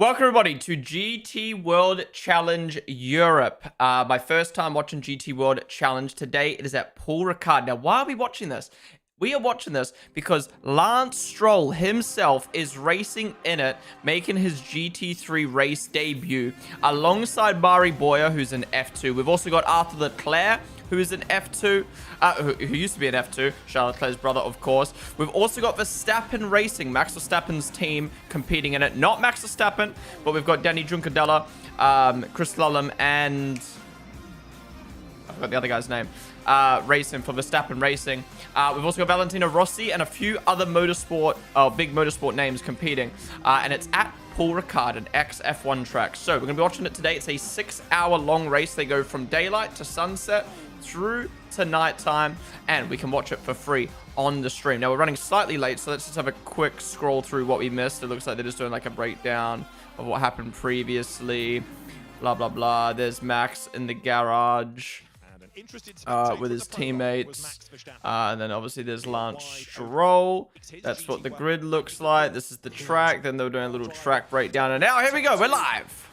Welcome everybody to GT World Challenge Europe. My first time watching GT World Challenge today. It is at Paul Ricard. Now, why are we watching this? We are watching this because Lance Stroll himself is racing in it, making his GT3 race debut alongside Mari Boyer, who's in F2. We've also got Arthur Leclerc, who is in F2, who used to be in F2, Charles Leclerc's brother, of course. We've also got Verstappen Racing, Max Verstappen's team competing in it. Not Max Verstappen, but we've got Danny Juncadella, Chris Lullum, and I forgot the other guy's name, racing for Verstappen Racing. We've also got Valentino Rossi and a few other big motorsport names competing. And it's at Paul Ricard, an ex-F1 track. So we're going to be watching it today. It's a 6-hour long race. They go from daylight to sunset through to nighttime, and we can watch it for free on the stream. Now, we're running slightly late, so let's just have a quick scroll through what we missed. It looks like they're just doing like a breakdown of what happened previously. Blah, blah, blah. There's Max in the garage with his teammates, and then obviously there's Lance Stroll. That's what the grid looks like. This is the track. Then they were doing a little track breakdown, and now here we go, we're live.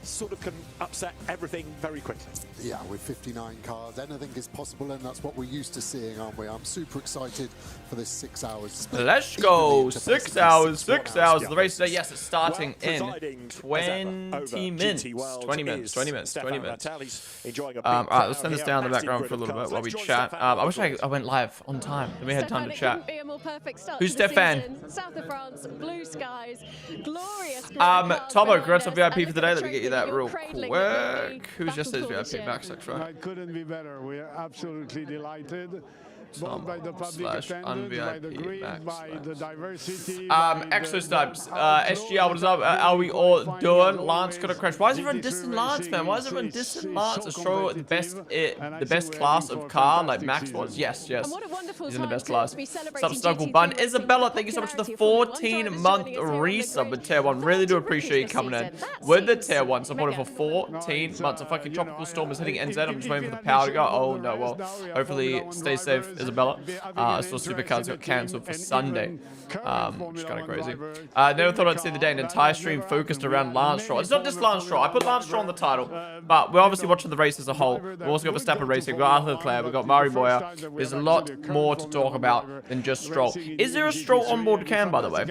Sort of can upset everything very quickly. Yeah, with 59 cars, anything is possible, and that's what we're used to seeing, aren't we? I'm super excited for this 6 hours. Let's go, 6 hours, 6 hours. The race today, yes, it's starting in 20 minutes. 20 minutes. All right, let's send this down in the background for a little bit while we chat. I wish I went live on time, then we had time to chat. Who's Stefan? South of France, blue skies, glorious. Tomo, congrats on VIP for today. Let me get you that real quick. Who's just says VIP? Max, right? I couldn't be better. We are absolutely delighted. Tom by the public / attendance, by the grid, Max, by the diversity. Exotypes, SGR, what is up? Are we all doing? Lance got a crash. Why is everyone dissing Lance, man? Why is everyone dissing Lance? Is Stroll the best class of car like Max was? Yes. He's in the best class. Subsnuggle Bun. Isabella, thank you so much for the 14-month resub with Tier 1. Really do appreciate you coming in with the Tier 1 supported for 14 months. A fucking tropical storm is hitting NZ. I'm just waiting for the power to go. Oh no, well, hopefully stay safe, Isabella. I saw Supercars got cancelled for Sunday, which is kind of crazy. Never thought I'd see the day an entire stream focused around Lance Stroll. It's not just Lance Stroll. I put Lance Stroll on the title, but we're obviously watching the race as a whole. We've also got Verstappen Racing, we've got Arthur Leclerc, we've got Mari Boyer. There's a lot more to talk about than just Stroll. Is there a Stroll onboard cam, by the way?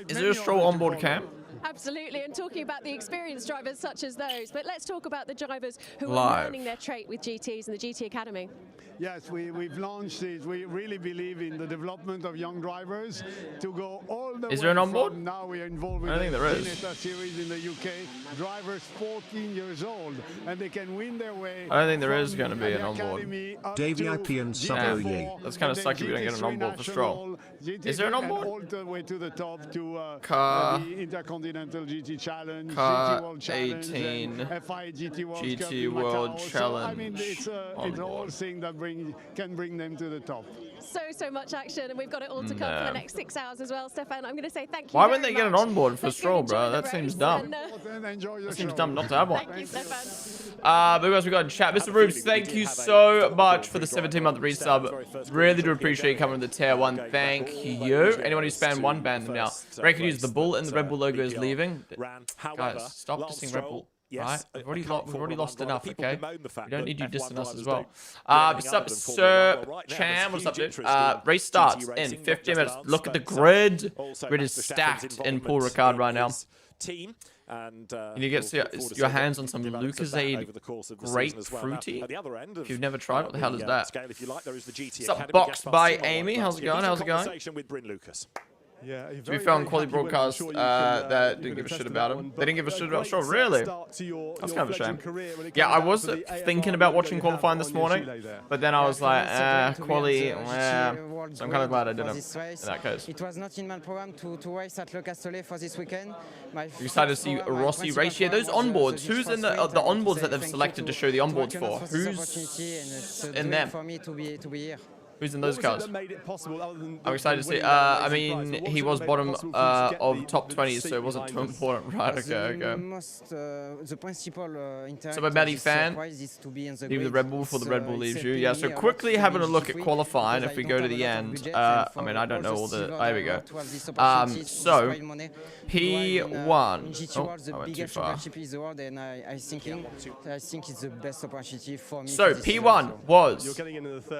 Is there a Stroll onboard cam? Absolutely, and talking about the experienced drivers such as those, but let's talk about the drivers who are learning their trait with GTs and the GT Academy. Yes, we've launched it. We really believe in the development of young drivers to go all the way. Is there an onboard? Now we are involved with the Vineta series in the UK. Drivers 14 years old, and they can win their way. I don't think there is going to be an onboard. Davey IP and Sabo Ye. That's kind of sucky if you don't get an onboard for Stroll. Is there an onboard? All the way to the top to Car the Intercontinental GT Challenge, Car GT World Challenge, 18, FI GT World, GT World Challenge. I mean, it's a whole thing that can bring them to the top. So much action, and we've got it all to come for the next 6 hours as well. Stefan, I'm going to say thank you. Why wouldn't they get an onboard for Stroll, bro? That seems dumb. That seems dumb not to have one. Thank you, Stefan. But who else we got in chat? Mr. Rubes, thank you so much for the 17-month resub. Really do appreciate you coming to the Tier 1. Thank you. Anyone who spanned one, ban them now. Reckon use the Bull and the Red Bull logo is leaving. Guys, stop dissing Red Bull. Right, we've already lost enough, okay? We don't need you dissing us as well. What's up, Sir Cham? What's up, dude? Race starts in 15 minutes. Look at the grid. Grid is stacked in Paul Ricard right now. And you get your hands on some Lucozade Grapefruity. If you've never tried, what the hell is that? What's up, Boxed by Amy? How's it going? How's it going? Yeah, to be fair, on quality broadcast, that didn't give a shit about him. They didn't give a shit about Stroll, really? That's kind of a shame. Yeah, I was thinking about watching qualifying this morning, but then I was like, quali, so I'm kind of glad I didn't in that case. It was not in my program to race at Le Castellet for this weekend. You excited to see Rossi race? Yeah, those onboards. Who's in the onboards that they've selected to show the onboards for? Who's in them? For me to be here. Who's in those cars? Made it possible other than I'm excited to see. I mean, he was bottom of top 20, so it wasn't too important. Right, okay. So a Maddie fan, leave the Red Bull before the Red Bull leaves you. Yeah, so quickly having a look at qualifying if we go to the end. I mean, I don't know all the... There we go. So, P1. Oh, I went too far. So, P1 was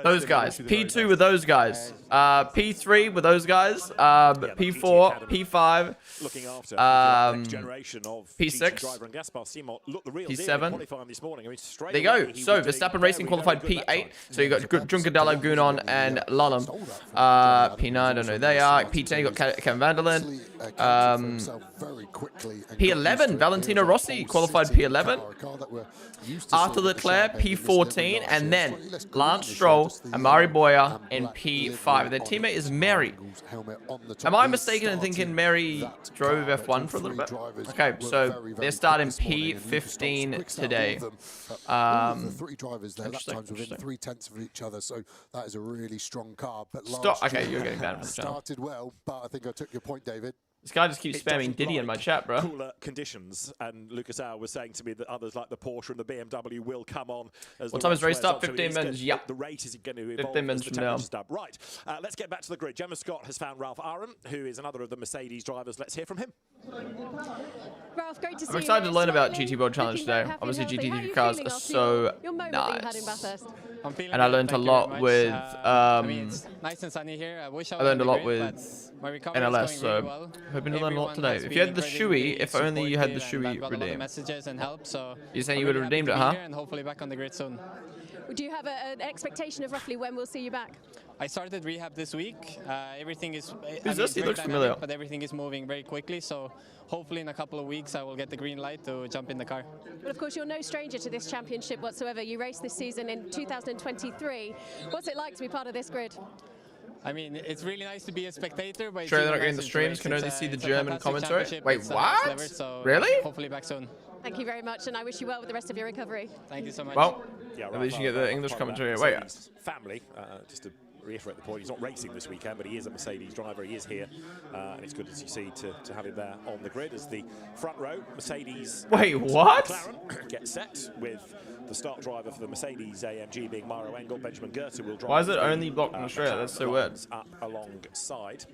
those guys. P2 were those guys. P3 were those guys. P4, P5, P6, P7. There you go. So Verstappen Racing qualified P8. So you got Junkadello, Gunon, and Lallam. P9, I don't know who they are. P10, you got Kevin Vanderlyn. P11, Valentino Rossi qualified P11. After Leclerc, P14, and then Lance Stroll and Mari Boya in P5. Their teammate is Mary. Am I mistaken in thinking Mary drove F1 for a little bit? Okay, so they're starting P15 today. The three drivers, their lap times within 0.3 of each other, so that is a really strong car. But Stop. Okay, you're getting banned from the channel. Started well, but I think I took your point, David. This guy just keeps spamming Diddy in my chat, bro. Cooler conditions, and Lucas Hour was saying to me that others like the Porsche and the BMW will come on. As what time is race start? 15 minutes. Yep. The rate is going to evolve 15 minutes from now. Right. Let's get back to the grid. Gemma Scott has found Ralph Aron, who is another of the Mercedes drivers. Let's hear from him. Ralph, great to see I'm excited to learn about GT World Challenge today. Obviously, GT cars are so nice. And I learned a lot with nice and sunny here. I wish I learned a lot with NLS, so hoping to learn a lot today. If you had the shoey, if only you had the shoey redeemed. You're saying you would have redeemed it, huh? And hopefully back on the grid soon. Do you have an expectation of roughly when we'll see you back? I started rehab this week. Everything is... Who's this? He looks familiar. But everything is moving very quickly, so hopefully in a couple of weeks I will get the green light to jump in the car. But of course, you're no stranger to this championship whatsoever. You raced this season in 2023. What's it like to be part of this grid? I mean, it's really nice to be a spectator, but sure, they're not getting the streams, can only see the German commentary. Wait, what? So really? Hopefully back soon. Thank you very much, and I wish you well with the rest of your recovery. Thank you so much. Well, at least you get the English commentary. Wait. Family, just to reiterate the point, he's not racing this weekend, but he is a Mercedes driver. He is here, and it's good, as you see, to have him there on the grid as the front row. Mercedes. Wait, what? McLaren get set with the start driver for the Mercedes AMG being Mauro Engel. Benjamin Goethe will drive. Why is it only blocked in Australia? That's so weird. Up alongside.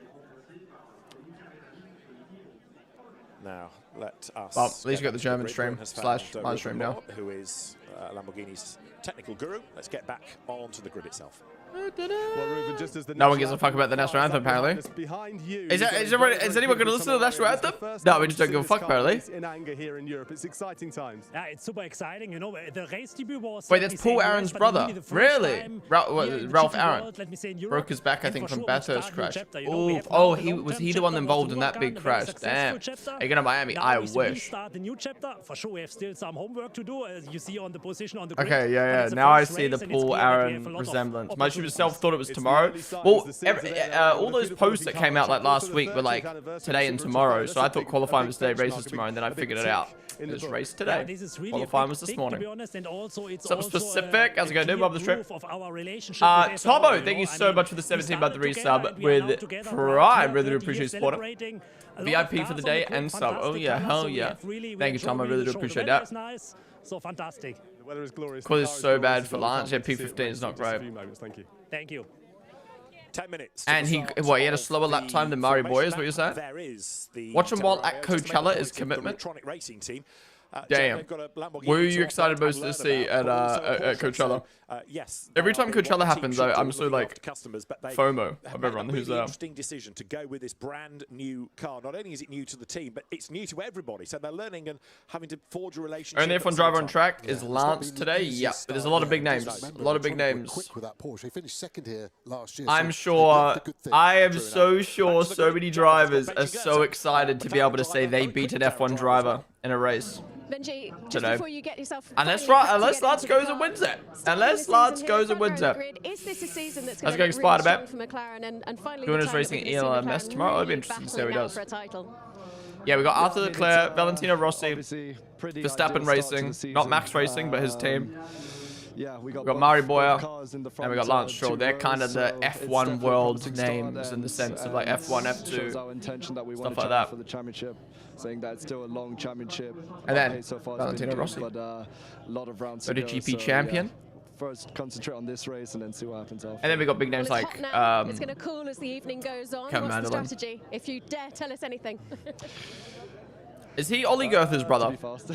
Now, let us. Well, at least you got the German stream / my stream now. Who is Lamborghini's technical guru? Let's get back onto the grid itself. Well, Ruben, just as the no one gives a fuck about the national anthem, apparently. Is anyone going to listen to the national anthem? No, we just don't give a fuck, apparently. In anger here in Europe, it's exciting times. Yeah, it's super exciting. You know, the race debut was. Wait, that's Paul Aron's brother. Really? Ralph Aron broke his back, I think, from Bathurst crash. Oh, was he the one involved in that big crash? Damn. Again, in Miami, I wish. Start the new chapter. For sure, we have still some homework to do. As you see on the position on the grid. Okay, yeah. Now I see the Paul Aron resemblance. My myself thought it was tomorrow. Well, all those posts that came out like last week were like today and tomorrow, so I thought qualifying was today, race was tomorrow, and then I figured it out. It was race today. Qualifying was this morning. Something specific? How's it going? Bob the Strip. Tomo, thank you so much for the 17-month resub with Prime. Really do appreciate support. VIP for the day and sub. Oh yeah, hell yeah. Thank you, Tom. I really do appreciate that. So fantastic. The weather is glorious. Because it's so bad for Lance. Yeah, P15 is not great. Thank you. Thank you. 10 minutes. And he had a slower lap time than Mari Boy, is what you're saying? Watch him while at Coachella is commitment. Damn. Were you excited most to see at Coachella? Yes. Every time Coachella happens, I'm so like FOMO of everyone who's there. Interesting decision to go with this brand new car. Not only is it new to the team, but it's new to everybody. So they're learning and having to forge a relationship. Only F1 driver on track is Lance today. Yeah, but there's a lot of big names. A lot of big names. I'm sure. I am so sure. So many drivers are so excited to be able to say they beat an F1 driver in a race. Benji, just before you get yourself unless Lance goes and wins it. Unless Lance goes and wins it. Is this a season that's going to be really strong for McLaren and finally Doing his racing ELMS tomorrow? It'll be interesting to see how he does. Yeah, we got Arthur Leclerc, Valentino Rossi, Verstappen Racing, not Max Racing, but his team. yeah, we got Mari Boyer, and and we got Lance Stroll. They're kind of the F1 world names in the sense of like F1, F2, our intention that we stuff want like to that. for the championship, saying that it's still a long championship. And then so far Valentino Rossi, but a lot of rounds the to go, GP so, champion. Yeah, first concentrate on this race and then see what happens after. And then we got big names Well, like it's going to cool as the evening goes on. Kevin What's the Madeline. strategy? If you dare tell us anything. Is he Ollie Goether's brother? To be fast,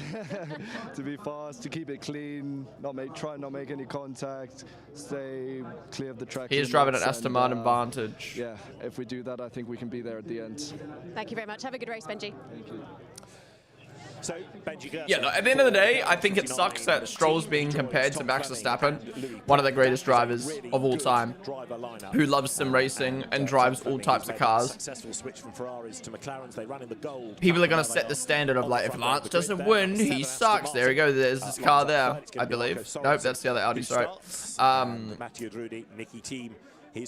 to be fast, to keep it clean, try not make any contact, stay clear of the track. He is driving an Aston Martin Vantage. Yeah, if we do that, I think we can be there at the end. Thank you very much. Have a good race, Benji. Thank you. So, Benji Yeah, no, at the end of the day, I think it sucks that Stroll's being compared to Max Verstappen, one of the greatest drivers of all time, who loves sim racing and drives all types of cars. People are going to set the standard of like, if Lance doesn't win, he sucks. There we go. There's this car there, I believe. Nope, that's the other Audi, sorry.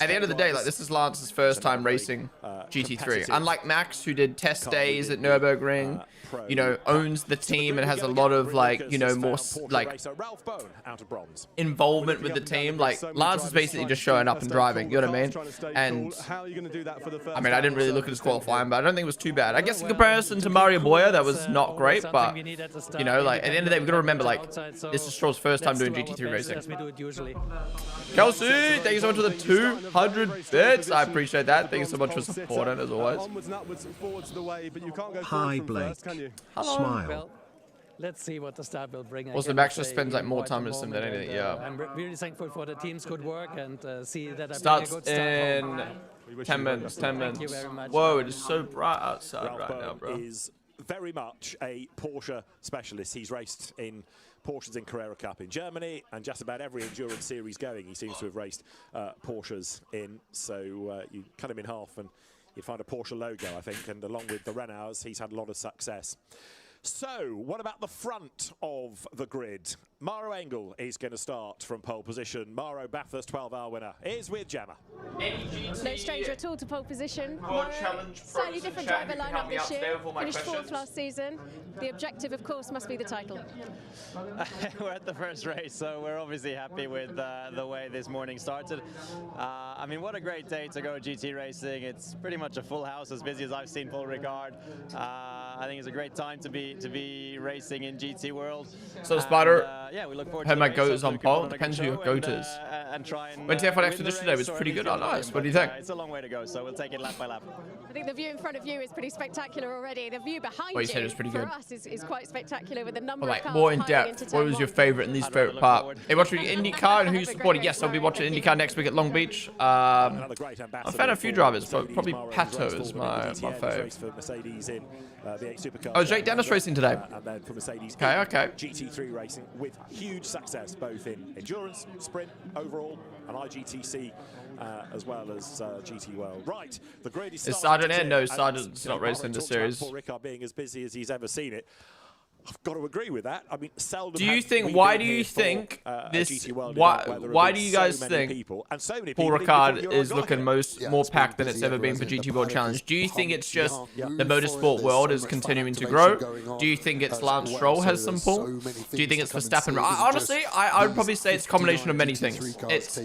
At the end of the day, like, this is Lance's first time racing GT3. Unlike Max, who did test days at Nürburgring, you know, owns the team and has a lot of, like, you know, more, like, involvement with the team. Like, Lance is basically just showing up and driving, you know what I mean? And, I mean, I didn't really look at his qualifying, but I don't think it was too bad. I guess in comparison to Mario Boyer, that was not great, but, you know, like, at the end of the day, we've got to remember, like, this is Stroll's first time doing GT3 racing. Kelsey, thank you so much for the 200 bits. I appreciate that. Thank you so much for supporting, as always. Hi, Blake. Hello. Smile. Well, let's see what the start will bring. Also, Max just spends like more time in sim than anything. Yeah. I'm really thankful for the team's good work and see that I'm Starts doing a good start. in 10 minutes. 10 Thank you minutes. very much. Whoa, it is so bright outside right now, bro. Is very much a Porsche specialist. He's raced in Porsches in Carrera Cup in Germany, and just about every endurance series going, he seems to have raced Porsches in. So you cut him in half and you'd find a Porsche logo, I think, and along with the Renaults, he's had a lot of success. So, what about the front of the grid? Maro Engel is going to start from pole position. Maro, Bathurst 12-hour winner, is with Gemma. No stranger at all to pole position. World Challenge Slightly different driver lineup this year. Finished questions. fourth last season. The objective, of course, must be the title. We're at the first race, so we're obviously happy with the way this morning started. I mean, what a great day to go GT racing. It's pretty much a full house, as busy as I've seen Paul Ricard. I think it's a great time to be racing in GT World. So, Spider, yeah, we look forward had to my the race. goat is on pole. Depends who your goat is. And try and Went to F1 win Expedition the today. race Was or pretty at good. least Oh, get the nice. win, What do you but, think? It's a long way to go, so we'll take it lap by lap. I think the view in front of you is pretty spectacular already. The view behind Well, you said it was pretty for good. us is quite spectacular with the number Well, of like, cars more in piling into depth, turn what was your one. favorite and least favorite part? Hey, watching IndyCar and who's supporting? Yes, I'll be watching IndyCar next week at Long Beach. I've had a few drivers, but probably Pato is my fave. Oh, Jake Dennis racing today. And then for Mercedes, Okay. GT3 racing with huge success both in endurance, sprint, overall, and IGTC, as well as GT World. Right, the grid is Sargent in? No, Sargent's not racing this series. Paul Ricard being as busy as he's ever seen it. I've got to agree with that. I mean, seldom. Do you think? Why do you think this? Why do you guys think Paul Ricard is looking more packed than it's ever been for GT World Challenge? Do you think it's just the motorsport world is continuing to grow? Do you think it's Lance Stroll has some pull? Do you think it's Verstappen? Honestly, I would probably say it's a combination of many things. It's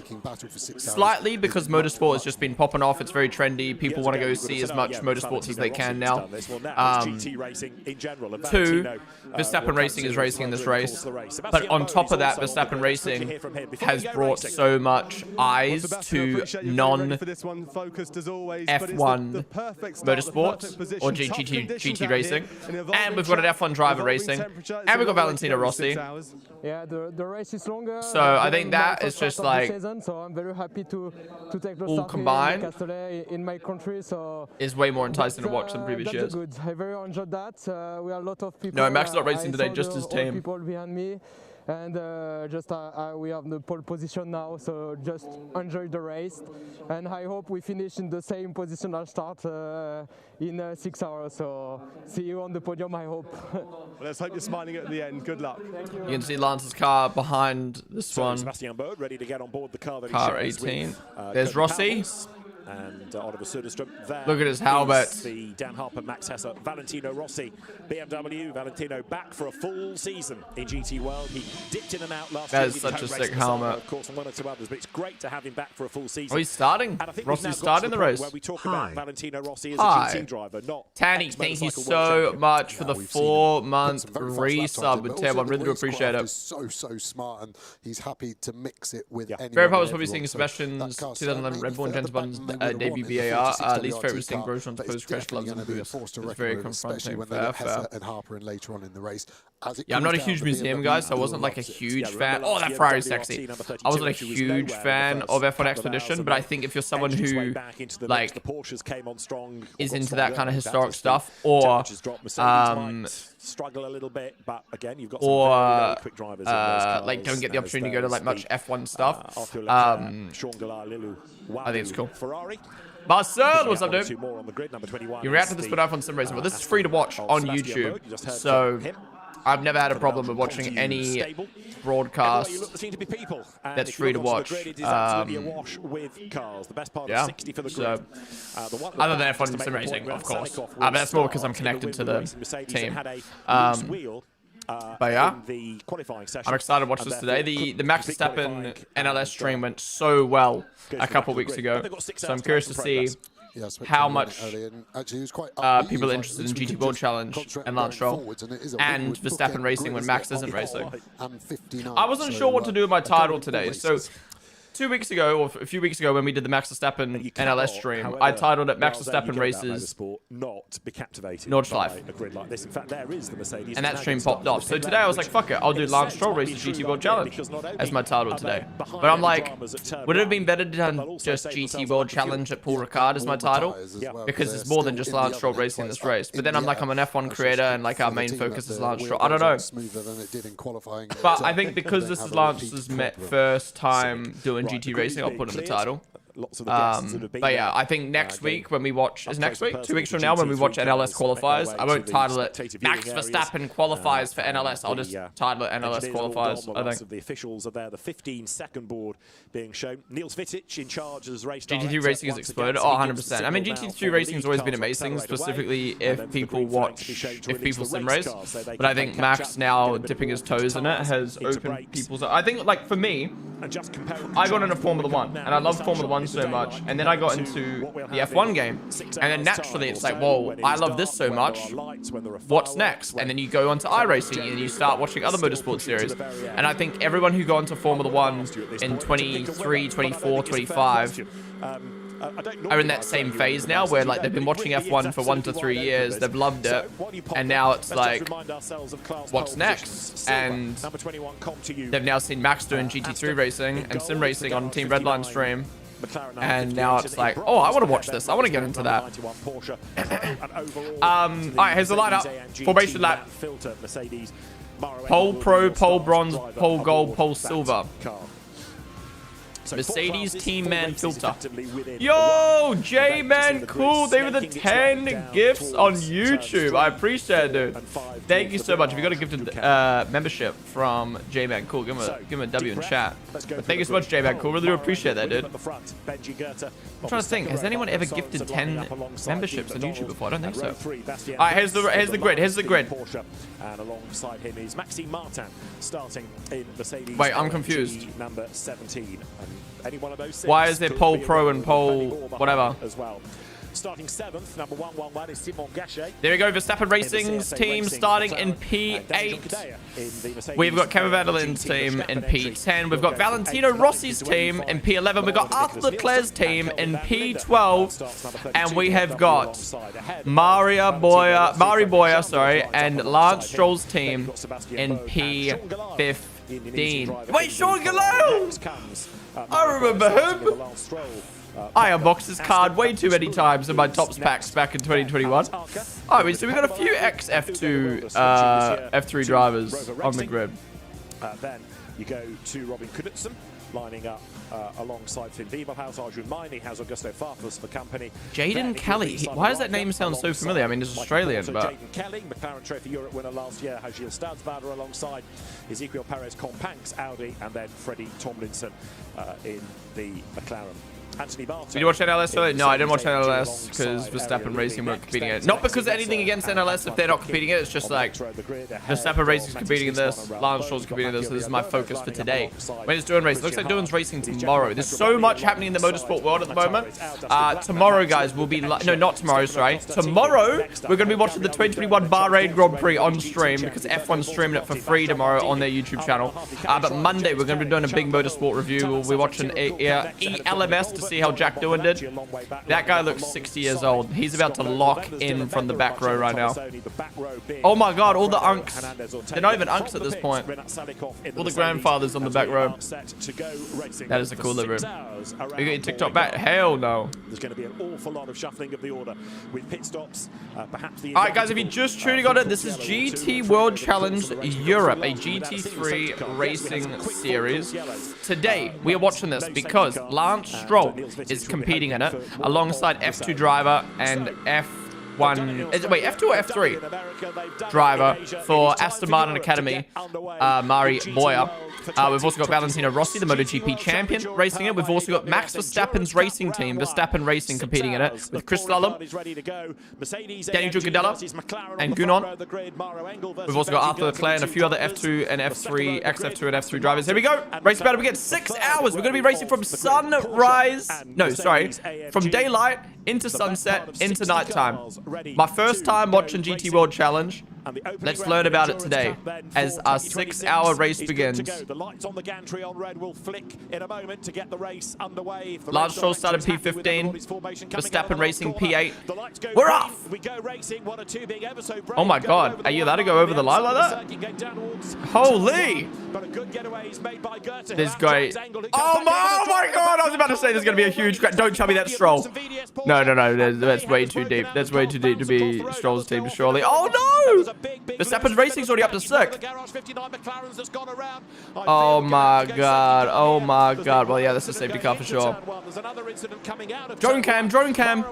slightly because motorsport has just been popping off. It's very trendy. People want to go see as much motorsports as they can now. Two, Verstappen Racing is racing in this race, but on top of that, Verstappen Racing has brought so much eyes to non-F1 motorsports or GT racing, and we've got an F1 driver racing, and we've got Valentino Rossi. Yeah, the race is longer. So I think that is just like season, so I'm very happy to take the all start combined in my country. So is way more enticing to watch than previous years. Good. I very enjoyed that. We are a lot of people. No, Max is not racing today, just his team. People behind me, and we have the pole position now. So just enjoy the race, and I hope we finish in the same position as start in 6 hours. So see you on the podium, I hope. Well, let's hope you're smiling at the end. Good luck. You can see Lance's car behind this one. Sebastian Bird ready to get on board the car that Car he shares 18. with, There's Rossi. and Oliver Söderström there. Look at his helmet. The Dan Harper, Max Hesser, Valentino Rossi, BMW. Valentino back for a full season in GT World. He dipped in and out last year. That is such a sick helmet. Of course, and one or two others, but it's great to have him back for a full season. Oh, he's starting. Rossi's starting the race. Where we talk about Valentino Rossi as a GT driver, not Tanny, thank you so much for the 4-month resub with Tab. I really do appreciate it. So smart, and he's happy to mix it with anyone. Very probably probably seeing Sebastian's 2011 Red Bull and James Bond's debut BAR. Least favorite was seeing Grosjean's post-crash gloves in the booth. It's very confronting. Fair. And Harper in later on in the race. Yeah, I'm not a huge museum guy, so I wasn't like a huge fan. Oh, that Ferrari's sexy. I wasn't a huge fan of F1 Expedition, but I think if you're someone who like is into that kind of historic stuff, or struggle a little bit, but again, you've got or quick drivers like don't get the opportunity to go to like much F1 stuff. I think it's cool. Marcel, what's up, dude? You react to this spin off on Sim Racing. Well, this is free to watch on YouTube, so I've never had a problem with watching any broadcast that's free to watch. Yeah, so other than F1 Sim Racing, of course. But that's more because I'm connected to the team. But yeah, I'm excited to watch this today. The Max Verstappen NLS stream went so well a couple weeks ago, so I'm curious to see how much people are interested in GT World Challenge and Lance Stroll and Verstappen racing when Max isn't racing. I wasn't sure what to do with my title today, so 2 weeks ago, or a few weeks ago, when we did the Max Verstappen NLS stream, I titled it Max Verstappen Races Nordschleife. And that stream popped off. So today I was like, fuck it, I'll do Lance Stroll Races GT World Challenge as my title today. But I'm like, would it have been better to done just GT World Challenge at Paul Ricard as my title? Because it's more than just Lance Stroll racing this race. But then I'm like, I'm an F1 creator and like our main focus is Lance Stroll. I don't know. But I think because this is Lance's first time doing GT racing, I'll put in the title. But yeah, I think next week when we watch, is next week? 2 weeks from now when we watch NLS qualifiers, I won't title it Max Verstappen qualifies for NLS. I'll just title it NLS qualifiers, I think. The officials are there, the 15-second board being shown. Niels Vitic in charge as race GT2 racing has exploded. Oh, 100%. I mean, GT2 racing has always been amazing, specifically if people sim race. But I think Max now dipping his toes in it has opened people's... I think, like, for me, I got into Formula 1, and I love Formula 1 so much, and then I got into the F1 game, and then naturally it's like, whoa, I love this so much, what's next? And then you go on to iRacing and you start watching other motorsport series, and I think everyone who got into Formula 1 in 23, 24, 25 are in that same phase now where like they've been watching F1 for 1 to 3 years, they've loved it, and now it's like, what's next? And they've now seen Max doing GT3 racing and sim racing on Team Redline stream, and now it's like, oh, I want to watch this, I want to get into that. Alright, here's the lineup. Formation lap. Pole Pro, Pole Bronze, Pole Gold, Pole Silver. Mercedes Team Man Filter. Yo, J-Man, cool. They were the 10 gifts on YouTube. I appreciate it, dude. Thank you so much. If you got a gifted membership from J-Man, cool. Give him a W in chat. But thank you so much, J-Man, cool. Really do appreciate that, dude. I'm trying to think. Has anyone ever gifted 10 memberships on YouTube before? I don't think so. All right, here's the grid. Here's the grid. And alongside him is Maxime Martin, starting in Mercedes. Wait, I'm confused. Number 17. Any one of those why is there Pole Pro and Pole whatever? As well. Starting 7th, number 111 is Simon Gachet. There we go, Verstappen Racing's team starting in P8. We've got Kevin Vanderlin's team in P10. We've got Valentino Rossi's team in P11. We've got Arthur Leclerc's team in P12. And we have got Mari Boya, and Lance Stroll's team in P15. Wait, Sean Gallo! I remember him. I unboxed this card way too many times in my Tops packs back in 2021. Alright, so we've got a few ex-F2, F3 drivers on the grid. Then you go to Robin Knudsen, lining up alongside Finn Wiebelhaus, Arjun Mine. He has Augusto Farfus for company. Jaden Kelly. Why does that name sound so familiar? I mean, it's Australian, but... Jaden Kelly, McLaren Trophy Europe winner last year, has Gilles Stadsbader alongside Ezequiel Perez, Companks, Audi, and then Freddie Tomlinson in the McLaren Did you watch NLS earlier? No, I didn't watch NLS because Verstappen Racing weren't competing in it. Not because of anything against NLS if they're not competing in it. It's just like Verstappen Racing's competing in this, Lance Stroll's competing in this, so this is my focus for today. When is Duan racing? Looks like Duan's racing tomorrow. There's so much happening in the motorsport world at the moment. Tomorrow, guys, will be... No, not tomorrow, sorry. Tomorrow, we're going to be watching the 2021 Bahrain Grand Prix on stream because F1's streaming it for free tomorrow on their YouTube channel. But Monday, we're going to be doing a big motorsport review. We'll be watching ELMS to see how Jack Doohan did. That guy looks 60 years old. He's about to lock in from the back row right now. Oh my god, all the unks. They're not even unks at this point. All the grandfathers on the back row. That is a cool livery. You got your TikTok back? Hell no. There's going to be an awful lot of shuffling of the order with pit stops. Perhaps the Alright guys, if you're just tuning on it, this is GT World Challenge Europe, a GT3 racing series. Today, we are watching this because Lance Stroll is competing in it alongside F2 driver and F1, wait, F2 or F3 driver for Aston Martin Academy, Mari Boyer. We've also got Valentino Rossi, the MotoGP champion, racing it. We've also got Max Verstappen's racing team, Verstappen Racing, competing in it with Chris Lullum, Daniel Juncadella, and Gunon. We've also got Arthur Leclerc and a few other F2 and F3, XF2 and F3 drivers. Here we go. Race about to begin. 6 hours. We're going to be racing from sunrise. No, sorry. From daylight into sunset into nighttime. My first time watching GT World Challenge. Let's learn about it today as our 6-hour race begins. The lights on the gantry on red will flick in a moment to get the race underway. Lance Stroll started P15, Verstappen Racing P8. We're off! Oh my god, are you allowed to go over the line like that? Holy! This guy. Oh my god, I was about to say there's going to be a huge crash. Don't tell me that's Stroll. No, that's way too deep. That's way too deep to be Stroll's team, surely. Oh no! Verstappen Racing's already up to 6th. Oh my god. Oh my god. Well, yeah, that's a safety car for sure. Drone cam. Drone cam.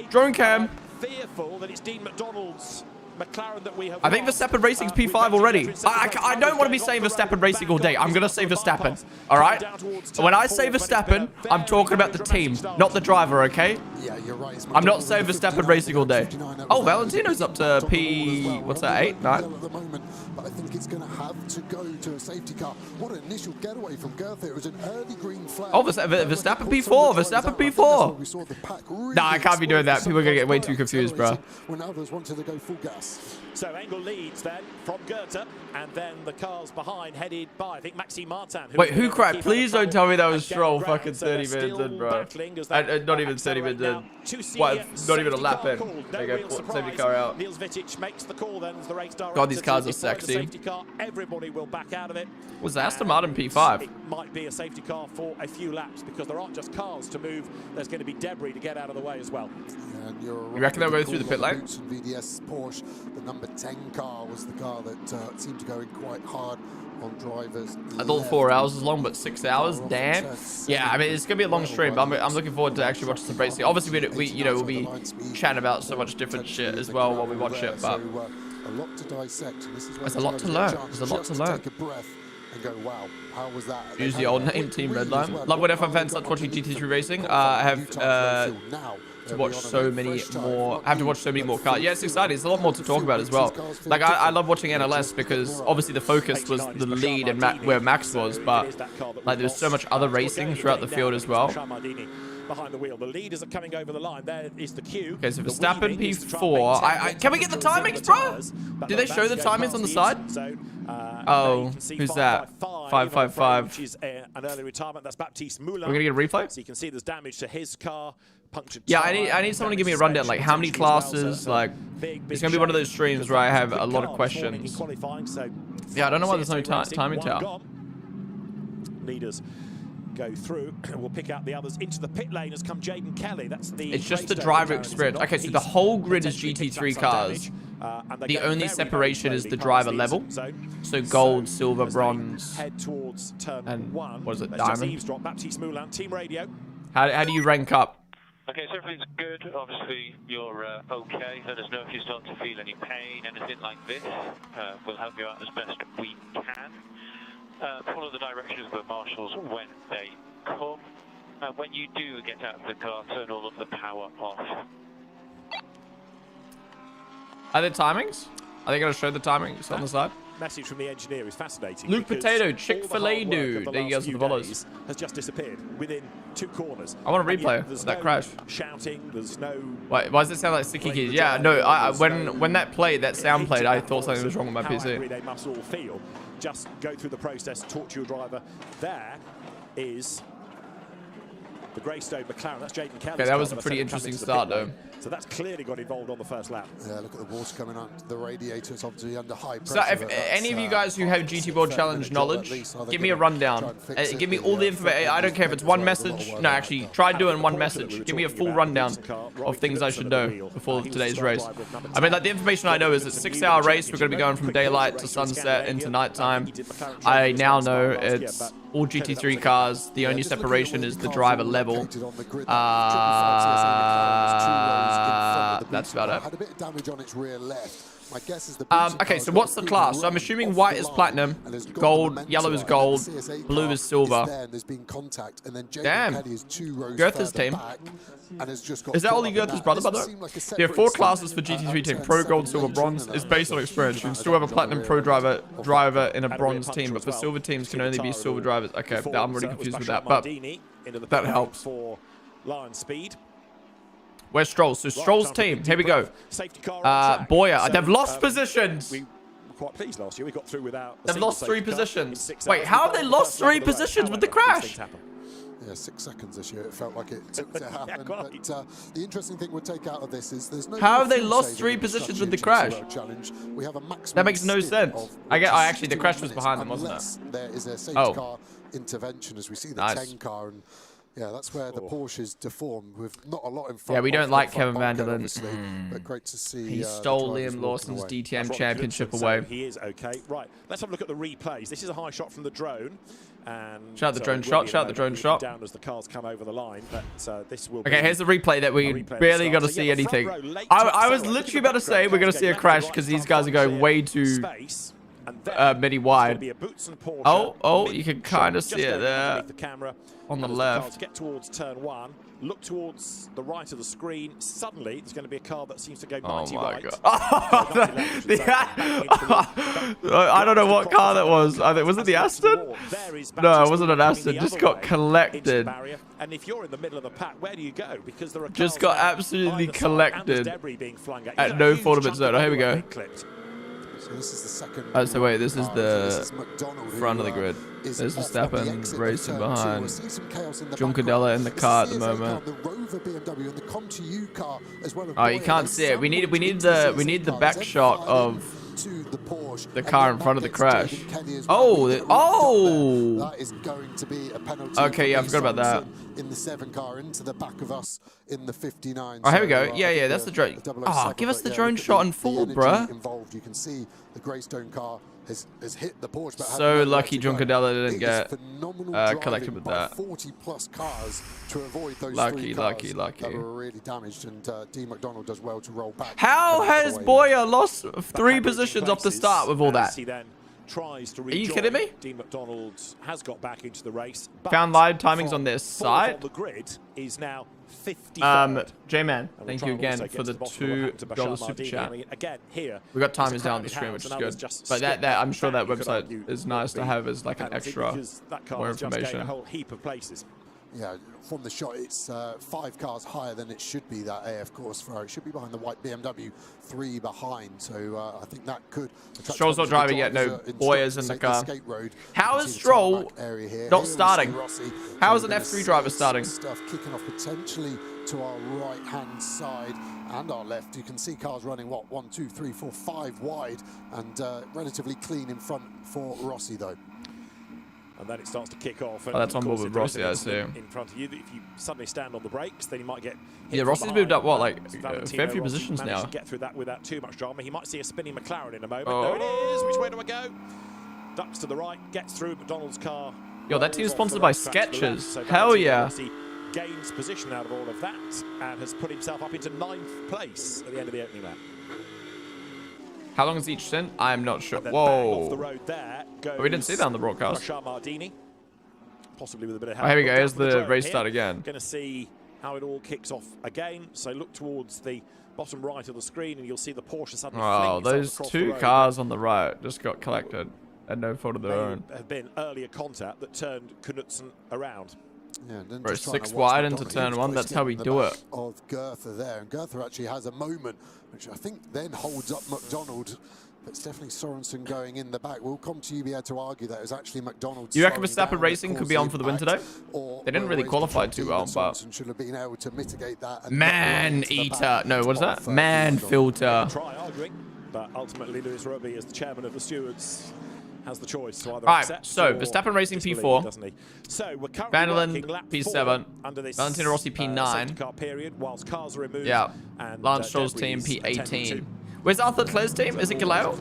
Drone cam. I think Verstappen Racing's P5 already. I don't want to be saying Verstappen Racing all day. I'm going to say Verstappen. All right? When I say Verstappen, I'm talking about the team, not the driver, okay? Yeah, you're right. I'm not saying Verstappen Racing all day. Oh, Valentino's up to P... What's that, 8, 9? But I think it's going to have to go to a safety car. What an initial getaway from Goethe. It was an early green flag. Oh, Verstappen P4. Verstappen P4. Nah, I can't be doing that. People are going to get way too confused, bro. When others wanted to go full gas. So Engel leads then from Goethe, and then the cars behind headed by, I think, Maxime Martin. Wait, who cracked? Please don't tell me that was Stroll fucking 30 minutes in, bro. Not even 30 minutes in. What? Not even a lap in. There you go. Safety car out. God, these cars are sexy. Everybody will back out of it. Was the Aston Martin P5? It might be a safety car for a few laps because there aren't just cars to move. There's going to be debris to get out of the way as well. You reckon they'll go through the pit lane? VDS Porsche, the number 10 car was the car that seemed to go in quite hard on drivers. I thought 4 hours was long, but 6 hours? Damn. Yeah, I mean, it's going to be a long stream, but I'm looking forward to actually watching some racing. Obviously, we'll be chatting about so much different shit as well while we watch it, but a lot to dissect. There's a lot to learn. There's a lot to learn. Take a breath and go, wow, how was that? Use the old name, Team Redline. Love when F1 fans start watching GT3 racing. I have to watch so many more. I have to watch so many more cars. Yeah, it's exciting. There's a lot more to talk about as well. Like I love watching NLS because obviously the focus was the lead and where Max was, but like there's so much other racing throughout the field as well. Behind the wheel, the leaders are coming over the line. There is the queue. Okay, so Verstappen P4. Can we get the timings, bro? Did they show the timings on the side? Oh, who's that? 555. Which is an early retirement. That's Baptiste Moulin. We're gonna get a replay. So you can see there's damage to his car. Punctured. Yeah, I need someone to give me a rundown. Like how many classes? Like it's gonna be one of those streams where I have a lot of questions. Yeah, I don't know why there's no timing tower. Leaders go through. We'll pick out the others. Into the pit lane has come Jaden Kelly. That's the. It's just the driver experience. Okay, so the whole grid is GT3 cars. The only separation is the driver level. So gold, silver, bronze, and what is it, diamond? Baptiste Moulin, Team Radio. How do you rank up? Okay, so everything's good. Obviously, you're okay. Let us know if you start to feel any pain, anything like this. We'll help you out as best we can. Follow the directions of the marshals when they come. when you do get out of the car, turn all of the power off. Are there timings? Are they going to show the timings on the side? Message from the engineer is fascinating. Luke Potato, Chick-fil-A dude. There you go, the followers. Has just disappeared within 2 corners. I want a replay of that crash. Shouting, there's no. Why does it sound like sticky keys? Yeah, no. When that played, that sound played, I thought something was wrong with my PC. They must all feel. Just go through the process, talk to your driver. There is the Greystone McLaren. That's Jaden Kelly. Okay, that was a pretty interesting start, though. So that's clearly got involved on the first lap. Yeah, look at the water coming out. The radiator's obviously under high pressure. So if any of you guys who have GT World Challenge knowledge, give me a rundown. Give me all the information. I don't care if it's one message. No, actually, try doing one message. Give me a full rundown of things I should know before today's race. I mean, like, the information I know is it's a 6-hour race. We're going to be going from daylight to sunset into nighttime. I now know it's all GT3 cars. The only separation is the driver level. That's about it. Had a bit of damage on its rear left. My guess is the okay, so what's the class? So I'm assuming white is platinum, gold, yellow is gold, blue is silver. Damn. Goethe's team. Is that only Goethe's brother, by the way? There are 4 classes for GT3 team. Pro, gold, silver, bronze. It's based on experience. You can still have a platinum pro driver in a bronze team, but for silver teams can only be silver drivers. Okay, I'm already confused with that, but that helps. Where's Stroll? So Stroll's team. Here we go. Boyer. They've lost positions. We were quite pleased last year. We got through without. They've lost 3 positions. Wait, how have they lost 3 positions with the crash? Yeah, 6 seconds this year. It felt like it took to happen. But the interesting thing we'll take out of this is there's no. How have they lost 3 positions with the crash? We have a maximum. That makes no sense. Actually, the crash was behind them, wasn't it? There is a safety car intervention as we see the 10 car and. Yeah, that's where the Porsches deform with not a lot in front. Yeah, we don't like Kevin Vanderlyn. But great to see. He stole Liam Lawson's DTM championship away. He is okay. Right, let's have a look at the replays. This is a high shot from the drone. And shout out the drone shot. Shout out the drone shot. Down as the cars come over the line, but this will. Okay, here's the replay that we barely got to see anything. I was literally about to say we're going to see a crash because these guys are going way too mini wide. Oh, you can kind of see it there on the left. Get towards turn 1. Look towards the right of the screen. Suddenly, there's going to be a car that seems to go 90 right. God. I don't know what car that was. Was it the Aston? No, it wasn't an Aston. Just got collected. And if you're in the middle of the pack, where do you go? Because there are just got absolutely collected at no fault of its own. Oh, here we go. So this is the second. Oh, so wait, this is the front of the grid. There's Verstappen racing behind. Juncadella in the car at the moment. Oh, you can't see it. We need the back shot of the car in front of the crash. Oh! That is going to be a penalty. Okay, yeah, I forgot about that. In the 7 car into the back of us in the 59. Oh, here we go. Yeah, that's the drone. Oh, give us the drone shot in full, bruh. You can see the Greystone car has hit the Porsche. So lucky Juncadella didn't get collected with that. 40+ cars to avoid those lucky. that were really damaged, and D. McDonald does well to roll back. How has Boyer lost 3 positions off the start with all that? Are you kidding me? Dean McDonald has got back into the race. Found live timings on their side. The grid is now 50. J-Man, thank you again for the $2 super chat. Again, here we got timers down the screen, which is good. But that I'm sure that website is nice to have as like an extra more information. A whole heap of places. Yeah, from the shot, it's 5 cars higher than it should be, that AF course Ferrari. It should be behind the white BMW, 3 behind. So I think that could... Stroll's not driving yet, no. Boyer's in the car. How is Stroll not starting? How is an F3 driver starting? Stuff kicking off potentially to our right-hand side and our left. You can see cars running, what, 1, 2, 3, 4, 5 wide, and relatively clean in front for Rossi, though. And then it starts to kick off. And that's on board with Rossi, I see. In front of you, if you suddenly stand on the brakes, then you might get. Yeah, Rossi's moved up what, like a fair few positions now. To get through that without too much drama. He might see a spinning McLaren in a moment. There it is. Which way do I go? Ducks to the right, gets through McDonald's car. Yo, that team's sponsored by Skechers. Hell yeah. Gains position out of all of that and has put himself up into 9th place at the end of the opening lap. How long is each stint? I'm not sure. Whoa. Off the road there we didn't see that on the broadcast. possibly with a bit of Oh, help. here we go. Here's the race start again. Going to see how it all kicks off again. So look towards the bottom right of the screen, and you'll see the Porsche suddenly Oh, fling itself those across the two road. cars on the right just got collected at no fault of their own. May have been earlier contact that turned Knudsen around. Yeah, and then Bro, just trying 6 to watch wide into McDonald. turn 1. That's how we In the do back it. Of Goethe there, and Goethe actually has a moment which I think then holds up McDonald. But it's definitely Sorensen going in the back. We'll come to you, be able to argue that it was actually McDonald. You reckon Verstappen Racing could be on for the win today? They didn't really qualify too well, but should have been able to mitigate that. And Man Eater. No, what is that? Man Filter. Try arguing, but ultimately Lewis Roby, as the chairman of the stewards, has the choice to either Alright, accept so or Verstappen Racing disbelieve, P4. doesn't he? So we're currently Vanderlyn working lap P7. 4 under this, Valentino Rossi P9. safety car period, whilst cars are removed. Yeah. And, Lance Stroll's team Debris P18. Where's Arthur Leclerc's team? Is it Galeo?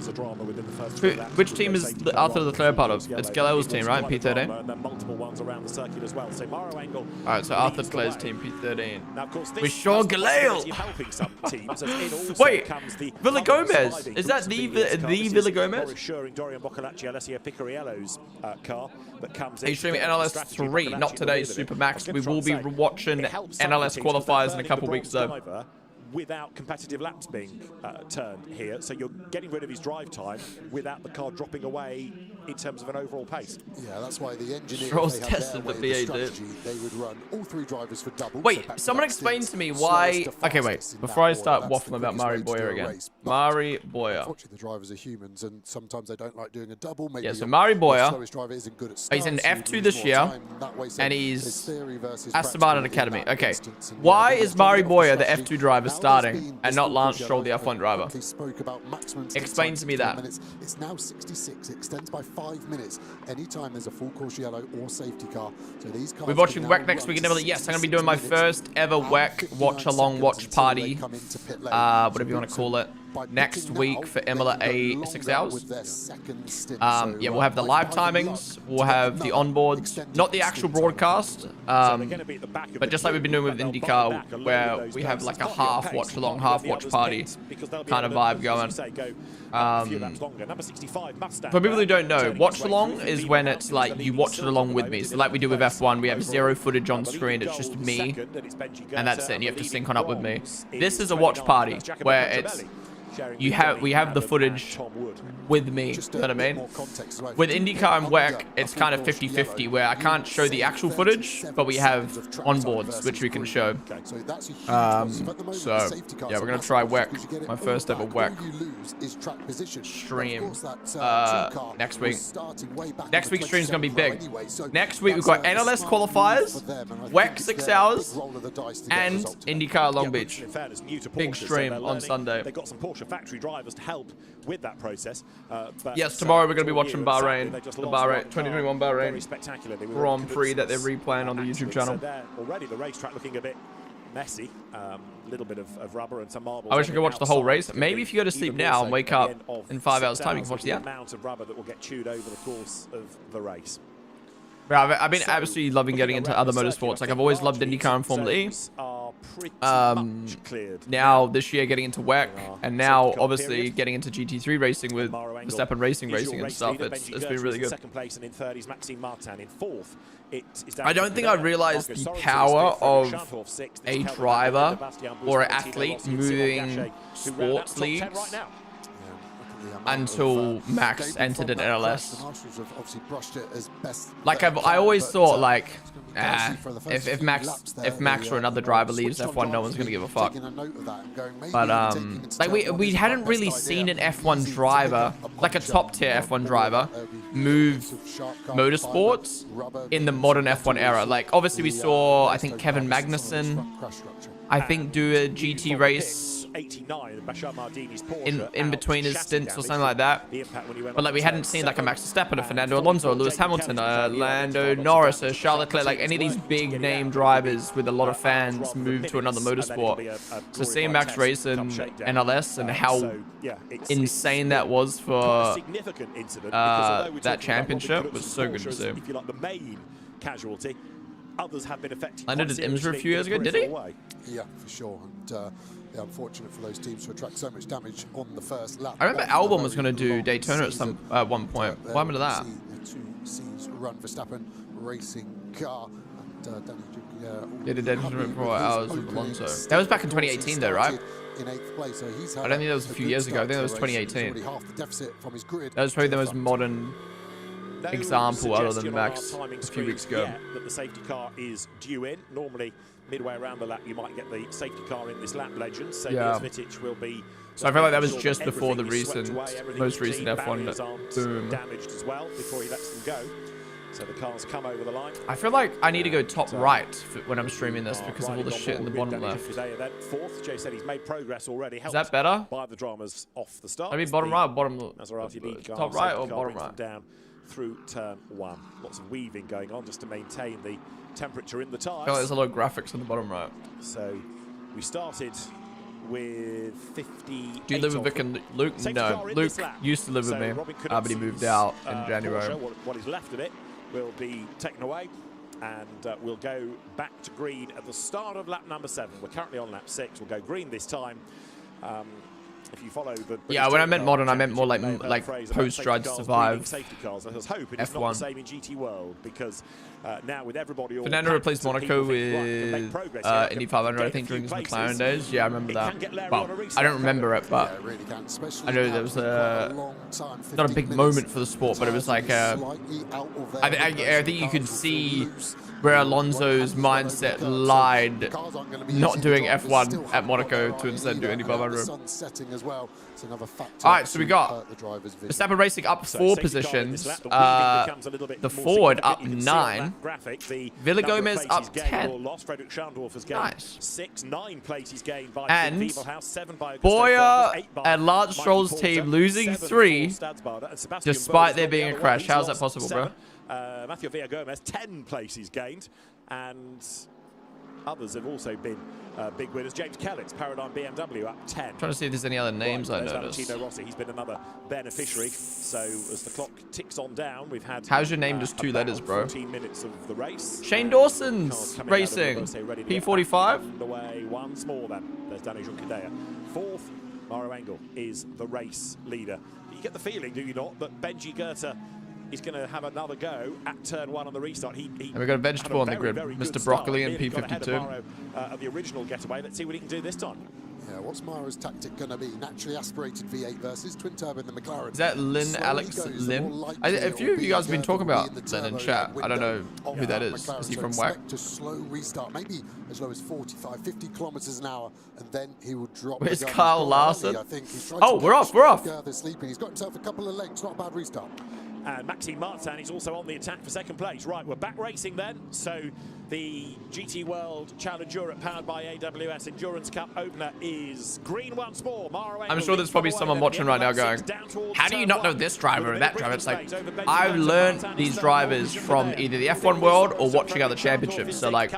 Which team is Arthur Leclerc part of? It's Galeo's team, right? P13? And then multiple ones around the circuit as well. So Maro Engel. Alright, so Arthur Leclerc's team P13. Now, of course, With Sean Galeo! helping some teams, as in also Wait, comes the Villa Gomez? Is that the Villa Gomez? Boris Schuring, Dorian Boccolacci, Alessio Picariello's car that comes in. Are you streaming NLS 3? Not today, Supermax. We will be watching NLS qualifiers in a couple weeks, though. Without competitive laps being turned here, so you're getting rid of his drive time without the car dropping away in terms of an overall pace. Yeah, that's why the engineers Stroll's tested the V8, they would run all 3 drivers for double. Wait, someone explain to me why... Okay, wait. Before I start waffling about Mari Boyer again. Mari Boyer. Unfortunately, the drivers are humans, and sometimes they don't like doing a double. Maybe yeah, so Mari Boyer, he's in F2 this year, and he's Aston Martin Academy. Okay, why is Mari Boyer the F2 driver starting and not Lance Stroll the F1 driver? Explain to me that. It's now 66. It extends by 5 minutes anytime there's a full course yellow or safety car. So these cars we're watching WEC next week. Yes, I'm going to be doing my first ever WEC watch-along watch party, whatever you want to call it, next week for Imola A 6 hours. Yeah, we'll have the live timings, we'll have the onboards, not the actual broadcast, but just like we've been doing with IndyCar, where we have like a half watch-along, half watch party kind of vibe going. For people who don't know, watch-along is when it's like you watch it along with me. So like we do with F1, we have 0 footage on screen, it's just me, and that's it, and you have to sync on up with me. This is a watch party, where it's we have the footage with me, you know what I mean? With IndyCar and WEC, it's kind of 50-50, where I can't show the actual footage, but we have onboards, which we can show. So, yeah, we're going to try WEC, my first ever WEC stream next week. Next week's stream is going to be big. Next week, we've got NLS qualifiers, WEC 6 hours, and IndyCar Long Beach. Big stream on Sunday. They got some Porsche factory drivers to help with that process. Yes, tomorrow we're going to be watching Bahrain, the Bahrain 2021 Bahrain Grand Prix that they're replaying on the YouTube channel. Already the racetrack looking a bit messy, little bit of rubber and some marbles. I wish I could watch the whole race. Maybe if you go to sleep now and wake up in 5 hours time, you can watch the amount of rubber that will get chewed over the course of the race. Bro, I've been absolutely loving getting into other motorsports. Like, I've always loved IndyCar and Formula E. Now, this year, getting into WEC, and now, obviously, getting into GT3 racing with Verstappen Racing and stuff. It's been really good. I don't think I realized the power of a driver or an athlete moving sports leagues until Max entered an NLS. Like I always thought, like, if Max or another driver leaves F1, no one's gonna give a fuck. But like we hadn't really seen an F1 driver, like a top tier F1 driver, move motorsports in the modern F1 era. Like obviously we saw, I think Kevin Magnussen, I think do a GT race in between his stints or something like that. But like we hadn't seen like a Max Verstappen, a Fernando Alonso, a Lewis Hamilton, a Lando Norris, a Charles Leclerc, like any of these big name drivers with a lot of fans move to another motorsport. So seeing Max race in NLS and how insane that was for that championship was so good to see. Others have been affected. Lando did IMSA a few years ago, did he? Yeah, for sure. And unfortunate for those teams to attract so much damage on the first lap. I remember Albon was going to do Daytona at one point. What happened to that? The two scenes run Verstappen racing car. Did a dead 24 hours with Alonso. That was back in 2018 though, right? In 8th place, so he's I don't think that was a few years ago. I think that was 2018. That was probably the most modern example other than Max a few weeks ago. That the safety car is due in. Normally, midway around the lap, you might get the safety car in this lap legend. So yeah. will be. So I feel like that was just before the most recent F1 boom. Damaged as well before he lets them go. So the cars come over the line. I feel like I need to go top right when I'm streaming this because of all the shit in the bottom left. Fourth, Jay said he's made progress already. Is that better? By the dramas off the start. I mean bottom right or bottom top right or bottom right? Down through turn 1. Lots of weaving going on just to maintain the temperature in the tyres. I feel like there's a lot of graphics on the bottom right. So we started with 50. Do you live with Vic and Luke? No, Luke used to live with me, but he moved out in January. What is left of it will be taken away, and we'll go back to green at the start of lap number 7. We're currently on lap 6. We'll go green this time. If you follow the when I meant modern, I meant more like post-Drive to Survive safety cars. Let's hope it's F1. not the same in GT World, because now with everybody all Fernando replaced Monaco with Indy 500, I think, during his McLaren days. Yeah, I remember that. Well, I don't remember it, but I know there was not a big moment for the sport, but it was like I think you could see where Alonso's mindset lied, not doing F1 at Monaco to instead do Indy 500. Alright, so we got Verstappen Racing up 4 positions, the Ford up 9, Villa Gomez up 10. Nice. And Boyer and Lance Stroll's team losing 3 despite there being a crash. How's that possible, bro? Matthew Villa Gomez, 10 places gained, and others have also been big winners. James Kellett's Paradigm BMW up 10. Trying to see if there's any other names I noticed. Valentino Rossi, he's been another beneficiary. So as the clock ticks on down, we've had. How's your name? Just 2 letters, bro. 14 minutes of the race. Shane Dawson's racing. P45. Away once more. Then there's Danny Juncadea. 4th, Mauro Engel is the race leader. You get the feeling, do you not, that Benji Goethe is going to have another go at turn 1 on the restart. And we got a vegetable on the grid, Mr. Broccoli and P52. The original getaway. Let's see what he can do this time. Yeah, what's Mauro's tactic going to be? Naturally aspirated V8 versus twin turbo in the McLaren. Is that Lynn, Alex Lynn? A few of you guys have been talking about Lynn in chat. I don't know who that is. Is he from WAC? To slow restart, maybe as low as 45, 50 kilometers an hour, and then he will drop. Where's Kyle Larson? Oh, we're off. We're off. They're sleeping. He's got himself a couple of lengths. Not a bad restart. And Maxime Martin is also on the attack for 2nd place. Right, we're back racing then. So the GT World Challenge Europe powered by AWS Endurance Cup opener is green once more. I'm sure there's probably someone watching right now going, how do you not know this driver or that driver? It's like, I've learned these drivers from either the F1 World or watching other championships. So like,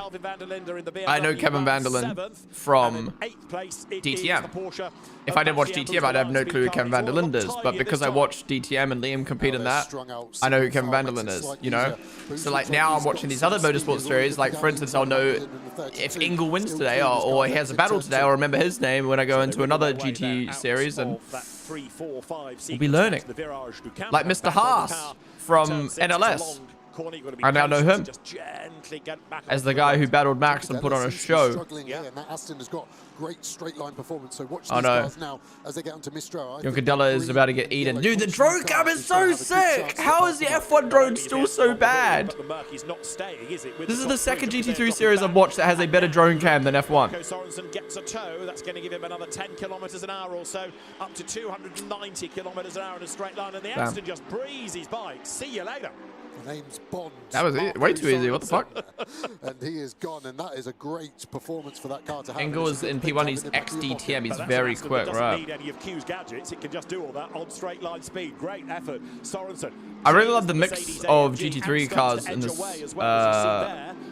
I know Kevin van der Linde from DTM. If I didn't watch DTM, I'd have no clue who Kevin van der Linde is. But because I watched DTM and Liam compete in that, I know who Kevin van der Linde is, you know? So like now I'm watching these other motorsport series. Like for instance, I'll know if Engel wins today or he has a battle today. I'll remember his name when I go into another GT series and we'll be learning. Like Mr. Haas from NLS. I now know him as the guy who battled Max and put on a show. Great straight line performance. So watch these guys now as they get onto Mistral. Juncadella is about to get eaten. Dude, the drone cam is so sick. How is the F1 drone still so bad? This is the second GT3 series I've watched that has a better drone cam than F1. Sorensen gets a tow. That's going to give him another 10 kilometers an hour or so, up to 290 kilometers an hour in a straight line. And the Aston just breezes by. See you later. The name's Bond. That was way too easy. What the fuck? And he is gone, and that is a great performance for that car to have. Engel is in P1. He's XDTM. He's very quick, right? Need any of Q's gadgets. It can just do all that on straight line speed. Great effort, Sorensen. I really love the mix of GT3 cars in this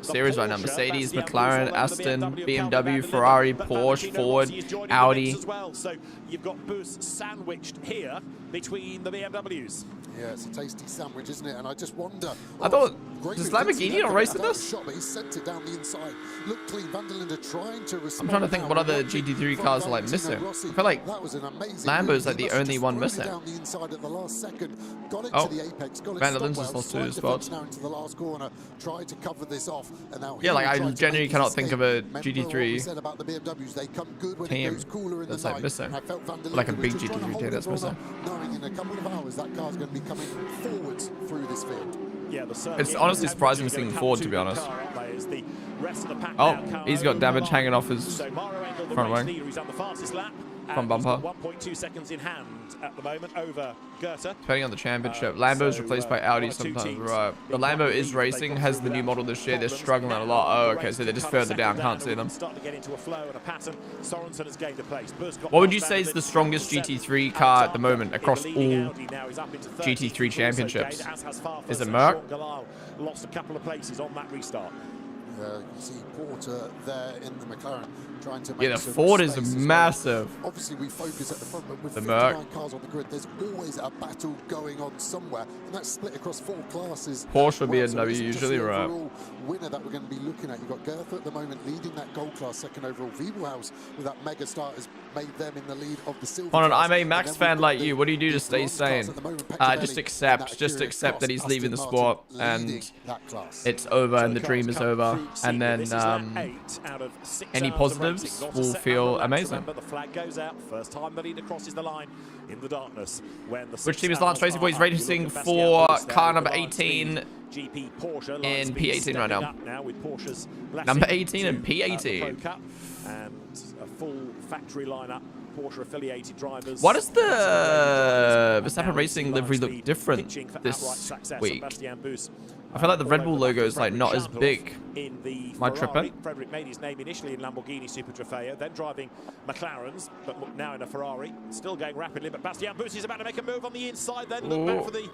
series right now. Mercedes, McLaren, Aston, BMW, Ferrari, Porsche, Ford, Audi. So you've got boosts sandwiched here between the BMWs. Yeah, it's a tasty sandwich, isn't it? And I just wonder. I thought, does Lamborghini not race in this? Shot, but he sent it down the inside. Look clean. Van der Linde trying to respond. I'm trying to think what other GT3 cars are like missing. I feel like Lambo's like the only one missing. Down the inside at the last second. Got it Oh, to the apex. Got it Van der stopped Linde's well. lost 2 Slight spots. defense now into the last corner. Tried to cover this off. And now Yeah, like I he genuinely cannot think of a Remember what we GT3 said about the BMWs? They come good when it team goes cooler in that's the like night. missing. I felt Van der Like a Linde big was just trying to GT3 hold team his that's brother, missing. knowing in a couple of hours that car's going to be coming forwards through this field. Yeah, It's honestly surprising seeing Ford, to be honest. Oh, he's got damage hanging off his front wing. Front bumper. 1.2 seconds in hand at the moment over Goethe. Depending on the championship, Lambo's replaced by Audi sometimes, right? The Lambo is racing, has the new model this year. They're struggling a lot. Oh, okay, so they're just further down. Can't see them. Starting to get into a flow and a pattern. Sorensen has gained a place. What would you say is the strongest GT3 car at the moment across all GT3 championships? Is it Merc? Lost a couple of places on that restart. You can see Porter there in the McLaren trying to make Yeah, the Ford is massive. Obviously, we focus at the front, but with The 59 Merc. cars on the grid, there's always a battle going on somewhere, and that's split across 4 classes. Porsche would be a So W it's just usually, the right? overall winner that we're going to be looking at. You've got Goethe at the moment leading that gold class, second overall. Wiebelhaus with that mega start has made them in the lead of the silver. Hold on, class. I'm a And Max then fan we've like got you. What do you do to stay sane? Just accept that he's leaving the sport and it's over and the dream is over. And then any positives will feel amazing. The flag goes out. First time the leader crosses the line in the darkness. When the Which team is Lance Racing Boys racing for car number 18 GP Porsche in P18 right now? Number 18 and P18. And a full factory lineup. Porsche affiliated drivers. Why does the Verstappen Racing livery look different this week? I feel like the Red Bull logo is like not as big. Am I tripping? Frederick made his name initially in Lamborghini Super Trofeo, then driving McLarens, but now in a Ferrari. Still going rapidly, but Bastian Busse is about to make a move on the inside, then look back for the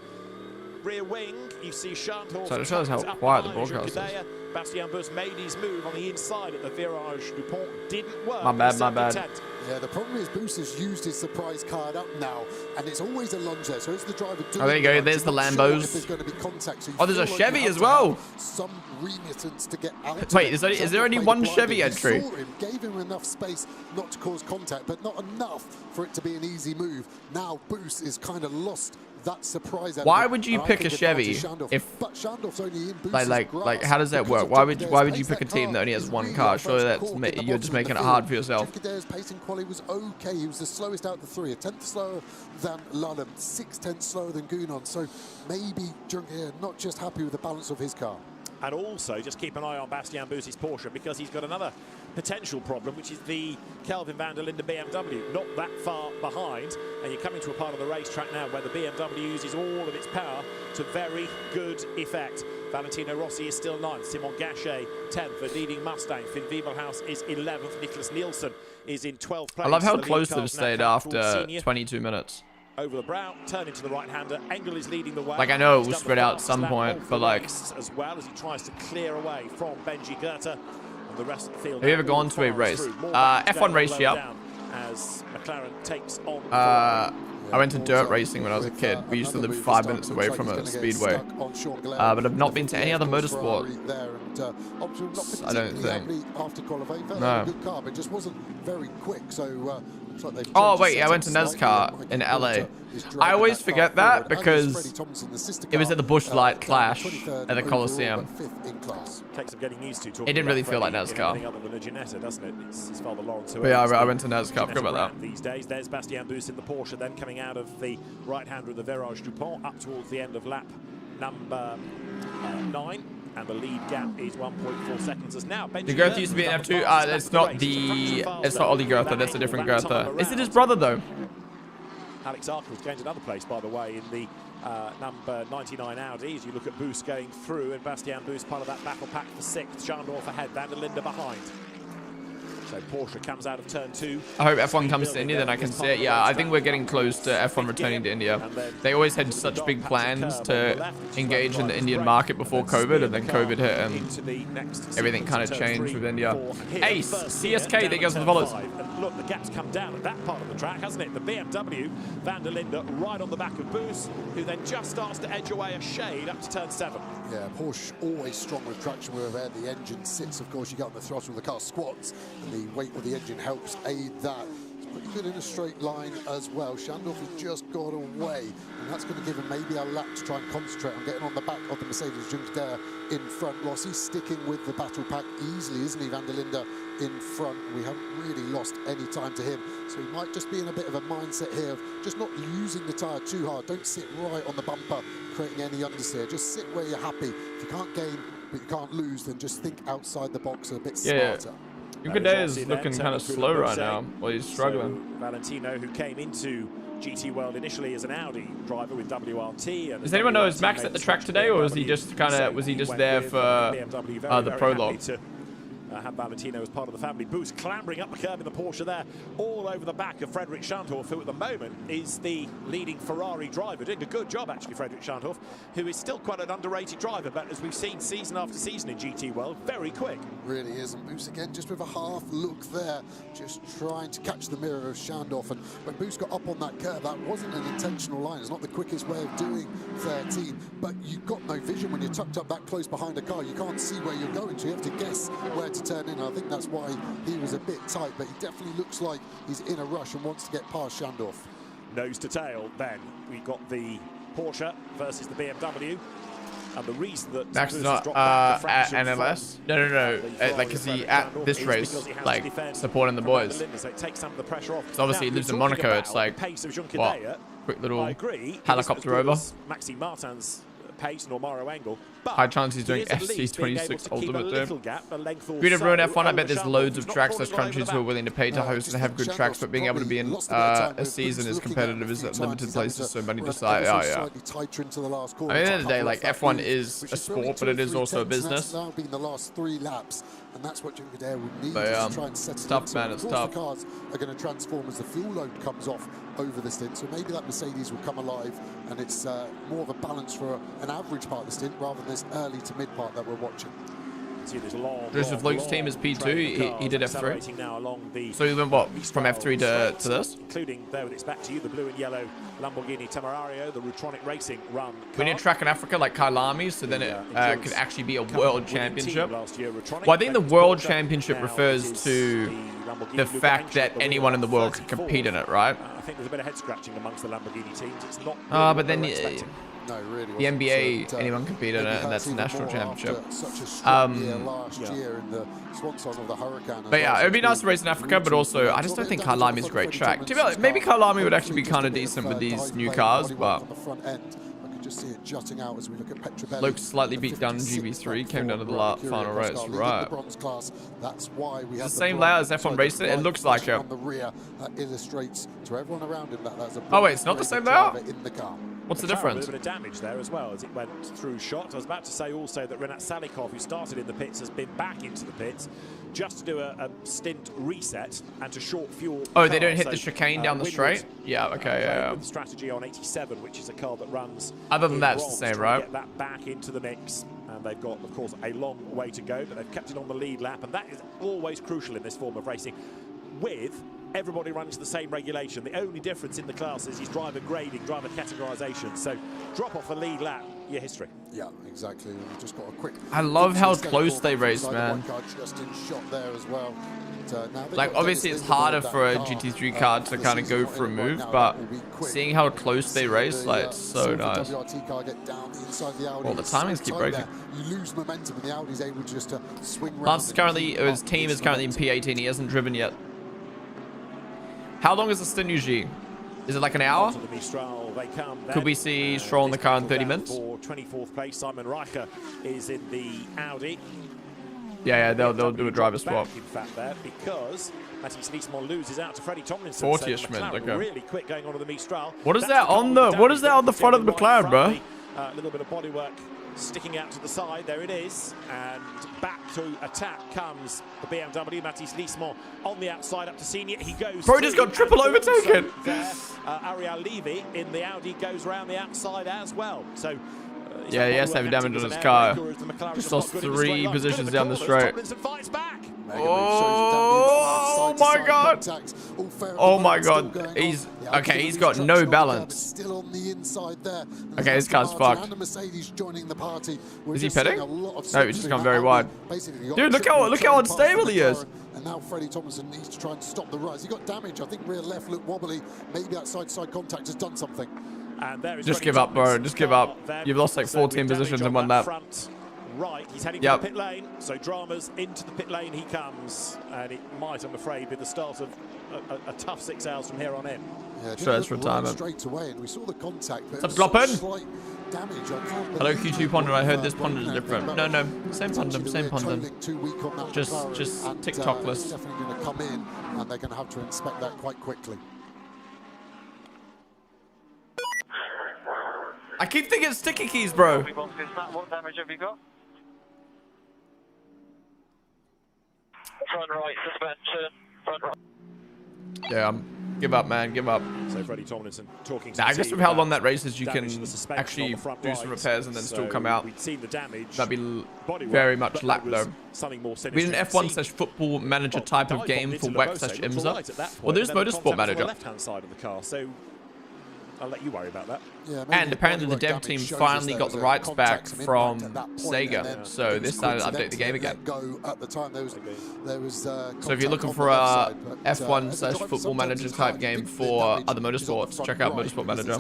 rear wing. You see Schandorf. So it shows how quiet the broadcast is. Bastian Busse made his move on the inside at the Virage du Pont. Didn't work. My bad. Yeah, the problem is Busse has used his surprise card up now, and it's always a lunge there, so it's the driver doing Oh, there you go. it. There's the Not Lambos. sure if there's going to be contact, so you Oh, there's a feel like you Chevy have as to well. have some remittance to get out. Wait, is there only one Chevy entry? Saw him, gave him enough space not to cause contact, but not enough for it to be an easy move. Now Busse is kind of lost that surprise. Why would you pick a Chevy if like how does that work? Why would you pick a team that only has one car? Surely you're just making it hard for yourself. Adair's pacing quality was okay. He was the slowest out of the 3, a 10th slower than Lundum, 6/10 slower than Gunon. So maybe Juncker not just happy with the balance of his car. And also, just keep an eye on Bastian Busse's Porsche, because he's got another potential problem, which is the Kelvin van der Linde BMW. Not that far behind, and you're coming to a part of the racetrack now where the BMW uses all of its power to very good effect. Valentino Rossi is still 9th, Simon Gachet 10th, the leading Mustang. Finn Wiebelhaus is 11th, Nicholas Nielsen is in 12th place. I love how The lead close car's they've now stayed Capital after Senior. 22 minutes. Over the brow, turn into the right-hander. Engel is leading the way. Like, I know it He's will done spread the out at fastest some lap point, of but, the like- race as well as he tries to clear away from Benji Goethe and the rest of the field. Have you ever gone to a race? F1 race, yep. As McLaren takes on. I went to dirt racing when I was a kid. We used to live 5 minutes away from a speedway. But I've not been to any other motorsport. I don't think. No. Good car, but it just wasn't very quick. So looks like they've Oh changed wait, the I went to settings slightly. NASCAR in LA. Is driving I always that forget car that forward. And there's because Freddie Thompson, the sister it was car, at the Busch Light down Clash 23rd at the overall, Coliseum. but 5th in class. Takes some getting used to. It didn't really feel like NASCAR. Anything other than a Ginetta, doesn't it? It's his father Lawrence. But yeah, I went to NASCAR. Forgot about that. These days, there's Bastian Busse in the Porsche, then coming out of the right-hander of the Virage du Pont up towards the end of lap number 9. And the lead gap is 1.4 seconds as now. The Goethe used to be an F2. It's not Ollie Goethe. That's a different Goethe. Is it his brother though? Alex Archer has gained another place, by the way, in the number 99 Audi. As you look at Busse going through, and Bastian Busse part of that battle pack for 6th. Schandorf ahead, van der Linde behind. So Porsche comes out of turn 2. I hope F1 comes to India, then I can see it. Yeah, I think we're getting close to F1 returning to India. They always had such big plans to engage in the Indian market before COVID, and then COVID hit and everything kind of changed with India. Ace, CSK, there goes the follows. Look, the gap's come down at that part of the track, hasn't it? The BMW, Van der Linde, right on the back of Boos, who then just starts to edge away a shade up to turn 7. Yeah, Porsche always strong with traction where the engine sits. Of course, you get on the throttle, the car squats, and the weight of the engine helps aid that. It's pretty good in a straight line as well. Schandorf has just got away, and that's going to give him maybe a lap to try and concentrate on getting on the back of the Mercedes Juncker in front. Rossi sticking with the battle pack easily, isn't he? Van der Linde in front. We haven't really lost any time to him, so he might just be in a bit of a mindset here of just not using the tyre too hard. Don't sit right on the bumper creating any understeer. Just sit where you're happy. If you can't gain but you can't lose, then just think outside the box a bit smarter. Juncker is looking kind of slow right now. Well, he's struggling. So, Valentino, who came into GT World initially as an Audi driver with WRT. And does anyone know, is Max at the track today, or was he just kind of there for the prologue? Have Valentino as part of the family. Boos clambering up the curb in the Porsche there, all over the back of Frederic Schandorf, who at the moment is the leading Ferrari driver. Doing a good job, actually, Frederic Schandorf, who is still quite an underrated driver, but as we've seen season after season in GT World, very quick. Really is, and Boos again just with a half look there, just trying to catch the mirror of Schandorf. And when Boos got up on that curve, that wasn't an intentional line. It's not the quickest way of doing 13, but you've got no vision when you're tucked up that close behind a car. You can't see where you're going to. You have to guess where to turn in. I think that's why he was a bit tight, but he definitely looks like he's in a rush and wants to get past Schandorf. Nose to tail, then we got the Porsche versus the BMW, and the reason that Max is not at NLS. No. Like, is he at this race, like supporting the boys? So it takes some of the pressure off. So obviously he lives in Monaco. It's like what? Quick little helicopter over. Maxime Martin's pace, Normaro angle. High chance he's doing FC26 Ultimate there. Greed of Ruin F1, I bet there's loads of tracks those countries who are willing to pay to host and have good tracks, but being able to be in a season as competitive as limited places, so many decide. Oh, yeah. At the end of the day, like, F1 is a sport, but it is also a business. Now being the last 3 laps, and that's what Juncker Dare would need to try and set it tough, up. So man, it's tough. The cars are going to transform as the fuel load comes off over the stint, so maybe that Mercedes will come alive, and it's more of a balance for an average part of the stint rather than this early to mid part that we're watching. Joseph Luke's team is P2. He did F3. So he went what, from F3 to this? Including there with its back to you, the blue and yellow Lamborghini Temerario, the Rutronic Racing Run. We need a track in Africa like Kailami, so then it could actually be a world championship. Well, I think the world championship refers to the fact that anyone in the world can compete in it, right? I think there's a bit of head scratching amongst the Lamborghini teams. It's not. But then No, really the NBA, anyone compete in it, and that's the national championship. Such a strong year last year in the swan song of the Hurricane. But yeah, it would be nice to race in Africa, but also I just don't think Kailami is a great track. To be honest, maybe Kailami would actually be kind of decent with these new cars, but just see it jutting out as we look at Petrobelli. Luke slightly beat down in GB3, came down to the final race, right? That's why we have the same layout as F1 Racing. It looks like it. On the rear, that illustrates to everyone around him that that's a oh wait, it's not the same layout. In the car. What's the difference? A bit of damage there as well as it went through shot. I was about to say also that Renat Salikov, who started in the pits, has been back into the pits just to do a stint reset and to short fuel. Oh, they don't hit the chicane down the straight? Yeah, okay, yeah. Strategy on 87, which is a car that runs. Other than that, it's the same, right? Get that back into the mix. And they've got, of course, a long way to go, but they've kept it on the lead lap, and that is always crucial in this form of racing. With everybody running to the same regulation. The only difference in the classes is driver grading, driver categorization. So drop off the lead lap, your history. Yeah, exactly. We've just got a quick. I love how close they race, man. Just in shot there as well. Like, obviously it's harder for a GT3 car to kind of go for a move, but seeing how close they race, like, it's so nice. Well, the timings keep breaking. You lose momentum and the Audi's able just to swing around. Lance is currently, his team is currently in P18. He hasn't driven yet. How long is the stint usually? Is it like an hour? Could we see Stroll in the car in 30 minutes? For 24th place, Simon Reicher is in the Audi. Yeah, they'll do a driver swap. In fact, there because Matthias Niesman loses out to Freddie Tomlinson. 40th minute, okay. Really quick going on to the Mistral. What is that on the front of the McLaren, bro? A little bit of bodywork sticking out to the side. There it is. And back to attack comes the BMW. Mathis Lismont on the outside up to Senior. He goes. Bro just got triple overtaken. Ariel Levy in the Audi goes round the outside as well. So. Yeah, he has to have damage on his car. Just lost 3 positions down the straight. Oh my god! Oh my god! He's okay. He's got no balance. Okay, this car's fucked. Is he pitting? No, he's just gone very wide. Dude, look how unstable he is. And now Freddie Tomlinson needs to try and stop the rise. He got damage. I think rear left looked wobbly. Maybe that side-to-side contact has done something. Just give up, bro. Just give up. You've lost like 14 positions in one lap. Right, he's heading for the pit lane. So Dramas into the pit lane he comes, and it might, I'm afraid, be the start of a tough 6 hours from here on in. Yeah, straight retirement. Straight away, and we saw the contact. What's up, Gloppen? Hello, Q2 Ponden. I heard this Ponden is different. No, same Ponden, same Ponden. Just TikTokless. Definitely going to come in, and they're going to have to inspect that quite quickly. I keep thinking it's sticky keys, bro. What damage have you got? Front right suspension. Front right. Yeah, give up, man. Give up. So Freddie Tomlinson talking. I guess with how long that race is, you can actually do some repairs and then still come out. That'd be very much lack though. We did an F1/football manager type of game for WEC/IMSA. Well, there's Motorsport Manager. Left-hand side of the car, so I'll let you worry about that. Yeah, and apparently the dev team finally got the rights back from Sega, so they started to update the game again. So if you're looking for a F1/football manager type game for other motorsports, check out Motorsport Manager.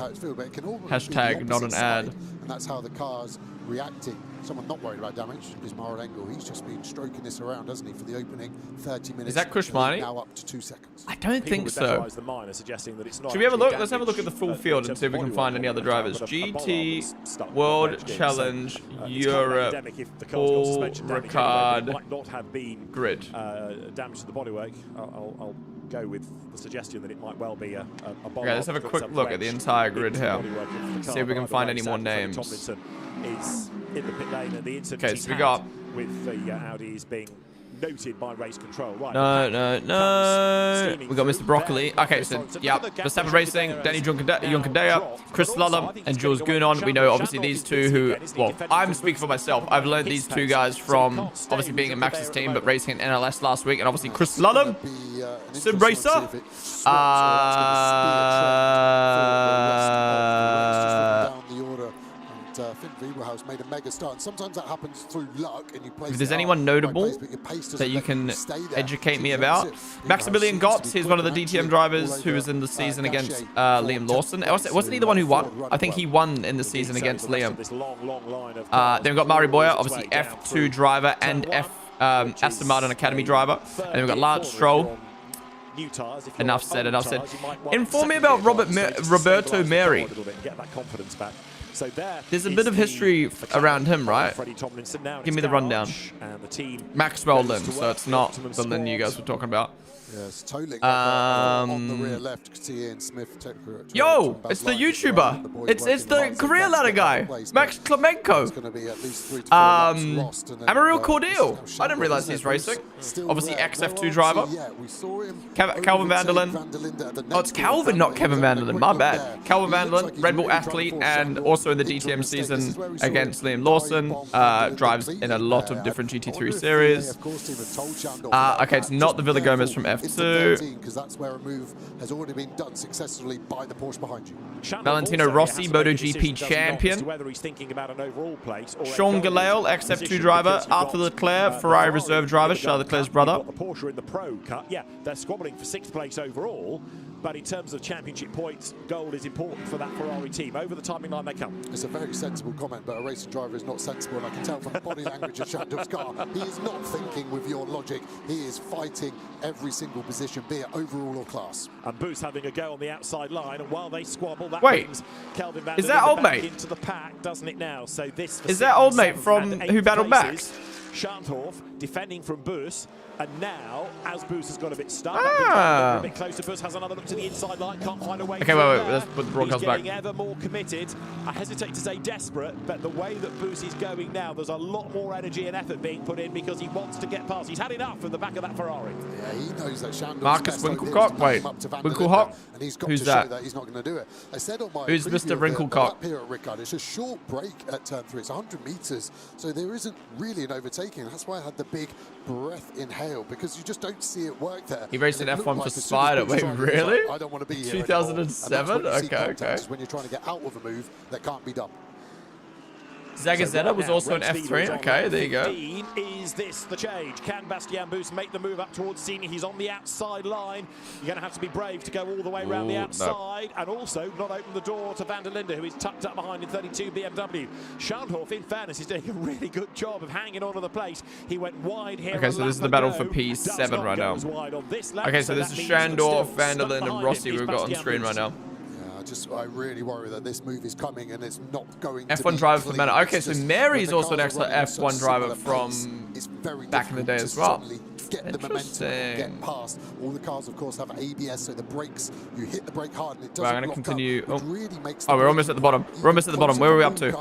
Hashtag not an ad. And that's how the car's reacting. Someone not worried about damage is Mara Engel. He's just been stroking this around, hasn't he, for the opening 30 minutes. Is that Kushmani? Now up to 2 seconds. I don't think so. Should we have a look? Let's have a look at the full field and see if we can find any other drivers. GT World Challenge Europe Paul Ricard grid. Damage to the bodywork. I'll go with the suggestion that it might well be a okay, let's have a quick look at the entire grid here. See if we can find any more names. Is in the pit lane, and the incident okay, so we got with the Audis being noted by race control. Right. No. We got Mr. Broccoli. Okay, so yeah, Verstappen Racing, Danny Junkadea, Chris Lullum, and Jules Gounon. We know obviously these two who, well, I'm speaking for myself. I've learned these two guys from obviously being in Max's team, but racing in NLS last week, and obviously Chris Lullum, Sim Racer. Finn Weberhaus made a mega start. And sometimes that happens through luck, and you place. If there's anyone notable that you can educate me about, Maximilian Gotts, he's one of the DTM drivers who was in the season against Liam Lawson. Wasn't he the one who won? I think he won in the season against Liam. Then we've got Mari Boyer, obviously F2 driver and Aston Martin Academy driver. And then we've got Lance Stroll. Enough said. Inform me about Roberto Meri. So there's a bit of history around him, right? Give me the rundown. Maxwell Lynn, so it's not the Lynn you guys were talking about. Yes, totally. On the rear left, Smith. Yo, it's the YouTuber. It's the career ladder guy, Max Klemenko. Amarillo Cordeal. I didn't realize he's racing. Obviously, XF2 driver. Calvin Vanderlyn. Oh, it's Calvin, not Kevin Vanderlyn. My bad. Calvin Vanderlyn, Red Bull athlete, and also in the DTM season against Liam Lawson. Drives in a lot of different GT3 series. Okay, it's not the Villa Gomez from F2. Because that's where a move has already been done successfully by the Porsche behind you. Valentino Rossi, MotoGP champion. Sean Galeal, XF2 driver. Arthur Leclerc, Ferrari reserve driver, Charles Leclerc's brother. Porsche in the Pro Cut. Yeah, they're squabbling for 6th place overall. But in terms of championship points, gold is important for that Ferrari team. Over the timing line they come. It's a very sensible comment, but a racing driver is not sensible. And I can tell from the body language of Shandor's car, he is not thinking with your logic. He is fighting every single position, be it overall or class. And Booth's having a go on the outside line, and while they squabble, that brings Kelvin Van is that old mate into the pack, doesn't it now? So this is that old mate from who battled Max? Schandorf defending from Bus, and now, as Bus has got a bit stuck, a bit closer, Bus has another look to the inside line, can't find a way Okay, wait, let's put the broadcast back. He's getting ever more committed. I hesitate to say desperate, but the way that Bus is going now, there's a lot more energy and effort being put in because he wants to get past. He's had enough from the back of that Ferrari. Yeah, he knows that Schandorf's Marcus Winkelcock? Wait, Winkelhock? And he's got Who's to that? show that he's not going to do it. I said on my Who's Mr. Wrinklecock? Here at Ricard, it's a short break at turn 3. It's 100 meters, so there isn't really an overtaking. That's why I had the big breath inhale, because you just don't see it work there. He raced an F1 for Spider. Wait, really? I don't want to be here 2007? Okay. When you're trying to get out of a move that can't be done. Zagazeta was also an F3. Okay, there you go. Is this the change? Can Bastian Bus make the move up towards Senior? He's on the outside line. You're going to have to be brave to go all the way around the outside and also not open the door to Van der Linde, who is tucked up behind in 32 BMW. Schandorf, in fairness, is doing a really good job of hanging on to the place. He went wide here. Okay, so this is the battle for P7 right now. Okay, so this is Schandorf, Van der Linde, and Rossi we've got on screen right now. I really worry that this move is coming and it's not going to F1 be driver for clean. Manor. Okay, so Mary's also an cars are excellent running F1 so driver similar from pace, it's very back in the day difficult as to well. suddenly get the momentum and get past. All the cars, of course, have ABS, so the brakes, you hit the brake hard and it doesn't I'm going to lock continue. up, really makes Oh, we're almost at the bottom. We're almost at the bottom. Where are we up to?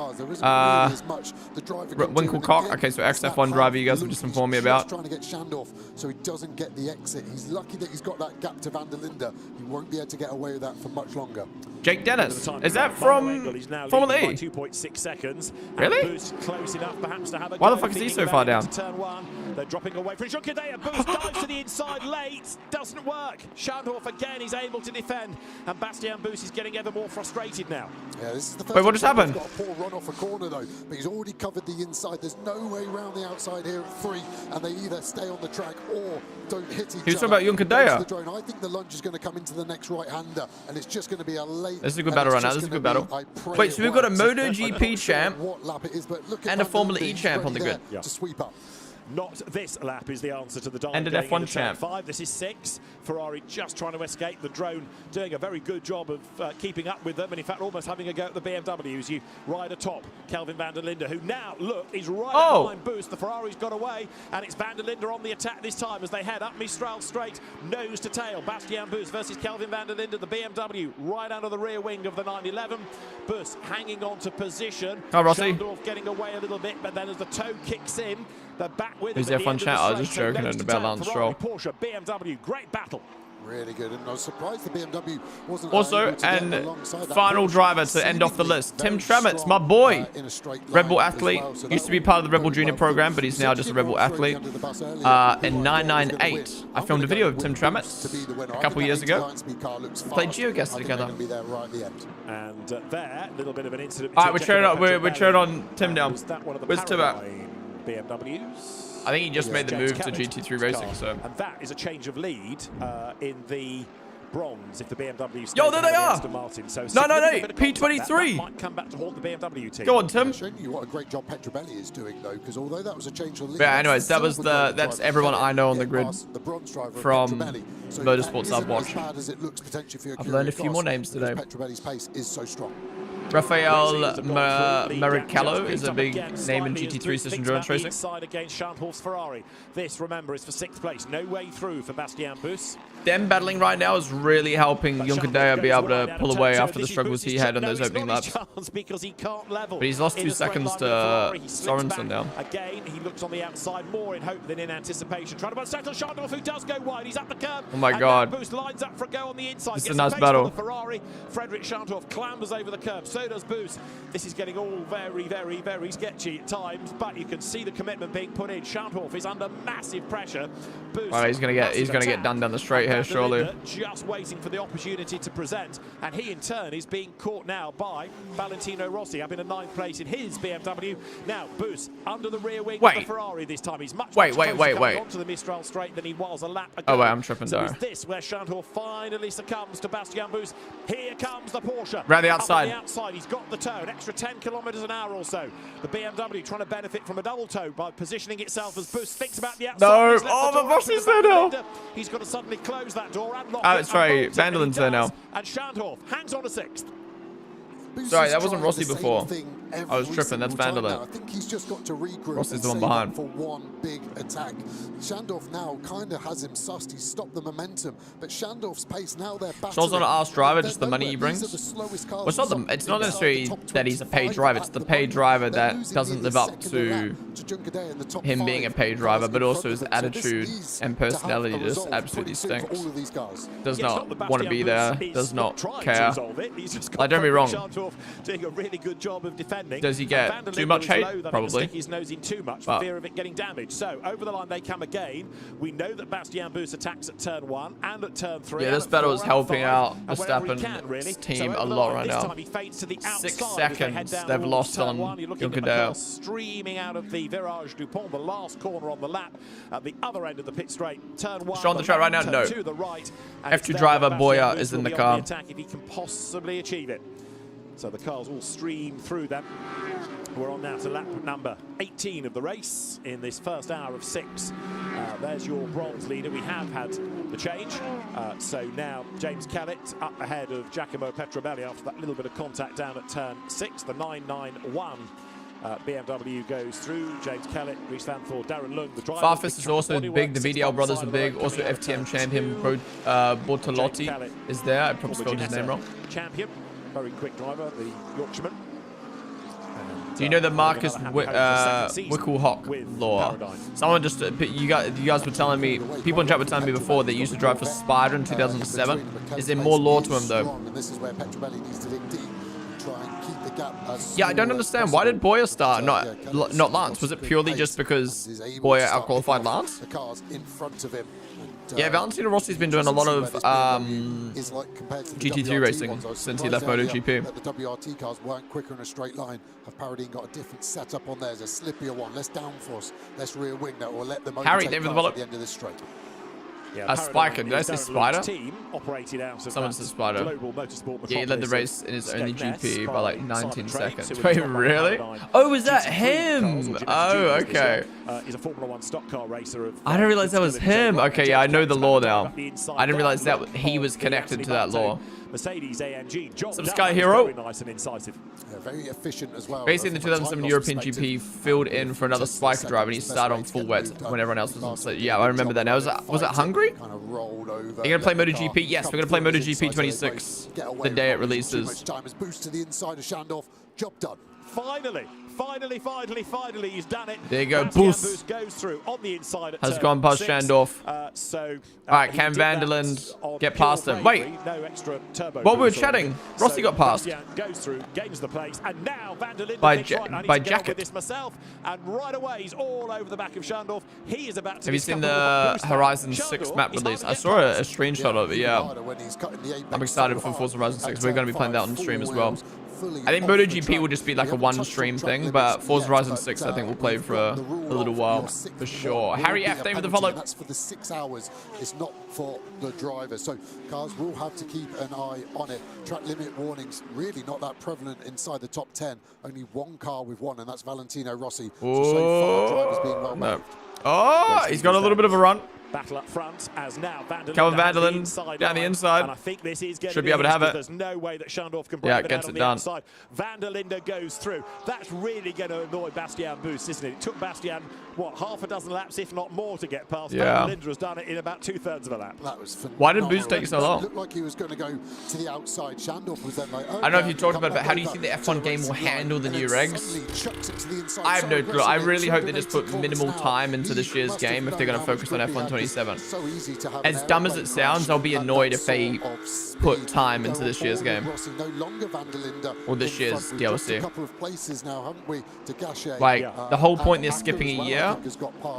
Winkelcock. Okay, so ex-F1 driver you guys have just informed me about. Trying to get Schandorf so he doesn't get the exit. He's lucky that he's got that gap to Van der Linde. He won't be able to get away with that for much longer. Jake Dennis. Is that from Formula E? 2.6 seconds. Really? Close enough perhaps to have a Why the fuck is he so far down? Turn 1. They're dropping away from Junkadea. Boost dives to the inside late. Doesn't work. Schandorf again is able to defend. And Bastian Bus is getting ever more frustrated now. Yeah, this is the first Wait, what just happened? He's got a poor run off a corner though, but he's already covered the inside. There's no way around the outside here at 3, and they either stay on the track or don't hit each other. He was talking about Junkadea. I think the lunge is going to come into the next right-hander, and it's just going to be a late. This is a good battle right now. This is a good battle. Wait, so we've got a MotoGP champ and a Formula E champ on the grid. To sweep up. Not this lap is the answer to the dive. And an F1 champ. 5. This is 6. Ferrari just trying to escape. The drone doing a very good job of keeping up with them, and in fact almost having a go at the BMWs. You ride atop Kelvin Van der Linde, who now, look, is right behind Boost. The Ferrari's got away, and it's Van der Linde on the attack this time as they head up Mistral Straight, nose to tail. Bastian Boost versus Kelvin Van der Linde, the BMW right under the rear wing of the 911. Boost hanging on to position. Oh, Rossi. Schandorf getting away a little bit, but then as the toe kicks in, they're back with Who's the F1 chat? I was just joking about Lance Stroll. Porsche, BMW, great battle. Really good, and I was surprised the BMW wasn't also, and final driver to end off the list, Tim Tremitz, my boy, Red Bull athlete, used to be part of the Red Bull Junior program, but he's now just a Red Bull athlete. In 998, I filmed a video of Tim Tremitz a couple years ago. Played GeoGuessr together. And there, a little bit of an incident. All right, we're cheering on Tim now. Where's Tim at? BMWs. I think he just made the move to GT3 racing, so. And that is a change of lead in the bronze if the BMW. Yo, there they are! Martin. So 998, P23. Might come back to haunt the BMW team. Go on, Tim. Showing you what a great job Petrobelli is doing though, because although that was a change of lead. Yeah, anyways, that's everyone I know on the grid from Motorsports I've watched. I've learned a few more names today. Petrobelli's pace is so strong. Rafael Marichello is a big name in GT3 system endurance racing. Inside against Schandorf's Ferrari. This, remember, is for 6th place. No way through for Bastian Bus. Them battling right now is really helping Junkadea be able to pull away after the struggles he had in those opening laps. But he's lost 2 seconds to Sorensen now. Again, he looks on the outside more in hope than in anticipation. Trying to settle Schandorf, who does go wide. He's up the curb. Oh my God. Boost lines up for a go on the inside. This is a nice battle. Ferrari. Frederick Schandorf clambers over the curb. So does Boost. This is getting all very, very, very sketchy at times, but you can see the commitment being put in. Schandorf is under massive pressure. Boost. Well, he's gonna get done down the straight here, surely. Just waiting for the opportunity to present, and he in turn is being caught now by Valentino Rossi up in a 9th place in his BMW. Now Boost under the rear wing of the Ferrari this time. He's much closer onto the Mistral Straight than he was a lap ago. Oh wait, I'm tripping there. So is this where Schandorf finally succumbs to Bastian Boost? Here comes the Porsche. Round the outside. Up on the outside, he's got the toe, an extra 10 kilometers an hour or so. The BMW trying to benefit from a double toe by positioning itself as Boost thinks about the outside. No, oh, the Rossi's there now. He's got to suddenly close that door and lock Sorry, Van der Linde's there now. And Schandorf hangs on to 6th. Sorry, that wasn't Rossi before. I was tripping. That's Van der Linde. I think he's just got to regroup. Rossi's the one behind. For one big attack. Shandorf now kind of has him sussed. He's stopped the momentum, but Shandorf's pace now they're back. Stroll's not an arse driver, just the money he brings. Well, it's not necessarily that he's a paid driver. It's the paid driver that doesn't live up to him being a paid driver, but also his attitude and personality just absolutely stinks. Does not want to be there. Does not care. Like, don't be wrong. Doing a really good job of defending. Does he get too much hate? Probably. His nose in too much for fear of it getting damaged. So over the line they come again. We know that Bastien Bus attacks at turn 1 and at turn 3. Yeah, this battle is helping out Verstappen's team a lot right now. 6 seconds they've lost on Juncadale. Streaming out of the Virage du Pont, the last corner on the lap at the other end of the pit straight. Turn 1. On the track right now? No. To the right, F2 driver Boya is in the car. Attack if he can possibly achieve it. So the cars all stream through them. We're on now to lap number 18 of the race in this first hour of 6. There's your bronze leader. We have had the change. So now James Kellett up ahead of Giacomo Petrobelli after that little bit of contact down at turn 6. The 991 BMW goes through. James Kellett, Rhys Van Thor, Darren Lung, the driver. Farfus is also big. The VDL brothers are big. Also FTM champion Bortolotti is there. I probably spelled his name wrong. Champion, very quick driver, the Yorkshireman. Do you know the Marcus Wickelhock law? Someone just, you guys were telling me, people in chat were telling me before they used to drive for Spider in 2007. Is there more law to him though? Yeah, I don't understand. Why did Boya start, not Lance? Was it purely just because Boya outqualified Lance? Yeah, Valentino Rossi's been doing a lot of GT3 racing since he left MotoGP. The WRT cars weren't quicker in a straight line. Have Paradine got a different setup on theirs, a slippier one, less downforce, less rear wing that will let them overtake cars at the end of this straight. Yeah, a Spiker. Did I say Spider? Someone said Spider. Yeah, he led the race in his only GP by like 19 seconds. Wait, really? Oh, was that him? Oh, okay. He's a Formula 1 stock car racer. I didn't realize that was him. Okay, yeah, I know the law now. I didn't realize that he was connected to that law. Mercedes AMG. Some Sky Hero. Very nice and incisive. Very efficient as well. Basically, in the 2007 European GP, filled in for another Spiker driver, and he started on full wet when everyone else was on. So yeah, I remember that. Now, was it Hungary? Are you gonna play MotoGP? Yes, we're gonna play MotoGP 26 the day it releases. Time is boost to the inside of Shandorf. Job done. Finally, he's done it. There you go, Boost goes through on the inside at has gone past Shandorf. All right, can Van der Linde get past him? Wait, no extra turbo while we were chatting, Rossi got passed. Goes through, gains the place, and now Van der Linde by Jacket. This myself, and right away he's all over the back of Shandorf. He is about to. Have you seen the Horizon 6 map release? I saw a screenshot of it. Yeah, I'm excited for Forza Horizon 6. We're going to be playing that on stream as well. I think MotoGP will just be like a one-stream thing, but Forza Horizon 6 I think we'll play for a little while, for sure. Harry F, thank you for the follow. That's for the 6 hours. It's not for the driver. So cars will have to keep an eye on it. Track limit warnings really not that prevalent inside the top 10. Only one car with one, and that's Valentino Rossi. So far, drivers being well moved. Oh, he's got a little bit of a run. Battle up front as now Calvin Van der Linde down the inside. And I think this is should be able to have it. There's no way that Shandorf can break it out on the outside. Van der Linde goes through. That's really going to annoy Bastien Bus, isn't it? It took Bastien, what, half a dozen laps, if not more, to get past. Yeah. Van der Linde has done it in about 2/3 of a lap. That was phenomenal. Why did Bus take so long? It looked like he was going to go to the outside. Shandorf was then like, oh, I don't know if you talked about it, but how do you think the F1 game will handle the new regs? I have no clue. I really hope they just put minimal time into this year's game if they're going to focus on F1 27. As dumb as it sounds, I'll be annoyed if they put time into this year's game. Or this year's DLC. Like, the whole point they're skipping a year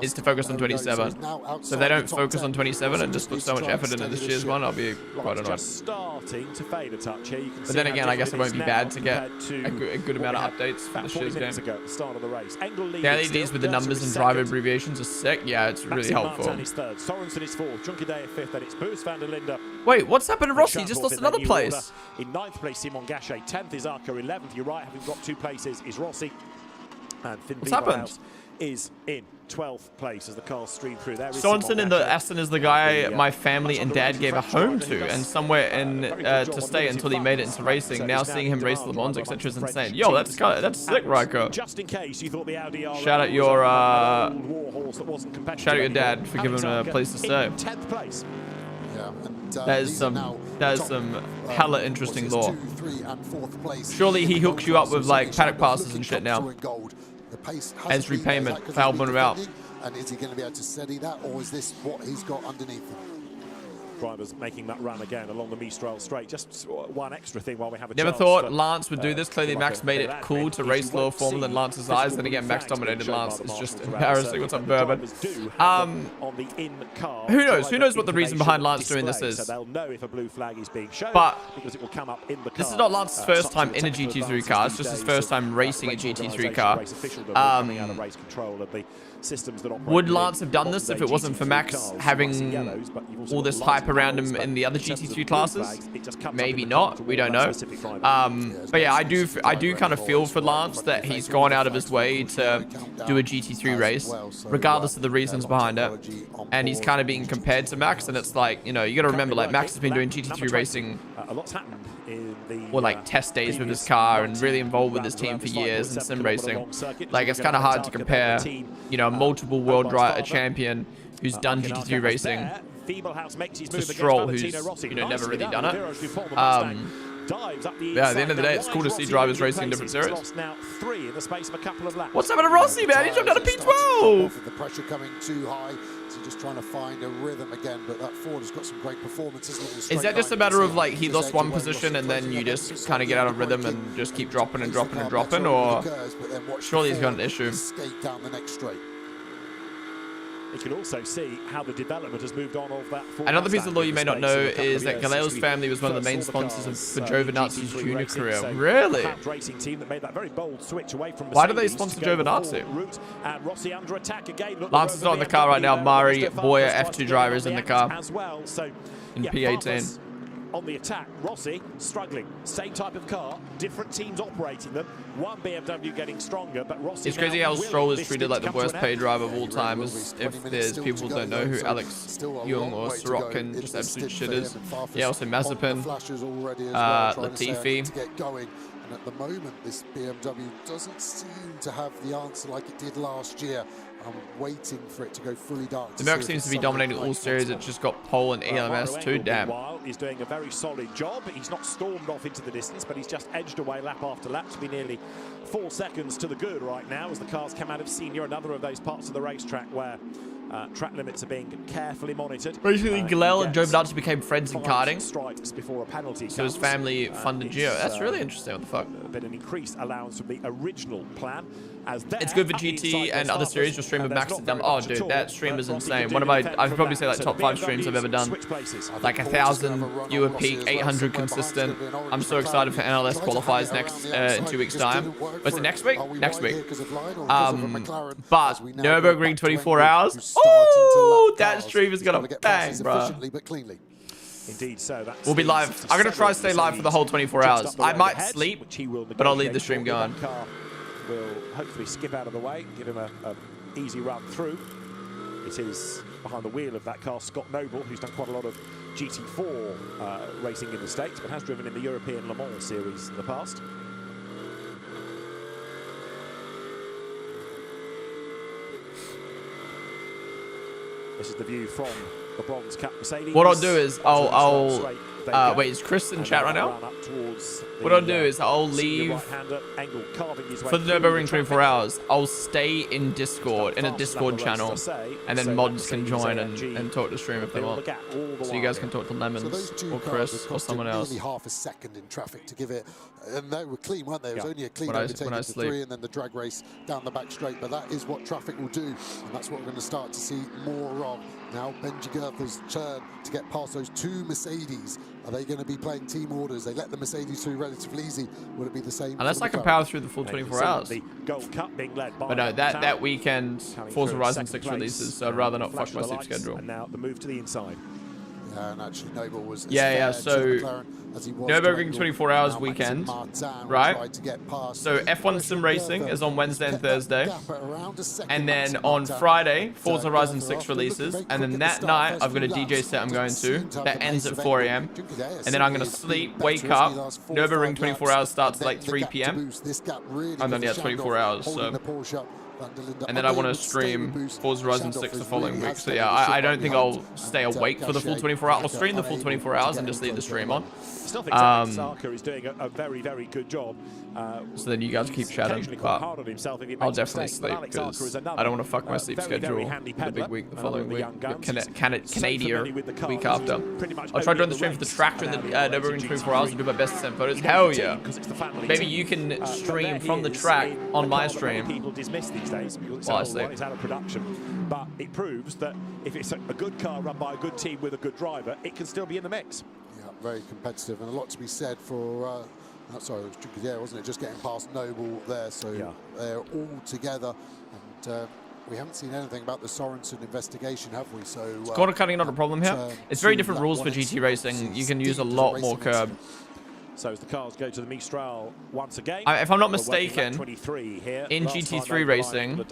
is to focus on 27. So if they don't focus on 27 and just put so much effort into this year's one, I'll be quite annoyed. Starting to fade a touch here. But then again, I guess it won't be bad to get a good amount of updates for this year's game. Start of the race. The LEDs with the numbers and driver abbreviations are sick. Yeah, it's really helpful. Sorensen is 4th, Juncadale 5th, and it's Bus Van der Linde. Wait, what's happened to Rossi? He just lost another place. In 9th place, Simon Gachet. 10th is Arca. 11th, you're right, having got 2 places, is Rossi. And What's happened? Is in 12th place as the cars stream through. There is Sorensen in the Aston is the guy my family and dad gave a home to and somewhere in to stay until he made it into racing. Now seeing him race Le Mans, etc. is insane. Yo, that's sick, Rico. Just in case you thought the Audi shout out your dad for giving him a place to stay. 10th place. That is some hella interesting lore. Surely he hooks you up with like paddock passes and shit now as repayment for helping him out. And is he going to be able to steady that, or is this what he's got underneath him? Drivers making that run again along the Mistral straight. Just one extra thing while we have a Never chance thought Lance would do this. Clearly Max made it cool to race lower Formula in Lance's eyes. Then again, Max dominated Lance. It's just embarrassing. What's up, Bourbon? Who knows? Who knows what the reason behind Lance doing this is? But this is not Lance's first time in a GT3 car. It's just his first time racing a GT3 car. Would Lance have done this if it wasn't for Max having all this hype around him in the other GT3 classes? Maybe not. We don't know. But yeah, I do kind of feel for Lance that he's gone out of his way to do a GT3 race, regardless of the reasons behind it. And he's kind of being compared to Max, and it's like, you know, you got to remember, like, Max has been doing GT3 racing or like test days with his car and really involved with his team for years in sim racing. Like, it's kind of hard to compare, you know, a multiple world champion who's done GT3 racing to Stroll, who's, you know, never really done it. Yeah, at the end of the day, it's cool to see drivers racing in different series. What's happening to Rossi, man? He jumped out of P12! The pressure coming too high, so just trying to find a rhythm again. But that Ford has got some great performances. Is that just a matter of like he lost one position and then you just kind of get out of rhythm and just keep dropping and dropping and dropping, or surely he's got an issue? Skate down the next straight. You can also see how the development has moved on of that. Another piece of lore you may not know is that Galeo's family was one of the main sponsors for Giovinazzi's junior career. Really? Why do they sponsor Giovinazzi? Lance is not in the car right now. Mari, Boyer, F2 drivers in the car in P18. On the attack, Rossi struggling. Same type of car, different teams operating them. One BMW getting stronger, but Rossi. It's crazy how Stroll is treated like the worst paid driver of all time, as if there's people who don't know who Alex Young or Sorokin just absolute shit is. Yeah, also Mazepin, Latifi. And at the moment, this BMW doesn't seem to have the answer like it did last year. I'm waiting for it to go fully dark. The Merc seems to be dominating all series. It's just got pole and ELMS too. Damn. He's doing a very solid job. He's not stormed off into the distance, but he's just edged away lap after lap to be nearly 4 seconds to the good right now as the cars come out of senior. Another of those parts of the racetrack where track limits are being carefully monitored. Basically, Galel and Giovinazzi became friends in karting, strikes before a penalty so his family funded Gio. That's really interesting. What the fuck? But an increased allowance from the original plan. It's good for GT and other series. Your stream of Max and Dumb. Oh, dude, that stream is insane. One of my, I'd probably say like top 5 streams I've ever done. Like 1,000 viewer peak, 800 consistent. I'm so excited for NLS qualifiers next in 2 weeks' time. Was it next week? Next week. But Nürburgring 24 hours. Oh, that stream is gonna bang, bro. Indeed, so that's we'll be live. I'm gonna try to stay live for the whole 24 hours. I might sleep, but I'll leave the stream going. Will hopefully skip out of the way, give him an easy run through. It is behind the wheel of that car, Scott Noble, who's done quite a lot of GT4 racing in the States, but has driven in the European Le Mans series in the past. This is the view from the Bronze Cup Mercedes. What I'll do is I'll wait, is Chris in chat right now? What I'll do is I'll leave for the Nürburgring 24 hours. I'll stay in Discord, in a Discord channel, and then mods can join and talk to stream if they want. So you guys can talk to Lemons or Chris or someone else. Nearly half a second in traffic to give it, and they were clean, weren't they? It was only a clean overtaking to 3, and then the drag race down the back straight. But that is what traffic will do, and that's what we're going to start to see more of. Now Benji Gertha's turn to get past those 2 Mercedes. Are they going to be playing team orders? They let the Mercedes through relatively easy. Would it be the same? Unless I can power through the full 24 hours. But no, that weekend Forza Horizon 6 releases, so I'd rather not fuck my sleep schedule. And now the move to the inside. And actually Noble was so as he was. Nürburgring 24 hours weekend, right? So F1 Sim Racing is on Wednesday and Thursday. And then on Friday, Forza Horizon 6 releases. And then that night, I've got a DJ set I'm going to. That ends at 4 a.m. And then I'm going to sleep, wake up. Nürburgring 24 hours starts at like 3 p.m. And then, yeah, 24 hours. So. And then I want to stream Forza Horizon 6 the following week. So yeah, I don't think I'll stay awake for the full 24 hours. I'll stream the full 24 hours and just leave the stream on. Still think Saka is doing a very, very good job. So then you guys keep chatting, but I'll definitely sleep because I don't want to fuck my sleep schedule for the big week the following week. Canadian week after. I'll try to join the stream for the tractor in the Nürburgring 24 hours and do my best to send photos. Hell yeah. Maybe you can stream from the track on my stream. People dismiss these days because it's out of production. But it proves that if it's a good car run by a good team with a good driver, it can still be in the mix. Yeah, very competitive, and a lot to be said for. Sorry, it was Tricky, wasn't it? Just getting past Noble there, so they're all together, and we haven't seen anything about the Sorensen investigation, have we? So corner cutting not a problem here. It's very different rules for GT racing. You can use a lot more curb. So as the cars go to the Mistral once again. If I'm not mistaken, in GT3 racing,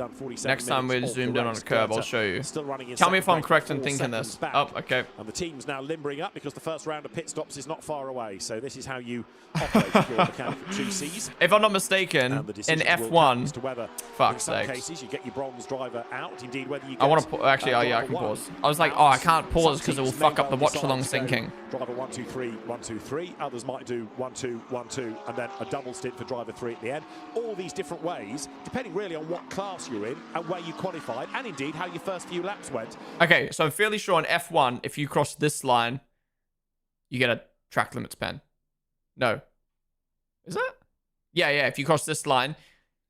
next time we're zoomed in on a curb, I'll show you. Tell me if I'm correct in thinking this. Oh, okay. And the team's now limbering up because the first round of pit stops is not far away. So this is how you operate if you're a mechanic at 2Cs. If I'm not mistaken, in F1, fuck's sake. Cases, you get your bronze driver out. Indeed, whether you I want to actually, oh yeah, I can pause. I was like, oh, I can't pause because it will fuck up the watch along syncing. Driver 1, 2, 3, 1, 2, 3. Others might do 1, 2, 1, 2, and then a double stint for driver 3 at the end. All these different ways, depending really on what class you're in and where you qualified, and indeed how your first few laps went. Okay, so I'm fairly sure on F1, if you cross this line, you get a track limits pen. No. Is it? Yeah, if you cross this line,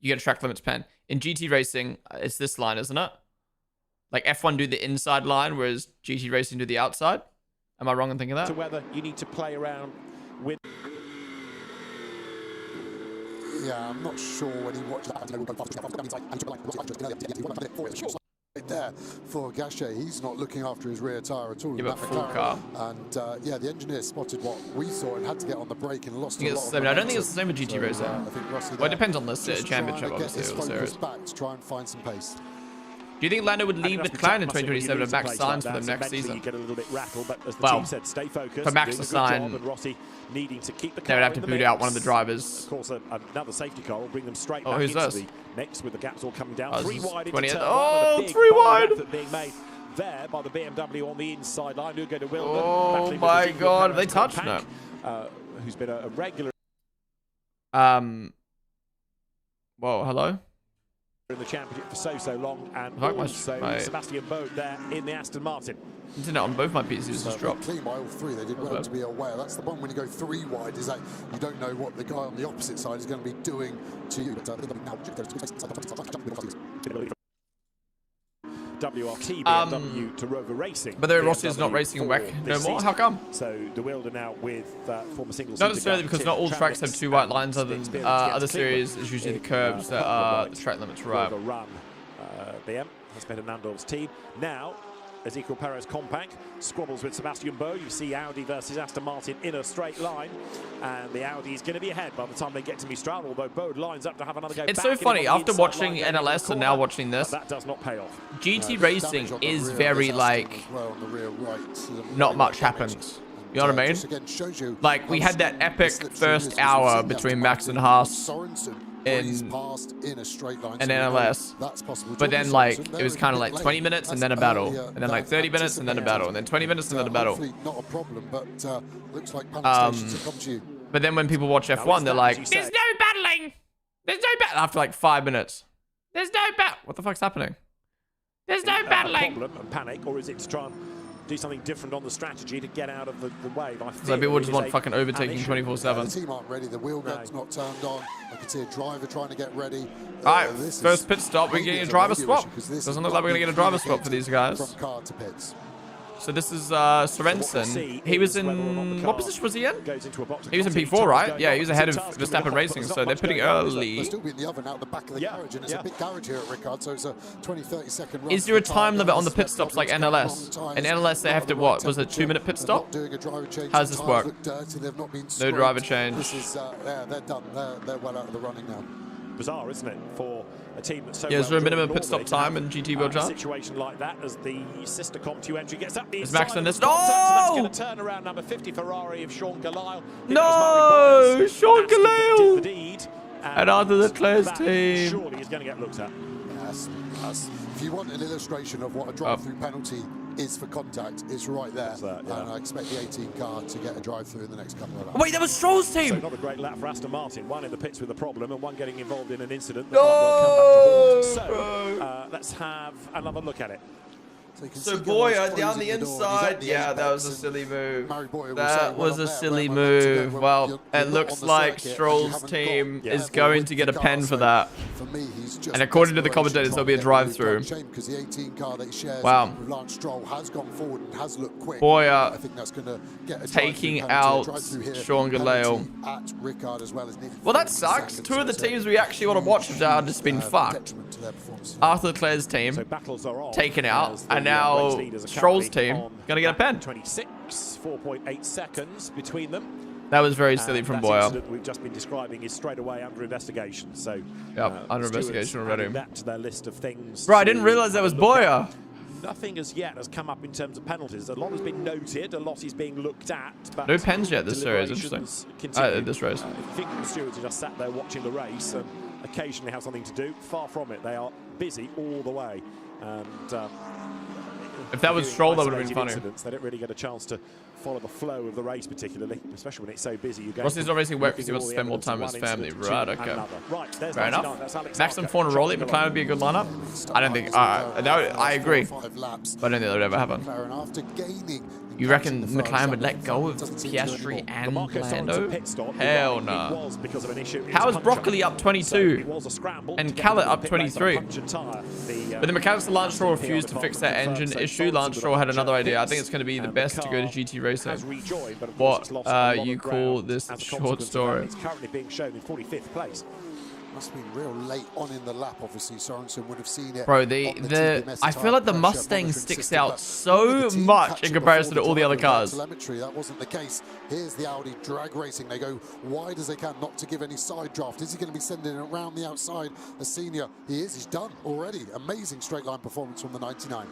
you get a track limits pen. In GT racing, it's this line, isn't it? Like F1 do the inside line, whereas GT racing do the outside? Am I wrong in thinking that? To whether you need to play around with... Yeah, I'm not sure when he watched that. Right there for Gachet, he's not looking after his rear tyre at all. Yeah, but full car. And yeah, the engineer spotted what we saw and had to get on the brake and lost a lot. I don't think it's the same with GT racing. Well, it depends on the championship, obviously. Or the series. Back to try and find some pace. Do you think Lando would leave McLaren in 2027 and Max signs for them next season? You get a little bit rattled, but as the team said, stay focused, for Max to sign, needing to keep the they would have to boot out one of the drivers. Of course, another safety car will bring them straight back into the mix with the gaps all coming down. 3 wide into turn 1. Oh, 3 wide! Being made there by the BMW on the inside line. Who go to Wilden. Oh my God, they touched no. Who's been a regular. Whoa, hello? In the championship for so long, and also Sebastian Bode there in the Aston Martin. Internet on both my PCs just dropped. Clean by all 3, they did well to be aware. That's the one when you go 3 wide, is that you don't know what the guy on the opposite side is going to be doing to you. WRT BMW to Rover Racing. But the Rossi is not racing WEC no more. How come? So the Wilder now with former singles. Not necessarily because not all tracks have 2 white lines. Other series is usually the curbs that are the track limits right. Run BM has been Nandor's team now. Ezequiel Perez compact squabbles with Sebastian Bode. You see Audi versus Aston Martin in a straight line, and the Audi is going to be ahead by the time they get to Mistral, although Bode lines up to have another go. It's so funny, after watching NLS and now watching this, that does not pay off. GT racing is very like, not much happens. You know what I mean? Like, we had that epic first hour between Max and Haas in NLS, but then like it was kind of like 20 minutes and then a battle, and then like 30 minutes and then a battle, and then 20 minutes and then a battle. Not a problem, but looks like panic stations have come to you. But then when people watch F1, they're like, "There's no battling. There's no battle." After like 5 minutes, there's no battle. What the fuck's happening? There's no battling. Problem and panic, or is it to try and do something different on the strategy to get out of the wave? So people just want fucking overtaking 24/7. The team aren't ready. The wheel gun's not turned on. I can see a driver trying to get ready. All right, first pit stop. We're getting a driver swap. Doesn't look like we're gonna get a driver swap for these guys. From car to pits. So this is Sorensen. He was in... What position was he in? He was in P4, right? Yeah, he was ahead of Verstappen Racing, so they're pretty early. They'll still be in the oven out the back of the garage, and it's a big garage here at Ricard, so it's a 20-30 second run. Is there a time limit on the pit stops like NLS? In NLS, they have to, what? Was it a 2-minute pit stop? How does this work? No driver change. This is, they're done. They're well out of the running now. Bizarre, isn't it, for a team that's so yeah, is there a minimum pit normally stop time in GT World Challenge? Situation like that as the sister Comp 2 entry gets up the Is Max in this? No! That's going No! to turn around number 50 Ferrari of Sean Galile. No! Sean Galile! And onto the Claire's team. Surely he's going to get looked at. Yes. If you want an illustration of what a drive-through penalty is for contact, it's right there. And I expect the 18 car to get a drive-through in the next couple of laps. Wait, that was Stroll's team! So not a great lap for Aston Martin. One in the pits with a problem and one getting involved in an incident. No! So let's have another look at it. So Boyer down the inside, yeah, that was a silly move. That was a silly move. Well, it looks like Stroll's team is going to get a pen for that. And according to the commentators, there'll be a drive-through. Wow. Boyer taking out Sean Galile. Well, that sucks. Two of the teams we actually want to watch have just been fucked. Arthur Leclerc's team taken out, and now Stroll's team gonna get a pen. 4.8 seconds between them. That was very silly from Boyer. That we've just been describing is straight away under investigation. So under investigation already. That to their list of things. Bro, I didn't realize that was Boyer. Nothing as yet has come up in terms of penalties. A lot has been noted, a lot is being looked at. But no pens yet this series, interesting. This race. I think the stewards are just sat there watching the race and occasionally have something to do. Far from it, they are busy all the way. And if that was Stroll, that would have been funny. They don't really get a chance to follow the flow of the race, particularly, especially when it's so busy. Rossi's not racing work because he wants to spend more time with his family. Right, okay. Fair enough. Max and Fawn and Rolly, McLaren would be a good lineup. I don't think. I agree. But I don't think that would ever happen. You reckon McLaren would let go of Piastri and Lando? Hell no. How is Broccoli up 22 and Callet up 23? But the mechanics of Lance Stroll refused to fix that engine issue. Lance Stroll had another idea. I think it's going to be the best to go to GT racing. What you call this short story? It's currently being shown in 45th place. Must have been real late on in the lap, obviously. Sorensen would have seen it. Bro, I feel like the Mustang sticks out so much in comparison to all the other cars. That wasn't the case. Here's the Audi drag racing. They go wide as they can, not to give any side draft. Is he going to be sending it around the outside? A senior, he is. He's done already. Amazing straight line performance from the 99.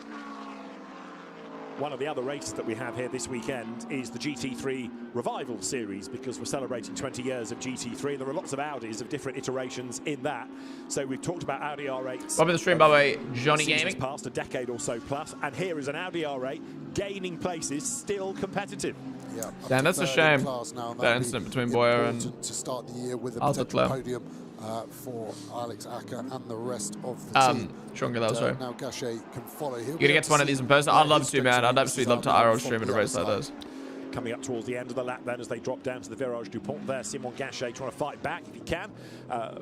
One of the other races that we have here this weekend is the GT3 Revival Series, because we're celebrating 20 years of GT3. There are lots of Audis of different iterations in that. So we've talked about Audi R8s. Welcome to the stream, by the way, Johnny Gaming. Past a decade or so plus, and here is an Audi R8 gaining places, still competitive. Yeah, damn, that's a shame. That incident between Boyer and to start the year with a Arthur Leclerc. Podium for Alex Acker and the rest of the team. Sean Galile, sorry. Now Gachet can follow. You're gonna get to one of these in person? I'd love to, man. I'd absolutely love to IRL stream at a race like this. Coming up towards the end of the lap then as they drop down to the Virage du Pont there. Simon Gachet trying to fight back if he can.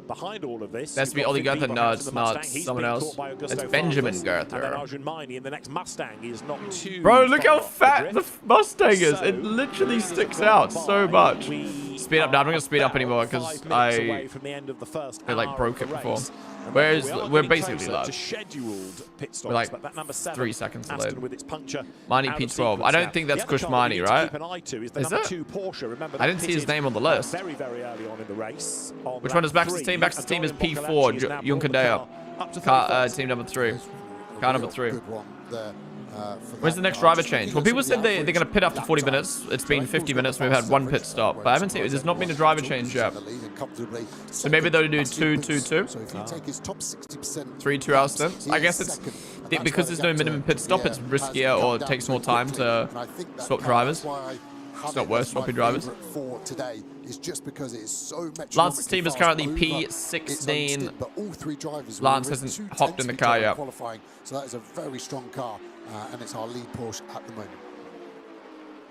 Behind all of this, that's to be Ollie Gurther. No, it's not. Someone else. It's Benjamin Gurther. And then Arjun Maini in the next Mustang is not too. Bro, look how fat the Mustang is. It literally sticks out so much. Speed up now. I'm not going to speed up anymore because I like broke it before. Whereas we're basically low. We're like 3 seconds delayed. Maini P12. I don't think that's Kush Maini, right? Is it? I didn't see his name on the list. Which one is Bax's team? Bax's team is P4, Junkadea. Team number 3. Car number 3. Where's the next driver change? Well, people said they're going to pit after 40 minutes. It's been 50 minutes. We've had one pit stop. But I haven't seen it. There's not been a driver change yet. So maybe they'll do 2-2-2. 3 2-hour stints. I guess it's because there's no minimum pit stop. It's riskier or it takes more time to swap drivers. It's not worth swapping drivers. Lance's team is currently P16. Lance hasn't hopped in the car yet. So that is a very strong car, and it's our lead Porsche at the moment.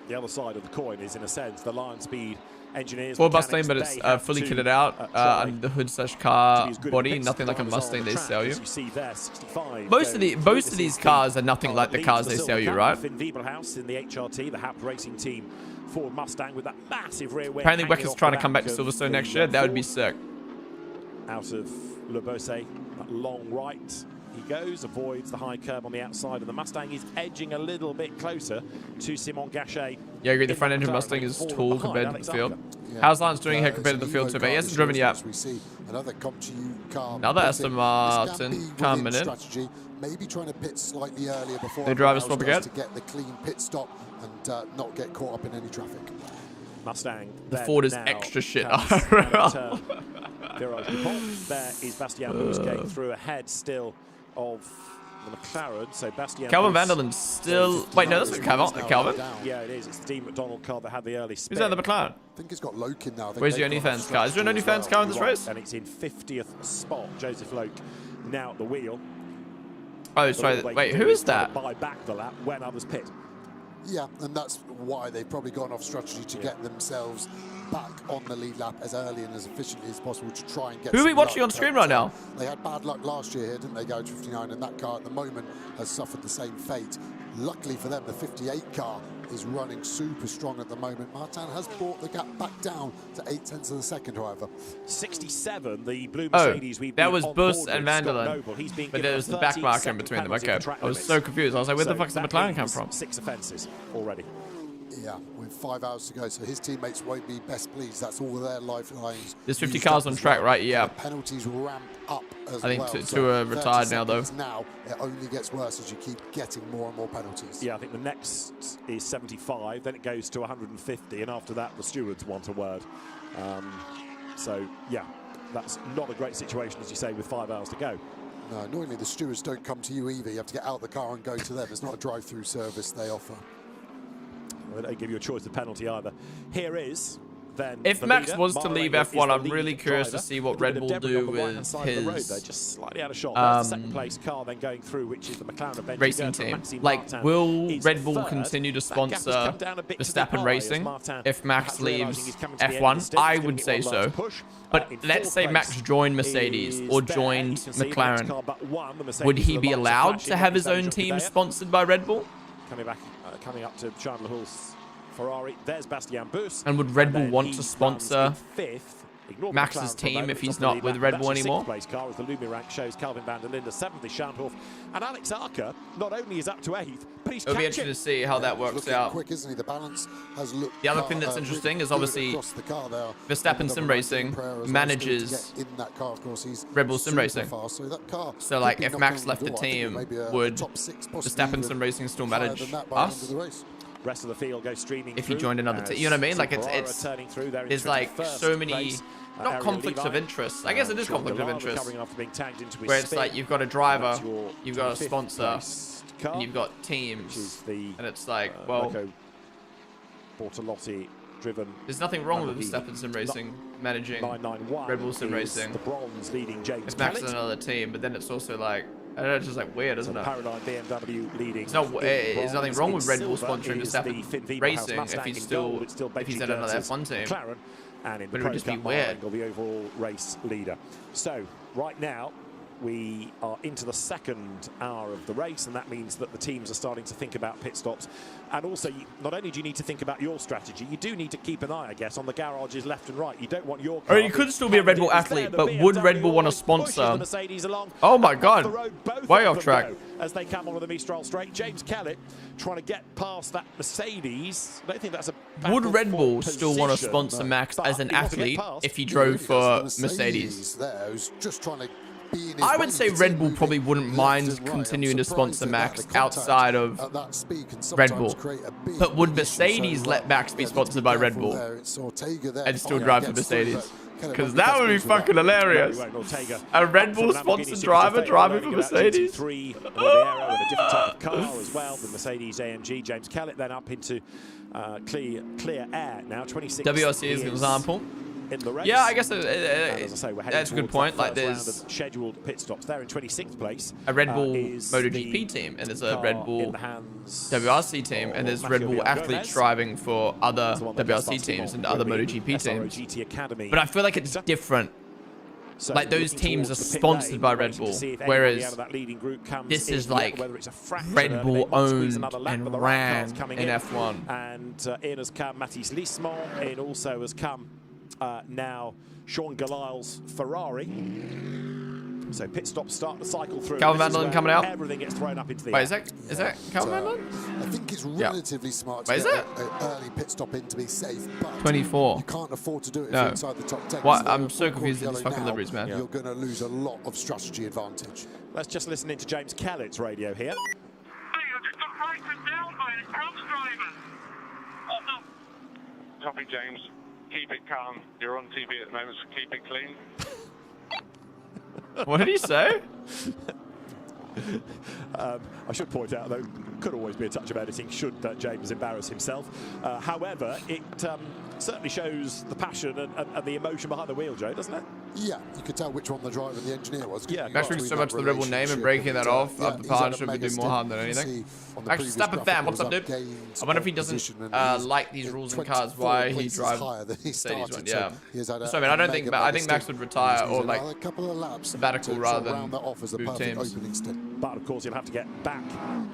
The other side of the coin is, in a sense, the Lion Speed engineers. Full Mustang, but it's fully kitted out under the hood / car body. Nothing like a Mustang they sell you. Most of these cars are nothing like the cars they sell you, right? Finn Wiebelhaus in the HRT, the Hap Racing Team Ford Mustang with that massive rear wing. Apparently, Wecker's trying to come back to Silverstone next year. That would be sick. Out of Le Beausset, that long right. He goes, avoids the high curb on the outside, and the Mustang is edging a little bit closer to Simon Gachet. Yeah, I agree. The front engine Mustang is tall compared to the field. How's Lance doing here compared to the field too? But he hasn't driven yet. Another Aston Martin coming in. Maybe trying to pit slightly earlier before the driver swap again to get the clean pit stop and not get caught up in any traffic. Mustang. The Ford is extra shit. There is Bastien Boost going through ahead still of the McLaren. So Bastien Calvin Vanderland's still. Wait, no, that's not Calvin. Yeah, it is. It's the Dean McDonald car that had the early spin. Is that the McLaren? I think it's got Loke in now. Where's your OnlyFans car? Is there an OnlyFans car in this race? And it's in 50th spot. Joseph Loke now at the wheel. Oh, sorry. Wait, who is that? Buy back the lap when others pit. Yeah, and that's why they've probably gone off strategy to get themselves back on the lead lap as early and as efficiently as possible to try and get. Who are we watching on screen right now? They had bad luck last year here, didn't they? Go to 59, and that car at the moment has suffered the same fate. Luckily for them, the 58 car is running super strong at the moment. Martin has brought the gap back down to 0.8 of a second, however. 67, the blue Mercedes. That was Bus and Vanderland, but there was the back marker in between them. Okay, I was so confused. I was like, where the fuck does the McLaren come from? 6 offences already. Yeah, with 5 hours to go, so his teammates won't be best pleased. That's all their lifelines. There's 50 cars on track, right? Yeah. The penalties ramp up as I think well. two are retired now, though. Now it only gets worse as you keep getting more and more penalties. Yeah, I think the next is 75, then it goes to 150, and after that, the stewards want a word. So, yeah, that's not a great situation, as you say, with 5 hours to go. No, normally the stewards don't come to you either. You have to get out of the car and go to them. It's not a drive-through service they offer. They don't give you a choice of penalty either. Here is then. If Max was to leave F1, I'm really curious to see what Red Bull do with his They're just slightly out of shot. That's the second place car then going through, which is the McLaren racing team. Like, will Red Bull continue to sponsor Verstappen Racing if Max leaves F1? I would say so. But let's say Max joined Mercedes or joined McLaren. Would he be allowed to have his own team sponsored by Red Bull? Coming up to Chandler Hall's Ferrari. There's Bastien Bus. And would Red Bull want to sponsor Max's team if he's not with Red Bull anymore? Place car as the Lumi rank shows Calvin van der Linde 7th is Schandorf, and Alex Arca not only is up to 8th, but he's It'll be interesting to see how that works out. Quick, isn't he? The balance has looked. The other thing that's interesting is obviously Verstappen Sim Racing manages Red Bull Sim Racing. So like if Max left the team, would Verstappen Sim Racing still manage us? Rest of the field goes streaming if he joined another team, you know what I mean? Like it's there's like so many not conflicts of interest. I guess it is conflict of interest. Where it's like you've got a driver, you've got a sponsor, and you've got teams, and it's like, well, Bortolotti driven. There's nothing wrong with Verstappen Sim Racing managing Red Bull Sim Racing. The bronze leading James It's Max another team, but then it's also like, I don't know, it's just like weird, isn't it? Paradigm BMW leading. There's nothing wrong with Red Bull sponsoring Verstappen Racing if he's at another F1 team. And in but it would just be weird. The overall race leader. So right now we are into the second hour of the race, and that means that the teams are starting to think about pit stops. And also, not only do you need to think about your strategy, you do need to keep an eye, I guess, on the garages left and right. You don't want your car. Or you could still be a Red Bull athlete, but would Red Bull want to sponsor? Oh my God! Way off track. As they come onto the Mistral straight, James Kellett trying to get past that Mercedes. I don't think that's a. Would Red Bull still want to sponsor Max as an athlete if he drove for Mercedes? Just trying to. I would say Red Bull probably wouldn't mind continuing to sponsor Max outside of Red Bull. But would Mercedes let Max be sponsored by Red Bull and still drive for Mercedes? Because that would be fucking hilarious. A Red Bull sponsored driver driving for Mercedes. A different type of car as well, the Mercedes AMG. James Kellett then up into clear air now. 26. WRC is an example. in the race. Yeah, I guess and as I say, we're heading that's a good towards point. that Like, first round there's of scheduled pit stops. There in 26th place. a Red Bull is MotoGP the team, and there's a car Red in Bull the hands WRC team, and there's Red Bull athletes driving for other WRC teams and other MotoGP teams. GT Academy. But I feel like it's different. So like those teams are sponsored by Red Bull, whereas this is like Red Bull owned and ran in F1. And in has come Mathis Lismont, in also has come now Sean Galile's Ferrari. So pit stops start the cycle through. Calvin Van Landen coming out. Everything gets thrown up into the Wait, air. is that Calvin Van Landen? I think it's relatively smart to Wait, get an early pit stop in to be safe, but 24. you can't afford to do it if No. you're inside the top 10. What? I'm so confused with these fucking liveries, man. You're going to lose a lot of strategy advantage. Let's just listen into James Kellett's radio here. Copy, James. Keep it calm. You're on TV at the moment, so keep it clean. What did he say? I should point out, though, could always be a touch of editing should James embarrass himself. However, it certainly shows the passion and the emotion behind the wheel, Joe, doesn't it? Yeah, you could tell which one the driver and the engineer was. Yeah, Max brings so much to the Red Bull name, and breaking that off of the partnership would do more harm than anything. Actually, Stappen fan, what's up, dude? I wonder if he doesn't like these rules and cars, why he drives Mercedes one. Yeah. So, I mean, I think Max would retire or like sabbatical rather than move teams. But of course, he'll have to get back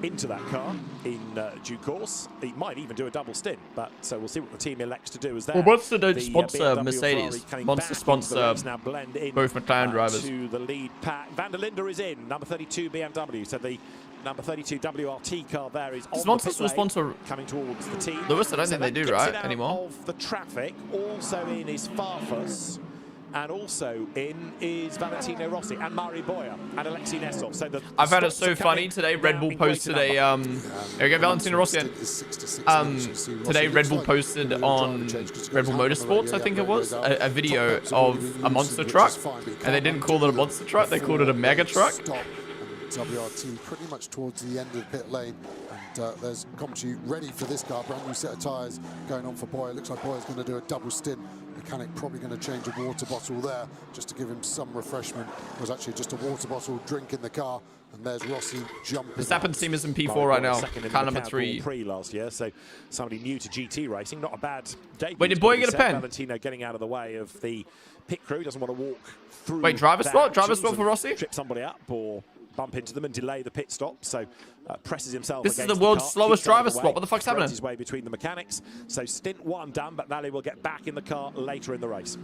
into that car in due course. He might even do a double stint, but so we'll see what the team elects to do. As well, Monster don't sponsor Mercedes. Monster sponsor both McLaren drivers. To the lead pack. Van der Linde is in, number 32 BMW. So the number 32 WRT car there is on Monster the still sponsor coming towards the team. Lewis, I don't think they do, right, anymore. Of the traffic, also in is Farfus. And also in is Valentino Rossi and Mari Boya and Alexei Nesov. So I found it so funny today. Red Bull posted a here we go, Valentino Rossi. Today Red Bull posted on Red Bull Motorsports, I think it was, a video of a monster truck, and they didn't call it a monster truck. They called it a mega truck. WRT pretty much towards the end of the pit lane, and there's commentary ready for this car. Brand new set of tyres going on for Boyer. Looks like Boyer's going to do a double stint. Mechanic probably going to change a water bottle there just to give him some refreshment. It was actually just a water bottle drink in the car, and there's Rossi jumping. Verstappen's team is in P4 right now. Car number 3. Last year, so somebody new to GT racing. Not a bad debut. Wait, did Boyer get a pen? Valentino getting out of the way of the pit crew. Doesn't want to walk through. Wait, driver spot? Driver spot for Rossi? Trip somebody up or bump into them and delay the pit stop. So presses himself. This is the world's slowest driver spot. What the fuck's happening? His way between the mechanics. So stint 1 done, but Valley will get back in the car later in the race.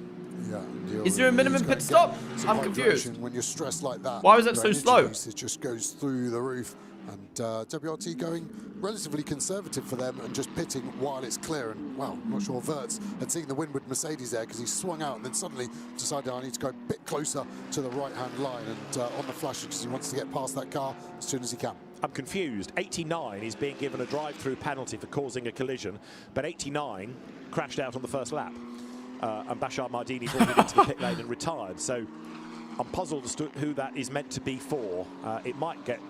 Yeah, is there a minimum pit stop? I'm confused. When you're stressed like that, why was that so slow? It just goes through the roof. And WRT going relatively conservative for them and just pitting while it's clear. And, well, I'm not sure Wirtz had seen the windward Mercedes there because he swung out and then suddenly decided I need to go a bit closer to the right-hand line and on the flash because he wants to get past that car as soon as he can. I'm confused. 89 is being given a drive-through penalty for causing a collision, but 89 crashed out on the first lap. And Bashar Mardini brought it into the pit lane and retired. So I'm puzzled as to who that is meant to be for. It might get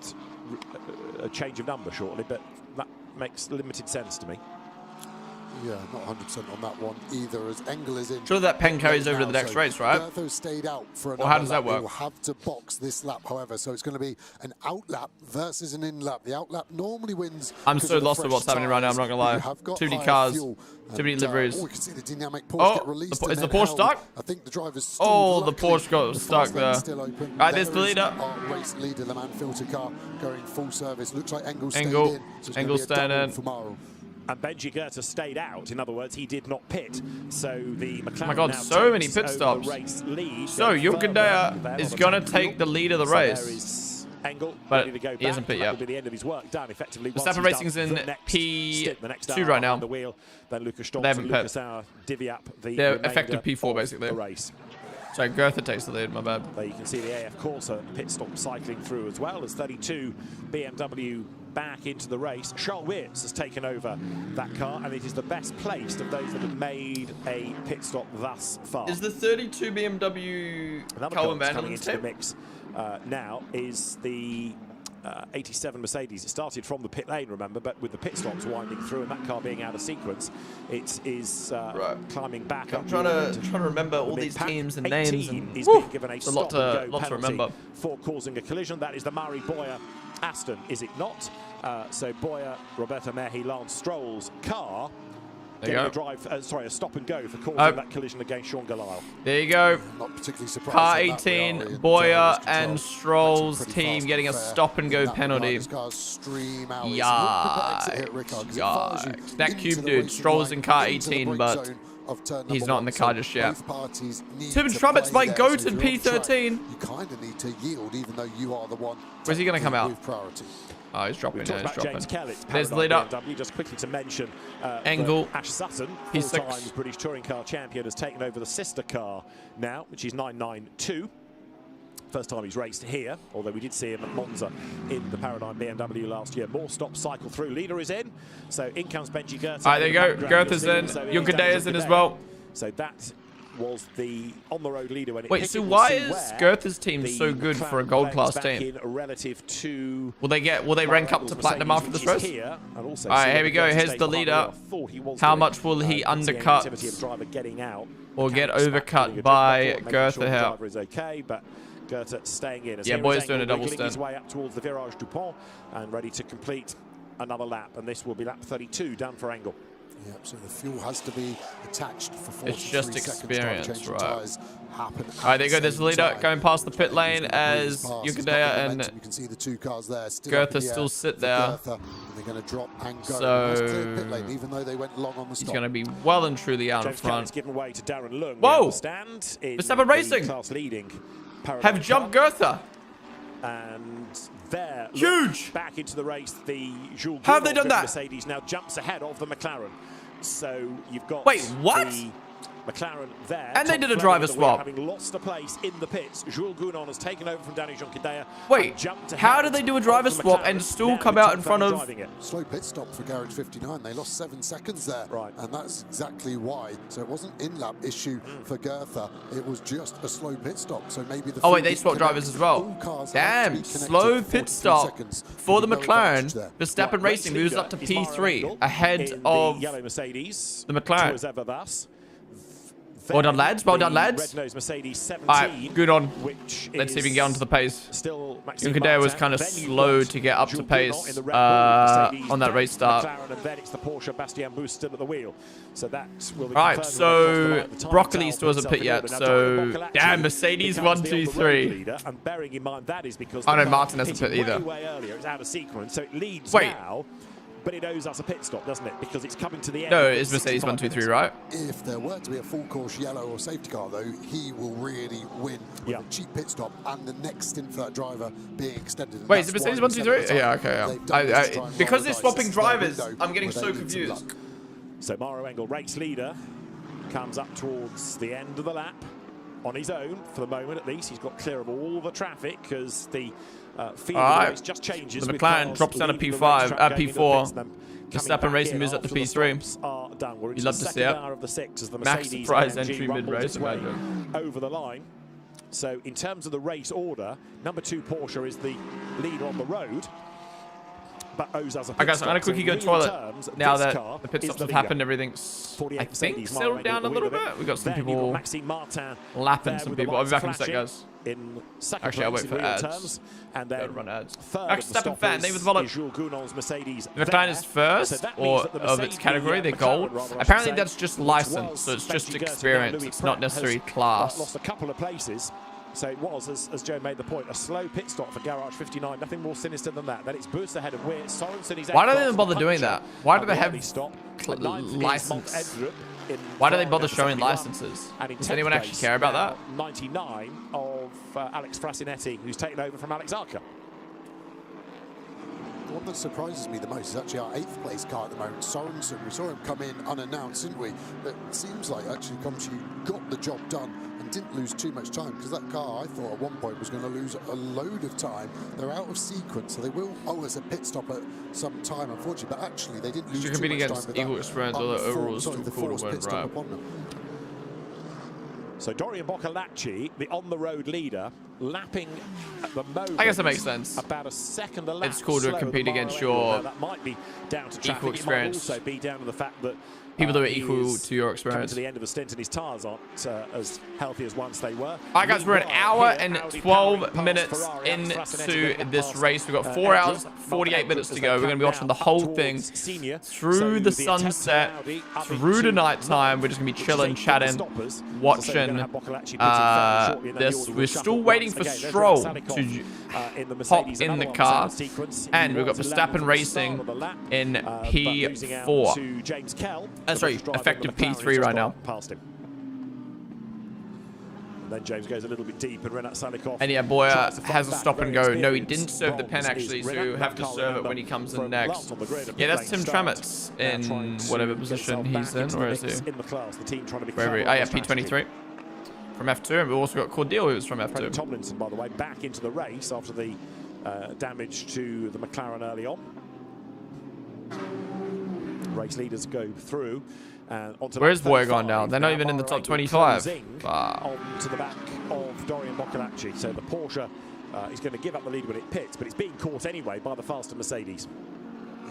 a change of number shortly, but that makes limited sense to me. Yeah, not 100% on that one either, as Engel is in. Sure, that pen carries over to the next race, right? Bertho stayed out for another how does that work? He'll have to box this lap, however, so it's going to be an out lap versus an in lap. The out lap normally wins. I'm so lost at what's happening right now, I'm not going to lie. Too many cars, too many liveries. We can see the dynamic Porsche get released. Is the Porsche stuck? I think the driver's the Porsche got stuck there. Still open. Right, there's the leader. Race leader, the man filter car going full service. Looks like Engel stayed in. So Engel staying in. And Benji Goethe stayed out. In other words, he did not pit. So the McLaren. Oh my God, so many pit stops. So Yukadea is going to take the lead of the race. Engel, but ready to go he hasn't pit yet. Be the end of his work done effectively. Verstappen Racing's in P2 right now. The wheel, then Lucas Stoll they haven't pit. divvy up the They're effective P4 basically. The race. So Goethe takes the lead, my bad. There you can see the AF Corsa pit stop cycling through as well as 32 BMW back into the race. Charles Wirtz has taken over that car, and it is the best placed of those that have made a pit stop thus far. Is the 32 BMW Calvin Van coming into the mix now is the 87 Mercedes. It started from the pit lane, remember, but with the pit stops winding through and that car being out of sequence, it is climbing back. I'm trying to remember all these teams and names. And, is being given a stop and go lot to penalty remember for causing a collision. That is the Murray Boyer Aston, is it not? So Boyer, Roberto Mehi, Lance Stroll's car. There you go. A stop and go for causing that collision against Sean Gallile. There you go. Not particularly surprised. Car 18, Boyer and Stroll's team getting a stop and go penalty. Yikes. That cube dude, Stroll's in car 18, but he's not in the car just yet. Tim Trumpets by Goat in P13. You kind of need to yield, even though you are the one. Where's he going to come out? Oh, he's dropping. Yeah, he's dropping. There's the lead up. Just quickly to mention, Engel. Ash Sutton, full-time British Touring Car champion, has taken over the sister car now, which is 992. First time he's raced here, although we did see him at Monza in the Paradigm BMW last year. More stops cycle through. Leader is in, so in comes Benji Goethe. All right, there you go. Goethe's in. Junkedea's in as well. So that was the on-the-road leader when it Wait, so why is Goethe's team so good for a gold class team? Relative to will they rank up to platinum after this race? All right, here we go. Here's the leader. How much will he undercut or get overcut by Goethe here? Okay, but Goethe staying in. Yeah, Boy's doing a double stint. His way up towards the Virage Dupont and ready to complete another lap, and this will be lap 32 down for Engel. Yep, so the fuel has to be attached for 43 It's just seconds. experience, right? All right, there you go. There's the leader going past the pit lane as Yunkadea and you can see the two cars there. Goethe still sit there. They're going to drop and go. So pit lane, even though they went long on the stop. He's going to be well and truly out in front. Given way to Darren Lung. Whoa! Verstappen Racing have jumped Goethe. And there, huge back into the race. The Jules how have they done that? Mercedes now jumps ahead of the McLaren. So you've got what? The McLaren there. And they did a driver swap. Having lost a place in the pits, Jules Gounon has taken over from Danny Junqueira. Wait, how did they do a driver swap and still come out in front of? Slow pit stop for Garage 59. They lost 7 seconds there, right? And that's exactly why. So it wasn't in-lap issue for Goethe. It was just a slow pit stop. So maybe the. Oh wait, they swapped drivers as well. Damn, slow pit stop for the McLaren. Verstappen Racing moves up to P3 ahead of yellow Mercedes. The McLaren. As ever thus. Well done, lads. Well done, lads. Red-nosed Mercedes 17, all right, good on. Let's see if we can get onto the pace. Junqueira was kind of slow to get up to pace on that race start. And then it's the Porsche Bastien Boost still at the wheel. So that will be right, so Broccoli still hasn't pit yet. So damn, Mercedes 1, 2, 3. And bearing in mind that is because I know Martin hasn't pit either. Way earlier, it's out of sequence, so it leads now. But it owes us a pit stop, doesn't it? Because it's coming to the end. No, it's Mercedes 1, 2, 3, right? If there were to be a full course yellow or safety car, though, he will really win with a cheap pit stop and the next stint for that driver being extended. Wait, is it Mercedes 1, 2, 3? Yeah, okay. Yeah. Because they're swapping drivers, I'm getting so confused. So Mauro Engel, race leader, comes up towards the end of the lap on his own for the moment, at least. He's got clear of all the traffic because the field of the race just changes. The McLaren drops down to P5, P4. Verstappen Racing moves up to P3. You'd love to see it. Max surprise entry mid-race, imagine. Over the line. So in terms of the race order, number 2 Porsche is the leader on the road. But owes us a pit I guess I'm going to quickly go to the toilet now that the pit stops have happened. Everything's, I think, settled down a little bit. We've got some people lapping some people. I'll be back in a sec, guys. Actually, I'll wait for ads. And then run ads. Verstappen fan, name of the volunteer. The McLaren is first, or of its category, they're gold. Apparently, that's just license, so it's just experience. It's not necessarily class. Lost a couple of places. So it was, as Joe made the point, a slow pit stop for Garage 59. Nothing more sinister than that. Then it's Boost ahead of Weir. Sorensen is. Why do they even bother doing that? Why do they have license? Why do they bother showing licenses? Does anyone actually care about that? 99 of Alex Frasinetti, who's taken over from Alex Arca. The one that surprises me the most is actually our 8th place car at the moment, Sorensen. We saw him come in unannounced, didn't we? But it seems like actually Comchi got the job done and didn't lose too much time, because that car, I thought at one point, was going to lose a load of time. They're out of sequence, so they will owe us a pit stop at some time, unfortunately. But actually, they didn't lose too much time. Eagle Experience, all the overall still cool to win, right? So Dorian Boccolacci, the on-the-road leader, lapping at the moment. I guess that makes sense. About a second a lap. It's cool to slower compete than against Bahrain. your Now, that might be down to traffic. equal experience. It might also be down to the fact that people that are he equal is to your coming experience. to the end of the stint and his tyres aren't as healthy as once they were. All right, guys, we're an hour and 12 minutes into this race. We've got 4 hours, 48 minutes to go. We're going to be watching the whole thing through the sunset, through the night time. We're just going to be chilling, chatting, watching this. We're still waiting for Stroll to hop in the car. And we've got Verstappen racing in P4. Sorry, effective P3 right now. Past him. And then James goes a little bit deep, and Renat Salikov. And yeah, Boya has a stop and go. No, he didn't serve the pen actually, so he'll have to serve it when he comes in next. Yeah, that's Tim Tramitz in whatever position he's in, or is he? Wherever he, oh yeah, P23 from F2, and we've also got Cordeal who's from F2. Tomlinson, by the way, back into the race after the damage to the McLaren early on. Race leaders go through. Where's Boya gone down? They're not even in the top 25. Onto the back of Dorian Boccolacci. So the Porsche is going to give up the lead when it pits, but it's being caught anyway by the faster Mercedes.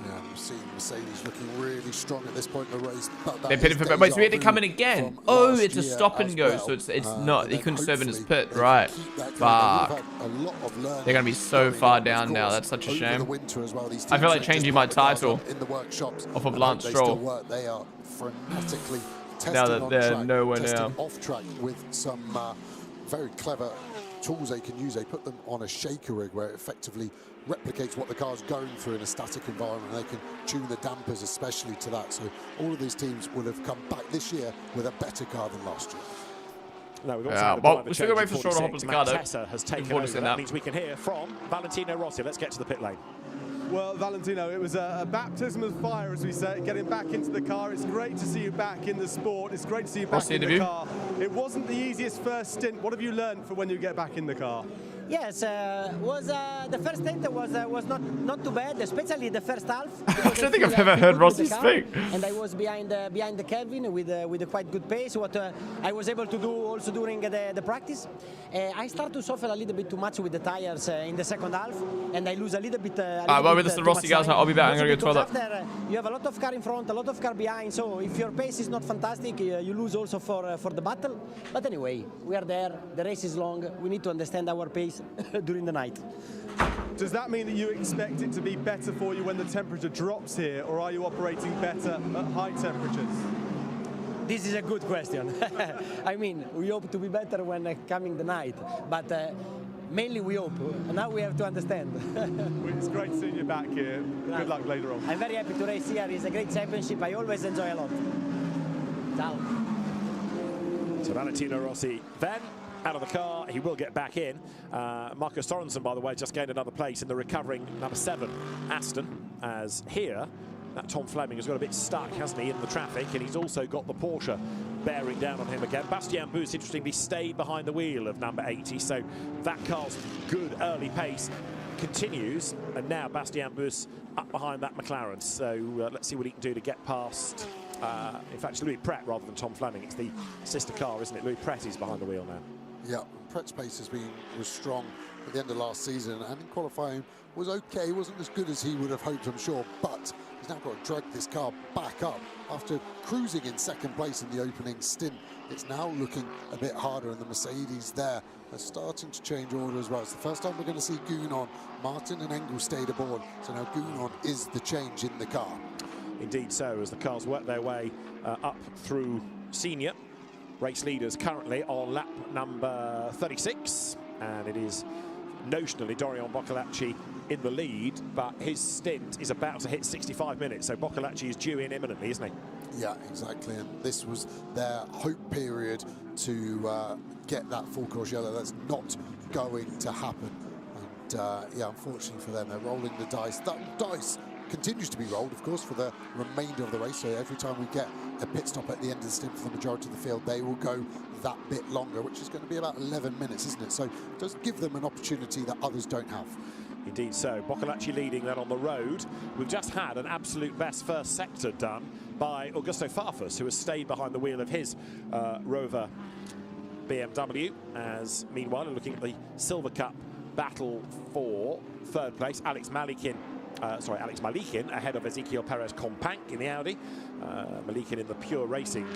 Yeah, we're seeing Mercedes looking really strong at this point in the race. They pitted for, wait, so we had to come in again. Oh, it's a stop and go, so it's not. He couldn't serve in his pit, right? Fuck. They're going to be so far down now. That's such a shame. I feel like changing my title off of Lance Stroll. They are frenetically testing now that they're nowhere now. Off track with some very clever tools they can use. They put them on a shaker rig where it effectively replicates what the car's going through in a static environment. They can tune the dampers especially to that. So all of these teams will have come back this year with a better car than last year. No, well, we're still waiting for Stroll to hop in the car though. Has taken over. That means we can hear from Valentino Rossi. Let's get to the pit lane. Well, Valentino, it was a baptism of fire, as we say, getting back into the car. It's great to see you back in the sport. It's great to see you back in the car. It wasn't the easiest first stint. What have you learned for when you get back in the car? Yes, was the first stint was not too bad, especially the first half. I don't think I've ever heard Rossi speak. And I was behind the Kelvin with a quite good pace. What I was able to do also during the practice. I start to suffer a little bit too much with the tires in the second half, and I lose a little bit. Well, with the Rossi guys, I'll be back. I'm gonna go toilet. After you have a lot of car in front, a lot of car behind. So if your pace is not fantastic, you lose also for the battle. But anyway, we are there. The race is long. We need to understand our pace during the night. Does that mean that you expect it to be better for you when the temperature drops here, or are you operating better at high temperatures? This is a good question. I mean, we hope to be better when coming the night, but mainly we hope. Now we have to understand. It's great seeing you back here. Good luck later on. I'm very happy to race here. It's a great championship. I always enjoy a lot. Ciao. So Valentino Rossi then out of the car. He will get back in. Marco Sorensen, by the way, just gained another place in the recovering number 7 Aston, as here that Tom Fleming has got a bit stuck, hasn't he, in the traffic, and he's also got the Porsche bearing down on him again. Bastien Bus, interestingly, stayed behind the wheel of number 80, so that car's good early pace continues, and now Bastien Bus up behind that McLaren. So let's see what he can do to get past. In fact, it's Louis Pret rather than Tom Fleming. It's the sister car, isn't it? Louis Pret is behind the wheel now. Yeah, Pret's pace was strong at the end of last season, and in qualifying was okay. Wasn't as good as he would have hoped, I'm sure, but he's now got to drag this car back up after cruising in second place in the opening stint. It's now looking a bit harder, and the Mercedes there are starting to change order as well. It's the first time we're going to see Gounon. Martin and Engel stayed aboard, so now Gounon is the change in the car. Indeed so, as the cars work their way up through senior. Race leaders currently on lap number 36, and it is notionally Dorian Boccolacci in the lead, but his stint is about to hit 65 minutes, so Boccolacci is due in imminently, isn't he? Yeah, exactly, and this was their hope period to get that full course yellow. That's not going to happen, and yeah, unfortunately for them, they're rolling the dice. That dice continues to be rolled, of course, for the remainder of the race. So every time we get a pit stop at the end of the stint for the majority of the field, they will go that bit longer, which is going to be about 11 minutes, isn't it? So it does give them an opportunity that others don't have. Indeed so. Boccolacci leading then on the road. We've just had an absolute best first sector done by Augusto Farfus, who has stayed behind the wheel of his Rover BMW, as meanwhile looking at the Silver Cup battle for third place. Alex Malikin ahead of Ezequiel Perez Companc in the Audi. Malikin in the pure racing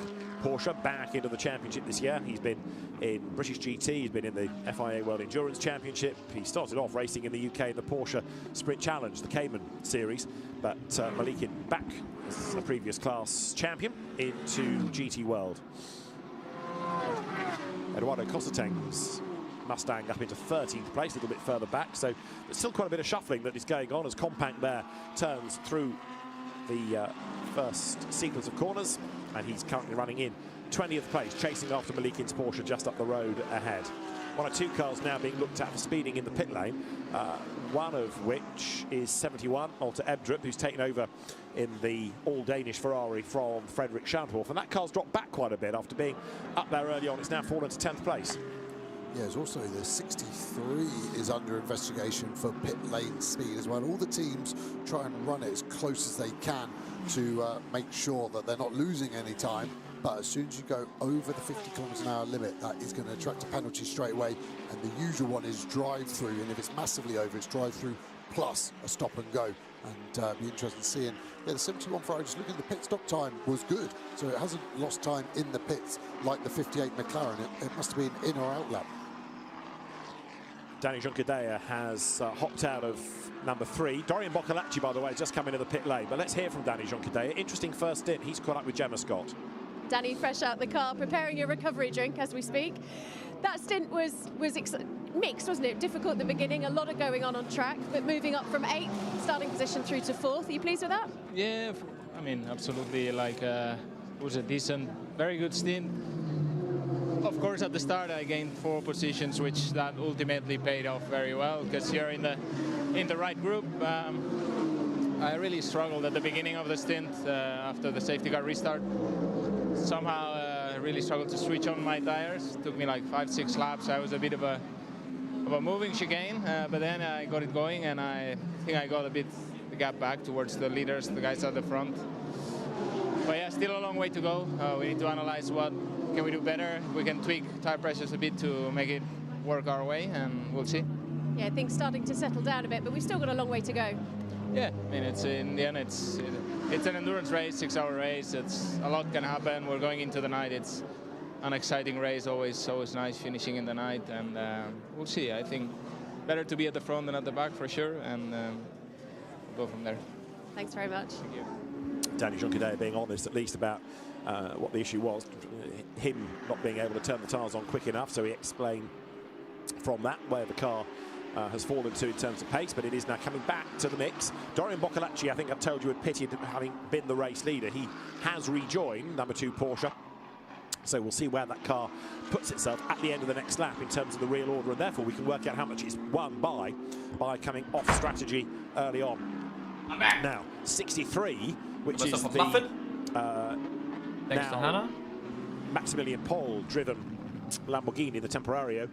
Porsche, back into the championship this year. He's been in British GT, he's been in the FIA World Endurance Championship. He started off racing in the UK in the Porsche Sprint Challenge, the Cayman Series, but Malikin back as a previous class champion into GT World. Eduardo Cosseteng's Mustang up into 13th place, a little bit further back, so there's still quite a bit of shuffling that is going on as Companc there turns through the first sequence of corners, and he's currently running in 20th place, chasing after Malikin's Porsche just up the road ahead. One or two cars now being looked at for speeding in the pit lane, one of which is 71, Alter Ebdrup, who's taken over in the all-Danish Ferrari from Frederick Schandorf, and that car's dropped back quite a bit after being up there early on. It's now fallen to 10th place. Yeah, there's also the 63 is under investigation for pit lane speed as well. All the teams try and run it as close as they can to make sure that they're not losing any time. But as soon as you go over the 50 kilometers an hour limit, that is going to attract a penalty straight away. And the usual one is drive-through. And if it's massively over, it's drive-through plus a stop and go. And be interested in seeing. Yeah, the 71 Ferrari, just looking at the pit stop time, was good. So it hasn't lost time in the pits like the 58 McLaren. It must have been in or out lap. Danny Juncadella has hopped out of number 3. Dorian Boccolacci, by the way, has just come into the pit lane. But let's hear from Danny Juncadella. Interesting first stint. He's caught up with Gemma Scott. Danny, fresh out the car, preparing your recovery drink as we speak. That stint was mixed, wasn't it? Difficult at the beginning, a lot of going on track, but moving up from 8th starting position through to 4th. Are you pleased with that? Yeah, I mean, absolutely. Like, it was a decent, very good stint. Of course, at the start I gained 4 positions, which that ultimately paid off very well because you're in the right group. I really struggled at the beginning of the stint after the safety car restart. Somehow I really struggled to switch on my tires. It took me like 5-6 laps. I was a bit of a moving chicane, but then I got it going, and I think I got a bit the gap back towards the leaders, the guys at the front. But yeah, still a long way to go. We need to analyze what can we do better. We can tweak tire pressures a bit to make it work our way, and we'll see. Yeah, things starting to settle down a bit, but we've still got a long way to go. Yeah, I mean, it's in the end, it's an endurance race, 6-hour race. It's a lot can happen. We're going into the night. It's an exciting race, always nice finishing in the night, and we'll see. I think better to be at the front than at the back for sure, and we'll go from there. Thanks very much. Thank you. Danny Juncadella being honest at least about what the issue was, him not being able to turn the tyres on quick enough, so he explained from that where the car has fallen to in terms of pace, but it is now coming back to the mix. Dorian Boccolacci, I think I've told you, had pitted having been the race leader. He has rejoined number 2 Porsche, so we'll see where that car puts itself at the end of the next lap in terms of the real order, and therefore we can work out how much it's won by coming off strategy early on. Now 63, which is the now Maximilian Paul driven Lamborghini, the Temporario.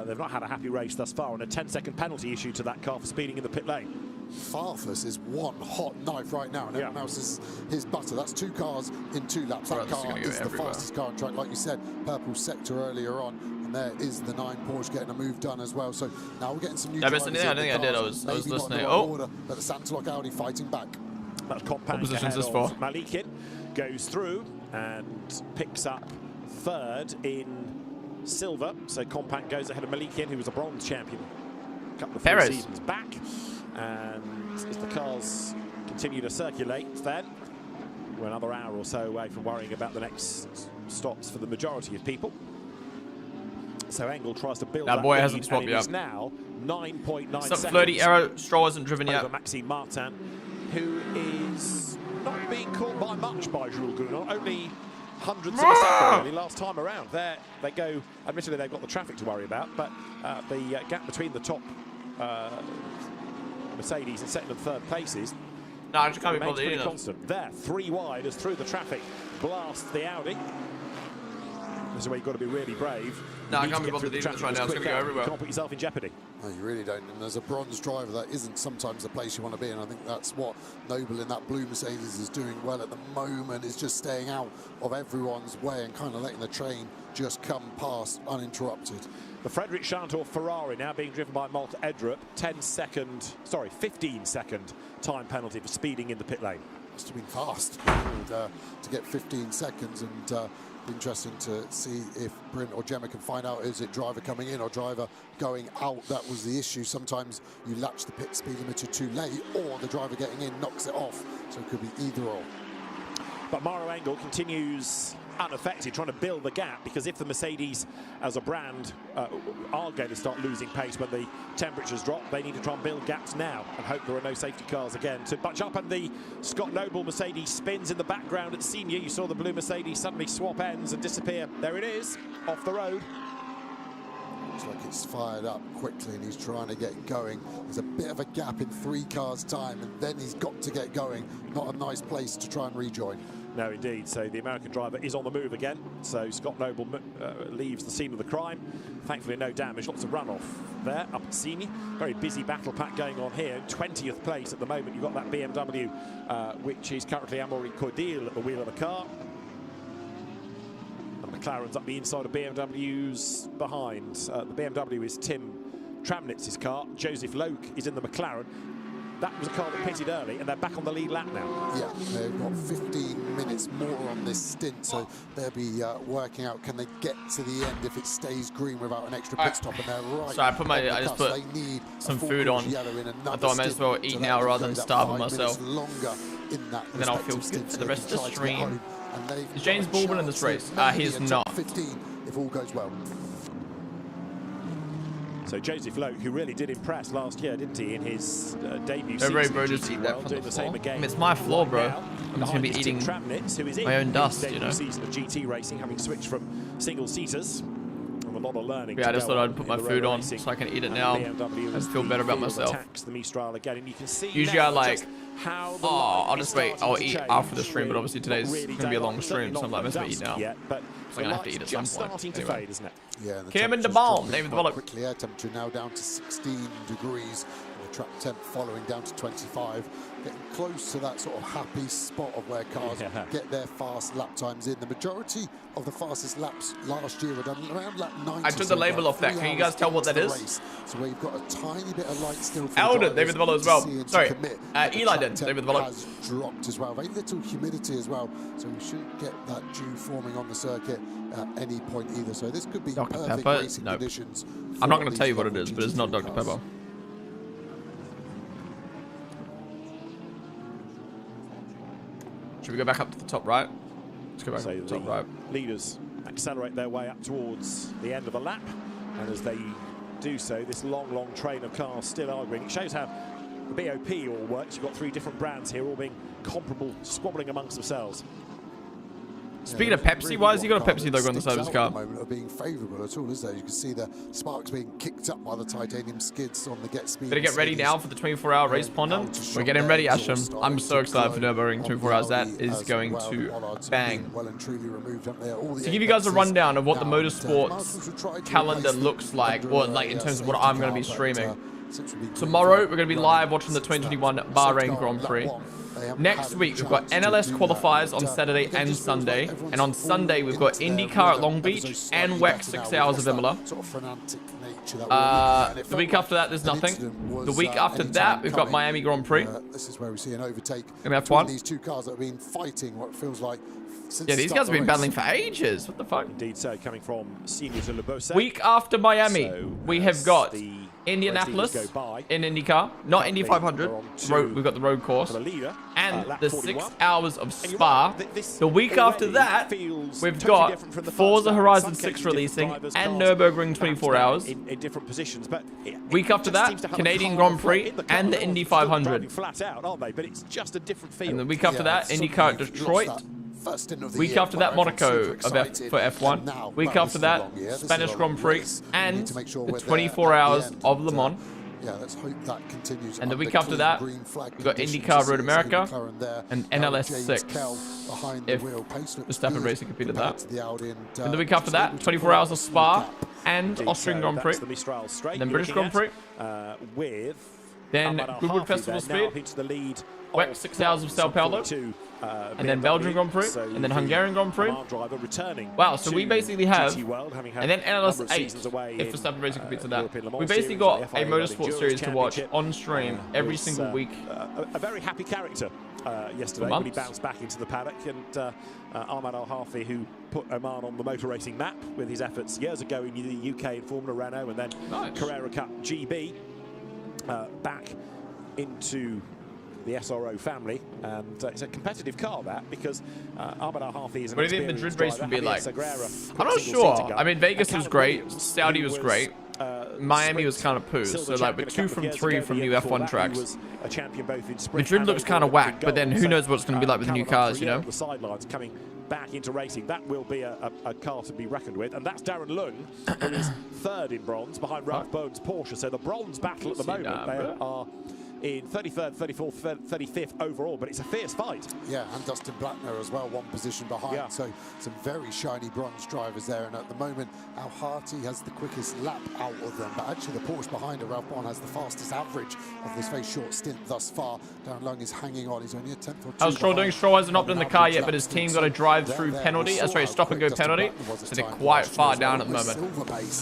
They've not had a happy race thus far, and a 10-second penalty issued to that car for speeding in the pit lane. Farfus is one hot knife right now, and everyone else is his butter. That's 2 cars in 2 laps. That car is the fastest car on track, like you said. Purple sector earlier on, and there is the 9 Porsche getting a move done as well. So now we're getting some new drivers. I don't think I did. I was listening. Order, but the Santalok Audi fighting back. That's Companc ahead of Malikin, goes through and picks up 3rd in silver. So Companc goes ahead of Malikin, who was a bronze champion a couple of seasons back. And as the cars continue to circulate, then we're another hour or so away from worrying about the next stops for the majority of people. So Engel tries to build that boy lead, hasn't swapped yet. Now 9.9 Some seconds. flirty arrow. Stroll hasn't driven yet. Maxime Martin, who is not being caught by much by Jules Gounon, only hundredths of a second really last time around. There they go. Admittedly, they've got the traffic to worry about, but the gap between the top Mercedes in 2nd and 3rd places remains pretty constant. There, 3 wide as through the traffic blasts the Audi. This is where you've got to be really brave. No, I can't be bothered doing this right now. It's going to go everywhere. You can't put yourself in jeopardy. No, you really don't. And as a bronze driver, that isn't sometimes the place you want to be. And I think that's what Noble in that blue Mercedes is doing well at the moment, is just staying out of everyone's way and kind of letting the train just come past uninterrupted. The Frederick Chantor Ferrari now being driven by Malte Edrup. 15-second time penalty for speeding in the pit lane. Must have been fast to get 15 seconds, and interesting to see if Brint or Gemma can find out, is it driver coming in or driver going out? That was the issue. Sometimes you latch the pit speed limiter too late, or the driver getting in knocks it off, so it could be either or. But Maro Engel continues unaffected, trying to build the gap, because if the Mercedes as a brand are going to start losing pace when the temperatures drop, they need to try and build gaps now and hope there are no safety cars again to bunch up. And the Scott Noble Mercedes spins in the background at senior. You saw the blue Mercedes suddenly swap ends and disappear. There it is, off the road. Looks like it's fired up quickly and he's trying to get going. There's a bit of a gap in 3 cars' time, and then he's got to get going. Not a nice place to try and rejoin. No, indeed. So the American driver is on the move again. So Scott Noble leaves the scene of the crime. Thankfully, no damage. Lots of runoff there up at senior. Very busy battle pack going on here. 20th place at the moment. You've got that BMW, which is currently Amaury Cordil at the wheel of the car. And McLaren's up the inside of BMW's behind. The BMW is Tim Tramnitz's car. Joseph Loke is in the McLaren. That was a car that pitted early, and they're back on the lead lap now. Yeah, they've got 15 minutes more on this stint, so they'll be working out, can they get to the end if it stays green without an extra pit stop, and they're right. So I just put some food on. I thought I might as well eat now rather than starve myself. Longer in that, and then I'll feel good for the rest of the stream. Is James Baldwin in this race? He is not. 15 if all goes well. So Joseph Loke, who really did impress last year, didn't he, in his debut season? Bro, just eat that from doing the same again. I mean, it's my floor, bro. I'm just going to be eating Tramnitz, who is my own dust, you know. Season of GT racing, having switched from single-seaters. And a lot of learning. Yeah, I just thought I'd put my food on so I can eat it now. I just feel better about myself. The Mistral again, and you can see usually I like, I'll just wait, I'll eat after the stream, but obviously today's going to be a long stream, so I'm like, let's eat now. So I'm going to have to eat at some point. Anyway. Yeah, Cameron de Baum, David the Bullock. Quickly, air temperature now down to 16 degrees. And the track temp following down to 25. Getting close to that sort of happy spot of where cars get their fast lap times in. The majority of the fastest laps last year were done around lap 90. I took the label off that. Can you guys tell what that is? So where you've got a tiny bit of light still for Eldon, David the Bullock as well. Sorry, Eli did, David the Bullock. Has dropped as well. Very little humidity as well. So we shouldn't get that dew forming on the circuit at any point either. So this could be perfect racing conditions. I'm not going to tell you what it is, but it's not Dr. Pepper. Should we go back up to the top right? Let's go back up to the top right. Leaders accelerate their way up towards the end of the lap, and as they do so, this long train of cars still arguing. It shows how the BOP all works. You've got 3 different brands here, all being comparable, squabbling amongst themselves. Speaking of Pepsi, why has he got a Pepsi logo on the side of his car? At the moment are being favourable at all, is there? You can see the sparks being kicked up by the titanium skids on the Get Speed. Better get ready now for the 24-hour race, Ponden. We're getting ready, Asham. I'm so excited for Nürburgring 24 hours. That is going to bang. To give you guys a rundown of what the motorsports calendar looks like, or like in terms of what I'm going to be streaming. Tomorrow, we're going to be live watching the 2021 Bahrain Grand Prix. Next week, we've got NLS qualifiers on Saturday and Sunday. And on Sunday, we've got IndyCar at Long Beach and WEC 6 Hours of Imola. The week after that, there's nothing. The week after that, we've got Miami Grand Prix. This is where we see an overtake. And F1. These 2 cars that have been fighting what feels like. Yeah, these guys have been battling for ages. What the fuck? Indeed, so coming from senior to Lebosa. Week after Miami, we have got Indianapolis in IndyCar, not Indy 500. We've got the road course. And the 6 hours of Spa. The week after that, we've got Forza Horizon 6 releasing and Nürburgring 24 hours. In different positions, but week after that, Canadian Grand Prix and the Indy 500. Flat out, aren't they? But it's just a different field. And the week after that, IndyCar at Detroit. Week after that, Monaco for F1. Week after that, Spanish Grand Prix and the 24 hours of Le Mans. Yeah, let's hope that continues. And the week after that, we've got IndyCar Road America and NLS 6 if Verstappen Racing competed that. And the week after that, 24 hours of Spa and Indeed, Austrian so Grand Prix. that's the Mistral straight Then you're British looking Grand Prix. With Then Ahmad Goodwood Al-Hafi Festival there, now Speed. into the lead. WEC 6000 of Sao Paulo. And then Belgian Grand Prix. And then Hungarian Grand Prix. Wow, so we basically have, and then NLS 8, if Verstappen Racing competes to that. We basically got a motorsport series to watch on stream every single week. A very happy character yesterday when he bounced back into the paddock, and Ahmad Al-Hafi, who put Oman on the motor racing map with his efforts years ago in the UK in Formula Renault, and then Carrera Cup GB, back into the SRO family, and it's a competitive car, that, because Ahmad Al-Hafi is an What do you think Madrid race would be like? I'm not sure. sure. I mean, Vegas was great, Saudi was great, Miami was kind of poo, so like we're 2 from 3 from new F1 tracks. Madrid looks kind of whack, but then who knows what it's going to be like with the new cars, you know? The sidelines coming back into racing, that will be a car to be reckoned with, and that's Darren Lung, who is 3rd in bronze behind Ralph Bowen's Porsche. So the bronze battle at the moment, they are in 33rd, 34th, 35th overall, but it's a fierce fight. Yeah, and Dustin Blackner as well, 1 position behind. Yeah. So some very shiny bronze drivers there, and at the moment Al-Hafi has the quickest lap out of them, but actually the Porsche behind her, Ralph Bowen, has the fastest average of this very short stint thus far. Darren Lung is hanging on, he's only a 10th or 2. How's Stroll doing? Stroll hasn't opted in the car yet, but his team got a drive-through penalty, sorry, stop-and-go penalty, so they're quite far down at the moment.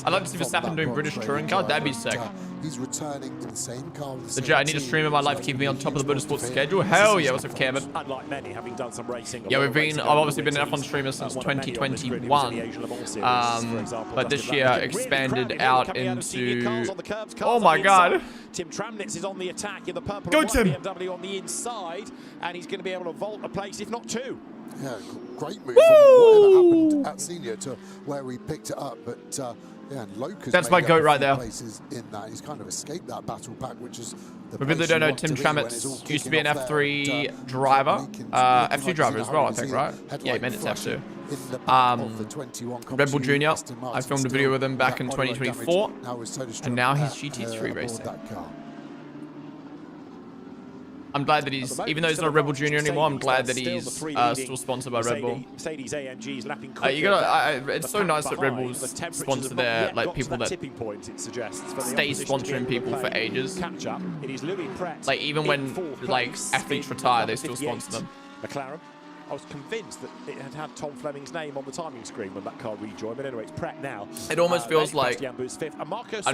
I'd like to see Verstappen doing British Touring car, that'd be sick. He's returning to the same car with the Legit, I need a stream in my life keeping me on top of the motorsport schedule. Hell yeah, what's up, Cameron? Unlike many, having done some racing. Yeah, I've obviously been an F1 streamer since 2021, but this year expanded out into, oh my god. Tim Tramnitz is on the attack in the purple Go Tim! BMW on the inside, and he's going to be able to vault a place, if not 2. Yeah, great move from whatever happened at Senior to where we picked it up, but yeah, and Locus, that's my goat right there. In that. He's kind of escaped that battle pack, which is the for people that don't know, Tim Tramnitz used to be an F3 driver, F2 driver as well, I think, right? Yeah, he meant it's F2. Red Bull Junior, I filmed a video with him back in 2024, and now he's GT3 racing. I'm glad that he's, even though he's not a Red Bull Junior anymore, I'm glad that he's still sponsored by Red Bull. You gotta, it's so nice that Red Bull's sponsor their, like, people that stay sponsoring people for ages. Like, even when, like, athletes retire, they still sponsor them. McLaren. I was convinced that it had Tom Fleming's name on the timing screen when that car rejoined, but anyway, it's Pret now. It almost feels like, I'd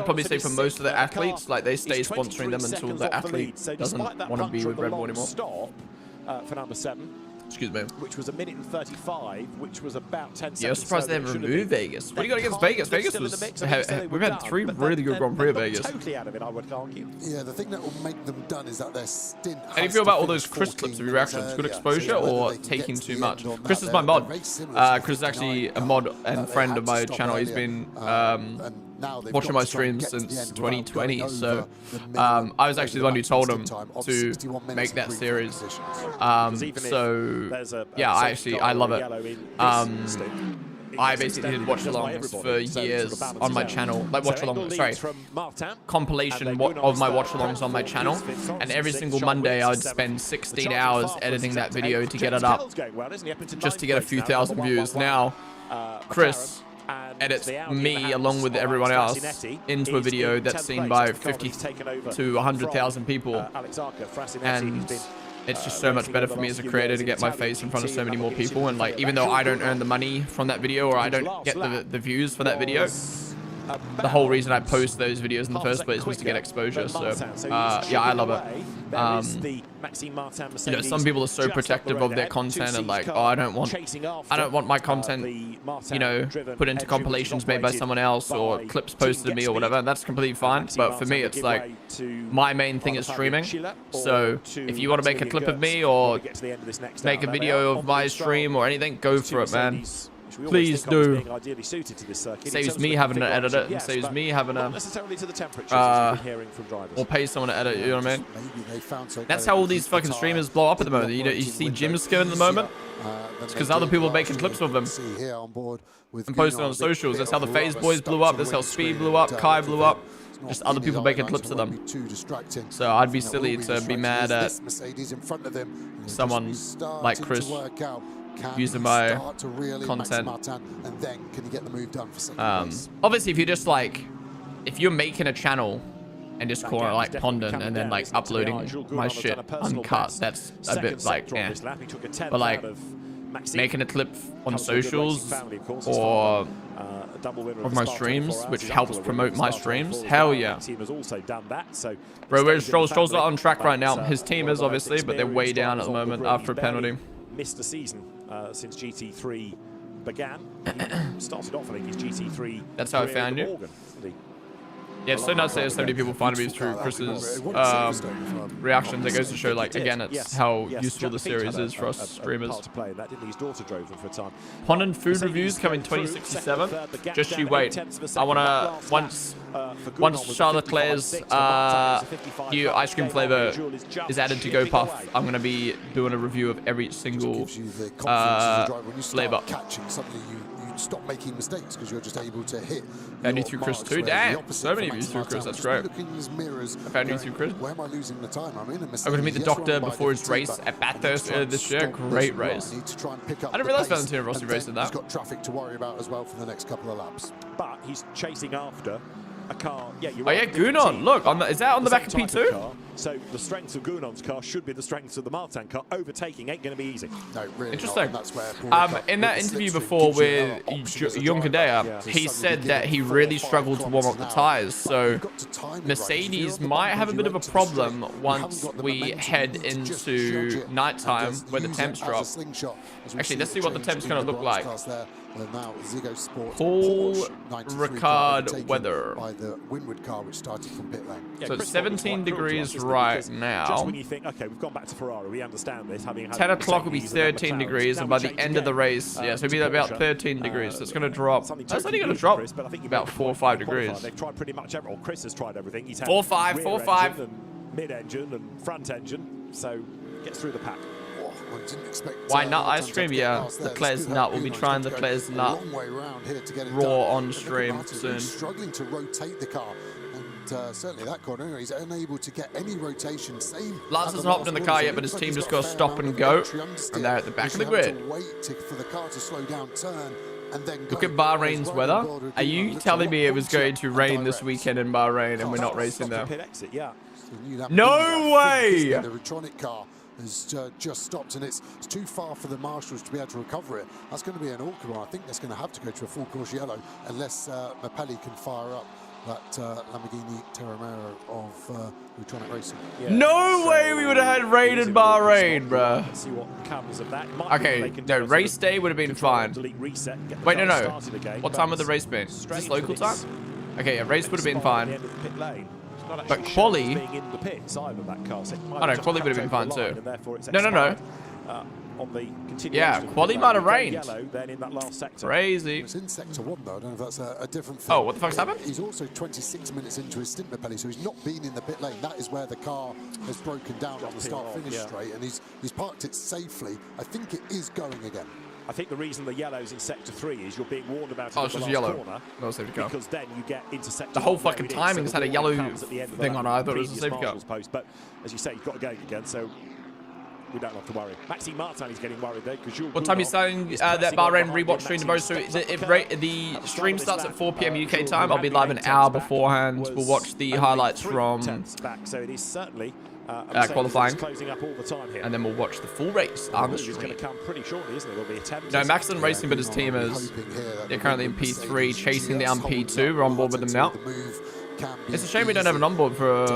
probably say for most of the athletes, like they stay sponsoring them until the athlete doesn't want to be with Red Bull anymore. Stop for number 7. Excuse me. Which was 1:35, which was about 10 seconds. Yeah, I'm surprised they haven't removed Vegas. What do you got against Vegas? Vegas was, we've had 3 really good Grand Prix at Vegas. Totally out of it, I would argue. Yeah, the thing that will make them done is that their stint. How do you feel about all those Chris clips of your reactions? Good exposure or taking too much? Chris is my mod. Chris is actually a mod and friend of my channel. He's been watching my streams since 2020, so I was actually the one who told him to make that series. So yeah, I love it. I basically did watch-alongs for years on my channel, like compilation of my watch-alongs on my channel, and every single Monday I would spend 16 hours editing that video to get it up, just to get a few thousand views. Now, Chris edits me along with everyone else into a video that's seen by 50 to 100,000 people, and it's just so much better for me as a creator to get my face in front of so many more people. And like, even though I don't earn the money from that video, or I don't get the views for that video, the whole reason I post those videos in the first place was to get exposure. So yeah, I love it. You know, some people are so protective of their content and like, oh, I don't want my content, you know, put into compilations made by someone else or clips posted to me or whatever, and that's completely fine. But for me, it's like, my main thing is streaming. So if you want to make a clip of me or make a video of my stream or anything, go for it, man. Please do. Saves me having to edit it, and saves me having to or pay someone to edit, you know what I mean? That's how all these fucking streamers blow up at the moment. You know, you see Jim's skin at the moment, it's because other people are making clips of them and posting on socials. That's how the FaZe Boys blew up, that's how Speed blew up, Kai blew up. Just other people making clips of them. So I'd be silly to be mad at someone like Chris using my start to really content. Martin, and then can you get the move done for second place? Obviously, if you're just like, if you're making a channel and just calling it like Ponden and then like uploading my shit uncut, that's a bit like, eh. But like making a clip on socials or of my streams, which helps promote my streams, hell yeah. Bro, where's Stroll? Stroll's not on track right now. His team is obviously, but they're way down at the moment after a penalty. Missed a season since GT3 began. He started off, I think, his GT3. That's how I found you. Yeah, it's so nice that so many people find me through Chris's reactions. It goes to show, like, again, it's how useful the series is for us streamers. Ponden food reviews coming 2067. Just you wait. I wanna once Charlotte Claire's new ice cream flavor is added to Go Puff, I'm gonna be doing a review of every single flavor. Stop making mistakes because you're just able to hit. Found you through Chris too. Damn, so many of you through Chris. That's great. I found you through Chris. Where am I losing the time? I'm in a I'm going to meet the doctor before his race at Bathurst earlier this year. Great race. I didn't realize Valentino Rossi raced in that. He's got traffic to worry about as well for the next couple of laps. But he's chasing after a car. Yeah, you're right. Oh yeah, Gunon. Look, is that on the back of P2? So the strengths of Gunon's car should be the strengths of the Martin car. Overtaking ain't going to be easy. No, really. Interesting. In that interview before with Junkadea, he said that he really struggled to warm up the tires. So Mercedes might have a bit of a problem once we head into nighttime where the temps drop. Actually, let's see what the temps going to look like. Paul Ricard weather. By the Winwood car, which started from pit lane. So it's 17 degrees right now. Just when you think, okay, we've gone back to Ferrari, we understand this. 10 o'clock will be 13 degrees, and by the end of the race, yeah, so it'll be about 13 degrees. So it's going to drop. That's only going to drop about 4 or 5 degrees. They've tried pretty much everything. Chris has tried everything. He's had 4.5. Mid-engine and front engine, so gets through the pack. Why nut ice cream? Yeah, the Claire's nut. We'll be trying the Claire's nut raw on stream soon. Struggling to rotate the car, and certainly that corner, he's unable to get any rotation. Same. Lance hasn't hopped in the car yet, but his team just got to stop and go, and they're at the back of the grid. Wait for the car to slow down, turn, and then look at Bahrain's weather. Are you telling me it was going to rain this weekend in Bahrain and we're not racing there? No way! The Retronic car has just stopped, and it's too far for the marshals to be able to recover it. That's going to be an awkward one. I think that's going to have to go to a full course yellow unless Mapelli can fire up that Lamborghini Terramero of Retronic Racing. Yeah. No way we would have had rain in Bahrain, bro. See what comes of that. Okay, no, race day would have been fine. Wait, no. What time would the race been? Is this local time? Okay, yeah, race would have been fine. But quali, quali would have been fine too. No. Yeah, quali might have rained. Crazy. It's in sector 1 though. I don't know if that's a different thing. Oh, what the fuck's happened? He's also 26 minutes into his stint, Mapelli, so he's not been in the pit lane. That is where the car has broken down on the start-finish straight, and he's parked it safely. I think it is going again. I think the reason the yellow's in sector 3 is you're being warned about it. Oh, it's just yellow. No safety car. Because then you get into sector. The whole fucking timing's had a yellow thing on it. I thought it was a safety car. Post, but as you say, you've got to go again, so we don't have to worry. Maxime Martin is getting worried there because what time are you starting that Bahrain rewatch stream tomorrow? So if the stream starts at 4 p.m. UK time, I'll be live an hour beforehand. We'll watch the highlights from so it is certainly qualifying, closing up all the time here. And then we'll watch the full race on the stream. It's going to come pretty shortly, isn't it? There'll be attempts. No, Max isn't racing, but his team is. They're currently in P3, chasing down P2. We're on board with them now. It's a shame we don't have an onboard for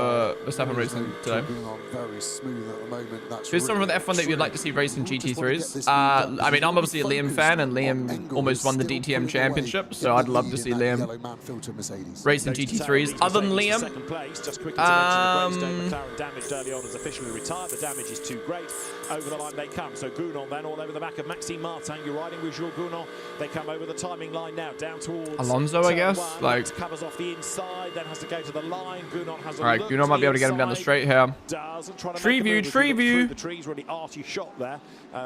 Verstappen racing today. Who's someone from the F1 that you'd like to see racing GT3s? I mean, I'm obviously a Liam fan, and Liam almost won the DTM championship, so I'd love to see Liam racing GT3s. Other than Liam, damaged early on has officially retired. The damage is too great. Over the line they come. So Gunon then all over the back of Maxime Martin. You're riding with Jules Gunon. They come over the timing line now down towards Alonso, I guess. Like covers off the inside, then has to go to the line. Gunon has a Alright, Gunon might be able to get him down the straight here. Tree view. The trees really arty shot there.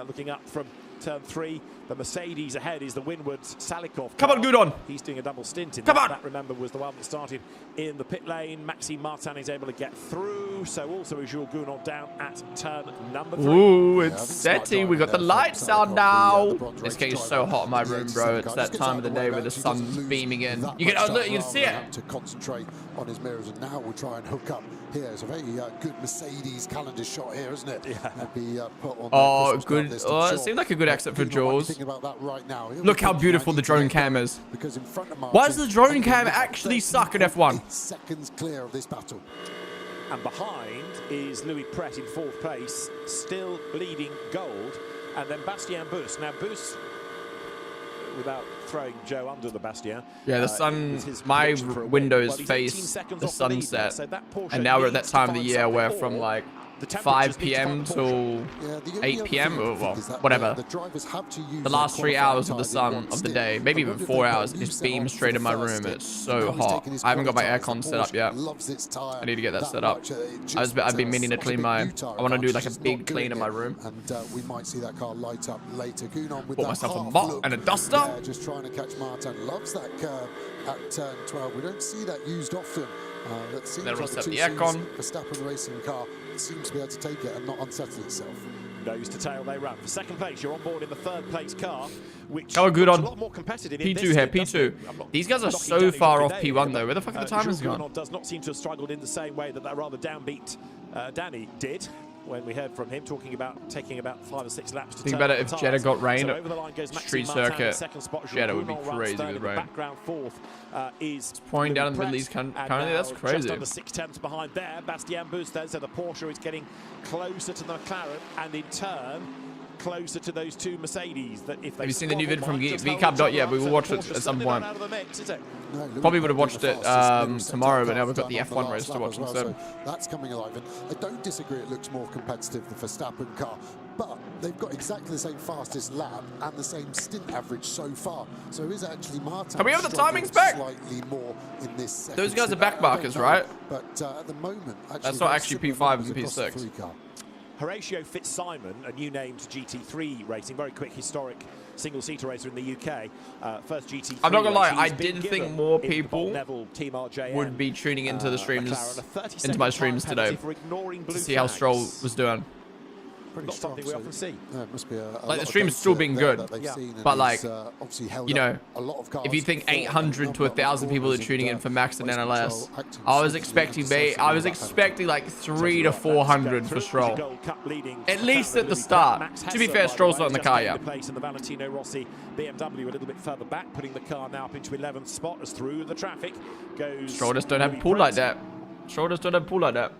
Looking up from turn 3 The Mercedes ahead is the Winward Salikov. Come on, Gudon. He's doing a double stint in Come that. on. That, remember, was the one that started in the pit lane. Maxime Martin is able to get through. So also is Jules Gounon down at turn number 3. Ooh, it's setting. We got the lights on now. This case is so hot in my room, bro. It's that time of the day where the sun's beaming in. You can, look, you can see it. To concentrate on his mirrors, and now we'll try and hook up here. It's a very good Mercedes calendar shot here, isn't it? Yeah. Be, put on oh, good. Oh, it seemed like a good exit for Jules. Look how beautiful the drone cam is. Why does the drone cam actually suck in F1? Seconds clear of this battle. And behind is Louis Pret in 4th place, still leading gold. And then Bastien Bus. Now, Bus, without throwing Joe under the Bastien. Yeah, the sun, my windows face the sunset. And now we're at that time of the year where from like 5 p.m. till 8 p.m. or well, whatever. The last 3 hours of the sun of the day, maybe even 4 hours, it just beams straight in my room. It's so hot. I haven't got my aircon set up yet. I need to get that set up. I've been meaning to clean my. I want to do like a big clean in my room. And we might see that car light up later. Bought myself a mop and a duster. Just trying to catch Martin. Loves that curve at turn 12. We don't see that used often. That seems then we'll like set the aircon. Verstappen racing car seems to be able to take it and not unsettle itself. Nose to tail they run. For second place, you're on board in the 3rd place car, which oh, good on. a lot more competitive. P2 here, P2. These guys are so far off P1 though. Where the fuck are the timers gone? Does not seem to have struggled in the same way that rather downbeat Danny did. When we heard from him talking about taking about 5 or 6 laps to think about it if Jeddah got rain street circuit. Jeddah would be crazy with rain. Background 4th is pouring down in the Middle East currently. That's crazy. Just under 6/10 behind there, Bastien Bus then, so the Porsche is getting closer to the McLaren and in turn closer to those 2 Mercedes. That if have you seen the new video from VCAP? Yeah, we will watch it at some point. Probably would have watched it tomorrow, but now we've got the F1 race to watch instead. So that's coming alive, and I don't disagree. It looks more competitive, the Verstappen car, but they've got exactly the same fastest lap and the same stint average so far. So is actually Martin? Can we have the timings back? Slightly more in this. Those guys are back markers, right? But at the moment, that's not actually P5 and P6. Horatio Fitzsimon, a new name to GT3 racing, very quick, historic single-seater racer in the UK. First GT3 I'm not gonna lie, race. I didn't think more people would be tuning into the streams, into my streams today, to see how Stroll was doing. Not something we often see. Yeah, it must be like the stream's still being good, but like, you know, a lot of cars if you think 800 to 1,000 people are tuning in for Max and NLS, I was expecting like 300 to 400 for Stroll, at least at the start. To be fair, Stroll's not in the car yet. And the Valentino Rossi BMW a little bit further back, putting the car now up into 11th spot as through the traffic goes. Stroll just don't have a pool like that. Stroll just don't have a pool like that.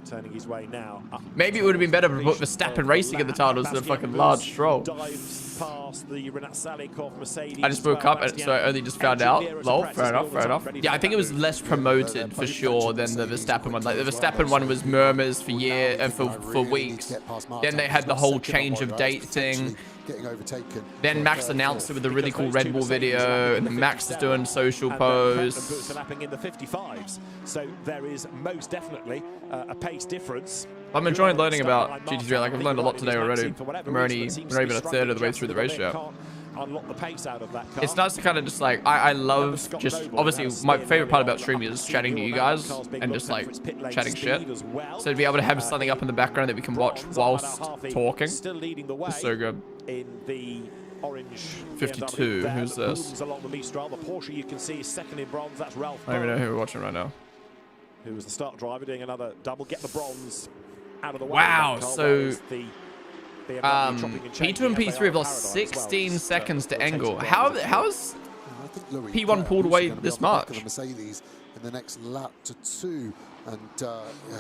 Turning his way now up. Maybe it would have been better to put Verstappen racing at the title instead of fucking large Stroll. Past the Mercedes. I just woke up, so I only just found out. Lol, fair enough, fair enough. Yeah, I think it was less promoted for sure than the Verstappen one. Like the Verstappen one was murmurs for weeks. Then they had the whole change of date thing. Getting overtaken. Then Max announced it with a really cool Red Bull video, and then Max is doing social posts. Lapping in the 55s, so there is most definitely a pace difference. I'm enjoying learning about GT3. Like I've learned a lot today already. We're not even a third of the way through the race yet. Unlock the pace out of that car. It's nice to kind of just like I love just obviously my favorite part about streaming is chatting to you guys and just like chatting shit. So to be able to have something up in the background that we can watch whilst talking is so good. In the orange 52. Who's this? Along the Mistral. The Porsche you can see is second in bronze. That's Ralph. I don't even know who we're watching right now. Who was the start driver doing another double? Get the bronze out of the way. Wow. So. P2 and P3 have lost 16 seconds to Engel. How's P1 pulled away this much? Mercedes in the next lap to 2, and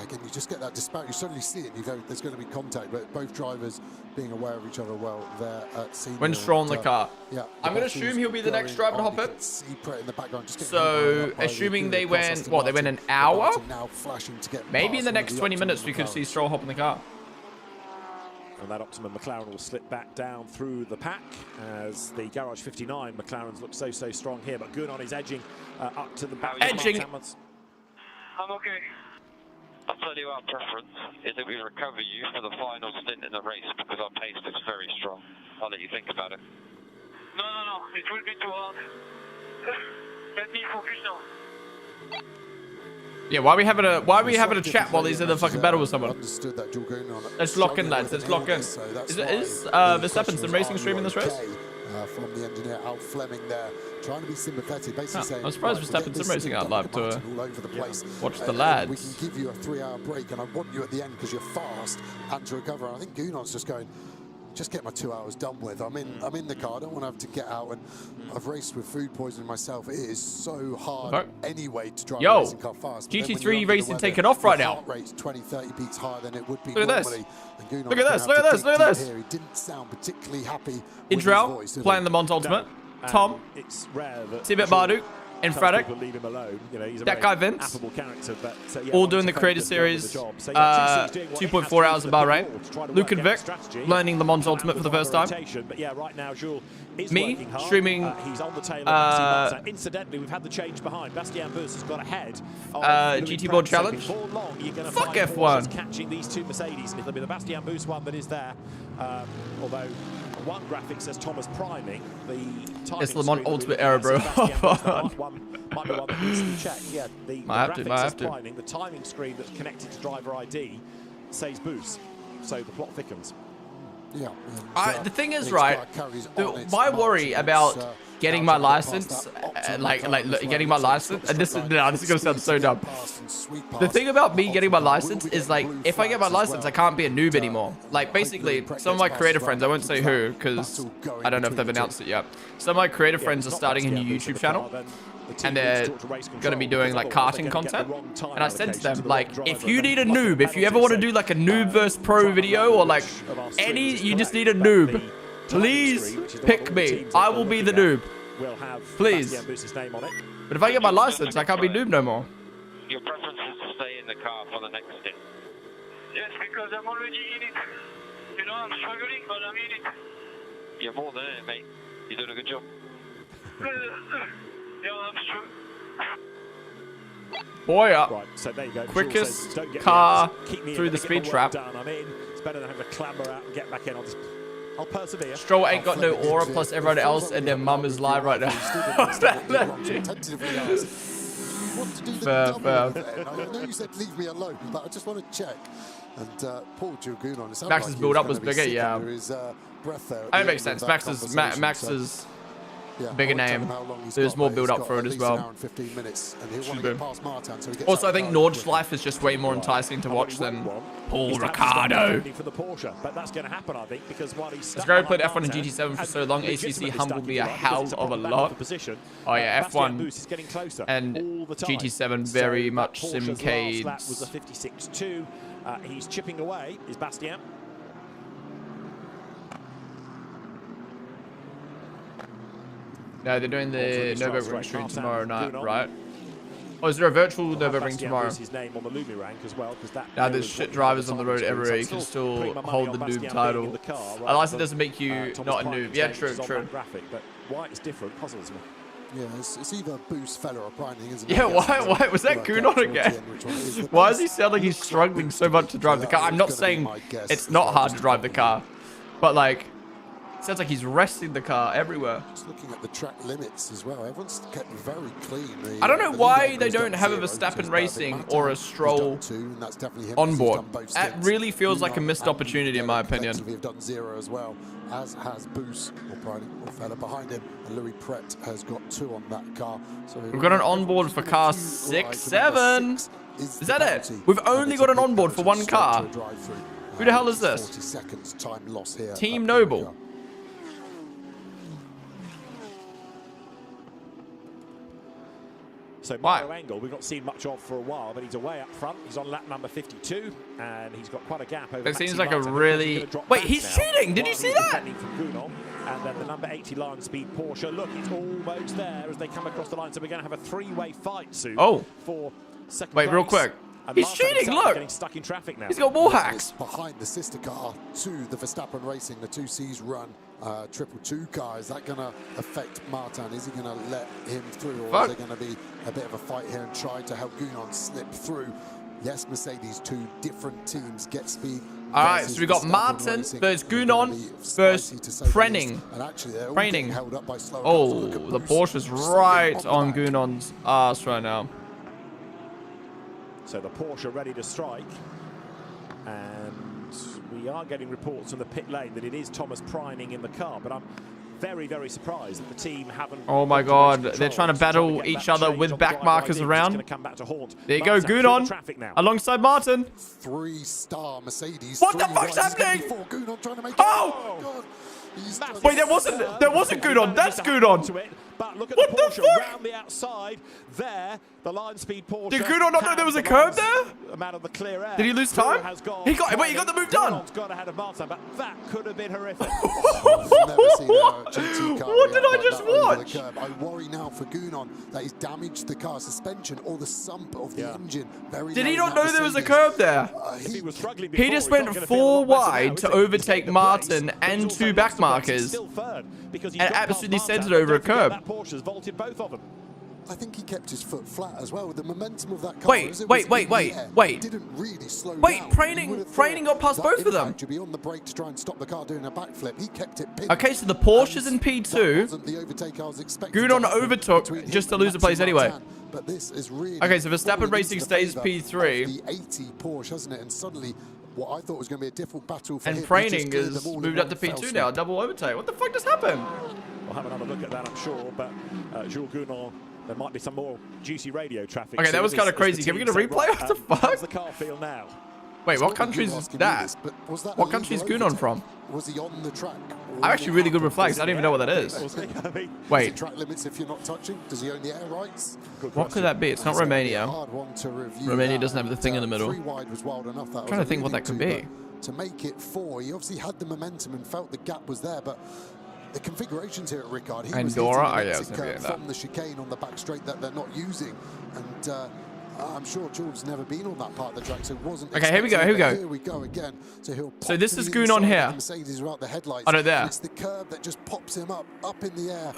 again you just get that disparity. You suddenly see it, and you go, "There's going to be contact." But both drivers being aware of each other well there at senior. When Stroll in the car, yeah, I'm going to assume he'll be the next driver to hop in. So assuming they went, what? They went an hour. Maybe in the next 20 minutes we could see Stroll hop in the car. And that Optimum McLaren will slip back down through the pack as the Garage 59 McLarens look so strong here. But Gounon is edging up to the back. Edging. I'm okay. I'll tell you our preference is that we recover you for the final stint in the race because our pace looks very strong. I'll let you think about it. No, it will be too hard. Let me focus now. Yeah, why are we having a chat while he's in the fucking battle with someone? Let's lock in, lads. Let's lock in. Is Verstappen sim racing streaming this race? From the engineer Al Fleming there, trying to be sympathetic, basically saying, I'm surprised Verstappen sim racing out live to watch the lads. We can give you a 3-hour break, and I want you at the end because you're fast and to recover. And I think Gunar's just going, just get my 2 hours done with. I'm in the car. I don't want to have to get out. And I've raced with food poisoning myself. It is so hard anyway to drive a racing car fast. GT3 racing taking off right now. Heart rate's 20, 30 beats higher than it would be Look at normally. this. Look at this. Look at this. Look at this. He didn't sound particularly happy. Idrel playing the Mont Ultimate. Tom. It's rare that Tibet Barduk. And Frederick, leave him alone. You know, he's a that guy Vince, character, but, all doing the creator series, 2.4 hours of Bahrain. Luke and Vic learning Le Mans Ultimate for the first time. But yeah, right now, Jules is me streaming. He's on the tail of incidentally, we've had the change behind. Bastien Bus has got ahead. GT World Challenge. Fuck F1. Catching these two Mercedes, and it'll be the Bastien Bus one that is there. Although one graphic says Thomas priming. It's Le Mans Ultimate era, bro. Might be one that needs to be checked. Yeah, the graphic says priming. The timing screen that's connected to driver ID says boost, so the plot thickens. Yeah. The thing is, right, my worry about getting my license, getting my license, and this is gonna sound so dumb. The thing about me getting my license is, like, if I get my license, I can't be a noob anymore. Like, basically, some of my creator friends, I won't say who, because I don't know if they've announced it yet. Some of my creator friends are starting a new YouTube channel, and they're going to be doing like karting content. And I said to them, like, if you need a noob, if you ever want to do like a noob versus pro video, or like you just need a noob, please pick me. I will be the noob. Please. But if I get my license, I can't be noob no more. Your preference is to stay in the car for the next stint? Yes, because I'm already in it. You know, I'm struggling, but I'm in it. You're more than it, mate. You're doing a good job. Yeah, I'm sure. Boy up. Right, so there you go. Quickest car through the speed trap. I'm in. It's better than having to clamber out and get back in. I'll persevere. Stroll ain't got no aura, plus everyone else and their mum is live right now. Fair. I know you said leave me alone, but I just want to check. And Paul Gilgunon, Max's build up was bigger, yeah. That makes sense. Max's bigger name. There's more build up for it as well. Also, I think Nord's life is just way more enticing to watch than Paul Riccardo. But that's going to happen, I think, because while he's As Gary played F1 and GT7 for so long, ACC humbled me a hell of a lot. Oh yeah, F1 and GT7 very much simcades. That was a 56.2. He's chipping away, is Bastien. No, they're doing the Nürburgring stream tomorrow night, right? Oh, is there a virtual Nürburgring tomorrow? Now there's shit drivers on the road everywhere. You can still hold the noob title. A license doesn't make you not a noob. Yeah, true. But why it's different puzzles me. Yeah, it's either Boost, Feller, or Priming, isn't it? Yeah, why was that Gunon again? Why does he sound like he's struggling so much to drive the car? I'm not saying it's not hard to drive the car, but like, it sounds like he's wresting the car everywhere. Just looking at the track limits as well, everyone's kept very clean. I don't know why they don't have a Verstappen Racing or a Stroll on board. That really feels like a missed opportunity in my opinion. Have done 0 as well, as has Boost or Feller behind him, and Louis Pret has got 2 on that car. So we've got an onboard for car 6, 7. Is that it? We've only got an onboard for one car. Who the hell is this? 40 seconds time loss here. Team Noble. So Mario Engel, we've not seen much of for a while, but he's away up front. He's on lap number 52, and he's got quite a gap over. It seems like a really... Wait, he's cheating! Did you see that? And then the number 80 line speed Porsche. Look, it's almost there as they come across the line. So we're going to have a 3-way fight soon. For second place. Wait, real quick. He's cheating, look! Getting stuck in traffic now. He's got wall hacks. Behind the sister car to the Verstappen Racing, the 2Cs run. 222 car, is that going to affect Martin? Is he going to let him through, or is there going to be a bit of a fight here and try to help Gunon slip through Yes, Mercedes, two different teams get speed. All right, so we got Martin versus Gunon versus Prenning. Oh, the Porsche's right on Gunon's ass right now. So the Porsche ready to strike. And we are getting reports from the pit lane that it is Thomas Preining in the car, but I'm very, very surprised that the team haven't... Oh my god, they're trying to battle each other with back markers around. There you go, Gunon alongside Martin. 3-star Mercedes. What the fuck's happening? Oh! Wait, there wasn't Gunon. That's Gunon. But look at the Porsche around the outside there. The line speed Porsche. Did Gunon not know there was a curb there? Out of the clear air. Did he lose time? He got the move done. Got ahead of Martin, but that could have been horrific. What did I just watch? I worry now for Gunon that he's damaged the car suspension or the sump of the engine. Did he not know there was a curb there? He just went 4 wide to overtake Martin and 2 back markers and absolutely sent it over a curb. Porsche's vaulted both of them. I think he kept his foot flat as well with the momentum of that car. Wait. Didn't really slow down. Preining got past both of them. To be on the brake to try and stop the car doing a backflip. He kept it pinned. Okay, so the Porsche's in P2. Gunon overtook just to lose a place anyway. But this is really okay, so Verstappen Racing stays P3. The 80 Porsche, hasn't it? And suddenly, what I thought was going to be a difficult battle for him. And Preining is moved up to P2 now, double overtake. What the fuck just happened? We'll have another look at that, I'm sure. But Jules Gunon, there might be some more juicy radio traffic. Okay, that was kind of crazy. Can we get a replay? What the fuck? How's the car feel now? Wait, what country is that? What country is Gunon from? Was he on the track? I'm actually really good with flags. I don't even know what that is. Wait. Track limits if you're not touching. Does he own the air rights? What could that be? It's not Romania. Romania doesn't have the thing in the middle. I'm trying to think what that could be. To make it 4, he obviously had the momentum and felt the gap was there, but the configurations here at Ricard, he Andorra? was from the chicane on the back straight that they're not using, and I'm sure Jules never been on that part of the track, so it wasn't. Okay, here we go. Here we go again. So this is Gunon here. Mercedes are out the headlights. I know there. It's the curb that just pops him up in the air.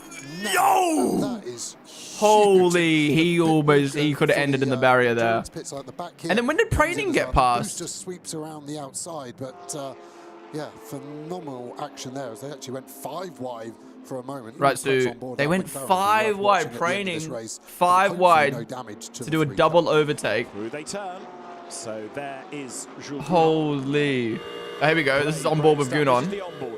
Yo! That is holy! He could have ended in the barrier there. And then when did Preining get past? Just sweeps around the outside, but yeah, phenomenal action there as they actually went 5 wide. For a moment. Right, so they went 5 wide, Preining 5 wide to do a double overtake. Through they turn. So there is Jules. Holy. Here we go. This is on board with Gunon.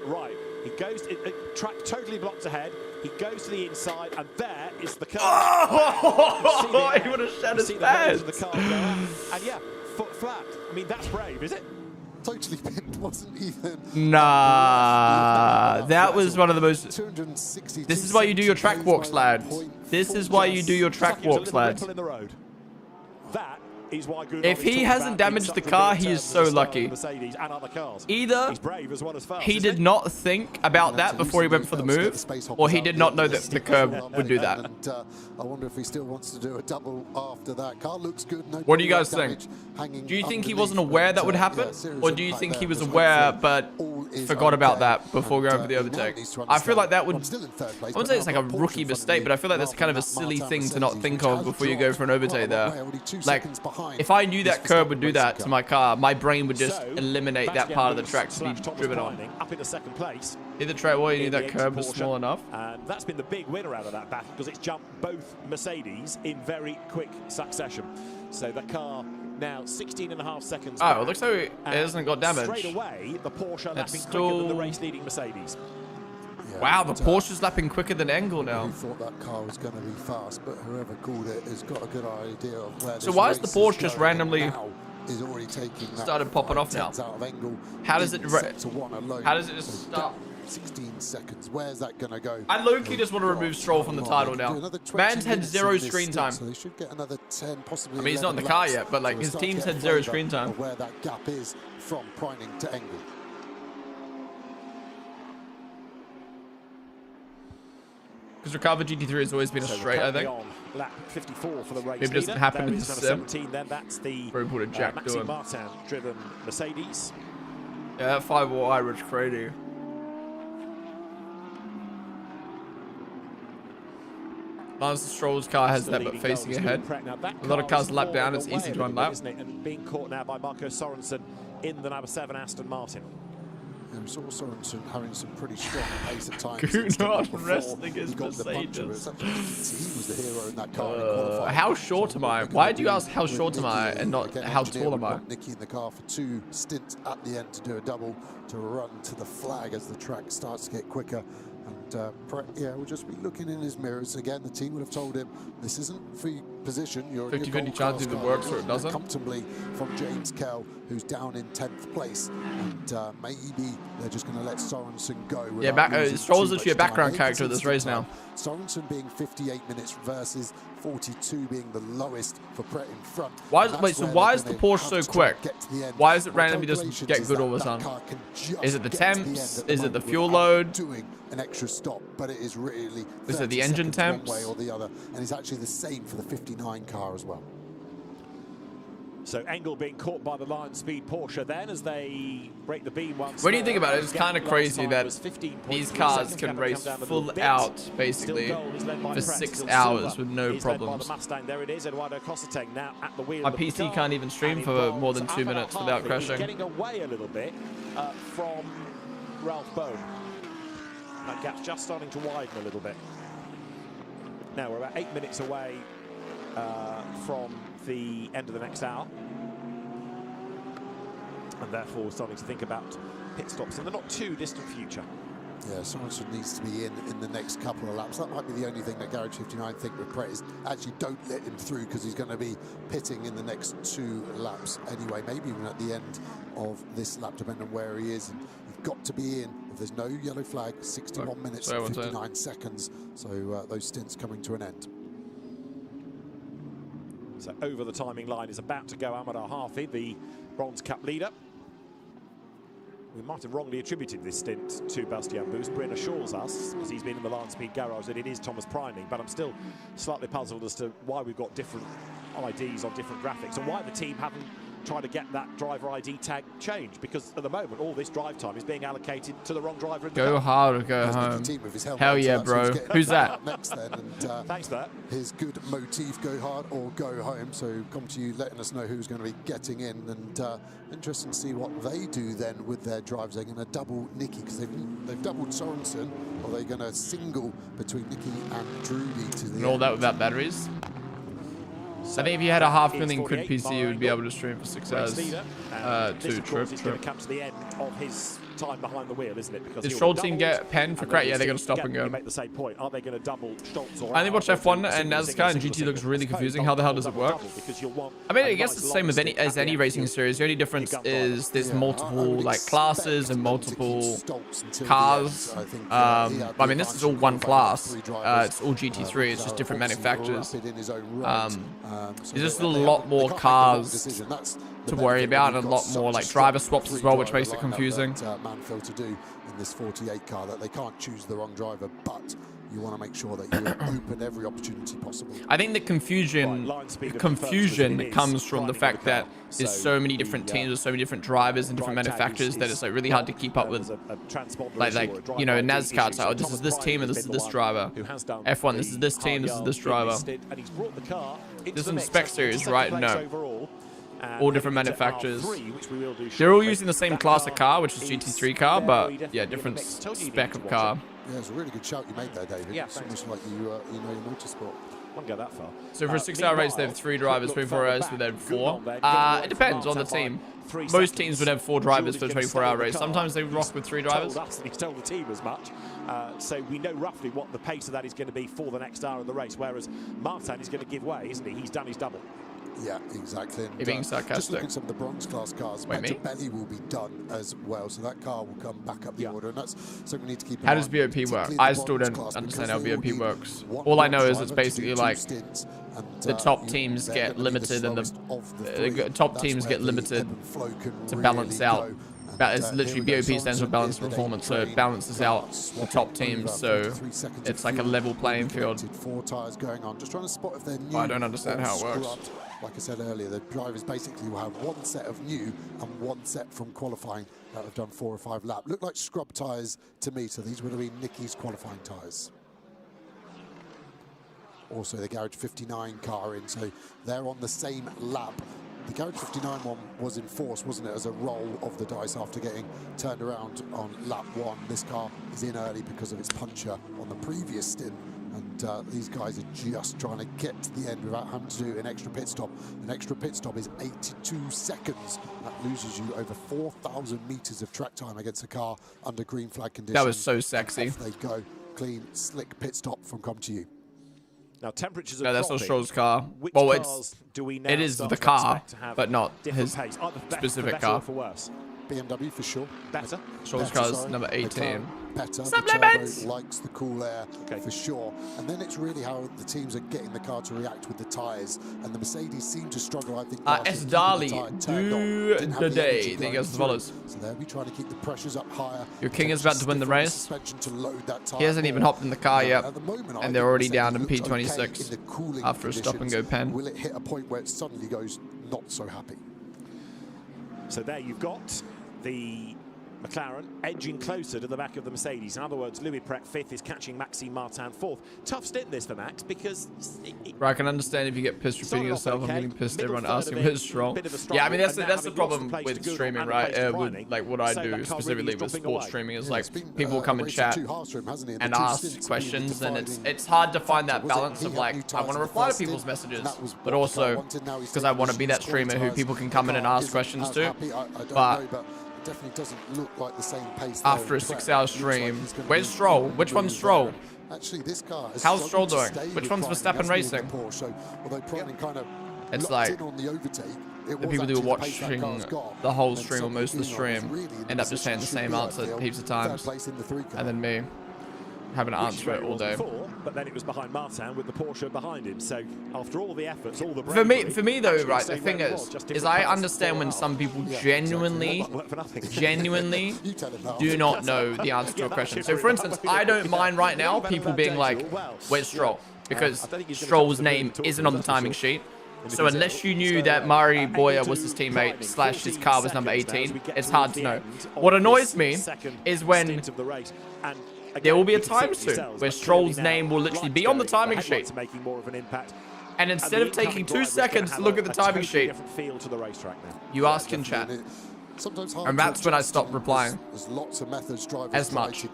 Right. He goes, track totally blocked ahead. He goes to the inside, and there is the car. Oh! He would have shed his pants. And yeah, foot flat. I mean, that's brave, is it? Totally pinned, wasn't even. Nah, that was one of the most. This is why you do your track walks, lads. This is why you do your track walks, lads. That is why if he hasn't damaged the car, he is so lucky. Either he did not think about that before he went for the move, or he did not know that the curb would do that. I wonder if he still wants to do a double after that. Car looks good. What do you guys think? Do you think he wasn't aware that would happen, or do you think he was aware but forgot about that before going for the overtake? I feel like that would. I wouldn't say it's like a rookie mistake, but I feel like that's kind of a silly thing to not think of before you go for an overtake there. Like, if I knew that curb would do that to my car, my brain would just eliminate that part of the track to be driven on. Up into second place. Either track, well, you knew that curb was small enough. And that's been the big winner out of that battle because it's jumped both Mercedes in very quick succession. So the car now 16.5 seconds. Oh, it looks like it hasn't got damage. Straight away, the Porsche lapping quicker than the race-leading Mercedes. Yeah, wow, the Porsche's lapping quicker than Engel now. We thought that car was going to be fast, but whoever called it has got a good idea of where. So why is the Porsche just randomly is already taking started popping off now? How does it? How does it just stop? 16 seconds. Where's that going to go? I low-key just want to remove Stroll from the title now. Man's had 0 screen time. So they should get another 10, possibly. I mean, he's not in the car yet, but like his team's had 0 screen time. Where that gap is from Preining to Engel. Because Ricardo GT3 has always been a straight, I think. Lap 54 for the race. Maybe it doesn't happen in the sim. 17, then that's the Maxime Martin driven Mercedes. Yeah, that 5 wide was crazy. Lance Stroll's car has that, but facing ahead. A lot of cars lap down. It's easy to unlap. Isn't it? And being caught now by Marco Sorensen in the number 7 Aston Martin. And we saw Sorensen having some pretty strong pace at times. Not wrestling his Mercedes. He was the hero in that car. How short am I? Why do you ask how short am I and not how tall am I? Nicky in the car for 2 stints at the end to do a double to run to the flag as the track starts to get quicker. And yeah, we'll just be looking in his mirrors again. The team would have told him this isn't for position. You're 50-50 chance if it works or it doesn't. Comfortably from James Kell, who's down in 10th place, and maybe they're just going to let Sorensen go. Yeah, Stroll's literally a background character of this race now. Sorensen being 58 minutes versus 42 being the lowest for Pret in front. Why is the Porsche so quick? Why is it randomly just get good all of a sudden? Is it the temps? Is it the fuel load? Doing an extra stop, but it is really is it the engine temps? One way or the other, and it's actually the same for the 59 car as well. So Engel being caught by the line speed Porsche then as they break the beam once. When you think about it, it's kind of crazy that these cars can race full out basically for 6 hours with no problems. There it is, Eduardo Cosseteng now at the wheel. My PC can't even stream for more than 2 minutes without crashing. Getting away a little bit from Ralph Bone. That gap's just starting to widen a little bit. Now we're about 8 minutes away from the end of the next hour, and therefore we're starting to think about pit stops in the not too distant future. Yeah, Sorensen needs to be in the next couple of laps. That might be the only thing that Garage 59 think with Pret is actually don't let him through, because he's going to be pitting in the next 2 laps anyway, maybe even at the end of this lap, depending on where he is. And you've got to be in. If there's no yellow flag, 61 minutes and 59 seconds. So those stints coming to an end. So over the timing line is about to go Ahmed Al-Hafi, the Bronze Cup leader. We might have wrongly attributed this stint to Bastien Boost. Bryn assures us, because he's been in the Lion Speed garage, that it is Thomas Preining, but I'm still slightly puzzled as to why we've got different IDs on different graphics and why the team haven't tried to get that driver ID tag changed, because at the moment all this drive time is being allocated to the wrong driver in the Go car. hard or go home. Hell yeah, bro. Who's that? Next then, and thanks for that. His good motif, go hard or go home. So come to you letting us know who's going to be getting in, and interesting to see what they do then with their drives. They're going to double Nicky, because they've doubled Sorensen, or they're going to single between Nicky and Drudy to the and all that without batteries. I think if you had a 500,000 quid PC, you would be able to stream for 6 hours to trip. Come to the end of his time behind the wheel, isn't it? Because does Stroll team get pen for crack? Yeah, they're going to stop and go. Make the same point. Are they going to double Stoltz or I only watched F1 and NASCAR, and GT looks really confusing. How the hell does it work? I mean, I guess it's the same with any racing series. The only difference is there's multiple like classes and multiple cars. I mean, this is all one class. It's all GT3. It's just different manufacturers. There's just a lot more cars to worry about, and a lot more like driver swaps as well, which makes it confusing. Manfield to do in this 48 car, that they can't choose the wrong driver, but you want to make sure that you open every opportunity possible. I think the confusion comes from the fact that there's so many different teams with so many different drivers and different manufacturers that it's like really hard to keep up with. Like you know, in NASCAR, it's like, oh, this is this team and this is this driver. F1, this is this team, this is this driver. This is in Spec Series, right? No. All different manufacturers. They're all using the same class of car, which is GT3 car, but yeah, different spec of car. Yeah, it's a really good shout you made there, David. Yeah, it's almost like you know your motorsport. Won't go that far. So for a 6 hour race, they have 3 drivers, 24 hours, but they have 4. It depends on the team. Most teams would have 4 drivers for a 24 hour race. Sometimes they rock with 3 drivers. He's told the team as much. So we know roughly what the pace of that is going to be for the next hour of the race, whereas Martin is going to give way, isn't he? He's done his double. Yeah, exactly. And, you're being sarcastic. Just look at some of the bronze class cars. Belly will be done as well, so that car will come back up the order, and that's something we need to keep in mind. How does BOP work? I still don't understand how BOP works. All I know is it's basically like the top teams get limited, and the top teams get limited to balance out. It's literally BOP stands for balanced performance, so it balances out the top teams, so it's like a level playing field. 4 tires going on. Just trying to spot if they're new. I don't understand how it works. Like I said earlier, the drivers basically will have 1 set of new and 1 set from qualifying that have done 4 or 5 laps. Look like scrub tyres to me, so these would have been Nicky's qualifying tyres. also the Garage 59 car in, so they're on the same lap. The Garage 59 one was enforced, wasn't it, as a roll of the dice after getting turned around on lap 1. This car is in early because of its puncher on the previous stint. And these guys are just trying to get to the end without having to do an extra pit stop. An extra pit stop is 82 seconds. That loses you over 4,000 meters of track time against a car under green flag conditions. That was so sexy. Off they go. Clean, slick pit stop from come to you. Now temperatures are no, that's not Stroll's car. Which well, cars do we now it is the car, but not his specific car. For worse? BMW for sure. Better. Stroll's car is number 18. Better. What's up, the Lemons? turbo likes the cool air for sure. And then it's really how the teams are getting the car to react with the tyres. And the Mercedes seem to struggle, I think. S. Dali, do the day. There goes the follows. So they'll be trying to keep the pressures up higher. Your king is about to win the race. To load that He hasn't even hopped in the car yet. At the moment, and they're already down in P26 after a stop and go pen. Will it hit a point where it suddenly goes not so happy? So there you've got the McLaren edging closer to the back of the Mercedes. In other words, Louis Pret 5th is catching Maxime Martin 4th. Tough stint this for Max because... Right, I can understand if you get pissed repeating yourself. I'm getting pissed everyone asking who's strong. Yeah, I mean, that's the problem with streaming, right? With, like, what I do specifically with sports streaming is, like, people come and chat and ask questions, and it's hard to find that balance of, like, I want to reply to people's messages, but also because I want to be that streamer who people can come in and ask questions to. But definitely doesn't look like the same pace after a 6-hour stream. Where's Stroll? Which one's Stroll? Actually, this car how's Stroll doing? Which one's Verstappen racing? It's like the people who are watching the whole stream or most of the stream end up just saying the same answer heaps of times, and then me having to answer it all day. But then it was behind Martin with the Porsche behind him. So after all the efforts, all the for me though, right, the thing is I understand when some people genuinely do not know the answer to a question. So for instance, I don't mind right now people being like, where's Stroll? Because Stroll's name isn't on the timing sheet. So unless you knew that Mari Boya was his teammate / his car was number 18, it's hard to know. What annoys me is when there will be a time soon where Stroll's name will literally be on the timing sheet. And instead of taking 2 seconds to look at the timing sheet, you ask in chat. And that's when I stop replying as much.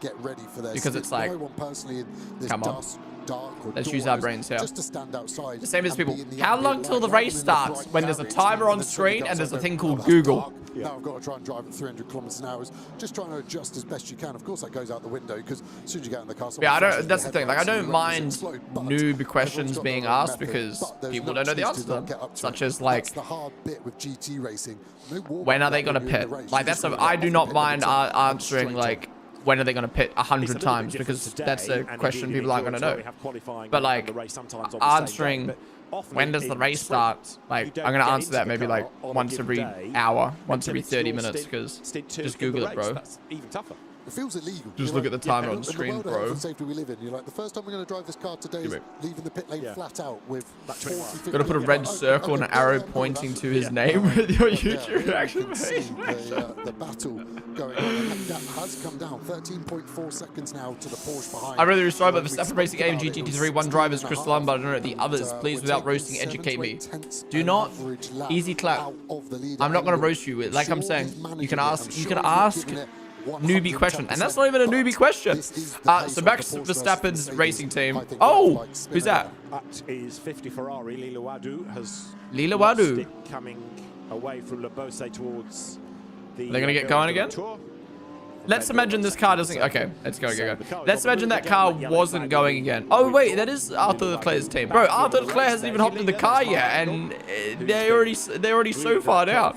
Because it's like, come on. Let's use our brains here. The same as people. How long till the race starts when there's a timer on screen and there's a thing called Google? Now I've got to try and drive at 300 kilometers an hour. Just trying to adjust as best you can. Of course, that goes out the window because as soon as you get in the car, yeah, I don't. That's the thing. Like, I don't mind noob questions being asked because people don't know the answer to them. Such as like, the hard bit with GT racing. When are they gonna pit? Like that's. I do not mind answering like, when are they going to pit 100 times? Because that's a question people aren't going to know. But like answering when does the race start? Like I'm going to answer that maybe like once every hour, once every 30 minutes, because just Google it, bro. It feels illegal. Just look at the timer on the screen, bro. In the world of safety we live in, you're like, the first time we're going to drive this car today is leaving the pit lane flat out with 40, got to put a red circle and an arrow pointing to his name with your YouTube reaction page. The battle going on, and that has come down. 13.4 seconds now to the Porsche behind. I'm really sorry about the Verstappen Racing game GT3. One driver is Crystal Lumb, but I don't know the others. Please, without roasting, educate me. Do not easy clap. I'm not going to roast you. Like I'm saying, you can ask newbie question, and that's not even a newbie question. So Max Verstappen's racing team. Oh, who's that? That is 50 Ferrari. Lila Wadu has coming away from Le Beausset towards the. They're gonna get going again. Let's imagine this car doesn't. Okay, let's go. Let's imagine that car wasn't going again. Oh wait, that is Arthur Leclerc's team, bro. Arthur Leclerc hasn't even hopped in the car yet, and they're already so far down,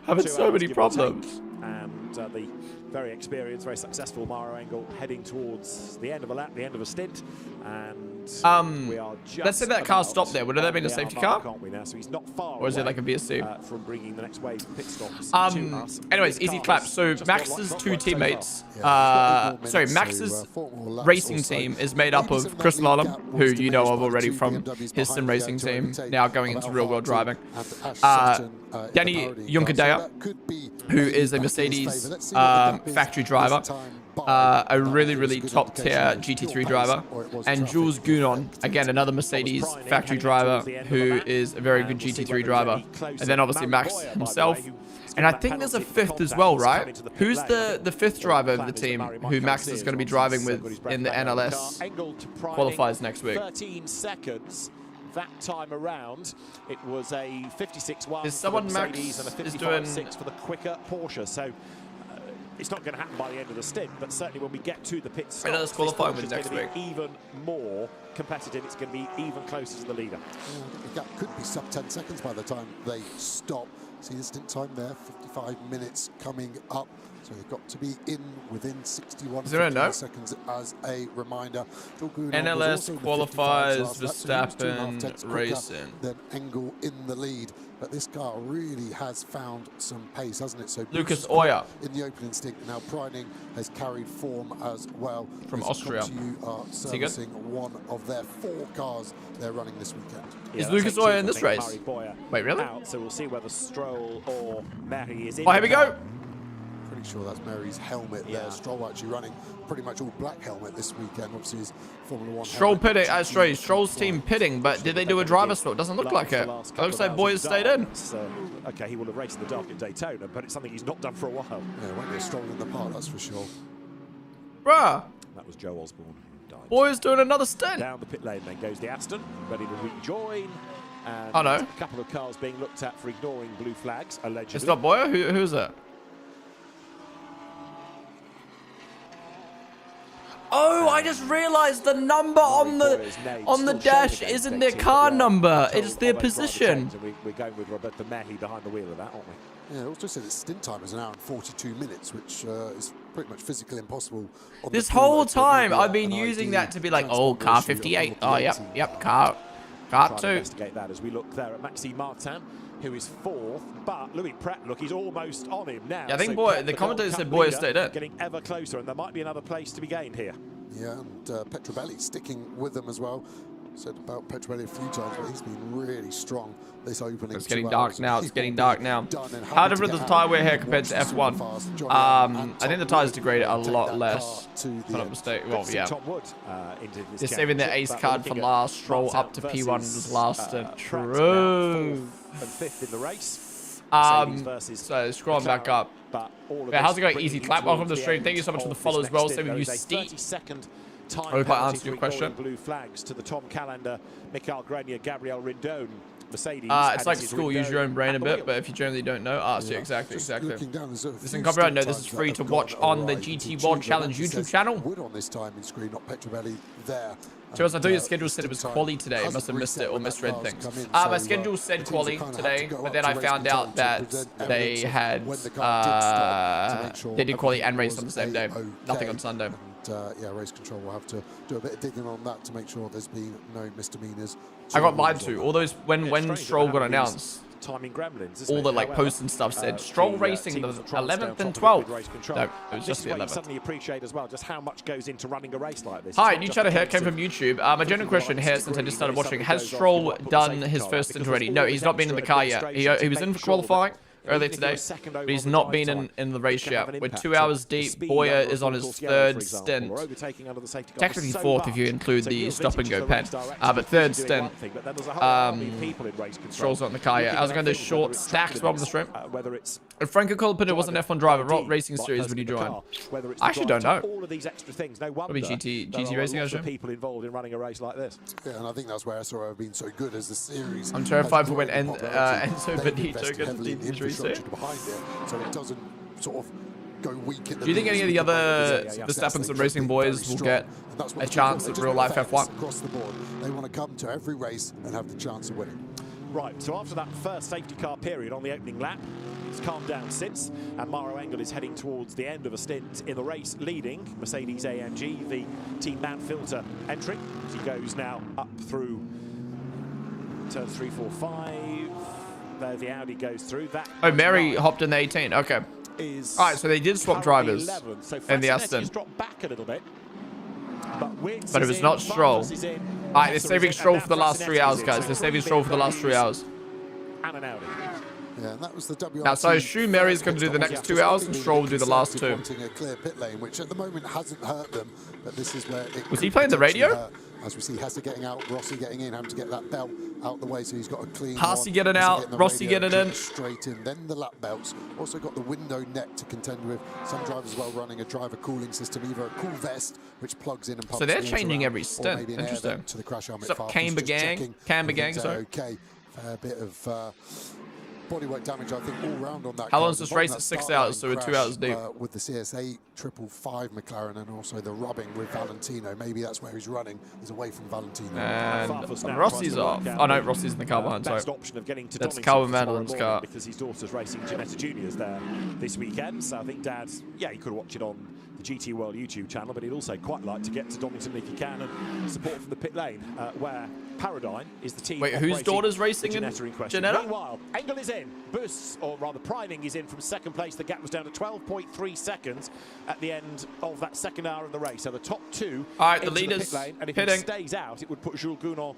having so many problems. And the very experienced, very successful Maro Engel heading towards the end of a lap, the end of a stint, and we are just let's say that car stopped there. Would that have been a safety car? Can't we now? So he's not far or is it like a VSC? From bringing the next wave pit stops to us. Anyways, easy clap. So Max's two teammates, Max's racing team is made up of Chris Lallam, who you know of already from his sim racing team, now going into real world driving. Danny Junkadea, who is a Mercedes factory driver, a really top tier GT3 driver, and Jules Gounon, again another Mercedes factory driver who is a very good GT3 driver, and then obviously Max himself. And I think there's a fifth as well, right? Who's the fifth driver of the team who Max is going to be driving with in the NLS qualifiers next week? 13 seconds. That time around, it was a 56.1 Is for someone the Mercedes Max and a is doing 55.6 for the quicker Porsche. So it's not going to happen by the end of the stint, but certainly when we get to the pit stop, let's qualify with next going to week. be even more competitive. It's going to be even closer to the leader. The gap could be sub 10 seconds by the time they stop. See the stint time there, 55 minutes coming up. So they've got to be in within 61 seconds as a reminder. NLS qualifiers, Verstappen racing. Then Engel in the lead. But this car really has found some pace, hasn't it? So Lucas Oya in the opening stint. Now Preining has carried form as well. From Austria. You are servicing one of their 4 cars they're running this weekend. Is Lucas Oya in this race? Wait, really? So we'll see whether Stroll or Mary is in. Oh, here we go. Pretty sure that's Mary's helmet there. Stroll actually running pretty much all black helmet this weekend. Obviously, his Formula 1 Stroll pitting. Stroll's team pitting, but did they do a driver swap? Doesn't look like it. Looks like Boyers stayed in. Okay, he will have raced in the dark at Daytona, but it's something he's not done for a while. Yeah, won't be a Stroll in the park, that's for sure. Bruh. That was Joe Osborne who died. Boyers doing another stint. Down the pit lane then goes the Aston, ready to rejoin. And oh no. A couple of cars being looked at for ignoring blue flags, allegedly. It's not Boyer? Who is it? Oh, I just realized the number on the dash isn't their car number. It's their position. We're going with Roberto Mehi behind the wheel of that, aren't we? Yeah, it also said its stint time is an hour and 42 minutes, which is pretty much physically impossible. This whole time, I've been using that to be like, oh, car 58. Oh, yep, car 2. Investigate that as we look there at Maxime Martin, who is 4th, but Louis Prat, look, he's almost on him now. Yeah, I think the commentator said Boyer stayed in. Getting ever closer, and there might be another place to be gained here. Yeah, and Petrobelli sticking with them as well. Said about Petrobelli a few times, but he's been really strong this opening. It's getting dark now. It's getting dark now. How different is the tyre wear here compared to F1? I think the tyres degraded a lot less. If I'm not mistaken. Well, yeah. They're saving their ace card for last. Stroll up to P1 was last. True. And 5th in the race. So scrolling back up. Yeah, how's it going? Easy clap. Welcome to the stream. Thank you so much for the follow as well. Same with you, Steve. I hope I answered your question. Blue flags to the Tom Callender, Michael Grenier, Gabriel Rindone, Mercedes. It's like school. Use your own brain a bit, but if you generally don't know, so exactly. This in copyright. No, this is free to watch on the GT World Challenge YouTube channel. Wood on this timing screen, not Petrobelli there. Charles, I thought your schedule said it was quali today. I must have missed it or misread things. My schedule said quali today, but then I found out that they had they did quali and race on the same day. Nothing on Sunday. Yeah, race control will have to do a bit of digging on that to make sure there's been no misdemeanors. I got lied to. All those when Stroll got announced. Timing gremlins, all the like posts and stuff said Stroll racing the 11th and 12th. No, it was just the 11th. Suddenly appreciate as well just how much goes into running a race like this. Hi, new chatter here came from YouTube. My general question here, since I just started watching, has Stroll done his first stint already? No, he's not been in the car yet. He was in for qualifying earlier today, but he's not been in the race yet. We're 2 hours deep. Boyer is on his 3rd stint. Technically 4th if you include the stop and go pen, but 3rd stint. Stroll's not in the car yet. I was going to do short stacks while on the stream. If Franco Colapinto was an F1 driver, what racing series would he join? I actually don't know. Probably GT racing, I assume. People involved in running a race like this. Yeah, and I think that's where SRO have been so good as the series. I'm terrified for when Enzo Benito gets GT3. So it doesn't sort of go weak at the. Do you think any of the other Verstappen and racing boys will get a chance at real life F1? Across the board, they want to come to every race and have the chance of winning. Right, so after that first safety car period on the opening lap, it's calmed down since, and Mauro Engel is heading towards the end of a stint in the race, leading Mercedes AMG, the Team Manfilter entry. As he goes now up through turns 3, 4, 5. There the Audi goes through. That Mary hopped in the 18. Okay. All right, so they did swap drivers in the Aston. Back a little bit, but it was not Stroll. All right, they're saving Stroll for the last 3 hours, guys. They're saving Stroll for the last 3 hours. And an Audi. Yeah, and that was the WRC. Now, so I assume Mary's going to do the next 2 hours and Stroll will do the last 2. Wanting a clear pit lane, which at the moment hasn't hurt them, but this is where it was he playing the radio? As we see Hesse getting out, Rossi getting in, having to get that belt out the way, so he's got a clean. Hesse getting out, Rossi getting in. Straight in, then the lap belts. Also got the window neck to contend with. Some drivers as well running a driver cooling system, either a cool vest which plugs in and pumps. So they're water changing out, every stint. Interesting. To the crash helmet. What's up, Camber Gang? Camber Gang, sorry. Okay, fair bit of bodywork damage, I think, all round on that. How long is this race? At 6 hours, so we're 2 hours deep. With the CSA 555 McLaren and also the rubbing with Valentino. Maybe that's where he's running. He's away from Valentino. And Rossi's off. Oh no, Rossi's in the car behind. Sorry. That's Calvin Madeline's car. Because his daughter's racing Ginetta Juniors there this weekend. So I think Dad, yeah, he could watch it on the GT World YouTube channel, but he'd also quite like to get to Donington if he can and support from the pit lane, where Paradigm is the team. Wait, whose daughter's racing in Ginetta? Meanwhile, Engel is in. Boosts, or rather Priming is in from second place. The gap was down to 12.3 seconds at the end of that second hour of the race. So the top 2 the leader's pit lane, and if pitting. he stays out, it would put Jules Gounon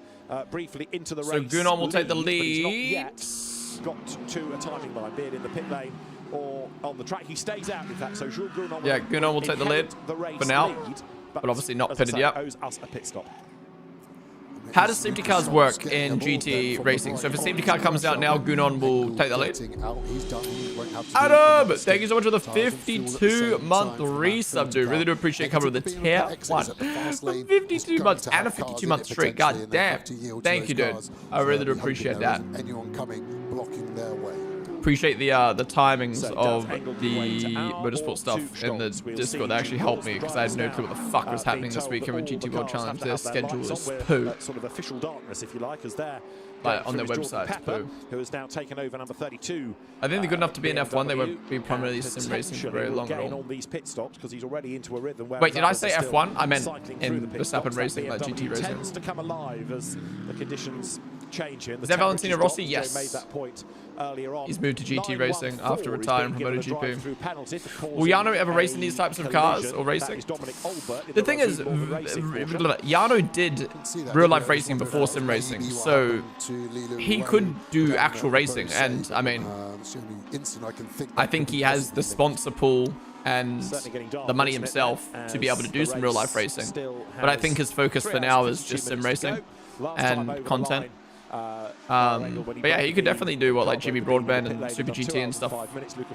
briefly into the race. So Gounon will take the lead. But he's not yet got to a timing line, be it in the pit lane or on the track. He stays out, in fact, so Jules Gounon Gounon will take the lead for now, but obviously not pitted yet. Owes us a pit stop. How does safety cars work in GT racing? So if a safety car comes out now, Gounon will take the lead. Adam, thank you so much for the 52-month resub, dude. Really do appreciate covering the tier 1 for 52 months and a 52-month streak. God damn. Thank you, dude. I really do appreciate that. Anyone coming blocking their way. Appreciate the timings of the motorsport stuff in the Discord. That actually helped me because I had no clue what the fuck was happening this weekend with GT World Challenge. Their schedule is poo. Sort of official darkness, if you like, as they're like on their website, Pepper, who has now taken over number 32. I think they're good enough to be in F1. They won't be primarily sim racing for very long at all. On these pit stops because he's already into a rhythm. Wait, did I say F1? I meant in Verstappen racing, like GT racing. Tends to come alive as the conditions change here. Is that Valentino Rossi? Yes. Made that point earlier on. He's moved to GT racing after retiring from MotoGP. Will Jarno ever race in these types of cars or racing? The thing is, Jarno did real-life racing before sim racing, so he could do actual racing. And, I mean, I think he has the sponsor pool and the money himself to be able to do some real-life racing. But I think his focus for now is just sim racing and content. But yeah, he could definitely do what like Jimmy Broadbent and Super GT and stuff are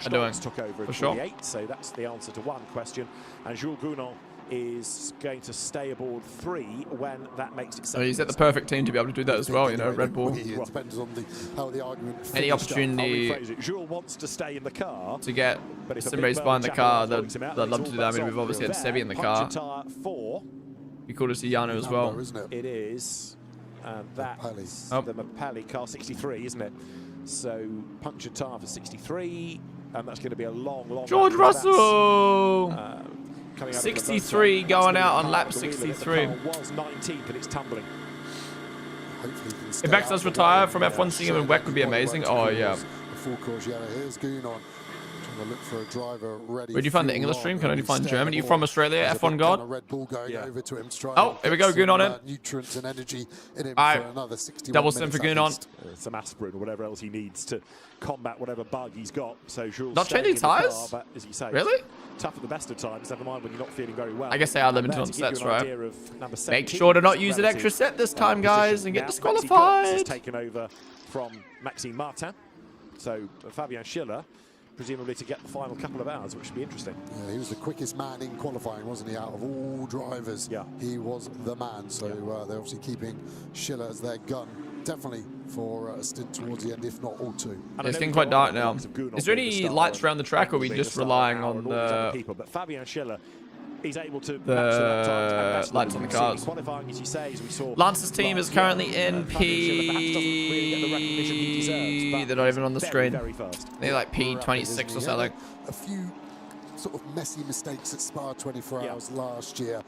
doing, for sure. So that's the answer to one question. And Jules Gounon is going to stay aboard 3 when that makes it. So he's at the perfect team to be able to do that as well, you know, Red Bull. It depends on how the argument any opportunity Jules wants to stay in the car to get sim race behind the car, they'd love to do that. I mean, we've obviously had Sebi in the car. Be cool to see Jarno as well. It is. And that's the Mapelli car 63, isn't it? So punctured tyre for 63, and that's going to be a long George Russell! 63 going out on lap 63. Was 19th and it's tumbling. If Max does retire from F1, seeing him in WEC would be amazing. Oh yeah. Full course, yeah. Here's Gounon. Look for a driver ready. Where do you find the English stream? Can only find German. Are you from Australia, F1 God? Red Bull going over to him, oh, here we go, Gounon in. Nutrients and energy in him for another 61 double sim for Gounon. Some aspirin or whatever else he needs to combat whatever bug he's got. So Jules not changing tyres? But as you say, really? Tough at the best of times, never mind when you're not feeling very well. I guess they are limited on sets, right? Make sure to not use an extra set this time, guys, and get disqualified. Taken over from Maxime Martin. So Fabian Schiller, presumably to get the final couple of hours, which would be interesting. Yeah, he was the quickest man in qualifying, wasn't he? Out of all drivers, he was the man. So they're obviously keeping Schiller as their gun, definitely for a stint towards the end, if not all 2. It's getting quite dark now. Is there any lights around the track, or are we just relying on the people? But Fabian Schiller, he's able to the lights on the cars. Lance's team is currently in P. They're not even on the screen. They're like P26 or something. A few sort of messy mistakes at Spa 24 hours last year,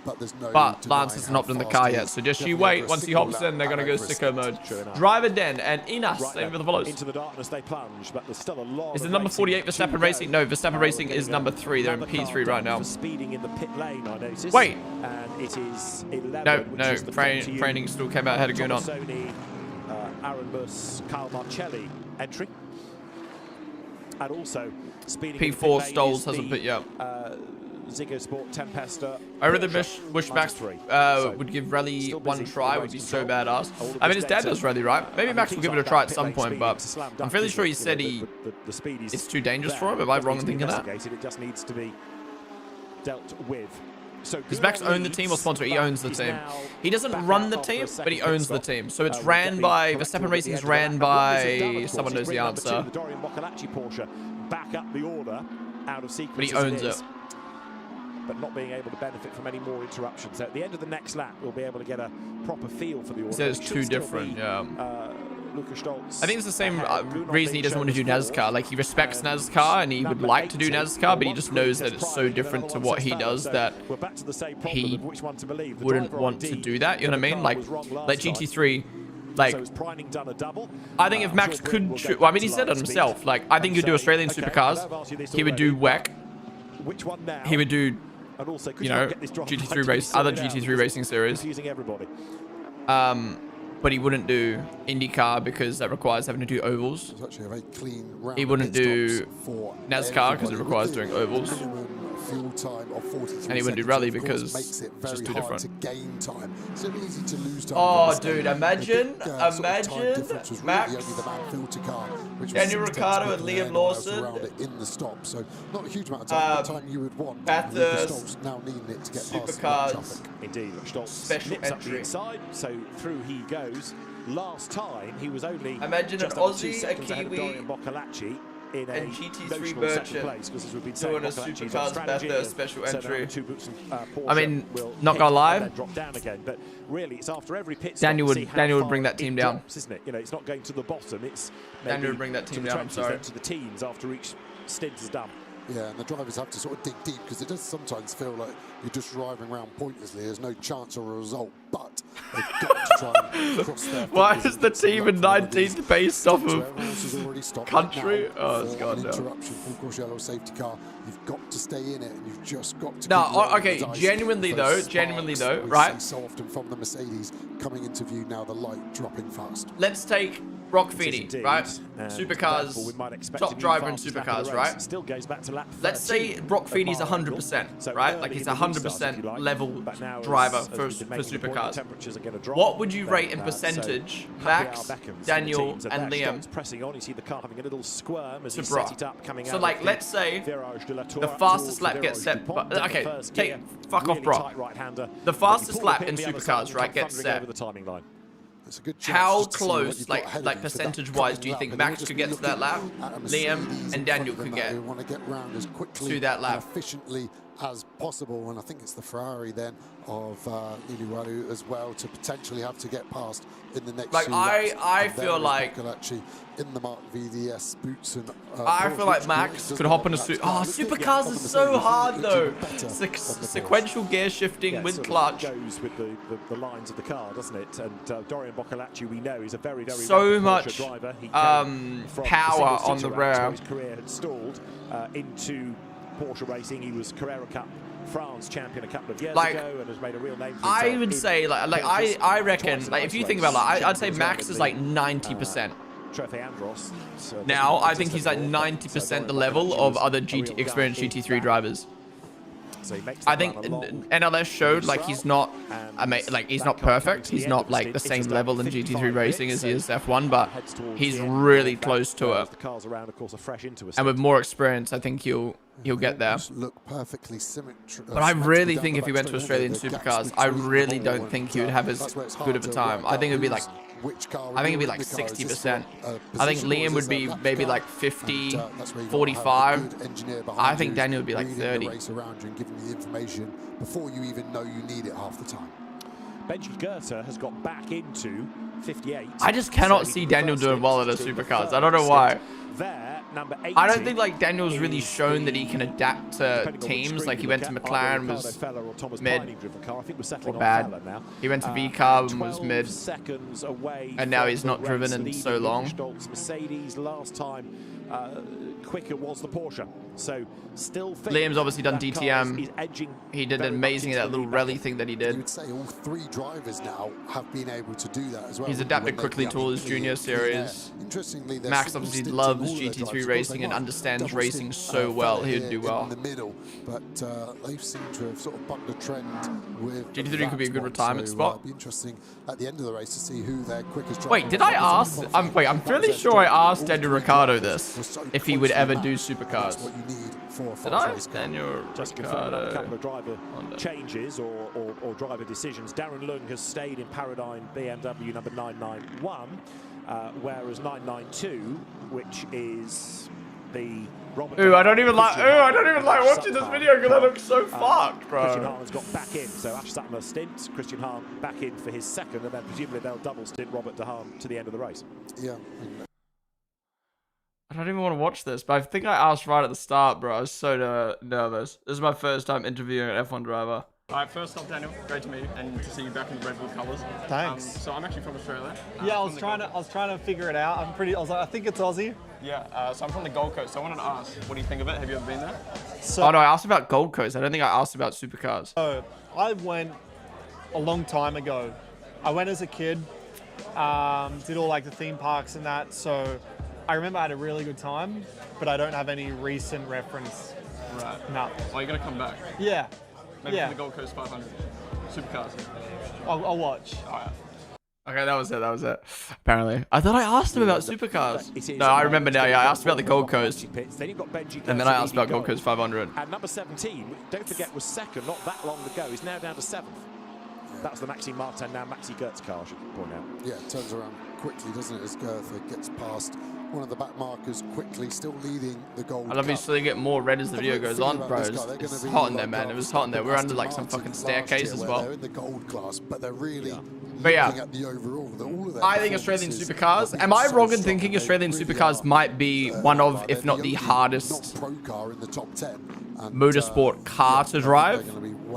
but there's no. But Lance hasn't hopped in the car yet, so just you wait. Once he hops in, they're going to go sicko mode. Driver Den and Inas, same for the follows. Into the darkness they plunge, but there's still a lot. Is it number 48 Verstappen Racing? No, Verstappen Racing is number 3. They're in P3 right now. Speeding in the pit lane, I noticed. Wait. And it is 11. No. Training still came out ahead of Gounon. Sony, Aaron Buss, Kyle Marcelli entry. and also speeding. P4 Stolz hasn't put yet. Ziggo Sport Tempesta. I really wish Max would give rally one try. Would be so badass. I mean, his dad does rally, right? Maybe Max will give it a try at some point, but I'm fairly sure he said it's too dangerous for him. Am I wrong in thinking that? It just needs to be dealt with. So does Max own the team or sponsor? He owns the team. He doesn't run the team, but he owns the team. So it's ran by Verstappen Racing is ran by someone knows the answer. The Dorian Boccolacci Porsche back up the order out of sequence. But he owns it. But not being able to benefit from any more interruptions. So at the end of the next lap, we'll be able to get a proper feel for the order. So it's two different, yeah. Lucas Stolz. I think it's the same reason he doesn't want to do NASCAR. Like, he respects NASCAR and he would like to do NASCAR, but he just knows that it's so different to what he does that he wouldn't want to do that. You know what I mean? Like GT3. Like, I think if Max could, well, I mean, he said it himself. Like, I think he'd do Australian supercars. He would do WEC. He would do, you know, GT3 race, other GT3 racing series. But he wouldn't do IndyCar because that requires having to do ovals. He wouldn't do NASCAR because it requires doing ovals. And he wouldn't do rally because it's just too different. Oh, dude, imagine Max, Daniel Ricciardo and Liam Lawson, Bathurst, Supercars, indeed, special entry. Inside, so through he goes. Last time he was only imagine an Aussie, a Kiwi, in and GT3 merchant doing a Supercars Bathurst special entry. I mean, not gonna lie, Daniel would bring that team down. Isn't it? You know, it's not going to the bottom. It's Daniel would bring that team down. I'm sorry. To the teams after each stint is done. Yeah, and the drivers have to sort of dig deep because it does sometimes feel like you're just driving around pointlessly. There's no chance or a result, but they've got to try and cross their Why is the team in 19th based off of country? Oh, it's gone down. Interruption, full course yellow safety car. You've got to stay in it, and you've just got to. No, okay, genuinely though, right? So often from the Mercedes coming into view now, the light dropping fast. Let's take Brock Feeney, right? Supercars, top driver in supercars, right? Still goes back to lap 13. Let's say Brock Feeney's 100%, right? Like he's 100% level driver for supercars. What would you rate in percentage Max, Daniel, and Liam pressing on? You see the car having a little squirm as he Brock? set it up coming So like, let's say the fastest lap gets set. Okay, fuck off, Brock. The fastest lap in supercars, right, gets set. How close, like percentage-wise, do you think Max could get to that lap? Liam and Daniel could get to that lap efficiently as possible, and I think it's the Ferrari then of Lili Walu as well to potentially have to get past in the next. Like I feel like actually in the Mark VDS boots and. I feel like Max could hop on a supercars is so hard though. Sequential gear shifting with clutch. Goes with the lines of the car, doesn't it? And Dorian Boccolacci, we know, is a very so much driver. He power on the rear. His career had stalled into Porsche racing. He was Carrera Cup France champion a couple of years ago and has made a real name for himself. I would say I reckon I'd say Max is like 90%. Now I think he's like 90% the level of other experienced GT3 drivers. I think NLS showed like he's not he's not perfect. He's not like the same level in GT3 racing as he is F1, but he's really close to it. And with more experience, I think he'll get there. But I really think if he went to Australian supercars, I really don't think he would have as good of a time. I think it'd be like 60%. I think Liam would be maybe like 50, 45. I think Daniel would be like 30. Before you even know you need it half the time. Benji Goethe has got back into 58. I just cannot see Daniel doing well at a supercars. I don't know why. I don't think like Daniel's really shown that he can adapt to teams. Like he went to McLaren, was mid or bad. He went to VCAR and was mid, and now he's not driven in so long. Mercedes last time quicker was the Porsche. So still Liam's obviously done DTM. Is edging he did amazing at that little rally thing that he did. You would say all 3 drivers now have been able to do that as well. He's adapted quickly to all his junior series. Interestingly, Max obviously loves GT3 racing and understands racing so well. He would do well. In the middle, but they've seemed to have sort of bucked the trend with GT3 could be a good retirement spot. It'd be interesting at the end of the race to see who their quickest driver. Wait, did I ask? I'm fairly sure I asked Daniel Ricciardo this, if he would ever do supercars. Did I? Daniel just confirmed a couple of driver changes or driver decisions. Darren Lung has stayed in Paradigm BMW number 991, whereas 992, which is the Robert. I don't even like watching this video because I look so fucked, bro. Christian Hahn's got back in, so Ash Sutton stint. Christian Hahn back in for his second, and then presumably they'll double stint Robert De Haan to the end of the race. Yeah. I don't even want to watch this, but I think I asked right at the start, bro. I was so nervous. This is my first time interviewing an F1 driver. All right, first off, Daniel, great to meet you and to see you back in the Red Bull colours. Thanks. So I'm actually from Australia. Yeah, I was trying to figure it out. I think it's Aussie. Yeah, so I'm from the Gold Coast. So I wanted to ask, what do you think of it? Have you ever been there? Oh no, I asked about Gold Coast. I don't think I asked about supercars. So I went a long time ago. I went as a kid, did all like the theme parks and that. So I remember I had a really good time, but I don't have any recent reference. Right. No. Well, you're gonna come back. Yeah. Maybe yeah. from the Gold Coast 500 supercars. I'll watch. All right. Okay, that was it. Apparently. I thought I asked him about supercars. No, I remember now. Yeah, I asked about the Gold Coast. And then I asked about Gold Coast 500. And number 17, don't forget, was second not that long ago. He's now down to 7th. That was the Maxime Martin, now Maxi Gertz car, I should point out. Yeah, it turns around quickly, doesn't it, as Gertha gets past one of the back markers quickly, still leading the Gold I love you still get more red as the video goes on, bro. It's hot in there, man. It was hot in there. We're under like some fucking staircase as well. They're in the gold class, but they're really But yeah, at the overall. I think Australian supercars. Am I wrong in thinking Australian supercars might be one of, if not the hardest motorsport car to drive?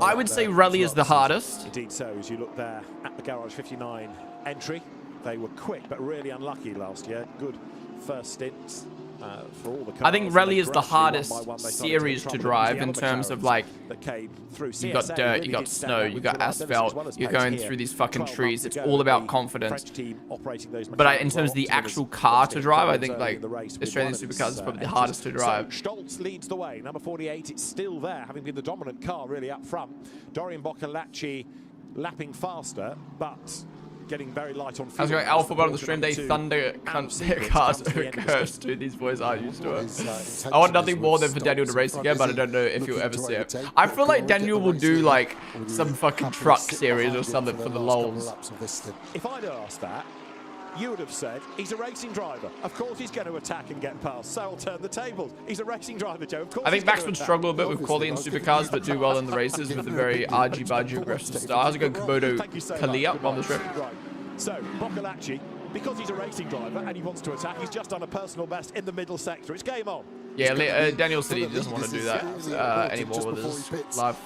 I would say rally is the hardest. Indeed so, as you look there at the Garage 59 entry. They were quick, but really unlucky last year. Good first stint for all the cars. I think rally is the hardest series to drive in terms of like, you got dirt, you got snow, you got asphalt, you're going through these fucking trees. It's all about confidence. But in terms of the actual car to drive, I think like Australian supercars is probably the hardest to drive. So Stoltz leads the way. Number 48, it's still there, having been the dominant car really up front. Dorian Boccolacci lapping faster, but getting very light on fuel. I was going Alpha on the stream, they thunder cars are cursed, dude. These boys aren't used to it. I want nothing more than for Daniel to race again, but I don't know if you'll ever see it. I feel like Daniel will do like some fucking truck series or something for the lols. If I'd asked that, you would have said, he's a racing driver. Of course he's going to attack and get past, so I'll turn the tables. He's a racing driver, Joe. Of course I think Max would struggle a bit with quality in supercars, but do well in the races with a very argy-bargy aggressive style. How's it going, Komodo Kalia on the trip? Right. So, Boccolacci, because he's a racing driver and he wants to attack, he's just done a personal best in the middle sector. It's game on. Yeah, Daniel said he doesn't want to do that anymore with his life,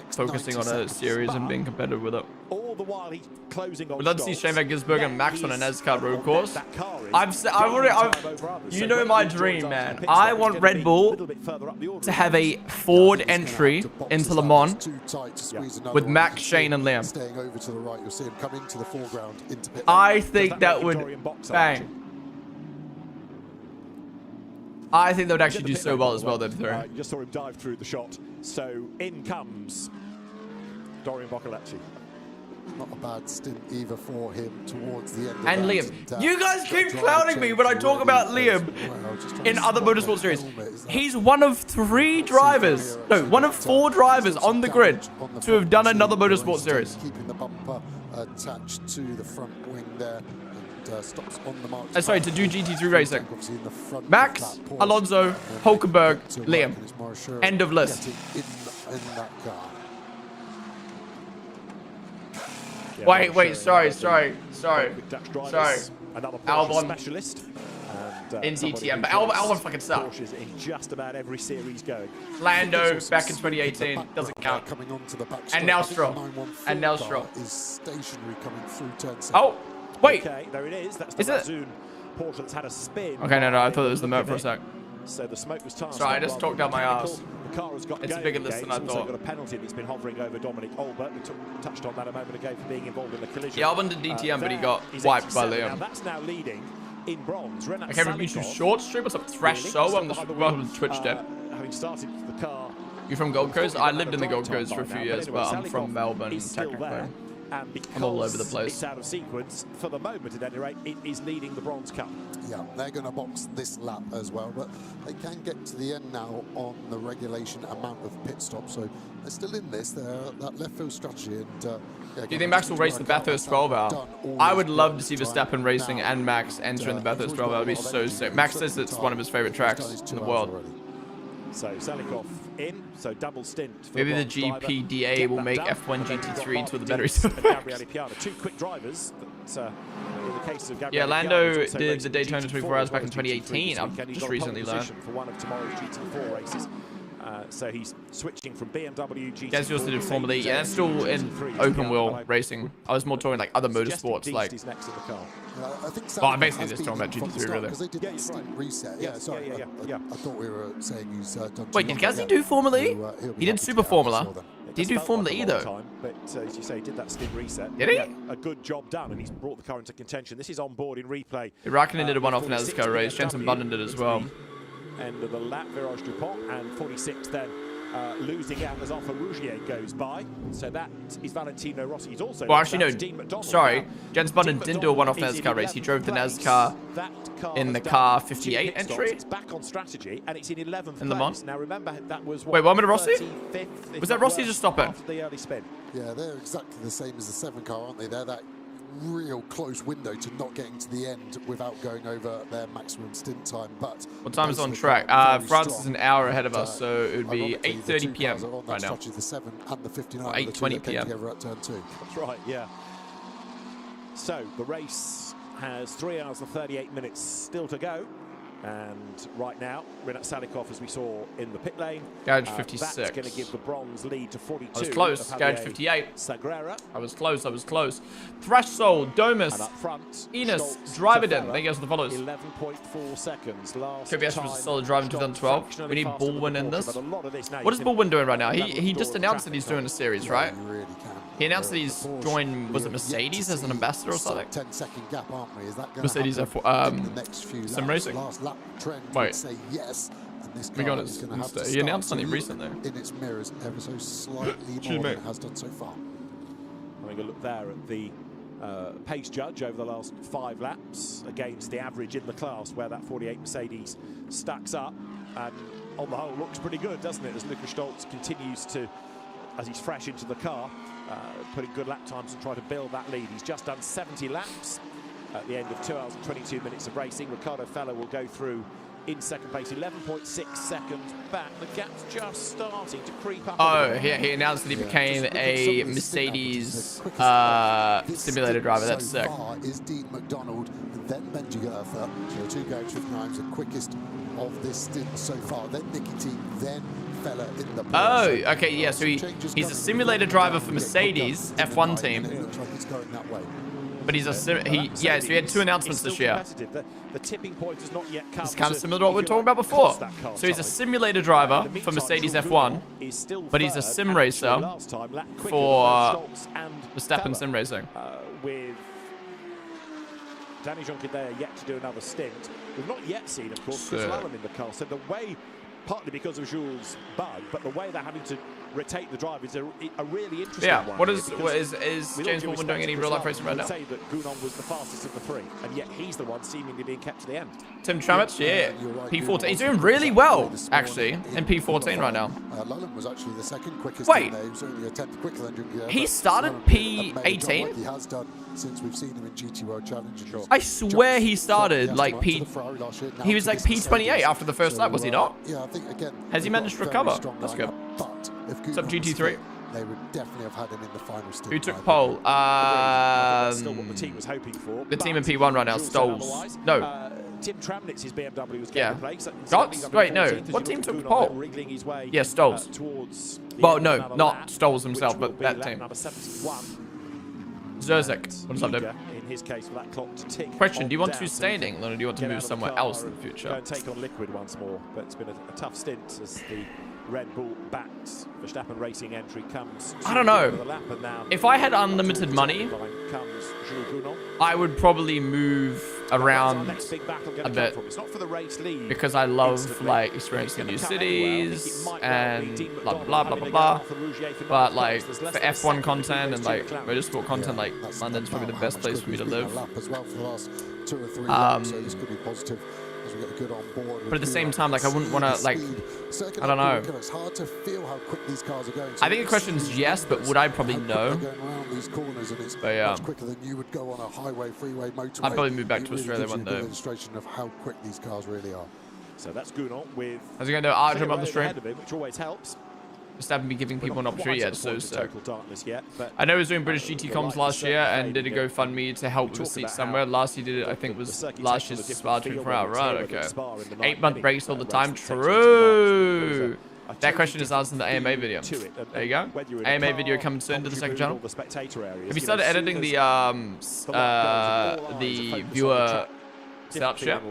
focusing on a series and being competitive with it. All the while he's closing on. We'd love to see Shane Van Gisbergen and Max on a NASCAR road course. You know my dream, man. I want Red Bull to have a Ford entry into Le Mans with Max, Shane, and Liam. Staying over to the right, you'll see him come into the foreground, into pit. I think that would bang. I think they would actually do so well as well, them three. Just saw him dive through the shot. So in comes Dorian Boccolacci. Not a bad stint either for him towards the end. And Liam. You guys keep clowning me when I talk about Liam in other motorsport series. He's one of 3 drivers, no, one of 4 drivers on the grid to have done another motorsport series. Keeping the bumper attached to the front wing there. Stops on the mark. Sorry, to do GT3 racing. Max, Alonso, Hulkenberg, Liam. End of list. In that car. Yeah, wait, sorry. Albon specialist. in DTM, but Albon fucking sucks. In just about every series going. Lando back in 2018 doesn't count. Coming onto the back and now Stroll. And now Stroll. Is stationary coming through turn 7. Oh, wait. Okay, there it is. That's the Razzoon Porsche that's had a spin. Okay, no, I thought it was the Merc for a sec. So the smoke was tasked. Sorry, I just talked out my ass. The car has got It's going bigger than again. I It's also thought. got a penalty that's been hovering over Dominic Olbert. We touched on that a moment ago for being involved in a collision. Yeah, Albon did DTM, but he got He's wiped by 87. Liam. Now that's now leading in bronze. I can't remember you short stream. What's up, Thrash Soul? I'm the Twitch dead. Having started the car. You from Gold Coast? I lived in the Gold Coast for a few years, but I'm from Melbourne, technically. And I'm all over the place. It's out of sequence for the moment. At any rate, it is leading the Bronze Cup. Yeah, they're going to box this lap as well, but they can get to the end now on the regulation amount of pit stops. So they're still in this. They're that left field strategy. And do you think Max will race the Bathurst 12 hour? I would love to see Verstappen racing and Max entering the Bathurst 12 hour. That would be so sick. Max says it's one of his favorite tracks in the world. So Salikov in, so double stint. Maybe the GPDA will make F1 GT3 until the batteries. Two quick drivers. That, in the case of yeah, Lando did the Daytona 24 hours back in 2018. I've just recently learned. For one of tomorrow's GT4 races. So he's switching from BMW GT4. Guys, you also did Formula E. Yeah, that's still in open wheel racing. I was more talking like other motorsports, like. I think I'm basically just talking about GT3, really. Because they did that stint reset. Yeah, sorry. I thought we were saying he's done. Wait, did Gazzy do Formula E? He did Super Formula. Did he do Formula E though? But as you say, he did that stint reset. Did he? Yeah, a good job done, and he's brought the car into contention. This is on board in replay. Raikkonen did a one-off in NASCAR race. Jensen Button did as well. End of the lap, Virage Dupont, and 46 then losing out as Alfa Rougier goes by. So that is Valentino Rossi. He's also well, actually, no. Sorry, Jensen Button didn't do a one-off NASCAR race. He drove the NASCAR in the car 58 entry. It's back on strategy, and it's in 11th in the place. Now remember, that was wait, what happened to Rossi? Was that Rossi just stopping? The early spin. Yeah, they're exactly the same as the 7 car, aren't they? They're that real close window to not getting to the end without going over their maximum stint time. But what time is on track? France is an hour ahead of us, so it would be 8:30 p.m. right now. The 7 and the 59. 8:20 p.m. At turn 2. That's right. Yeah. So the race has 3 hours and 38 minutes still to go. And right now, Rinat Salikov, as we saw in the pit lane, Garage 56. That's going to give the bronze lead to 42. I was close. Garage 58. Sagrera. I was close. I was close. Thrash Soul, Domus, and up front, Enos, Driverden. Thank you guys for the follows. 11.4 seconds. Last KBS was a solid drive in 2012. We need Baldwin in this. What is Baldwin doing right now? He just announced that he's doing a series, right? He announced that he's joined, was it Mercedes as an ambassador or something? 10-second gap, aren't we? Is that going Mercedes to F1, the next few Sim laps? Racing. Last lap trend Wait. say yes, and this We got car it. is going to have to He announced start something to recently. look in its mirrors ever so slightly more than it has done so far. Having a look there at the pace judge over the last 5 laps against the average in the class, where that 48 Mercedes stacks up, and on the whole looks pretty good, doesn't it, as Lukas Stoltz continues to, as he's fresh into the car, putting good lap times and try to build that lead. He's just done 70 laps at the end of 2 hours and 22 minutes of racing. Ricardo Feller will go through in second place, 11.6 seconds back. The gap's just starting to creep up. Oh, he announced that he became a Mercedes simulator driver. That's sick. Is Dean McDonald and then Benji Gerther. So 2 Garage 59s, the quickest of this stint so far. Then Nicky Team, then Feller in the Oh, okay, yeah. So he's a simulator driver for Mercedes F1 team. It looks like it's going that way. But he's a so he had 2 announcements this year. The tipping point is not yet come. It's kind of similar to what we were talking about before. So he's a simulator driver for Mercedes F1, but he's a sim racer for Verstappen sim racing. With Danny Jonquin yet to do another stint. We've not yet seen, of course, Chris Lallam in the car. So the way, partly because of Jules' bug, but the way they're having to rotate the drive is a really interesting one. Yeah, what is James Baldwin doing any real-life racing right now? Say that Gounon was the fastest of the 3, and yet he's the one seemingly being kept to the end. Tim Tramitz, yeah, P14. He's doing really well, actually, in P14 right now. Lallam was actually the second quickest. Wait, he was only a 10th quicker than he started P18? Like he has done since we've seen him in GT World Challenge. I swear he started like he was like P28 after the first lap, was he not? Yeah, I think again. Has he managed to recover? That's good. But if what's up, GT3? They would definitely have had him in the final stint. Who took pole? Still what the team was hoping for. The team in P1 right now, Stolz. No. Tim Tramnitz's BMW was getting place. Dots? Wait, no. What team took pole? Yeah, Stolz. Well, no, not Stolz himself, but that team. Zerzek, what is up, dude? In his case, for that clock to tick. Question, do you want to down, standing, or do you want to get move out of the somewhere car else in the and future? Go and take on liquid once more, but it's been a tough stint as the Red Bull backed Verstappen Racing entry comes. I don't know. The lap, and now If I had unlimited money, comes Jules Gounon. I would probably move around a bit It's not for the race lead because I love like experiencing new cities and blah blah blah blah blah. But like for F1 content and like motorsport content, like London's probably the best place for me to live. But at the same time, like I wouldn't want to like, I don't know. It's hard to feel how quick these cars are going. I think the question is yes, but would I probably know? But yeah, much quicker than you would go on a highway, freeway, motorway. I'd probably move back to Australia one day. Demonstration of how quick these cars really are. So that's Gounon with. How's it going to Arjun above the stream? Which always helps. Just haven't been giving people an opportunity yet, so sick. Yet, I know he was doing British GT comms last year and did a GoFundMe to help with a seat somewhere. Last he did it, I think, was last year's Spa 24 hour. Right, okay. 8-month breaks all the time. True. That question is asked in the AMA video. There you go. AMA video coming soon to the second channel. Have you started editing the viewer setup yet?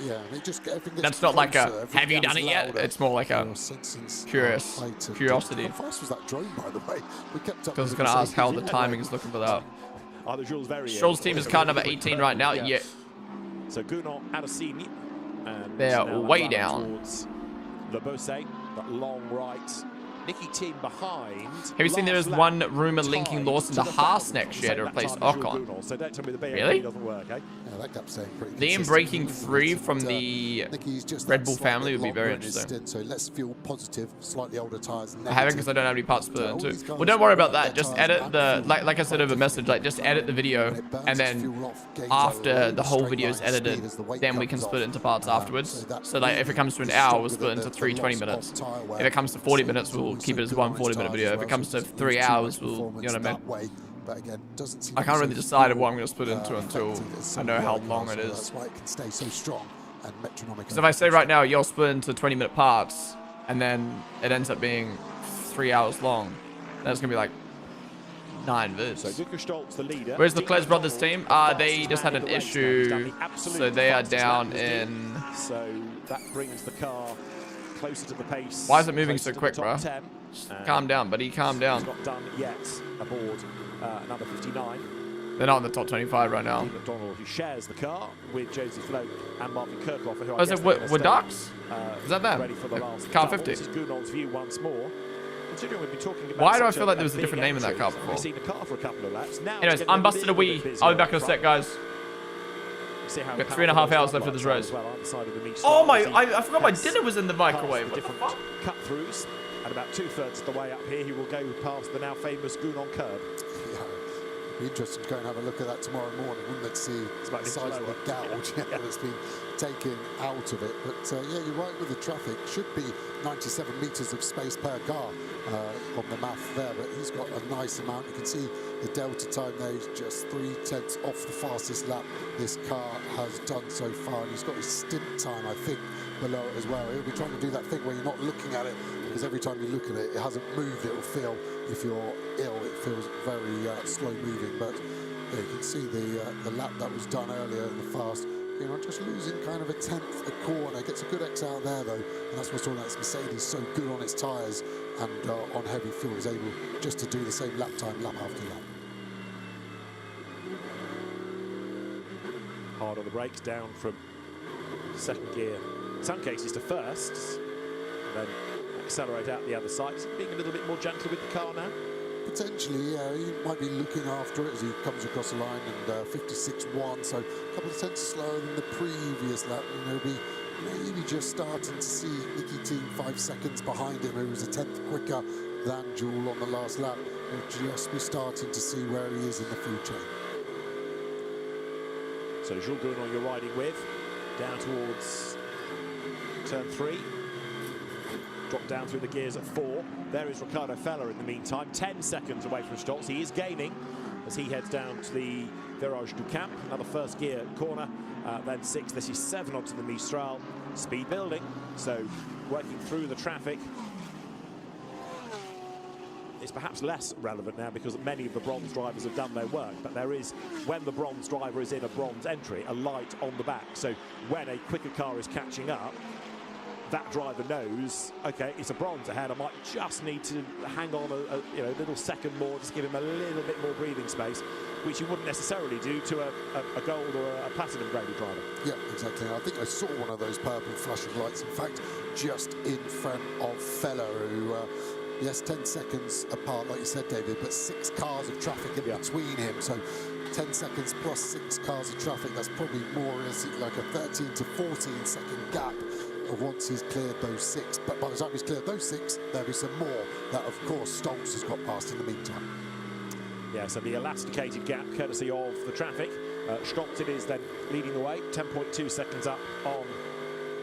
Yeah, it just, that's not like a, have you done it yet? It's more like a curiosity. How fast was that drone, by the way? Because I was going to ask how the timing is looking for that. Stroll's team is car number 18 right now. Yeah. So Gounon out of scene. They're way down. Le Beausset, that long right. Nicky team behind. Have you seen there is one rumor linking Lawson to Haas next year to replace Ocon? So don't tell me the Really? doesn't work, eh? Yeah, that gap's staying pretty Liam breaking free from the Red Bull family would be very interesting. So let's feel positive, slightly older tires. I haven't because I don't have any parts to put it into. Well, don't worry about that. Just edit the, like I said over message, like just edit the video, and then after the whole video is edited, then we can split it into parts afterwards. So like if it comes to an hour, we'll split it into 3 20-minutes. If it comes to 40 minutes, we'll keep it as one 40-minute video. If it comes to 3 hours, we'll, you know what I mean? But again, doesn't seem I can't really decide what I'm going to split into until I know how long it is. That's why it can stay so strong and metronomic. Because if I say right now, you'll split into 20-minute parts, and then it ends up being 3 hours long, then it's going to be like 9 vids. So Lukas Stoltz, the leader. Where's the Leclerc brothers team? They just had an issue, so they are down in... So that brings the car closer to the pace. Why is it moving so quick, bro? Calm down, buddy. Calm down. It's not done yet aboard number 59. They're not in the top 25 right now. McDonald, who shares the car with Josie Float and Marvin Kirchhoff. Who Oh, is it with Ducks? Is that them? Ready for the last car double. 50. This is Gounon's view once more. Considering we've been talking about why do I feel like there was a different name in that car before? We've seen the car for a couple of laps. Now anyways, I'm busted a wee. I'll be back in a sec, guys. Got 3.5 hours left for this race. Oh my, I forgot my dinner was in the microwave. Different cut-throughs. And about 2/3 of the way up here, he will go past the now famous Gounon curb. Yeah, it'd be interesting to go and have a look at that tomorrow morning, wouldn't it? See the size of the gouge that's been taken out of it. But yeah, you're right with the traffic. Should be 97 meters of space per car on the math there, but he's got a nice amount. You can see the delta time there is just 3/10 off the fastest lap this car has done so far. And he's got his stint time, I think, below it as well. He'll be trying to do that thing where you're not looking at it, because every time you look at it, it hasn't moved. It'll feel, if you're ill, it feels very slow moving. But yeah, you can see the lap that was done earlier in the fast. You know, just losing kind of a 10th a corner. Gets a good X out there though, and that's what's talking about. Mercedes so good on its tyres and on heavy fuel is able just to do the same lap time, lap after lap. Hard on the brakes, down from second gear, in some cases to first, and then accelerate out the other side. Being a little bit more gentle with the car now. Potentially, yeah, he might be looking after it as he comes across the line, and 56.1, so a couple of tenths slower than the previous lap. You know, be maybe just starting to see Nicky team 5 seconds behind him, who was a 10th quicker than Jules on the last lap. We'll just be starting to see where he is in the full chain. So Jules Gounon you're riding with, down towards turn 3. Drop down through the gears at 4. There is Ricardo Feller in the meantime, 10 seconds away from Stoltz. He is gaining as he heads down to the Virage du Camp. Another first gear corner, then 6. This is 7 onto the Mistral. Speed building, so working through the traffic. it's perhaps less relevant now because many of the bronze drivers have done their work, but there is, when the bronze driver is in a bronze entry, a light on the back. So when a quicker car is catching up, that driver knows, okay, it's a bronze ahead, I might just need to hang on a little second more, just give him a little bit more breathing space, which you wouldn't necessarily do to a gold or a platinum graded driver. Yeah, exactly. I think I saw one of those purple flashing lights, in fact, just in front of Feller, who, yes, 10 seconds apart, like you said, David, but 6 cars of traffic in between him. So 10 seconds plus 6 cars of traffic, that's probably more realistic, like a 13 to 14 second gap once he's cleared those 6. But by the time he's cleared those 6, there'll be some more that, of course, Stolz has got past in the meantime. Yeah, so the elasticated gap, courtesy of the traffic. Stockton is then leading the way, 10.2 seconds up on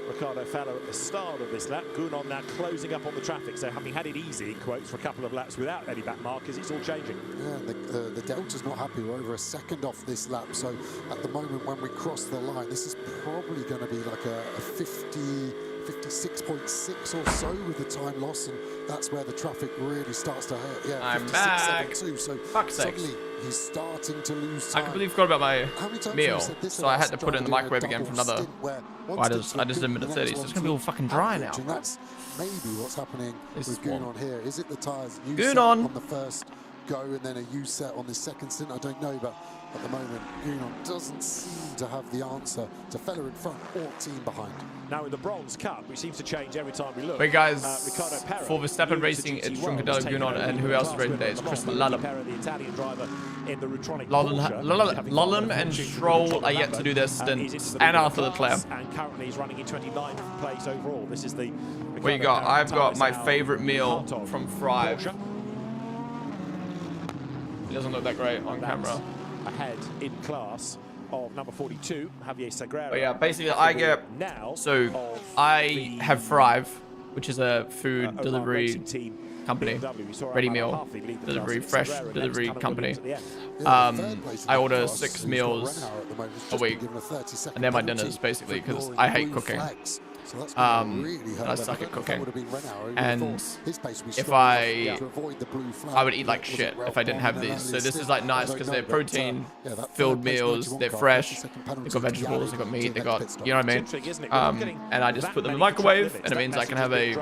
Ricardo Feller at the start of this lap. Gunon now closing up on the traffic, so having had it easy, in quotes, for a couple of laps without any back markers, it's all changing. Yeah, the Delta's not happy. We're over a second off this lap, so at the moment when we cross the line, this is probably going to be like a 56.6 or so with the time loss, and that's where the traffic really starts to hurt. Yeah, I'm back. So fuck's sakes. Suddenly he's starting to lose time. I completely forgot about my meal, so I had to put it in the microwave again for another. I just did a minute 30, so it's gonna be all fucking dry now. And that's maybe what's happening with Gunon here. Is it the tyres on the first go and then a U-set on the second stint? I don't know, but at the moment, Gunon doesn't seem to have the answer to Feller in front or team behind. Now in the Bronze Cup, which seems to change every time we look. Wait, guys, Ricardo Perro, for Verstappen Racing, it's Truncadillo, Gunon, and who else is racing today? It's Chris Lullum. The Italian driver in the Lullum and Stroll are yet to do their stint, and Arthur Leclerc. And currently he's running in 29th place overall. This is the. What you got? I've got my favorite meal from Thrive. It doesn't look that great on camera. Ahead in class of number 42, Javier Sagrera. But yeah, basically I get, so I have Thrive, which is a food delivery company, ready meal delivery, fresh delivery company. I order 6 meals a week, and they're my dinners basically, because I hate cooking. I suck at cooking, and if I would eat like shit if I didn't have these. So this is like nice because they're protein filled meals, they're fresh, they've got vegetables, they've got meat, they got, you know what I mean? And I just put them in the microwave, and it means I can have a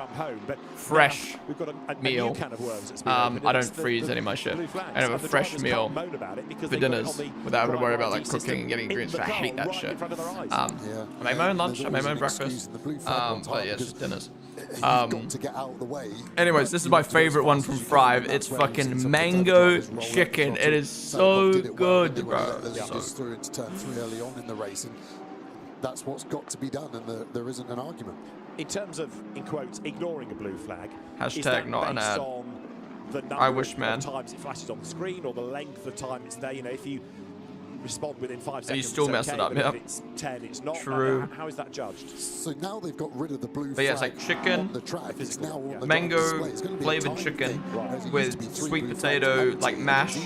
fresh meal. I don't freeze any of my shit. I have a fresh meal for dinners without having to worry about like cooking and getting ingredients. I hate that shit. I make my own lunch, I make my own breakfast. But yeah, it's just dinners. Anyways, this is my favorite one from Thrive. It's fucking mango chicken. It is so good, bro. Just through into turn 3 early on in the race, and that's what's got to be done, and there isn't an argument. In terms of, in quotes, ignoring a blue flag, hashtag not an ad. I wish, man. Times it flashes on the screen, or the length of time it's there. You know, if you respond within 5 seconds, and you still mess it up. Yeah. If it's 10, it's not. True. How is that judged? So now they've got rid of the blue flag. But yeah, it's like chicken, the track. It's now on the mango flavored chicken with sweet potato, like mash,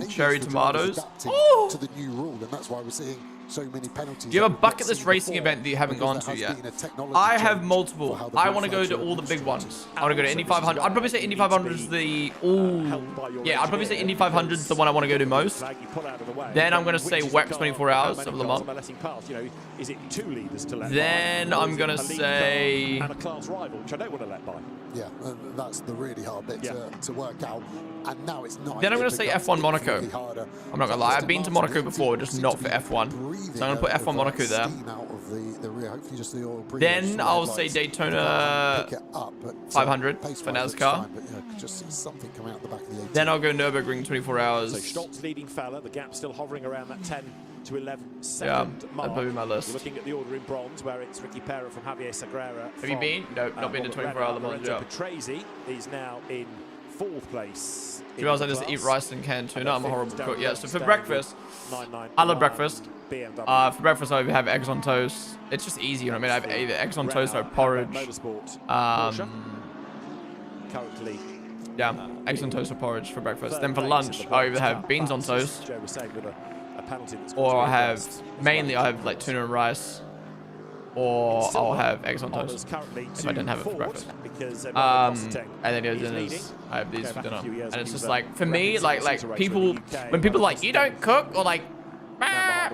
cherry tomatoes. To the new rule, and that's why we're seeing so many penalties. Do you have a bucket list racing event that you haven't gone to yet? I have multiple. I want to go to all the big ones. I want to go to Indy 500. I'd probably say Indy 500 is the... yeah, I'd probably say Indy 500 is the one I want to go to most. Then I'm going to say WEC 24 Hours of Le Mans. Then I'm going to say... Yeah, that's the really hard bit to work out. And now it's not. Then I'm going to say F1 Monaco. I'm not going to lie. I've been to Monaco before, just not for F1. So I'm going to put F1 Monaco there. Then I'll say Daytona 500 for NASCAR. Then I'll go Nürburgring 24 Hours. So Stolz leading Feller, the gap still hovering around that 10 to 11 second mark. That'll probably be my list. You're looking at the order in bronze, where it's Ricky Perro from Javier Sagrera. Have you been? No, not been to 24 Hour Le Mans. Petresi is now in 4th place. Do you realize I just eat rice and canned tuna? I'm a horrible cook. Yeah, so for breakfast, I love breakfast. For breakfast, I have eggs on toast. It's just easy, you know what I mean? I have either eggs on toast or porridge. Currently, yeah, eggs on toast or porridge for breakfast. Then for lunch, I either have beans on toast, or I have, mainly I have like tuna and rice, or I'll have eggs on toast if I didn't have it for breakfast. And then he goes in as, I have these for dinner. And it's just like, for me, like people, when people are like, you don't cook, or like,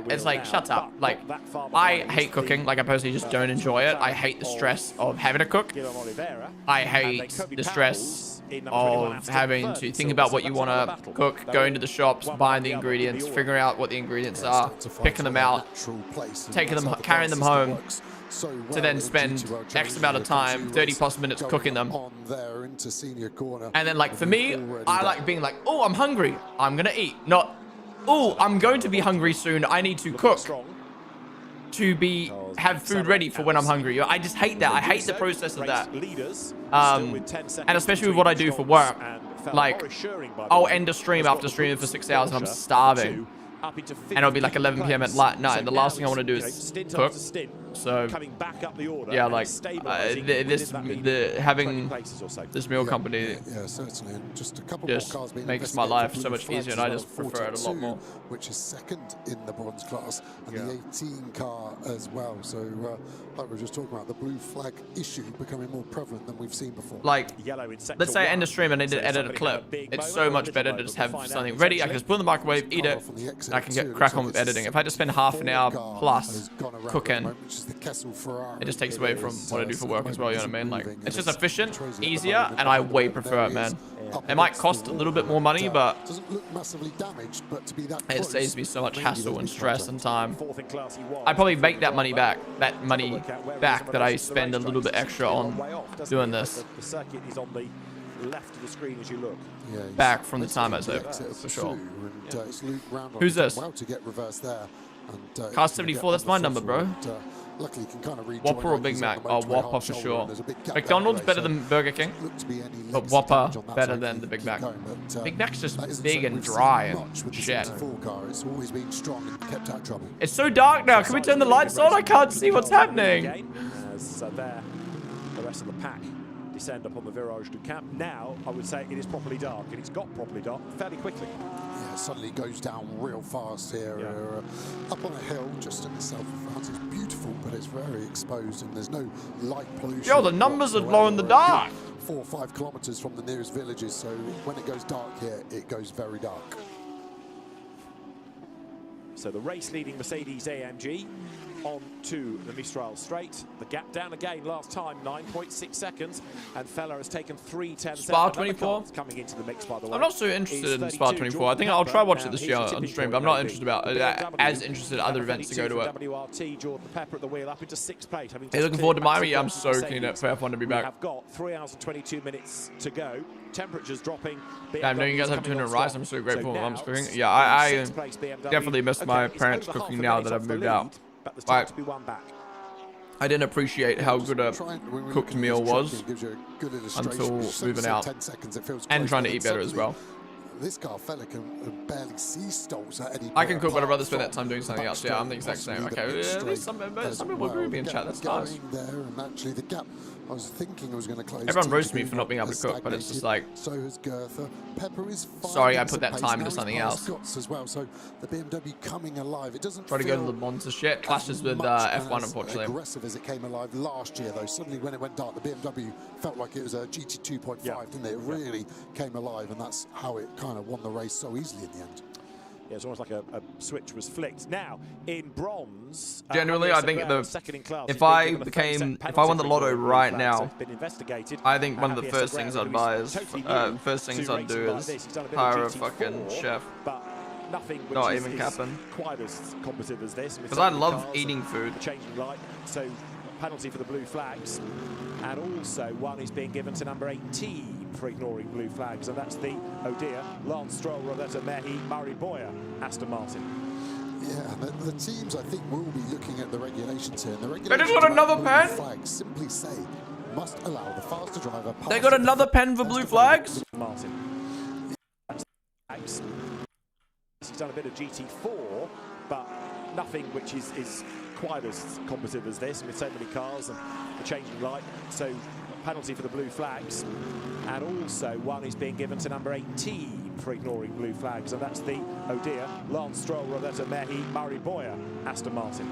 it's like, shut up. Like, I hate cooking. Like, I personally just don't enjoy it. I hate the stress of having to cook. I hate the stress of having to think about what you want to cook, going to the shops, buying the ingredients, figuring out what the ingredients are, picking them out, taking them, carrying them home, to then spend X amount of time, 30 plus minutes cooking them. And then, like, for me, I like being like, oh, I'm hungry, I'm gonna eat. Not, oh, I'm going to be hungry soon, I need to cook to have food ready for when I'm hungry. I just hate that. I hate the process of that. And especially with what I do for work, like, I'll end a stream after streaming for 6 hours and I'm starving. And it'll be like 11 p.m. at night, and the last thing I want to do is cook. So, yeah, like, having this meal company just makes my life so much easier, and I just prefer it a lot more. Which is second in the bronze class, and the 18 car as well. So, like we were just talking about, the blue flag issue becoming more prevalent than we've seen before. Like, let's say I end a stream and I need to edit a clip. It's so much better to just have something ready. I can just put it in the microwave, eat it, and I can get crack on with editing. If I just spend half an hour plus cooking, it just takes away from what I do for work as well, you know what I mean? Like, it's just efficient, easier, and I way prefer it, man. It might cost a little bit more money, but it saves me so much hassle and stress and time. I probably make that money back that I spend a little bit extra on doing this. Left of the screen as you look. Back from the time I saved, for sure. Who's this? Car 74, that's my number, bro. Whopper or Big Mac? Oh, Whopper for sure. McDonald's better than Burger King, but Whopper better than the Big Mac. Big Mac's just big and dry and shit. It's so dark now. Can we turn the lights on? I can't see what's happening. There, the rest of the pack descend up on the Virage du Cap. Now, I would say it is properly dark, and it's got properly dark fairly quickly. Yeah, suddenly goes down real fast here. Up on a hill just in the south of France. It's beautiful, but it's very exposed, and there's no light pollution. Yo, the numbers are low in the dark. 4 or 5 kilometers from the nearest villages, so when it goes dark here, it goes very dark. So the race-leading Mercedes AMG on to the Mistral straight. The gap down again last time, 9.6 seconds, and Feller has taken 3:10. Spa 24 coming into the mix, by the way. I'm not so interested in Spa 24. I think I'll try watch it this year on stream, but I'm not interested as interested in other events to go to it. WRT Jordan Pepper at the wheel, up into 6th place. Are you looking forward to Miami? Yeah, I'm so keen for F1 to be back. I've got 3 hours and 22 minutes to go. Temperatures dropping. Yeah, I know you guys have tuna and rice. I'm so grateful for mom's cooking. Yeah, I definitely miss my parents cooking now that I've moved out. I didn't appreciate how good a cooked meal was until moving out and trying to eat better as well. This car fella can barely see stalls at Eddie. I can cook, but I'd rather spend that time doing something else. Yeah, I'm the exact same. Okay, at least some people agree with me in chat. That's nice. I was thinking I was going to close. Everyone roasts me for not being able to cook, but it's just like, so has Goethe. Pepper is sorry, I put that time into something else. As well, so the BMW coming alive. It doesn't try to go to the Monza shit. Clashes with F1, unfortunately. Aggressive as it came alive last year, though. Suddenly, when it went dark, the BMW felt like it was a GT 2.5, didn't it? It really came alive, and that's how it kind of won the race so easily in the end. Yeah, it's almost like a switch was flicked. Now, in bronze... Generally, I think if I won the lotto right now, I think one of the first things I'd buy is, first things I'd do is hire a fucking chef. Not even capping. Because I love eating food. So, penalty for the blue flags. And also, one is being given to number 18 for ignoring blue flags, and that's the, oh dear, Lance Stroll, Roberto Mehi, Murray Boyer, Aston Martin. Yeah, the teams, I think, will be looking at the regulations here. And the regulations they just got another pen? Flags simply say, must allow the faster driver... They got another pen for blue flags? Martin. He's done a bit of GT4, but nothing which is quite as competent as this, with so many cars and the changing light. So, penalty for the blue flags, and also one is being given to number 18 for ignoring blue flags, and that's the, oh dear, Lance Stroll, Roberto Mehi, Murray Boyer, Aston Martin.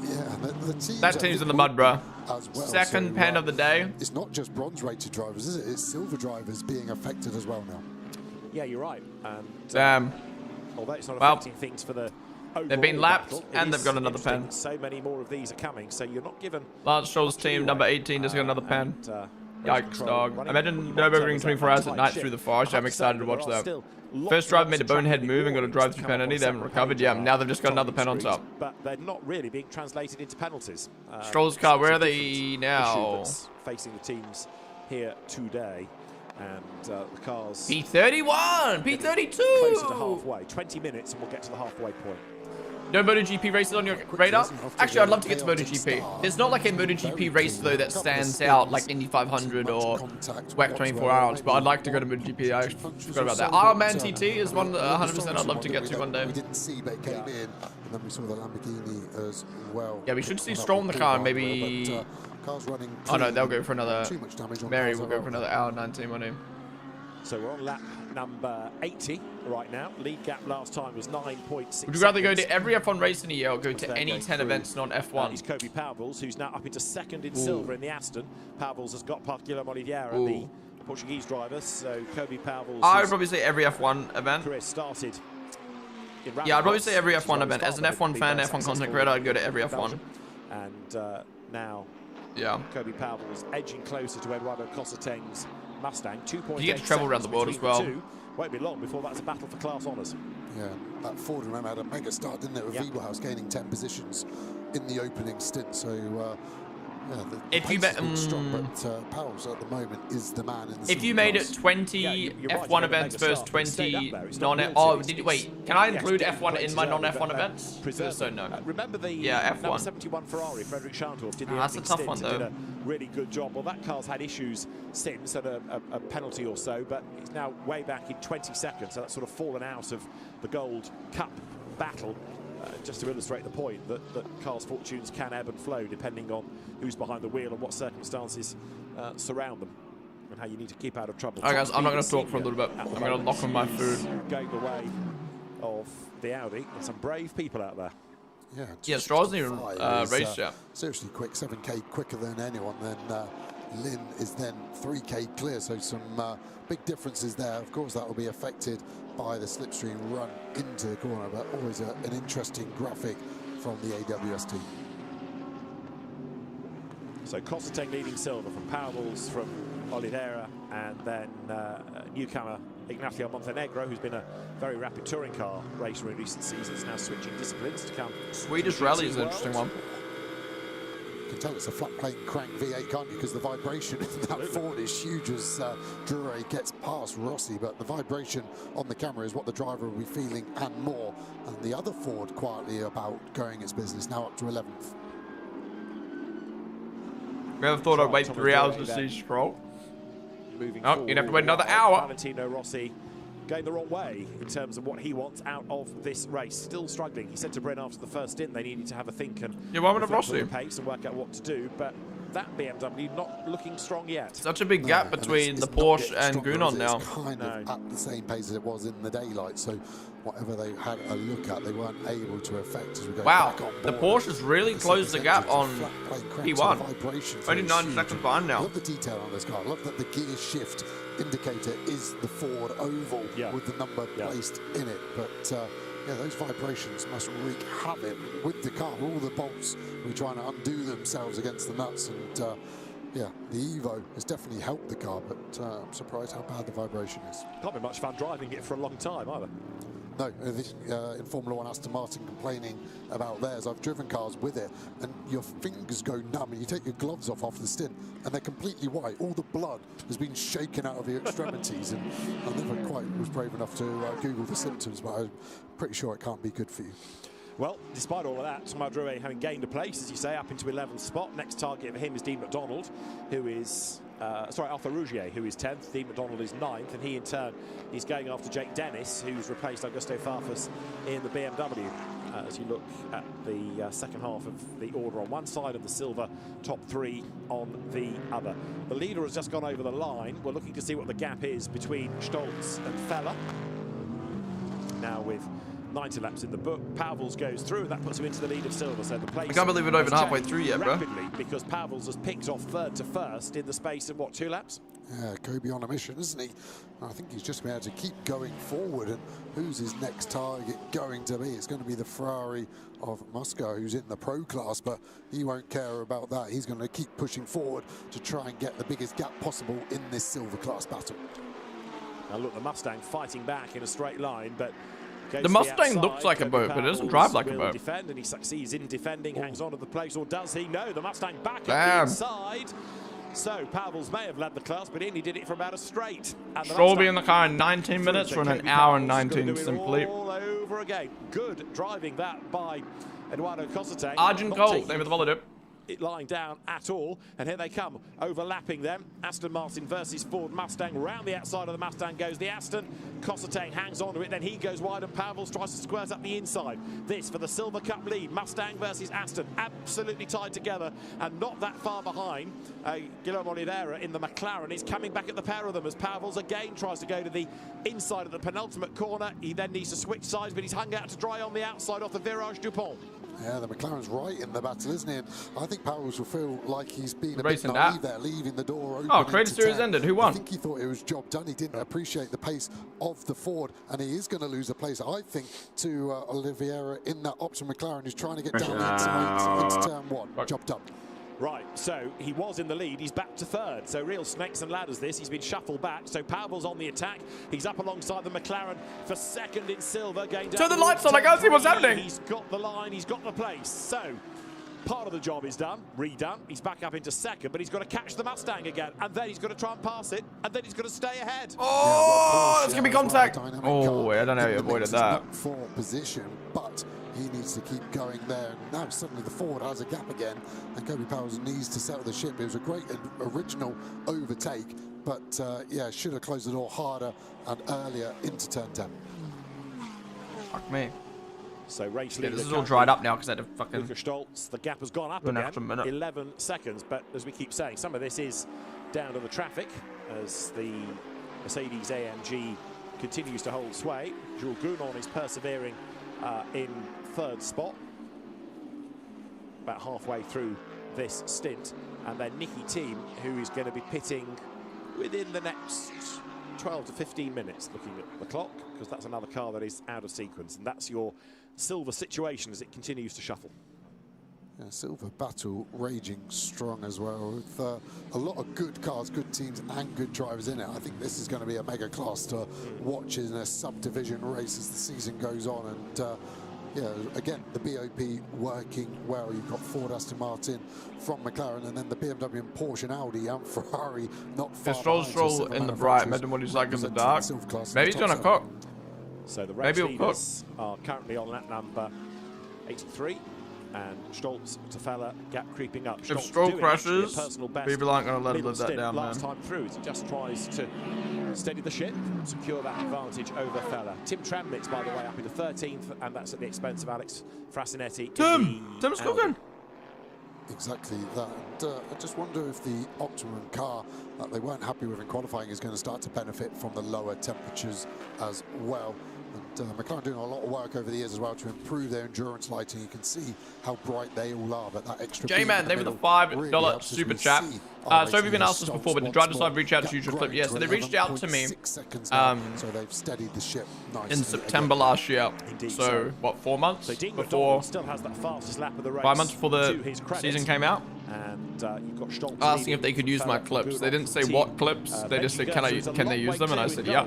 Yeah, the that team's in the mud, bro. As well. Second pen of the day. It's not just bronze-rated drivers, is it? It's silver drivers being affected as well now. Yeah, you're right. And, Damn. Although it's not Well, affecting things for the they've been lapped battle, and they've got another pen. So many more of these are coming, so you're not given. Lance Stroll's team, number 18, just got another pen. Yikes, dog. Imagine Nürburgring 24 hours at night through the forest. I'm excited to watch that. First driver made a bonehead move and got a drive-through penalty. They haven't recovered yet. Now they've just got another pen on top. But they're not really being translated into penalties. Stroll's car, where are they now? Facing the teams here today. And the cars... P31! P32! Closer to halfway. 20 minutes and we'll get to the halfway point. No MotoGP races on your radar? Actually, I'd love to get to MotoGP. There's not like a MotoGP race, though, that stands out like Indy 500 or WEC 24 hours, but I'd like to go to MotoGP. I forgot about that. Iron Man TT is one 100% I'd love to get to one day. We didn't see, but it came in, and then we saw the Lamborghini as well. Yeah, we should see Stroll in the car, maybe... Oh no, they'll go for another... Mary will go for another hour 19, won't he? So we're on lap number 80 right now. Lead gap last time was 9.6. Would you rather go to every F1 race in a year or go to any 10 events not F1? He's Kobe Pauwels, who's now up into second in silver in the Aston. Pauwels has got past Guilherme Oliveira, the Portuguese driver. So Kobe Pauwels. I would probably say every F1 event. Career started. Yeah, I'd probably say every F1 event. As an F1 fan, F1 content creator, I'd go to every F1. And now, Kobe Pauwels edging closer to Eduardo Cosseteng's Mustang. 2.8 you get to travel around the world as well. Won't be long before that's a battle for class honours. Yeah, that Ford, remember, had a mega start, didn't it, with Wiebelhaus gaining 10 positions in the opening stint. So, yeah, the if you pace has been strong, but Powell's at the moment is the man in the if you made it 20 F1 events versus 20 non-F... Oh, did you... Wait, can I include F1 in my non-F1 events? So no. Remember the F1. number 71 Ferrari, Frederick Schandorf, did the that's a tough one, though. Did a really good job. Well, that car's had issues since, had a penalty or so, but it's now way back in 20 seconds, so that's sort of fallen out of the Gold Cup battle. Just to illustrate the point that cars' fortunes can ebb and flow depending on who's behind the wheel and what circumstances surround them and how you need to keep out of trouble. Alright guys, I'm not going to talk for a little bit. I'm going to lock on my food. Going the way of the Audi. There's some brave people out there. Yeah, Stroll hasn't even raced yet. Seriously quick, 7K quicker than anyone. Then Lynn is then 3K clear, so some big differences there. Of course, that will be affected by the slipstream run into the corner, but always an interesting graphic from the AWS team. So Cosseteng leading silver from Pauwels, from Oliveira, and then newcomer Ignacio Montenegro, who's been a very rapid touring car racer in recent seasons, now switching disciplines to come. Swedish Rally is an interesting one. You can tell it's a flat plane crank V8, can't you? Because the vibration in that Ford is huge as Dure gets past Rossi, but the vibration on the camera is what the driver will be feeling and more. And the other Ford quietly about going its business, now up to 11th. Never thought I'd wait 3 hours to see Stroll. Moving Oh, you'd have to wait another hour. Valentino Rossi going the wrong way in terms of what he wants out of this race. Still struggling. He said to Bryn after the first stint they needed to have a think and Rossi pace and work out what to do, but that BMW not looking strong yet. Such a big gap between the Porsche and Gunon now. It's kind of at the same pace as it was in the daylight, so whatever they had a look at, they weren't able to affect as we go back on board. The Porsches really closed the gap on P1. Only 9 seconds behind now. I love the detail on this car. I love that the gear shift indicator is the Ford oval with the number placed in it. But yeah, those vibrations must wreak havoc with the car. All the bolts were trying to undo themselves against the nuts, and yeah, the Evo has definitely helped the car, but I'm surprised how bad the vibration is. Can't be much fun driving it for a long time either. No, in Formula 1, Aston Martin complaining about theirs. I've driven cars with it, and your fingers go numb, and you take your gloves off after the stint, and they're completely white. All the blood has been shaken out of your extremities, and I never quite was brave enough to Google the symptoms, but I'm pretty sure it can't be good for you. Well, despite all of that, Thomas Drouet having gained a place, as you say, up into 11th spot. Next target for him is Dean McDonald, who is... Arthur Rougier, who is 10th. Dean McDonald is 9th, and he in turn is going after Jake Dennis, who's replaced Augusto Farfus in the BMW. As you look at the second half of the order on one side and the silver top 3 on the other. The leader has just gone over the line. We're looking to see what the gap is between Stoltz and Feller. Now with 90 laps in the book. Pavels goes through, and that puts him into the lead of silver. So the place I can't believe we're not even halfway through yet, bro. rapidly because Pavels has picked off third to first in the space of, what, 2 laps? Yeah, Kobe on a mission, isn't he? I think he's just been able to keep going forward. And who's his next target going to be? It's going to be the Ferrari of Moscow, who's in the pro class, but he won't care about that. He's going to keep pushing forward to try and get the biggest gap possible in this silver class battle. Now look, the Mustang fighting back in a straight line, but the Mustang looks like a boat, but it doesn't drive like a boat. Defend, and he succeeds in defending, hangs on to the place, or does he? No, the Mustang back at Damn. the inside. So Pavels may have led the class, but he only did it from about a straight. Stroll will be in the car in 19 minutes or in an hour and 19 simply. All over again. Good driving that by Eduardo Cosate. Argent Gold, name of the volley. It lying down at all, and here they come, overlapping them. Aston Martin versus Ford Mustang. Round the outside of the Mustang goes the Aston. Cosate hangs on to it, then he goes wide, and Pavels tries to squirt up the inside. This for the Silver Cup lead. Mustang versus Aston, absolutely tied together, and not that far behind. Guillermo Oliveira in the McLaren is coming back at the pair of them as Pavels again tries to go to the inside of the penultimate corner. He then needs to switch sides, but he's hung out to dry on the outside off the Virage Dupont. Yeah, the McLaren's right in the battle, isn't he? And I think Pavels will feel like he's been a bit Racing naive that. there, leaving the door open. Oh, Creator Series ended. Who won? I think he thought it was job done. He didn't appreciate the pace of the Ford, and he is going to lose a place, I think, to Oliveira in that option McLaren, who's trying to get down the inside into turn 1. Job done. Right, so he was in the lead, he's back to third. So real snakes and ladders this, he's been shuffled back. So Pavels on the attack, he's up alongside the McLaren for second in silver. Going down. Turn the lights on, I can't see what's happening. He's got the line, he's got the place. So part of the job is done, redone. He's back up into second, but he's got to catch the Mustang again. And then he's got to try and pass it, and then he's got to stay ahead. Oh, it's going to be contact. Oh, I don't know how you avoided that. For position, but he needs to keep going there. Now suddenly the Ford has a gap again, and Kobe Pavels needs to settle the ship. It was a great original overtake, but yeah, should have closed the door harder and earlier into turn 10. Fuck me. So race yeah, leader this is all dried up now because I had to fucking... Luca Stoltz, the gap has gone up an again, extra minute. 11 seconds, but as we keep saying, some of this is down to the traffic as the Mercedes AMG continues to hold sway. Jules Gounon is persevering in third spot, about halfway through this stint, and then Nicky Thiem, who is going to be pitting within the next 12 to 15 minutes, looking at the clock, because that's another car that is out of sequence, and that's your silver situation as it continues to shuffle. Yeah, silver battle raging strong as well, with a lot of good cars, good teams and good drivers in it. I think this is going to be a mega class to watch in a subdivision race as the season goes on, and yeah, again, the BOP working well. You've got Ford, Aston Martin from McLaren, and then the BMW and Porsche and Audi and Ferrari not far behind. Stroll in the bright, imagine what he's like in the dark. Maybe he's gonna cook. So the race leaders are currently on lap number 83, and Stoltz, Tafella, gap creeping up. If Stroll crashes, people aren't going to let him live that down, man. Last time through, he just tries to steady the ship, secure that advantage over Fella. Tim Tramnitz, by the way, up into 13th, and that's at the expense of Alex Frasinetti. Tim's cooking. Exactly that. And I just wonder if the Optimum car that they weren't happy with in qualifying is going to start to benefit from the lower temperatures as well. And McLaren doing a lot of work over the years as well to improve their endurance lighting. You can see how bright they all are, but that extra... J-Man, they were the $5 super chat. So have you been asked this before, but did Drive Decide reach out to you to clip? Yeah, so they reached out to me so they've steadied the ship nicely in September last year. So, what, 4 months before... still has that fastest lap of the race. 5 months before the season came out. And you've got Stoltz asking if they could use my clips. They didn't say what clips. They just said, can they use them? And I said, yeah.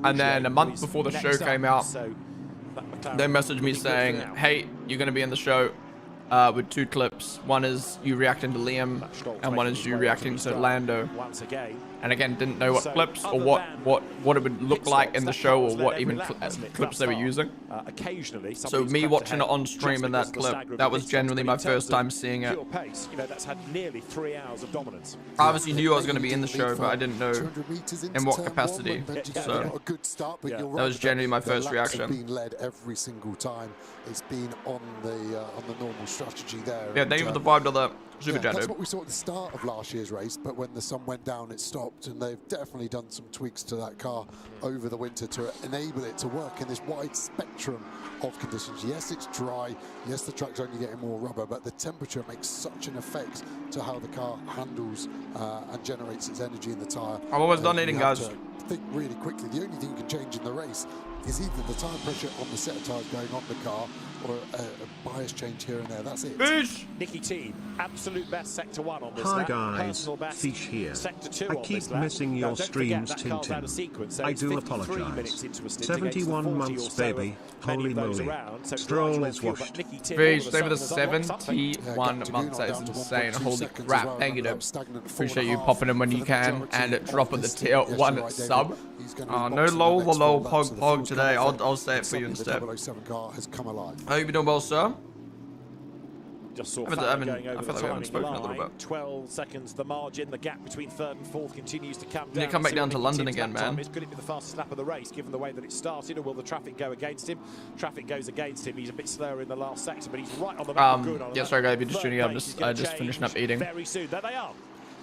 And then a month before the show came out, they messaged me saying, hey, you're going to be in the show with 2 clips. One is you reacting to Liam, and one is you reacting to Lando. And again, didn't know what clips or what it would look like in the show, or what even clips they were using. So me watching it on stream in that clip, that was genuinely my first time seeing it. That's had nearly 3 hours of dominance. I obviously knew I was going to be in the show, but I didn't know in what capacity. So that was genuinely my first reaction. It's been led every single time. It's been on the normal strategy there. Yeah, thank you for the $5 Super chat, that's dude. what we saw at the start of last year's race, but when the sun went down, it stopped, and they've definitely done some tweaks to that car over the winter to enable it to work in this wide spectrum of conditions. Yes, it's dry. Yes, the track's only getting more rubber, but the temperature makes such an effect to how the car handles and generates its energy in the tyre. I'm almost done eating, guys. Think really quickly. The only thing you can change in the race is either the tyre pressure on the set of tyres going on the car or a bias change here and there. That's it. Nicky Team, absolute best sector 1 on this Hi lap. guys, Personal best Fish here. sector 2 I on keep this lap. missing Now, your don't forget streams, that car's out of Tintin. sequence, so I it's do 53 minutes apologise. into a stint against 71 the 40 months, or so baby. many Holy of those moly. around. So Stroll gradual is fuel, but washed. Nicky Team Fish, all of a over the sudden has unlocked something. 71 months. That is insane. Holy crap. Thank you, dude. Appreciate you popping in when you can and dropping the tier 1 sub. No lol or lol pog today. I'll say it for you instead. I hope you're doing well, sir. Just saw I Fallon going feel over the like we haven't spoken a little timing line. bit. 12 seconds the margin. The gap between 3rd and 4th continues to come You down. need to come back See down what to Nicky London Team's again, lap time man. is. Could it be the fastest lap of the race, given the way that it started, or will the traffic go against him? Traffic goes against him. He's a bit slower in the last sector, but he's right on the back of Gunnar. Yeah, sorry guys, if you're just tuning in, I'm just finishing up eating. Very soon. There they are.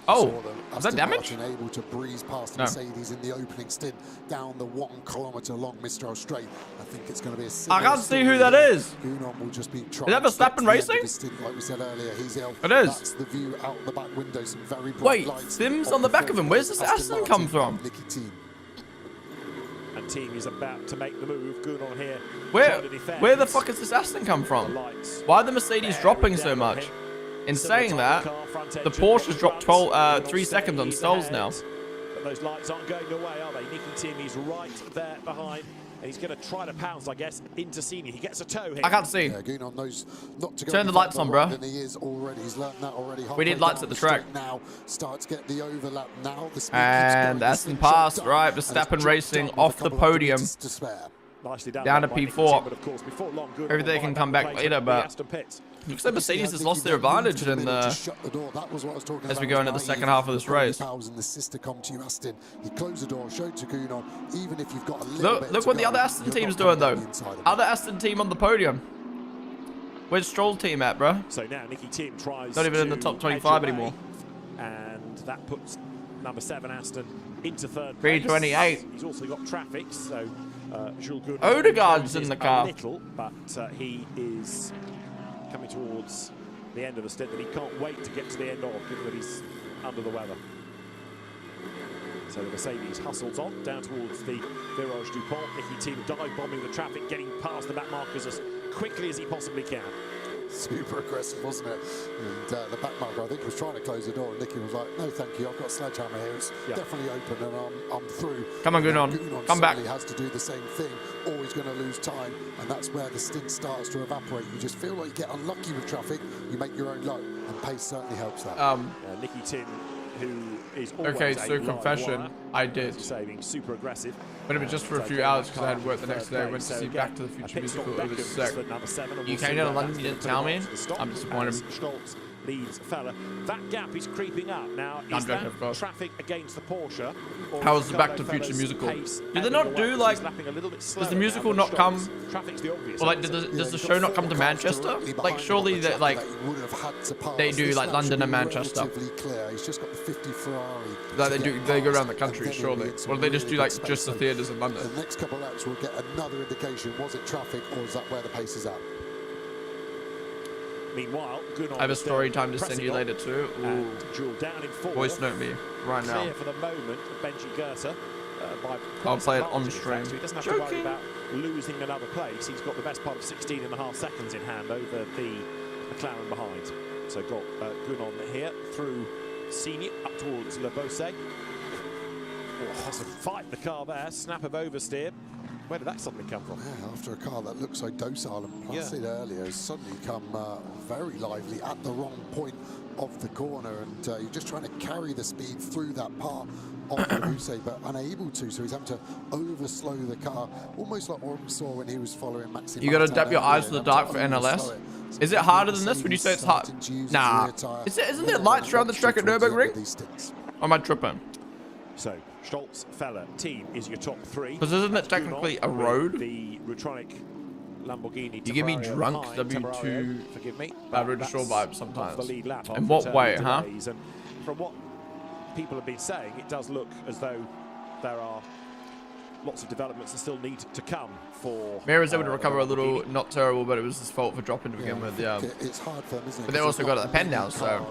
Oh, is that damage? Able to breeze past No. Mercedes in the opening stint down the 1 kilometre long Mistral straight. I think it's going to be a I can't see who that is. Gunnar will just be Is that Verstappen Racing? Like we said earlier, he's ill. It is. That's the view out the back window. Some very bright Wait, lights. Sims on the back of him. Where's this Aston come from? Nicky Team. And Team is about to make the move. Gunnar here. Where the fuck has this Aston come from? Why are the Mercedes dropping so much? In saying that, the Porsche's dropped 3 seconds on stalls now. But those lights aren't going away, are they? Nicky Team is right there behind. And he's going to try to pounce, I guess, into Senior. He gets a toe here. I can't see. Yeah, Gunnar knows not to go Turn the lights on, bro. He is already. He's learned that already. We need lights at the track. Now start to get the overlap now. The speed And Aston passed, right? Verstappen Racing off the podium. Nicely done Down to by Nicky P4. Team, but of course, before long, Gunnar Maybe they will can buy come back back the later, plate but Aston pits. looks like Mercedes has lost their advantage in as we go into the second half of this race. In the sister come to you, Aston. He closed the door, showed to Gunnar, even if you've got a little bit Look to what the go, other Aston you're team's not doing, gonna though. be inside of it. Other Aston team on the podium. Where's Stroll team at, bro? So now Nicky Team tries Not even in the to top edge 25 away, anymore. And that puts number 7 Aston into 3rd. 328. He's also got traffic, so Jules Gunnar Odegaard's in closes the car. a little, but he is coming towards the end of the stint that he can't wait to get to the end of, given that he's under the weather. So the Mercedes hustles on down towards the Virage du Pont. Nicky Team dive bombing the traffic, getting past the back markers as quickly as he possibly can. Super aggressive, wasn't it? And the back marker, I think, was trying to close the door, and Nicky was like, "No, thank you. I've got a sledgehammer here. It's definitely open, and I'm through." Come on, Gunnar. Come back. He has to do the same thing, or he's going to lose time, and that's where the stint starts to evaporate. You just feel like you get unlucky with traffic. You make your own luck, and pace certainly helps that. Nicky Team, who is always Okay, a so live confession, wire, I did. Saving super aggressive. But it was just for a few hours because I had work the next day. I went to see Back to the Future musical. It was sick. You came down to London, you didn't tell me. I'm disappointed. Stoltz leads Fella. That gap is creeping up. Now, I'm is joking, that of course. traffic against the Porsche? Or How is was the Back to the Ricardo Future Fella's musical? pace Did they ebbing not away? do He's like? lapping a little bit Does slower the musical now not than come? Stoltz. Traffic's the obvious Or like, answer. does the show not come to Manchester? Like, surely that like they do like London and Manchester. He's just got the 50 Ferrari. Like they go around the country, surely. Or do they just do like just the theaters in London? The next couple of laps we'll get another indication. Was it traffic, or is that where the pace is at? Meanwhile, Gunnar I have a story time to send you later too. Jewel down in 4th. Voice note me right now. Clear for the moment, Benji Goethe. I'll play it on stream. So he doesn't have to worry about losing another place. He's got the best part of 16.5 seconds in hand over the McLaren behind. So got Gunnar here through Senior up towards Le Beausset. Oh, has to fight the car there. Snap of oversteer. Where did that suddenly come from? Yeah, after a car that looked so docile and placid earlier, has suddenly come very lively at the wrong point of the corner, and you're just trying to carry the speed through that part of the Beausset, but unable to, so he's having to overslow the car, almost like what we saw when he was following Maxime. You gotta adapt your eyes to the dark for NLS. Is it harder than this? Would you say it's hard? Nah. Isn't there lights around the track at Nürburgring? Or am I tripping? So, Stoltz, Fella, Team is your top 3. Because isn't it technically a road? The Rutronic Lamborghini. You give me Temporario drunk behind. W2 Temporario, forgive me. Road Shaw vibes Off sometimes. the lead lap In after what way, return huh? delays. And from what people have been saying, it does look as though there are lots of developments that still need to come for. Mayer was able to recover a little, not terrible, but it was his fault for dropping to begin with. Yeah. It's hard for them, isn't it? But they also got the pen now, so.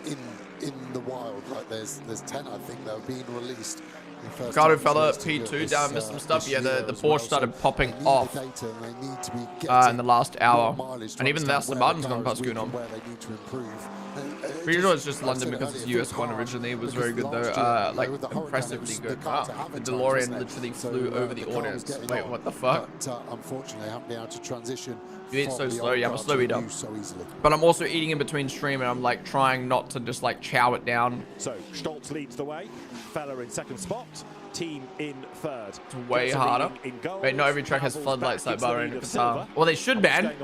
In the wild, like there's 10, I think, that have been released. Ricardo fell at P2 down, missed some stuff. Yeah, the Porsche started popping off in the last hour. And even the Aston Martin's gone past Gunon. Pretty sure it's just London because it's US one originally. It was very good though, like impressively good. Wow, the DeLorean literally flew over the audience. Wait, what the fuck? Unfortunately, I haven't been able to transition. You eat so slow. Yeah, I'm a slow eater. But I'm also eating in between stream and I'm like trying not to just like chow it down. So Stoltz leads the way. Fella in second spot. Team in third. It's way harder. Wait, not every track has floodlights like Bahrain and Qatar. Well, they should, man.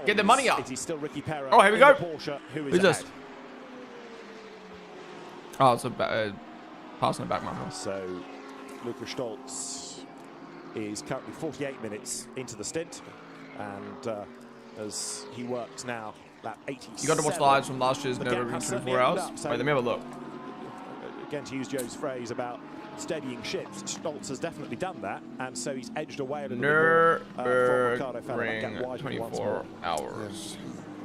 Get the money up. Oh, here we go. Who's this? Oh, it's a passing it back, man. So Luca Stoltz is currently 48 minutes into the stint, and as he works now, lap 87. You got to watch the lives from last year's Nürburgring 24 hours. Wait, let me have a look. Again, to use Joe's phrase about steadying ships, Stoltz has definitely done that, and so he's edged away a little bit more from Ricardo Fella. 24 hours.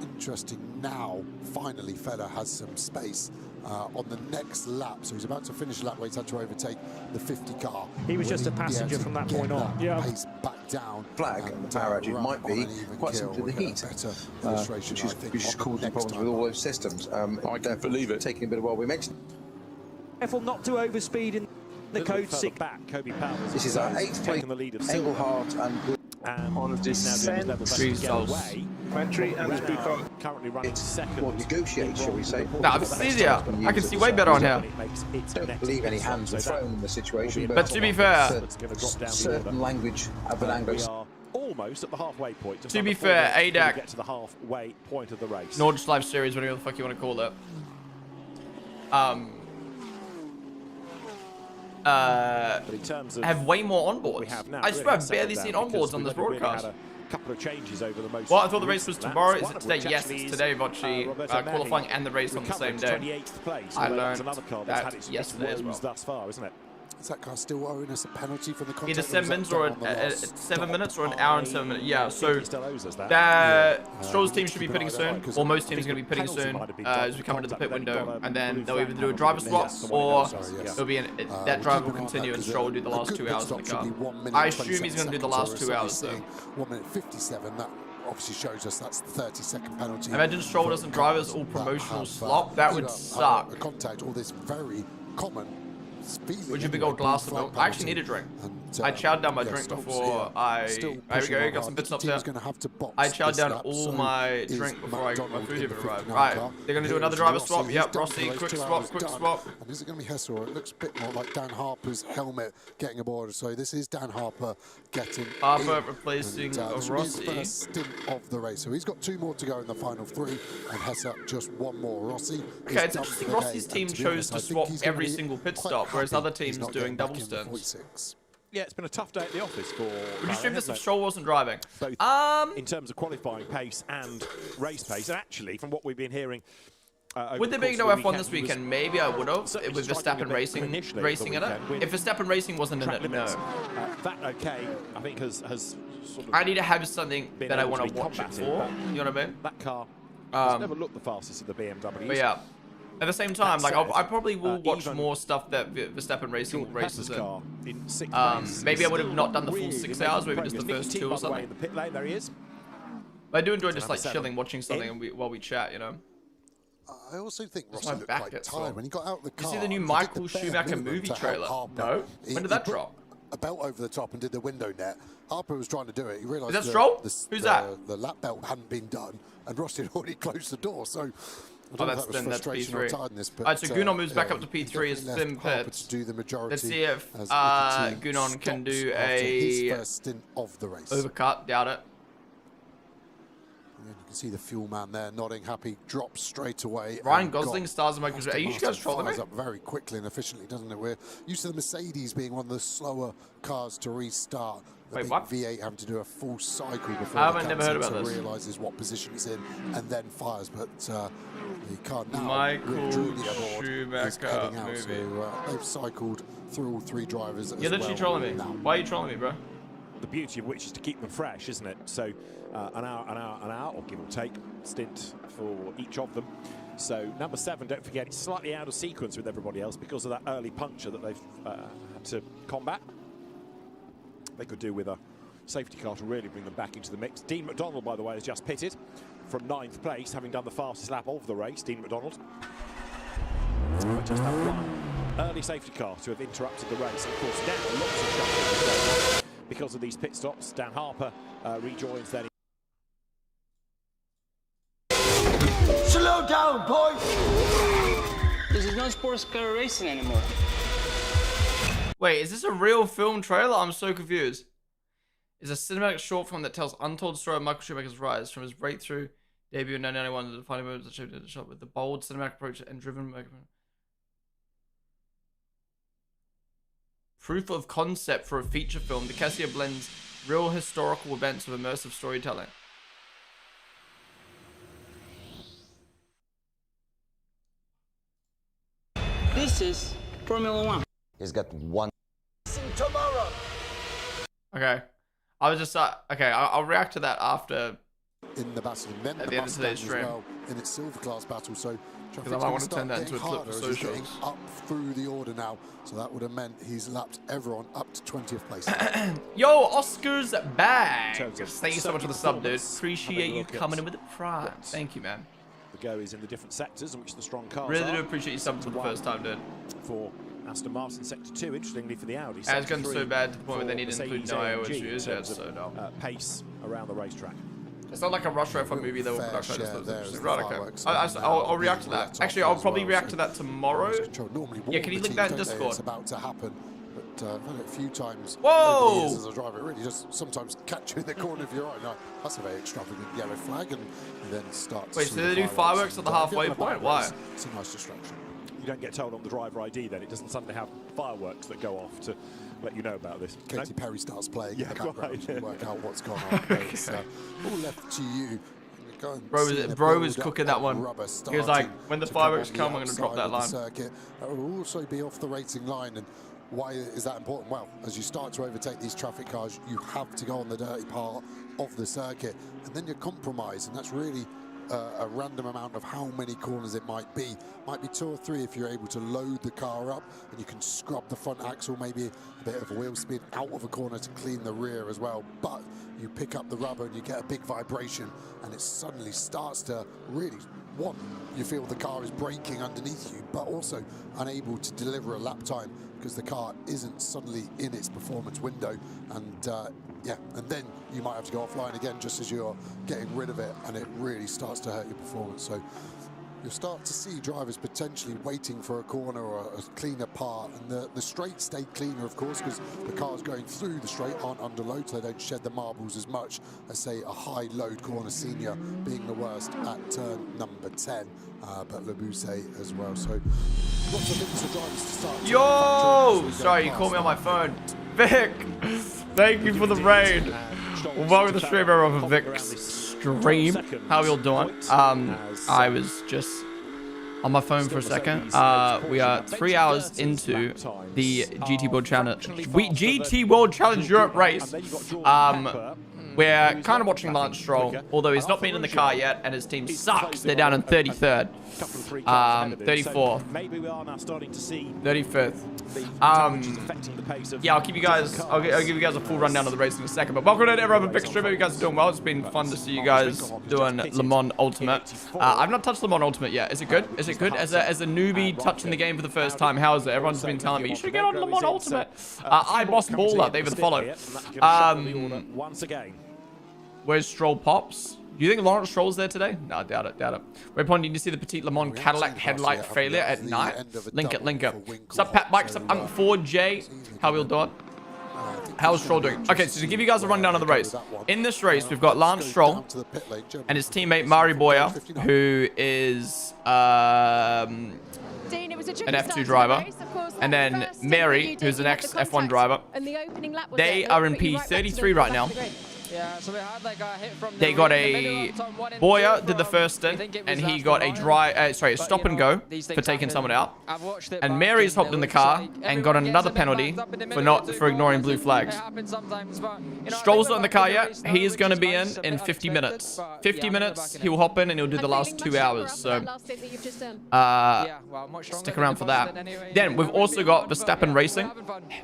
Interesting now, finally Fella has some space on the next lap, so he's about to finish a lap where he's had to overtake the 50 car. He was just a passenger from that point on. Yeah. Pace back down. Flag and the power outage might be quite simply the heat, which is causing problems with all those systems. I don't believe it. Taking a bit of while we mentioned. Careful not to overspeed in the code 6. Back, Kobe Powers. This is our 8th place. The lead of Engelhardt and on descent. Entry and this blue car currently running second. What negotiate, shall we say? Nah, this is easier. I can see way better on here. Don't believe any hands were thrown in the situation, but to be fair, certain language of an angle. We are almost at the halfway point. To be fair, ADAC get to the halfway point of the race. Nord's Live Series, whatever the fuck you want to call it. But in terms of have way more onboards. I swear I've barely seen onboards on this broadcast. Couple of changes over the most. Well, I thought the race was tomorrow. Is it today? Yes, it's today, Vochi. Qualifying and the race on the same day. I learned that yesterday as well. Thus far, isn't it? Is that car still owing us a penalty from the contact? Either 7 minutes or 7 minutes or an hour and 7 minutes. Yeah, so Stroll's team should be pitting soon, or most teams are going to be pitting soon as we come into the pit window, and then they'll either do a driver swap or it'll be that driver will continue and Stroll will do the last 2 hours in the car. I assume he's going to do the last 2 hours though. 1 minute 57. That obviously shows us that's the 30-second penalty. Imagine Stroll doesn't drive us all promotional slop. That would suck. The contact, all this very common. Would you big old glass of milk? I actually need a drink. I chowed down my drink before there we go, got some bit stops there. I chowed down all my drink before my food even arrived. Right, they're going to do another driver swap. Yep, Rossi, quick swap. And is it going to be Hessel? It looks a bit more like Dan Harper's helmet getting aboard. So this is Dan Harper getting replacing Rossi. First stint of the race. So he's got 2 more to go in the final 3, and Hessel just 1 more. Rossi. Okay, it's interesting. Rossi's team chose to swap every single pit stop, whereas other teams doing double stints. Yeah, it's been a tough day at the office for. Would you stream this if Stroll wasn't driving? Both in terms of qualifying pace and race pace, and actually, from what we've been hearing. With there being no F1 this weekend, maybe I would have with Verstappen racing in it. If Verstappen racing wasn't in it, no. That okay, I think has sort of. I need to have something that I want to watch it for. You know what I mean? That car has never looked the fastest of the BMWs. But yeah. At the same time, like I probably will watch more stuff that Verstappen Racing races in. Maybe I would have not done the full 6 hours, maybe just the first 2 or something. There he is. But I do enjoy just like chilling, watching something while we chat, you know. I also think Rossi looked quite tired when he got out of the car. You see the new Michael Schumacher movie trailer? No? When did that drop? A belt over the top and did the window net. Harper was trying to do it. He realised is that Stroll? Who's that? The lap belt hadn't been done, and Rossi had already closed the door. So that's P3. Alright, so Gunon moves back up to P3 as Sim pits. Let's see if Gunon can do a overcut. Doubt it. You can see the fuel man there nodding happy, drops straight away. Ryan Gosling stars in my computer. Are you guys trolling me? Fires up very quickly and efficiently, doesn't it? We're used to the Mercedes being one of the slower cars to restart. The big V8 having to do a full cycle before the never heard about this. realizes what position it's in and then fires. But the car now, Michael Julia aboard, is Schumacher heading out. movie. So they've cycled through all 3 drivers. You're literally trolling me. Why are you trolling me, bro? The beauty of which is to keep them fresh, isn't it? So an hour, or give or take, stint for each of them. So number 7, don't forget, it's slightly out of sequence with everybody else because of that early puncture that they've had to combat. They could do with a safety car to really bring them back into the mix. Dean McDonald, by the way, has just pitted from 9th place, having done the fastest lap of the race. Dean McDonald. But just that one early safety car to have interrupted the race. And of course, now lots of shuffling because of these pit stops. Dan Harper rejoins then. Slow down, boys! This is not sports car racing anymore. Wait, is this a real film trailer? I'm so confused. It's a cinematic short film that tells untold story of Michael Schumacher's rise from his breakthrough debut in 1991 to the defining moments that shaped the shot with the bold cinematic approach and driven proof of concept for a feature film. The Cassia blends real historical events with immersive storytelling. This is Formula 1. He's got one. Tomorrow. Okay. I was just okay. I'll react to that after. In the battle, and then at the end of today's stream. Well in its silver class battle, so because I want to turn that into a clip for socials. Up through the order now, so that would have meant he's lapped everyone up to 20th place. Yo, Oscar's back. Thank you so much for the sub, dude. Appreciate you coming in with the prime. Thank you, man. The go is in the different sectors in which the strong cars really do appreciate you subbing for the first time, dude. For Aston Martin sector 2, interestingly for the Audi. It's gone so bad to the point where they need to include no IOS. That's so dumb. Pace around the racetrack. It's not like a Rush Hour movie that will production. Right, okay. I'll react to that. Actually, I'll probably react to that tomorrow. Yeah, can you link that in Discord? It's about to happen, but I've had it a few times. Whoa! Over the years as a driver, it really does sometimes catch you in the corner of your eye. No, that's a very extravagant yellow flag, and then starts. Wait, so they do fireworks at the halfway point? Why? It's a nice distraction. You don't get told on the driver ID then. It doesn't suddenly have fireworks that go off to let you know about this. Katy Perry starts playing in the background to work out what's going on. It's all left to you. Bro was cooking that one. He was like, when the fireworks come, I'm going to drop that line. That will also be off the racing line. And why is that important? Well, as you start to overtake these traffic cars, you have to go on the dirty part of the circuit. And then you're compromised, and that's really a random amount of how many corners it might be. Might be 2 or 3 if you're able to load the car up and you can scrub the front axle, maybe a bit of wheel spin out of a corner to clean the rear as well. But you pick up the rubber and you get a big vibration, and it suddenly starts to really, you feel the car is braking underneath you, but also unable to deliver a lap time because the car isn't suddenly in its performance window. And yeah, and then you might have to go offline again just as you're getting rid of it, and it really starts to hurt your performance. So you'll start to see drivers potentially waiting for a corner or a cleaner part, and the straights stay cleaner, of course, because the cars going through the straight aren't under load, so they don't shed the marbles as much as, say, a high load corner senior being the worst at turn number 10, but Labuse as well. So lots of things for drivers to start. Yo! Sorry, you called me on my phone. Vic! Thank you for the raid. Welcome to the stream of Vic's stream. How are you all doing? I was just on my phone for a second. We are 3 hours into the GT World Challenge. GT World Challenge Europe race. We're kind of watching Lance Stroll, although he's not been in the car yet, and his team sucks. They're down in 33rd, 34th, Maybe we are now starting to see 35th. Yeah, I'll give you guys a full rundown of the race in a second. But welcome to everyone, big streamer. You guys are doing well. It's been fun to see you guys doing Le Mans Ultimate. I've not touched Le Mans Ultimate yet. Is it good? Is it good? As a newbie touching the game for the first time, how is it? Everyone's been telling me you should get on Le Mans Ultimate. Boss Baller, they were the follow. Once again. Where's Stroll Pops? Do you think Lawrence Stroll's there today? No, I doubt it, Wait, Ponden, did you see the Petite Le Mans Cadillac headlight failure at night? Link it. What's up, Pat Mike? What's up, Unc4J? How we all doing? I think How's Stroll doing? Okay, so to give you guys a rundown of the race. In this race, we've got Lance Stroll and his teammate Mari Boya, who is an F2 driver. And then Mary, who's an ex-F1 driver. They are in P33 right now. Yeah, so we had like a hit from they got a Boya did the first stint, and he got a stop and go for taking someone out. And Mary's hopped in the car and got another penalty for ignoring blue flags. Stroll's not in the car yet. He is going to be in 50 minutes. 50 minutes, he will hop in and he'll do the last 2 hours. So stick around for that. Then we've also got Verstappen Racing,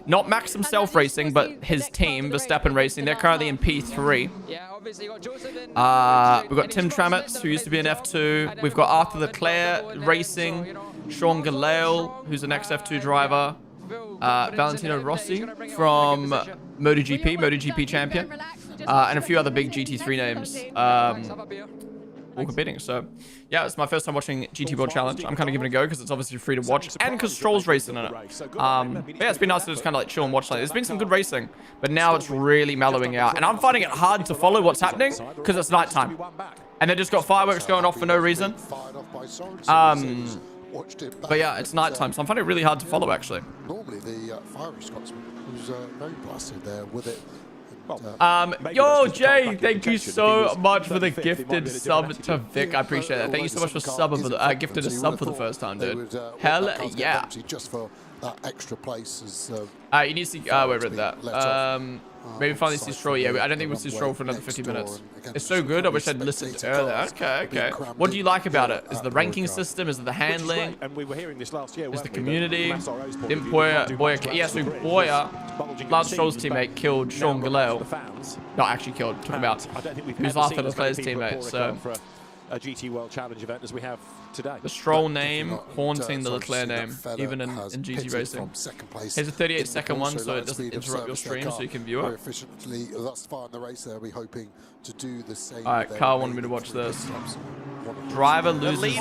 not Max himself racing, but his team Verstappen Racing. They're currently in P3. We've got Tim Tramitz, who used to be an F2. We've got Arthur Leclerc Racing, Sean Galale, who's an ex-F2 driver, Valentino Rossi from MotoGP champion, and a few other big GT3 names. All competing. So yeah, it's my first time watching GT World Challenge. I'm kind of giving it a go because it's obviously free to watch and because Stroll's racing in it. But yeah, it's been nice to just kind of like chill and watch like there's been some good racing, but now it's really mellowing out and I'm finding it hard to follow what's happening because it's nighttime and they just got fireworks going off for no reason. But yeah, it's nighttime, so I'm finding it really hard to follow actually. Normally the fiery Scotsman was very blasted there with it. Yo, Jay, thank you so much for the gifted sub to Vic. I appreciate that. Thank you so much for gifted a sub for the first time, dude. Hell yeah. Just for that extra place. You need to see where I read that. Maybe finally see Stroll. Yeah, I don't think we'll see Stroll for another 50 minutes. It's so good. I wish I'd listened earlier. Okay. What do you like about it? Is it the ranking system? Is it the handling? And we were hearing this last year. Is the community? Didn't Boya? Yeah, so Boya, Lance Stroll's teammate, killed Sean Galale. Not actually killed. Talking about who's Arthur Leclerc's teammate. So a GT World Challenge event as we have today. The Stroll name haunting the Leclerc name, even in GT racing. Here's a 38-second one, so it doesn't interrupt your stream, so you can view it. Efficiently thus far in the race, they'll be hoping to do the same. All right, Carl wanted me to watch this. Driver loses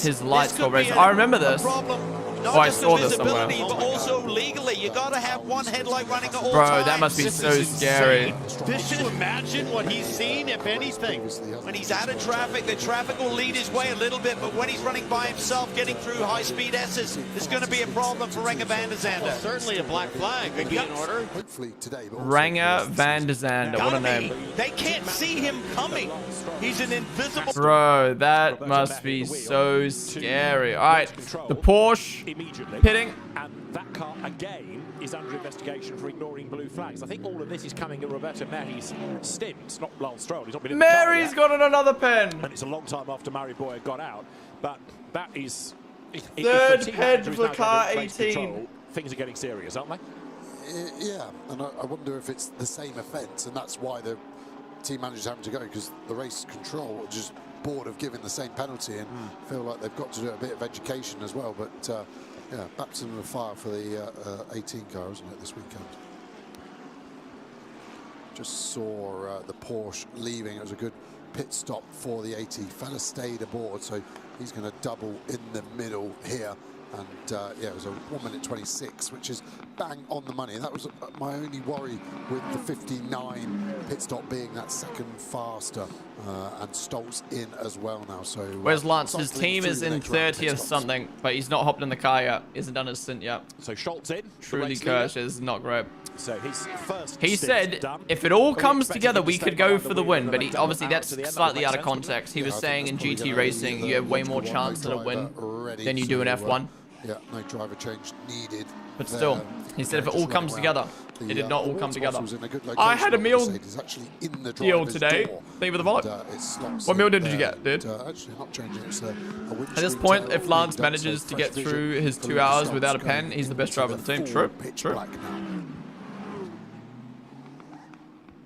his lights while racing. I remember this. I saw this somewhere. But also legally, you gotta have one headlight running at all Bro, times. that must be so scary. Just to imagine what he's seen, if anything. When he's out of traffic, the traffic will lead his way a little bit, but when he's running by himself, getting through high-speed S's, it's going to be a problem for Renger van der Zande. Well, certainly a black flag would be in order. Hopefully today. Renger van der Zande, what a name. They can't see him coming. He's an invisible... Bro, that must be so scary. All right, the Porsche pitting. And that car again is under investigation for ignoring blue flags. I think all of this is coming at Roberto Mary's stint, not Lance Stroll. He's not been in the car Mary's yet. got another pen. And it's a long time after Mari Boya got out. But that is... Third pen for car 18. Control, things are getting serious, aren't they? Yeah, and I wonder if it's the same offence, and that's why the team manager's having to go, because the race control are just bored of giving the same penalty and feel like they've got to do a bit of education as well. But yeah, baptism of fire for the 18 car, isn't it, this weekend? Just saw the Porsche leaving. It was a good pit stop for the 80. Fella stayed aboard, so he's going to double in the middle here. And yeah, it was a 1 minute 26, which is bang on the money. That was my only worry with the 59 pit stop being that second faster, and Stoltz in as well now. So where's Lance? His team is in 30th something, but he's not hopped in the car yet. He hasn't done his stint yet. So Stoltz in. Truly cursed. Is not great. So his first he said if it all comes together, we could go for the win. But he, obviously that's slightly out of context. He was saying in GT racing, you have way more chance at a win than you do in F1. Yeah, no driver change needed. But still, he said if it all comes together, it did not all come together. I had a meal deal today. Thank you for the volley. What meal did you get, dude? At this point, if Lance manages to get through his 2 hours without a pen, he's the best driver of the team. True.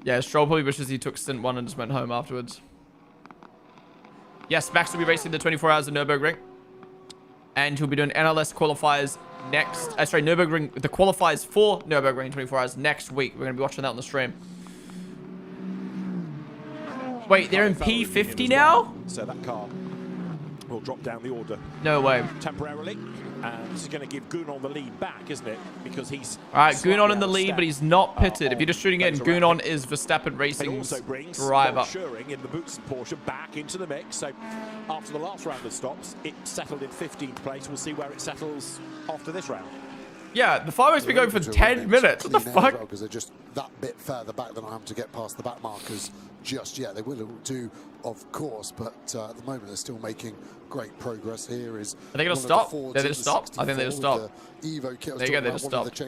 Yeah, Stroll probably wishes he took stint 1 and just went home afterwards. Yes, Max will be racing the 24 hours of Nürburgring. And he'll be doing NLS qualifiers next. Sorry, Nürburgring. The qualifiers for Nürburgring 24 hours next week. We're going to be watching that on the stream. Wait, they're in P50 now? So that car will drop down the order. No way. Temporarily. And this is going to give Gunon the lead back, isn't it? Because he's... All right, Gunon in the lead, but he's not pitted. If you're just shooting in, Gunon is Verstappen Racing's driver. Schuring in the Boots and Porsche back into the mix. So after the last round of stops, it settled in 15th place. We'll see where it settles after this round. Yeah, the fireworks been going for 10 minutes. What the fuck? Because they're just that bit further back than I am to get past the back markers just yet. They will do, of course, but at the moment they're still making great progress. Here is... Are they going to stop? They just stopped? I think they just stopped. There you go, they just stopped.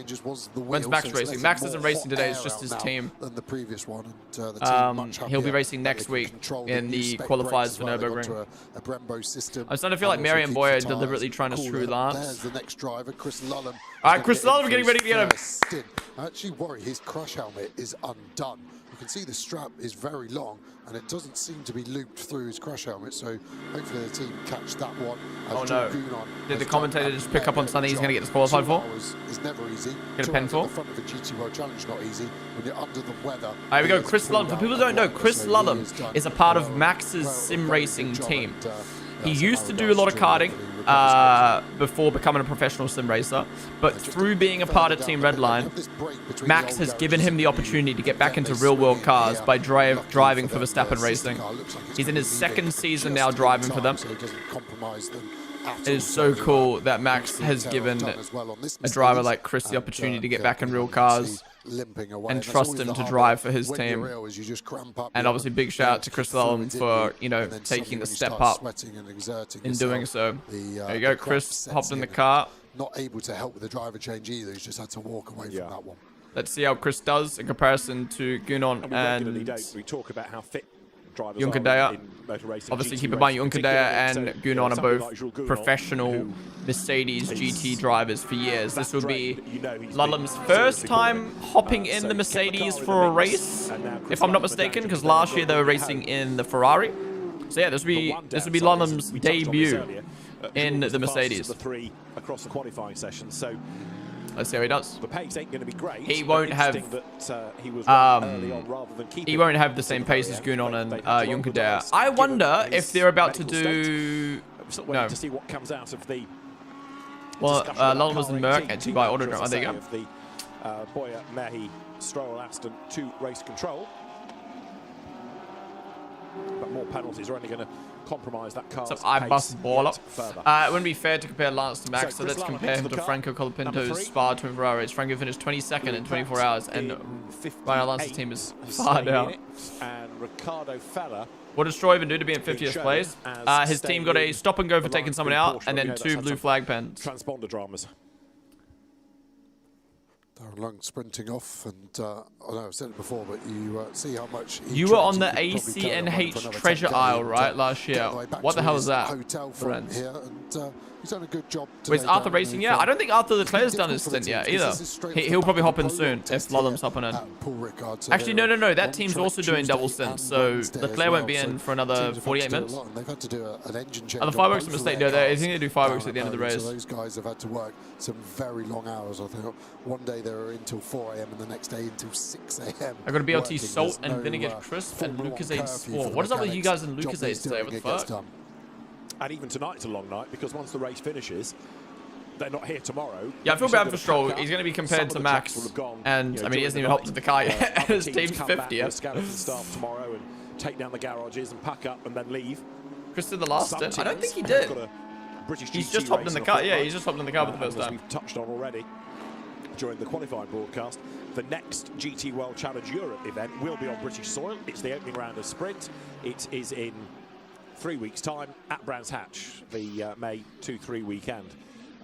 When's Max racing? Max isn't racing today, it's just his team. Than the previous one. And, the team much he'll be racing next week in the qualifiers for Nürburgring. I'm starting to feel like Mary and Boy are deliberately trying to screw Lance. There's the next driver, Chris Lullum. All right, Chris Lullum getting ready to get him. I actually worry his crash helmet is undone. You can see the strap is very long and it doesn't seem to be looped through his crash helmet, so hopefully the team catch that one. Oh no. Did the commentator just pick up on something he's going to get disqualified for? It's never easy. Get a pen for? The front of a GT World Challenge not easy when you're under the weather. All right, we go. Chris Lullum. For people who don't know, Chris Lullum is a part of Max's sim racing team. He used to do a lot of karting before becoming a professional sim racer, but through being a part of Team Redline, Max has given him the opportunity to get back into real-world cars by driving for Verstappen Racing. He's in his second season now driving for them. It is so cool that Max has given a driver like Chris the opportunity to get back in real cars and trust him to drive for his team. And obviously big shout out to Chris Lullum for, you know, taking the step up in doing so. There you go, Chris hopped in the car. Not able to help with the driver change either, he's just had to walk away from that one. Let's see how Chris does in comparison to Gunon and we talk about how fit Junkadea. Obviously, keep in mind Junkadea and Gunon are both professional Mercedes GT drivers for years. This will be Lullum's first time hopping in the Mercedes for a race, if I'm not mistaken, because last year they were racing in the Ferrari. So yeah, this will be Lullum's debut in the Mercedes. Across the qualifying session, so let's see how he does. The pace ain't going to be great. He won't have. He won't have the same pace as Gunon and Junkadea. I wonder if they're about to do. No. To see what comes out of the. Well, Lullum was in Merc and by Autodrome. Oh, there you go. Boyer, Mehi, Stroll, Aston to race control. But more penalties are only going to compromise that car's pace. I bust ball up. It wouldn't be fair to compare Lance to Max, so let's compare him to Franco Colapinto's Spa Twin Ferraris. Franco finished 22nd in 24 hours, and Ryan Lance's team is far down. And Ricardo Fella. What does Stroll even do to be in 50th place? His team got a stop and go for taking someone out, and then 2 blue flag pens. Transponder dramas. Darren Lung sprinting off, and I know I've said it before, but you see how much you were on the ACNH treasure aisle, right, last year? What the hell is that, friends? He's done a good job. Wait, is Arthur racing yet? I don't think Arthur Leclerc's done his stint yet either. He'll probably hop in soon if Lullum's hopping in. Actually, no. That team's also doing double stints, so Leclerc won't be in for another 48 minutes. They've had to do an engine change. Are the fireworks a mistake? No, I think they do fireworks at the end of the race. Those guys have had to work some very long hours. I think one day they were until 4 AM and the next day until 6 AM. I got a BLT Salt and Vinegar Crisp and Lucozade Sport. What is up with you guys and Lucozade today? What the fuck? And even tonight's a long night because once the race finishes, they're not here tomorrow. Yeah, I feel bad for Stroll. He's going to be compared to Max, and I mean he hasn't even hopped in the car yet. His team's 50th. Skeleton staff tomorrow and take down the garages and pack up and then leave. Chris did the last stint. I don't think he did. He's just hopped in the car. Yeah, he's just hopped in the car for the first time. We've touched on already during the qualifying broadcast. The next GT World Challenge Europe event will be on British soil. It's the opening round of sprint. It is in 3 weeks' time at Brands Hatch, the May 2-3 weekend.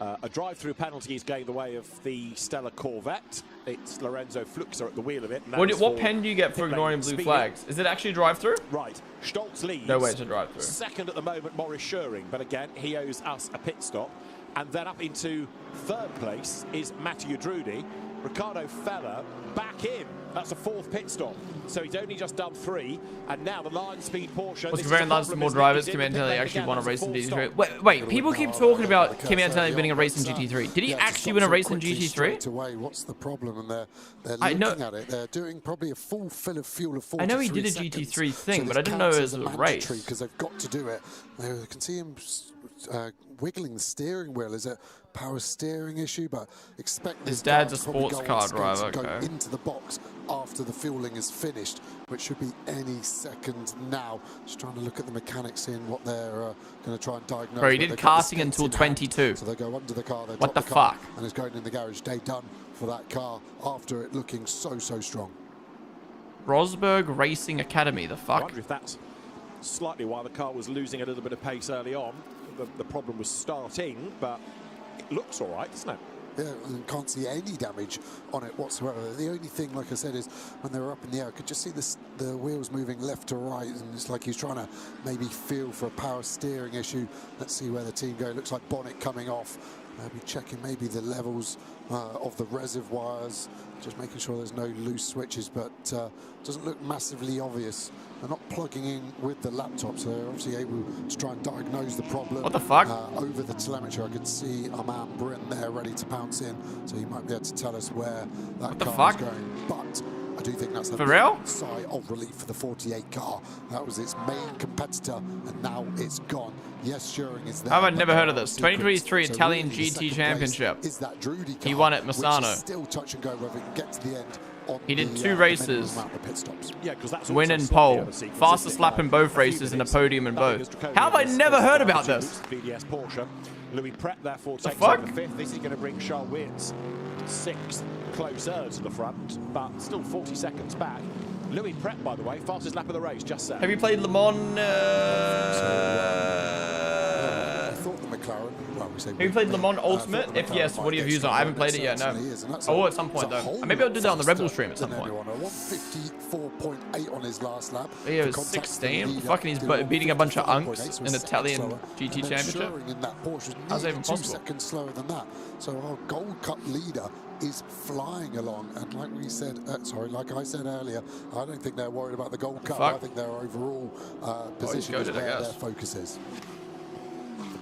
A drive-through penalty is going the way of the Stella Corvette. It's Lorenzo Fluxer at the wheel of it. What pen do you get for ignoring blue flags? Is it actually drive-through? Right. Stoltz leads. No way to drive-through. Second at the moment, Maurice Schuring. But again, he owes us a pit stop. And then up into third place is Mathieu Drudy. Ricardo Fella back in. That's a 4th pit stop. So he's only just done 3. And now the Lion Speed Porsche. What's comparing Lance to more drivers? Kim Antonelli actually won a race in GT3. Wait, people keep talking about Kim Antonelli winning a race in GT3. Did he actually win a race in GT3? What's the problem? And they're looking at it. They're doing probably a full fill of fuel of 43 I know he did a GT3 thing, but I didn't know it was a race. Because they've got to do it. They can see him wiggling the steering wheel. Is it power steering issue? But expect his dad's a sports car driver. Go into the box after the fueling is finished, which should be any second now. Just trying to look at the mechanics, seeing what they're going to try and diagnose. Bro, he did karting until 22. So they go under the car. What the fuck? And it's going in the garage. Day done for that car after it looking so strong. Rosberg Racing Academy. The fuck? I wonder if that's slightly why the car was losing a little bit of pace early on. The problem was starting, but it looks all right, doesn't it? Yeah, and can't see any damage on it whatsoever. The only thing, like I said, is when they were up in the air, I could just see the wheels moving left to right, and it's like he's trying to maybe feel for a power steering issue. Let's see where the team go. It looks like bonnet coming off. Maybe checking maybe the levels of the reservoirs, just making sure there's no loose switches, but doesn't look massively obvious. They're not plugging in with the laptop, so they're obviously able to try and diagnose the problem. What the fuck? Over the telemetry, I could see a man Bryn there ready to pounce in, so he might be able to tell us where that car is going. But I do think that's a sigh of relief for the 48 car. That was its main competitor, and now it's gone. Yes, Schuring is there. I've never heard of this. 2023 Italian GT Championship. Is that Drudy car, he won at Misano. Still touch and go whether it can get to the end. He did 2 races, yeah, that's win and pole, fastest lap in both races and a podium in both. How have I never heard about this? VDS Porsche. Louis Prep therefore takes over 5th. This is going to bring Charles Wins 6th, closer to the front, but still 40 seconds back. Louis Prep, by the way, fastest lap of the race, just said. Have you played Le Mans? I thought the McLaren. Well, we say have you played Le Mans Ultimate? If yes, what are your views on it? I haven't played it yet, no. I will at some point, though. Maybe I'll do that on the Rebel stream at some point. 154.8 on his last lap. He was 16. Fucking he's beating a bunch of unks in the Italian GT Championship. How's that even possible? 2 seconds slower than that. So our Gold Cup leader is flying along, and like we said, like I said earlier, I don't think they're worried about the Gold Cup. I think their overall position is where their focus is.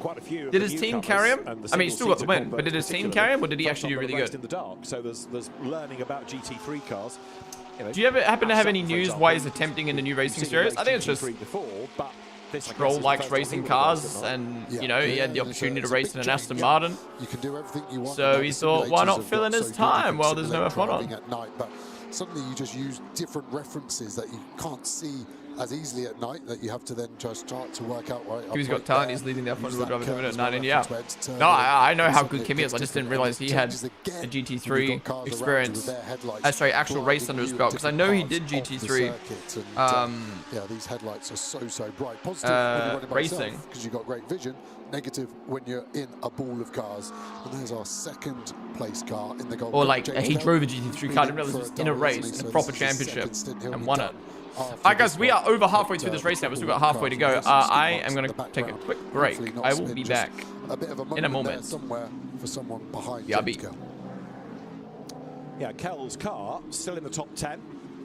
Quite a few. Did his team carry him? I mean, he still got the win, but did his team carry him, or did he actually do really good? In the dark, so there's learning about GT3 cars. Do you ever happen to have any news why he's attempting in the new racing series? I think it's just Stroll likes racing cars, and you know he had the opportunity to race in an Aston Martin. You can do everything you want. So he thought, why not fill in his time while there's no F1 on? At night, but suddenly you just use different references that you can't see as easily at night, that you have to then just start to work out. Right, Kimmy's got talent. He's leading the F1 World Driver Tournament at 19. Yeah. No, I know how good Kimmy is. I just didn't realize he had a GT3 experience. Sorry, actual race under his belt, because I know he did GT3. Yeah, these headlights are so bright. Positive racing, because you've got great vision. Negative when you're in a ball of cars. And there's our 2nd place car in the Gold Cup. Or like he drove a GT3 car. I didn't realize he was in a race, in a proper championship, and won it. Alright guys, we are over halfway through this race now. We've still got halfway to go. I am going to take a quick break. I will be back in a moment. For someone behind yeah, Kell's car still in the top 10.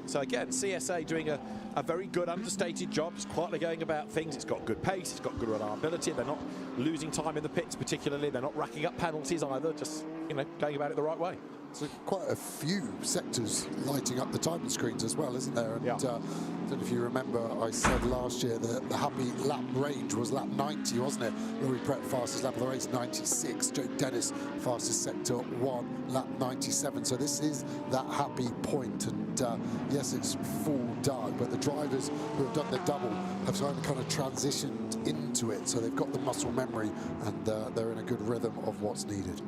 So again, CSA doing a very good understated job. It's quietly going about things. It's got good pace. It's got good reliability. They're not losing time in the pits particularly. They're not racking up penalties either. Just, you know, going about it the right way. So quite a few sectors lighting up the timing screens as well, isn't there? And I don't know if you remember, I said last year that the happy lap range was lap 90, wasn't it? Louis Prep, fastest lap of the race, 96. Joe Dennis, fastest sector 1, lap 97. So this is that happy point. And yes, it's full dark, but the drivers who have done the double have kind of transitioned into it. So they've got the muscle memory, and they're in a good rhythm of what's needed.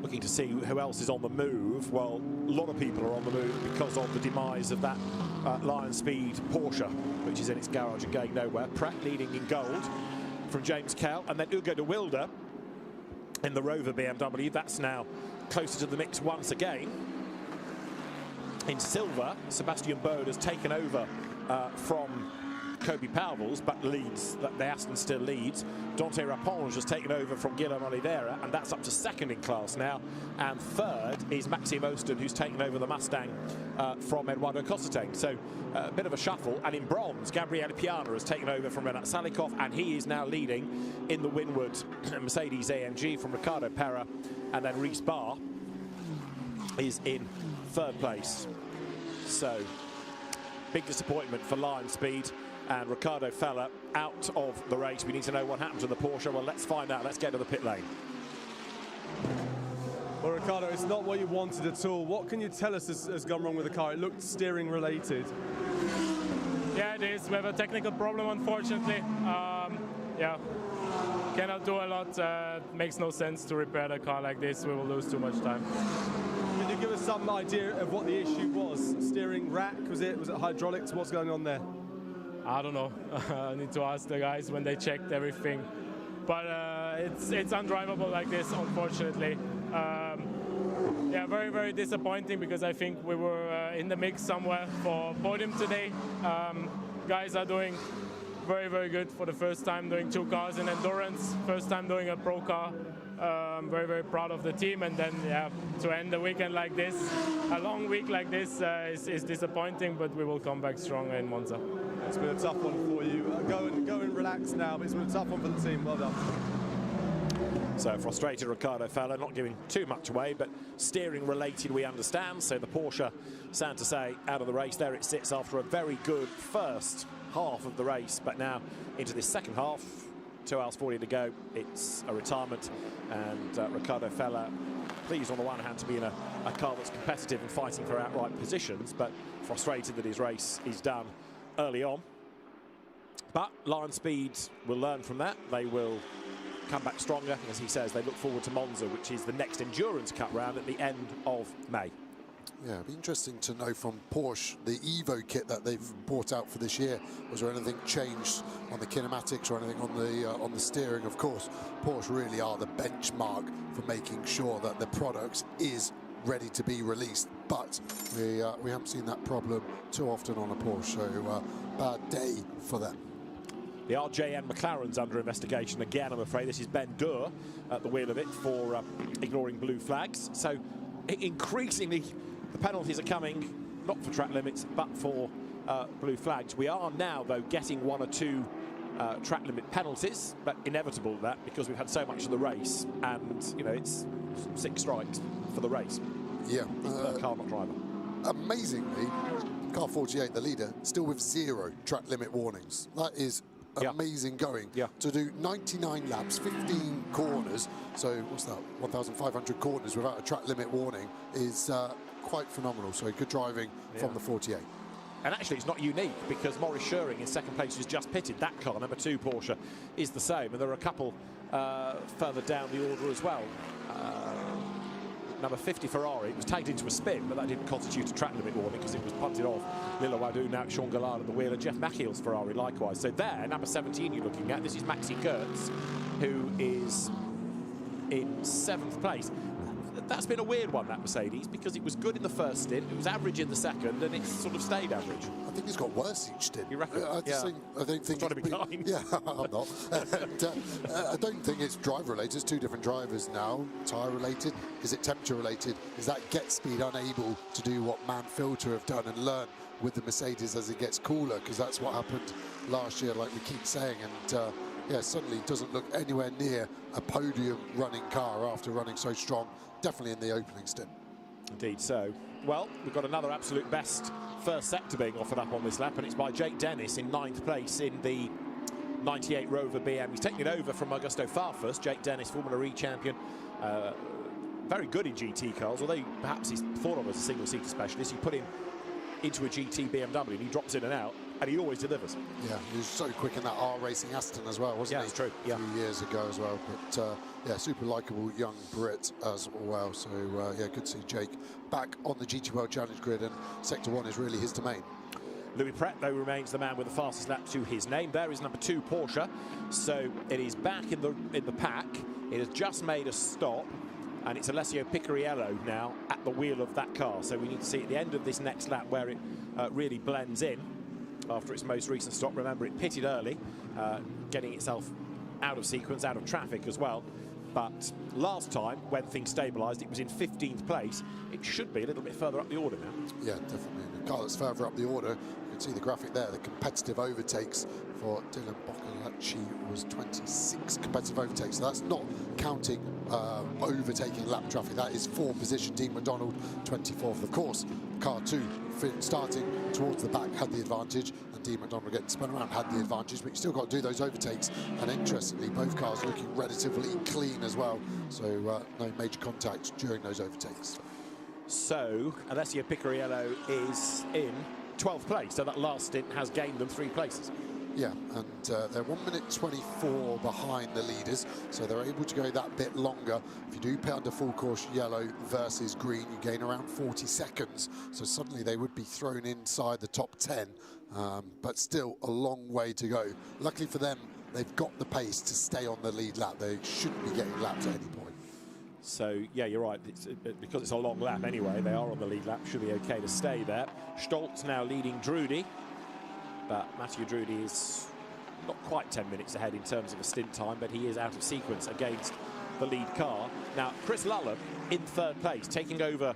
Looking to see who else is on the move. Well, a lot of people are on the move because of the demise of that Lion Speed Porsche, which is in its garage and going nowhere. Pratt leading in gold from James Kell, and then Ugo de Wilde in the Rover BMW. That's now closer to the mix once again. In silver, Sebastian Bode has taken over from Kobe Powell's, but leads. The Aston still leads. Dante Raponge has taken over from Guillermo Oliveira, and that's up to 2nd in class now. And 3rd is Maxime Osten, who's taken over the Mustang from Eduardo Cossetane. So a bit of a shuffle. And in bronze, Gabriele Piana has taken over from Renat Salikov, and he is now leading in the Winward Mercedes AMG from Ricardo Pera. And then Reese Barr is in 3rd place. So big disappointment for Lion Speed. and Riccardo Fella out of the race. We need to know what happened to the Porsche. Well, let's find out. Let's get to the pit lane. Well, Riccardo, it's not what you wanted at all. What can you tell us has gone wrong with the car? It looked steering related. Yeah, it is. We have a technical problem, unfortunately. Yeah, cannot do a lot. Makes no sense to repair the car like this. We will lose too much time. Can you give us some idea of what the issue was? Steering rack? Was it hydraulics? What's going on there? I don't know. I need to ask the guys when they checked everything. But it's undrivable like this, unfortunately. Yeah, very, very disappointing because I think we were in the mix somewhere for podium today. Guys are doing very, very good for the first time doing 2 cars in endurance, first time doing a pro car. Very, very proud of the team, and then yeah, to end the weekend like this, a long week like this is disappointing, but we will come back stronger in Monza. It's been a tough one for you. Go and relax now, but it's been a tough one for the team. Well done. So frustrated Riccardo Fella, not giving too much away, but steering related we understand. So the Porsche, sad to say, out of the race. There it sits after a very good first half of the race, but now into this second half, 2 hours 40 to go, it's a retirement, and Riccardo Fella pleased on the one hand to be in a car that's competitive and fighting for outright positions, but frustrated that his race is done early on. But Lion Speed will learn from that. They will come back stronger. As he says, they look forward to Monza, which is the next Endurance Cup round at the end of May. Yeah, it'd be interesting to know from Porsche, the Evo kit that they've brought out for this year. Was there anything changed on the kinematics or anything on the steering? Of course, Porsche really are the benchmark for making sure that the product is ready to be released. But we haven't seen that problem too often on a Porsche, so bad day for them. The RJN McLaren's under investigation again, I'm afraid. This is Ben Durr at the wheel of it for ignoring blue flags. So increasingly, the penalties are coming, not for track limits, but for blue flags. We are now, though, getting 1 or 2 track limit penalties, but inevitable that because we've had so much of the race, and you know it's 6 strikes for the race. Yeah, car, not driver. Amazingly, car 48, the leader, still with 0 track limit warnings. That is amazing going. To do 99 laps, 15 corners, so what's that, 1,500 corners without a track limit warning is quite phenomenal. So good driving from the 48. And actually it's not unique because Maurice Scheuring in second place who's just pitted. That car, number 2 Porsche, is the same, and there are a couple further down the order as well. Number 50 Ferrari was tagged into a spin, but that didn't constitute a track limit warning because it was punted off. Lila Wadou, now Sean Gallard at the wheel, and Jeff Machiel's Ferrari likewise. So there, number 17 you're looking at, this is Maxi Kurtz, who is in 7th place. That's been a weird one, that Mercedes, because it was good in the first stint, it was average in the second, and it's sort of stayed average. I think it's got worse each stint. You reckon? I don't think trying to be kind. Yeah, I'm not. I don't think it's driver related. It's 2 different drivers now. Tyre related. Is it temperature related? Is that Get Speed unable to do what Man Filter have done and learn with the Mercedes as it gets cooler? Because that's what happened last year, like we keep saying. And yeah, suddenly doesn't look anywhere near a podium running car after running so strong. Definitely in the opening stint. Indeed so. Well, we've got another absolute best first sector being offered up on this lap, and it's by Jake Dennis in 9th place in the 98 Rover BM. He's taking it over from Augusto Farfus. Jake Dennis, Formula E champion. Very good in GT cars, although perhaps he's thought of as a single-seater specialist. You put him into a GT BMW and he drops in and out, and he always delivers. Yeah, he was so quick in that R Racing Aston as well, wasn't he? Yeah, that's true. Yeah. A few years ago as well. But yeah, super likeable young Brit as well. So yeah, good to see Jake back on the GT World Challenge grid, and Sector 1 is really his domain. Louis Pret, though, remains the man with the fastest lap to his name. There is number 2 Porsche, so it is back in the pack. It has just made a stop, and it's Alessio Picariello now at the wheel of that car. So we need to see at the end of this next lap where it really blends in after its most recent stop. Remember, it pitted early, getting itself out of sequence, out of traffic as well. But last time, when things stabilised, it was in 15th place. It should be a little bit further up the order now. Yeah, definitely. A car that's further up the order can see the graphic there, the competitive overtakes for Dylan Boccolacci was 26 competitive overtakes. So that's not counting overtaking lap traffic. That is for position. Dean McDonald, 24th. Of course, car 2 starting towards the back had the advantage, and Dean McDonald getting spun around had the advantage, but you still got to do those overtakes. And interestingly, both cars looking relatively clean as well, so no major contact during those overtakes. So Alessio Picariello is in 12th place, so that last stint has gained them 3 places. Yeah, and they're 1 minute 24 behind the leaders, so they're able to go that bit longer. If you do pit under full course yellow versus green, you gain around 40 seconds, so suddenly they would be thrown inside the top 10, but still a long way to go. Luckily for them, they've got the pace to stay on the lead lap. They shouldn't be getting lapped at any point. So, yeah, you're right. Because it's a long lap anyway, they are on the lead lap. Should be okay to stay there. Stoltz now leading Drudy, but Mathieu Drudy is not quite 10 minutes ahead in terms of a stint time, but he is out of sequence against the lead car. Now, Chris Lullum in 3rd place, taking over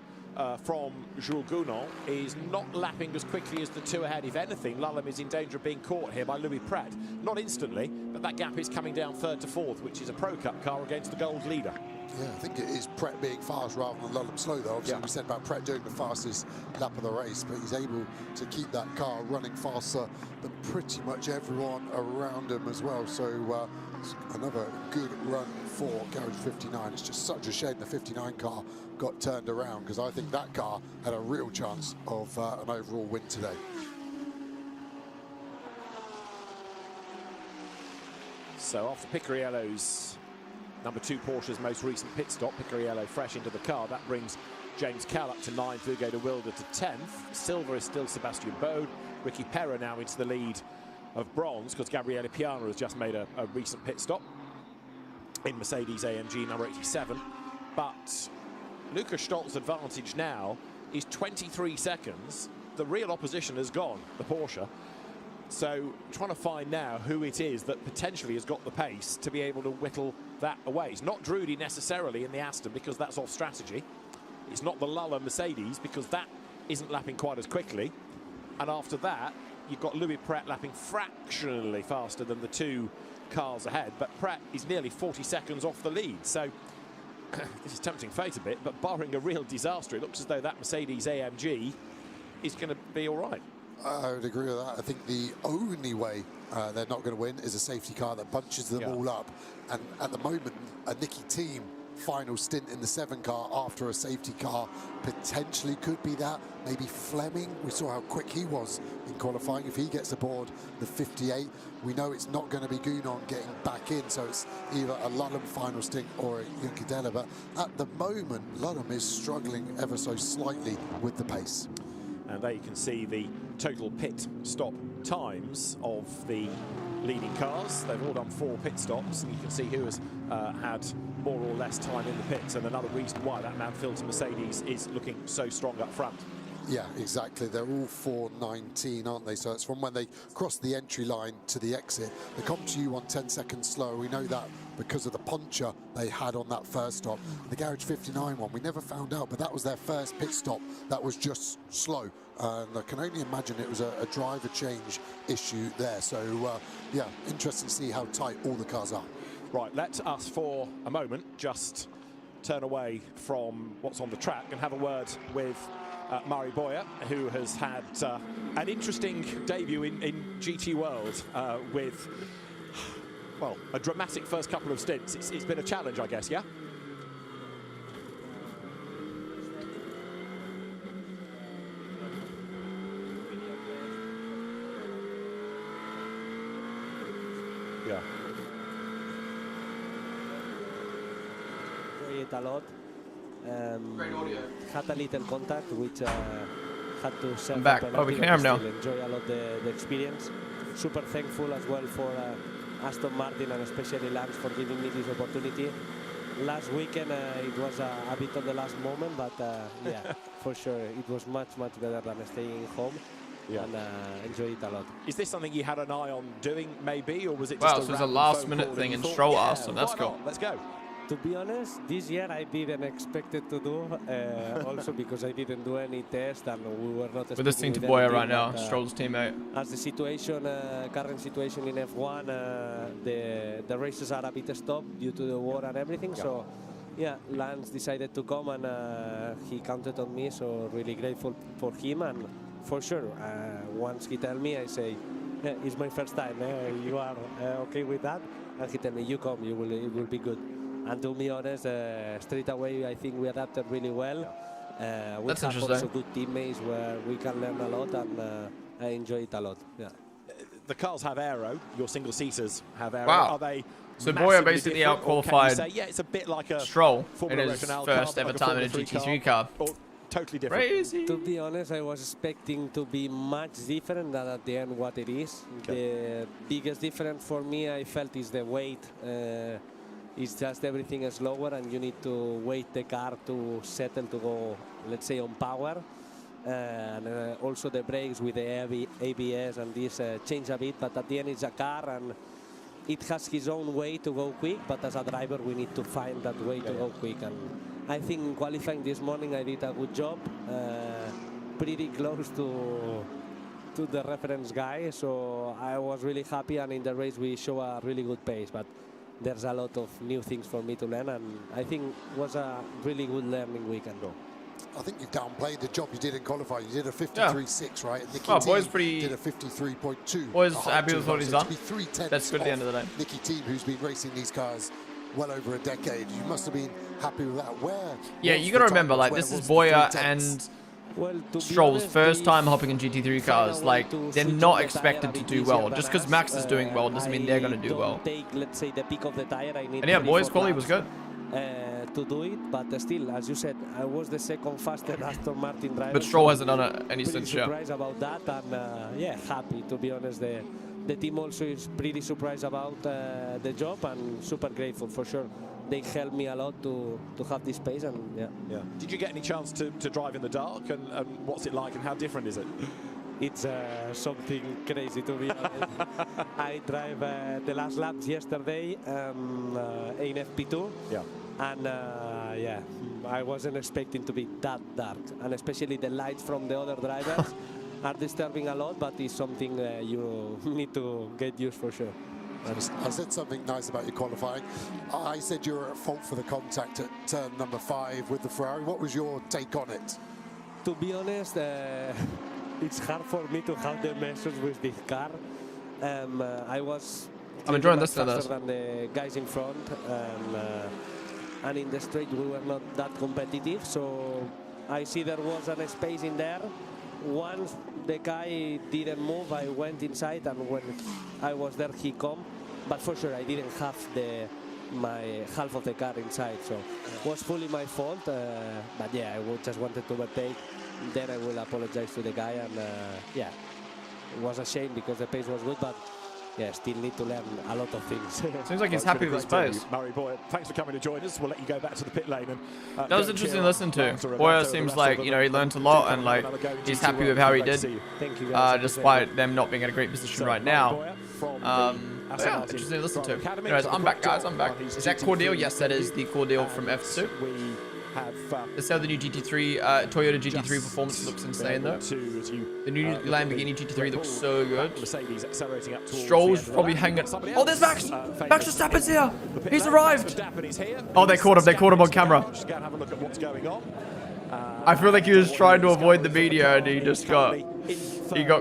from Jules Gounon, is not lapping as quickly as the 2 ahead. If anything, Lullum is in danger of being caught here by Louis Prat. Not instantly, but that gap is coming down 3rd to 4th, which is a Pro Cup car against the gold leader. Yeah, I think it is Pret being fast rather than Lullum slow, though. Obviously, we said about Pret doing the fastest lap of the race, but he's able to keep that car running faster than pretty much everyone around him as well. So it's another good run for Garage 59. It's just such a shame the 59 car got turned around, because I think that car had a real chance of an overall win today. So after Picariello's number 2 Porsche's most recent pit stop, Picariello fresh into the car, that brings James Cal up to 9th, Hugo de Wilde to 10th. Silver is still Sebastian Bode. Ricky Perra now into the lead of bronze, because Gabriele Piana has just made a recent pit stop in Mercedes AMG number 87. But Lukas Stoltz's advantage now is 23 seconds. The real opposition has gone, the Porsche. So trying to find now who it is that potentially has got the pace to be able to whittle that away. It's not Drudy necessarily in the Aston, because that's off strategy. It's not the Lullum Mercedes, because that isn't lapping quite as quickly. And after that, you've got Louis Prat lapping fractionally faster than the 2 cars ahead. But Prat is nearly 40 seconds off the lead. So this is tempting fate a bit, but barring a real disaster, it looks as though that Mercedes AMG is going to be all right. I would agree with that. I think the only way they're not going to win is a safety car that bunches them all up. And at the moment, a Nicky Team final stint in the 7 car after a safety car potentially could be that. Maybe Fleming, we saw how quick he was in qualifying. If he gets aboard the 58, we know it's not going to be Gounon getting back in, so it's either a Lullum final stint or a Juncadella. But at the moment, Lullum is struggling ever so slightly with the pace. And there you can see the total pit stop times of the leading cars. They've all done 4 pit stops, and you can see who has had more or less time in the pits, and another reason why that Manfield Mercedes is looking so strong up front. Yeah, exactly. They're all 4:19, aren't they? So it's from when they cross the entry line to the exit. They come to you on 10 seconds slower. We know that because of the puncher they had on that first stop. The Garage 59 one, we never found out, but that was their first pit stop that was just slow. And I can only imagine it was a driver change issue there. So, yeah, interesting to see how tight all the cars are. Right, let us for a moment just turn away from what's on the track and have a word with Murray Boyer, who has had an interesting debut in GT World with, well, a dramatic first couple of stints. It's been a challenge, I guess, yeah? Yeah. Enjoy it a lot. Great audio. Had a little contact, which had to self. I'm back. Oh, we can hear him now. Enjoy a lot the experience. Super thankful as well for Aston Martin and especially Lance for giving me this opportunity. Last weekend it was a bit on the last moment, but yeah, for sure it was much better than staying home. Yeah. And enjoy it a lot. Is this something you had an eye on doing, maybe, or was it just wow, so it was a last-minute thing, and Stroll asked him. That's cool. Let's go. To be honest, this year I didn't expect it to do, also because I didn't do any test and we were not. We're listening to Boya right now, Stroll's teammate. As the situation, current situation in F1, the races are a bit stopped due to the war and everything. So, yeah, Lance decided to come and he counted on me. So really grateful for him, and for sure, once he tell me, I say, yeah, it's my first time. You are okay with that? And he tell me, you come, it will be good. And to be honest, straight away, I think we adapted really well. We That's have interesting. also good teammates where we can learn a lot, and I enjoy it a lot. Yeah. The cars have aero. Your single-seaters have aero. Wow. Are they So Boya basically out-qualified yeah, it's a bit like a Stroll in Formula his Regional first car, ever like time in a Formula 3 GT3 car. Or totally different. Crazy. To be honest, I was expecting to be much different than at the end what it is. The biggest difference for me, I felt, is the weight. It's just everything is slower and you need to wait the car to settle to go, let's say, on power. And also the brakes with the ABS and this change a bit, but at the end it's a car and it has his own way to go quick, but as a driver we need to find that way to go quick. And I think in qualifying this morning I did a good job, pretty close to the reference guy, so I was really happy, and in the race we show a really good pace, but there's a lot of new things for me to learn, and I think it was a really good learning weekend. I think you've downplayed the job you did in qualifying. You did a 53.6, right? Nicky Boy's Team did a 53.2. Boy's happy with what he's done. That's good at the end of the day. Nicky Team, who's been racing these cars well over a decade. You must have been happy with that. Yeah, you got to remember, like, this is Boya and Stroll's first time hopping in GT3 cars. Like, they're not expected to do well. Just because Max is doing well doesn't mean they're going to do well. Let's say the peak of the tire. I need And yeah, Boya's quality was good. To do it, but still, as you said, I was the second fastest Aston Martin driver. But Stroll hasn't done it any since, yeah. Surprised about that, and yeah, happy, to be honest. The team also is pretty surprised about the job, and super grateful for sure. They helped me a lot to have this pace, and yeah. Did you get any chance to drive in the dark, and what's it like, and how different is it? It's something crazy, to be honest. I drive the last laps yesterday in FP2. Yeah. And yeah, I wasn't expecting to be that dark, and especially the lights from the other drivers are disturbing a lot, but it's something you need to get used for sure. I said something nice about your qualifying. I said you were at fault for the contact at turn number 5 with the Ferrari. What was your take on it? To be honest, it's hard for me to have the measures with this car. I'm enjoying this faster than the guys in front, and in the straight we were not that competitive, so I see there was a space in there. Once the guy didn't move, I went inside, and when I was there he come, but for sure I didn't have my half of the car inside, so it was fully my fault, but yeah, I just wanted to overtake. Then I will apologize to the guy, and yeah, it was a shame because the pace was good, but yeah, still need to learn a lot of things. Seems like he's happy with his pace. Murray Boya, thanks for coming to join us. We'll let you go back to the pit lane. And that was interesting to listen to. Boya seems like, you know, he learned a lot, and like he's happy with how he did, despite them not being in a great position right now. Yeah, interesting to listen to. Anyways, I'm back, guys. I'm back. Is that Cordeal? Yes, that is the Cordeal from F2. Let's say the new GT3, Toyota GT3 performance looks insane though. The new Lamborghini GT3 looks so good. Stroll's probably hanging. Oh, there's Max! Max Verstappen's here! He's arrived! Oh, they caught him on camera. I feel like he was trying to avoid the media and he just got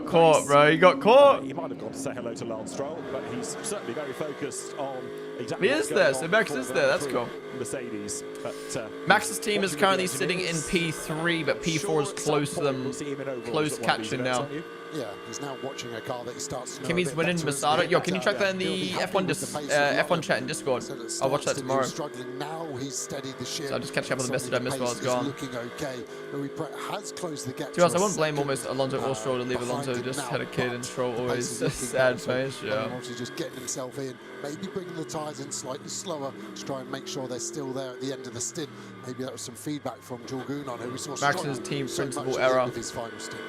caught, bro. He got caught. He might have gone to say hello to Lance Stroll, but he's certainly very focused on exactly He is there, so Max is there. That's cool. Mercedes, but Max's team is currently sitting in P3, but P4 is close to them, close catching now. Yeah, he's now watching a car that he starts to know Kimmy's winning Masada. Yo, can you track that in the F1 chat in Discord? I'll watch that tomorrow. Struggling now, he's steadied the ship. So I'll just catch up on the message I missed while I was gone. Looking okay. Has closed the gap. To be honest, I wouldn't blame almost Alonso or Stroll to leave Alonso. Just had a kid and Stroll always a sad face. Yeah. Obviously just getting himself in, maybe bringing the tyres in slightly slower to try and make sure they're still there at the end of the stint. Maybe that was some feedback from Jules Gounon, who we saw Max's team principal error. With his final stint.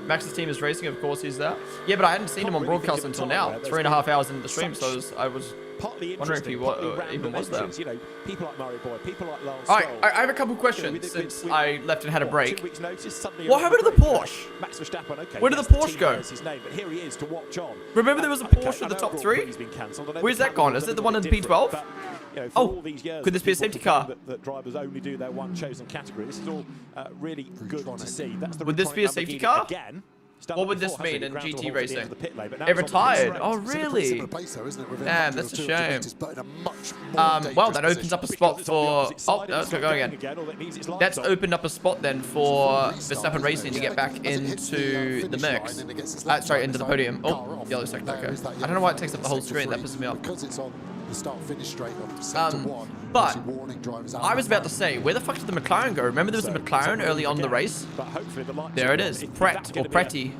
Max's team is racing, of course he's there. Yeah, but I hadn't seen him on broadcast until now. 3.5 hours into the stream, so I was partly Wonder if he even was there. You know, people like Murray Boy, people like Lance All Stroll. right, I have a couple questions since I left and had a break. 2 weeks notice, suddenly What happened to the Porsche? Max Verstappen, okay, Where did yes, the Porsche team go? bears his name, but here he is to watch on. Remember there was a Porsche in the top 3? Where's that gone? Is it the one in the P12? You know, Oh, could this be a safety car? That drivers only do their one chosen category. This is all really good to see. That's the Would this be a safety car? Again. What would this mean in GT racing? It retired. Oh, really? Damn, that's a shame. Well, that opens up a spot for... Oh, no, it's not going again. That's opened up a spot then for Verstappen Racing to get back into the mix. Sorry, into the podium. Oh, yellow sector, okay. I don't know why it takes up the whole screen. That pisses me off. But I was about to say, where the fuck did the McLaren go? Remember there was a McLaren early on in the race? There it is. Pret or Pretty.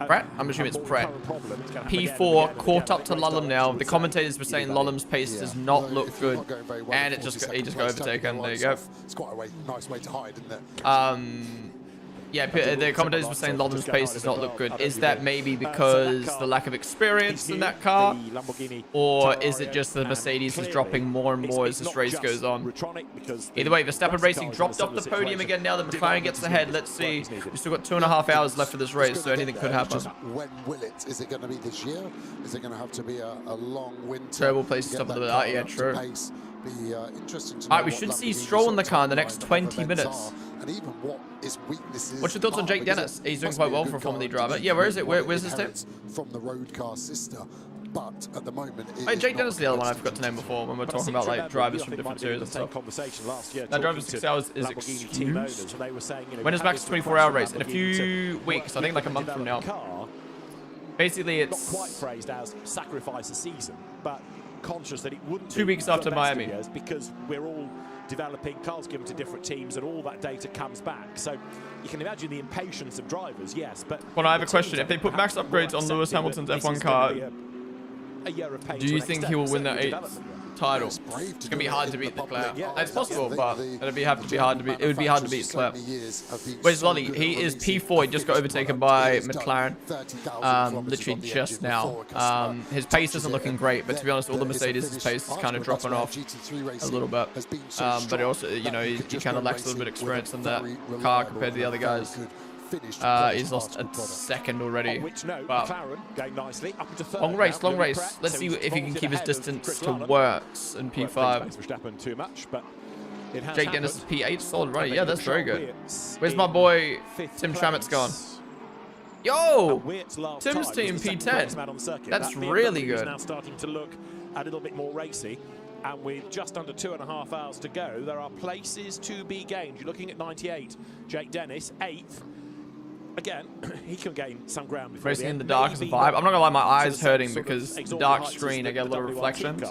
Pret? I'm assuming it's Pret. P4 caught up to Lullum now. The commentators were saying Lullum's pace does not look good, and he just got overtaken. There you go. It's quite a nice way to hide, isn't it? Yeah, the commentators were saying Lullum's pace does not look good. Is that maybe because the lack of experience in that car? Or is it just the Mercedes is dropping more and more as this race goes on? Either way, Verstappen Racing dropped off the podium again now that McLaren gets ahead. Let's see. We've still got 2.5 hours left of this race, so anything could happen. When will it? Is it going to be this year? Is it going to have to be a long winter? Terrible place to stop at the yeah, true. Be interesting to know. Alright, we should see Stroll in the car in the next 20 minutes. And even what his weaknesses. What's your thoughts on Jake Dennis? He's doing quite well for a Formula E driver. Yeah, where is it? Where's his team? From the road car sister. But at the moment, Jake Dennis is the other one I forgot to name before when we're talking about like drivers from different series and stuff. That driver 6 hours is excused. When is Max's 24-hour race? In a few weeks, I think like a month from now. Basically, it's not quite phrased as sacrifice a season, but conscious that it wouldn't 2 weeks after Miami, because we're all developing cars given to different teams and all that data comes back. So you can imagine the impatience of drivers, yes, but well, I have a question. If they put max upgrades on Lewis Hamilton's F1 car, do you think he will win that 8th title? It's gonna be hard to beat Leclerc. It's possible, but it would be hard to beat. It would be hard to beat Leclerc. Where's Lolly? He is P4. He just got overtaken by McLaren, literally just now. His pace isn't looking great, but to be honest, all the Mercedes' pace is kind of dropping off a little bit. But also, you know, he kind of lacks a little bit of experience in that car compared to the other guys. He's lost a second already. Long race, long race. Let's see if he can keep his distance to Works in P5. Jake Dennis is P8, solid runner. Yeah, that's very good. Where's my boy Tim Tramett's gone? Yo! Tim's team P10. That's really good. Now starting to look a little bit more racy. And with just under 2.5 hours to go, there are places to be gained. You're looking at 98. Jake Dennis, 8th. Again, he can gain some ground before racing in the dark is a vibe. I'm not gonna lie, my eyes hurting because the dark screen, I get a lot of reflections.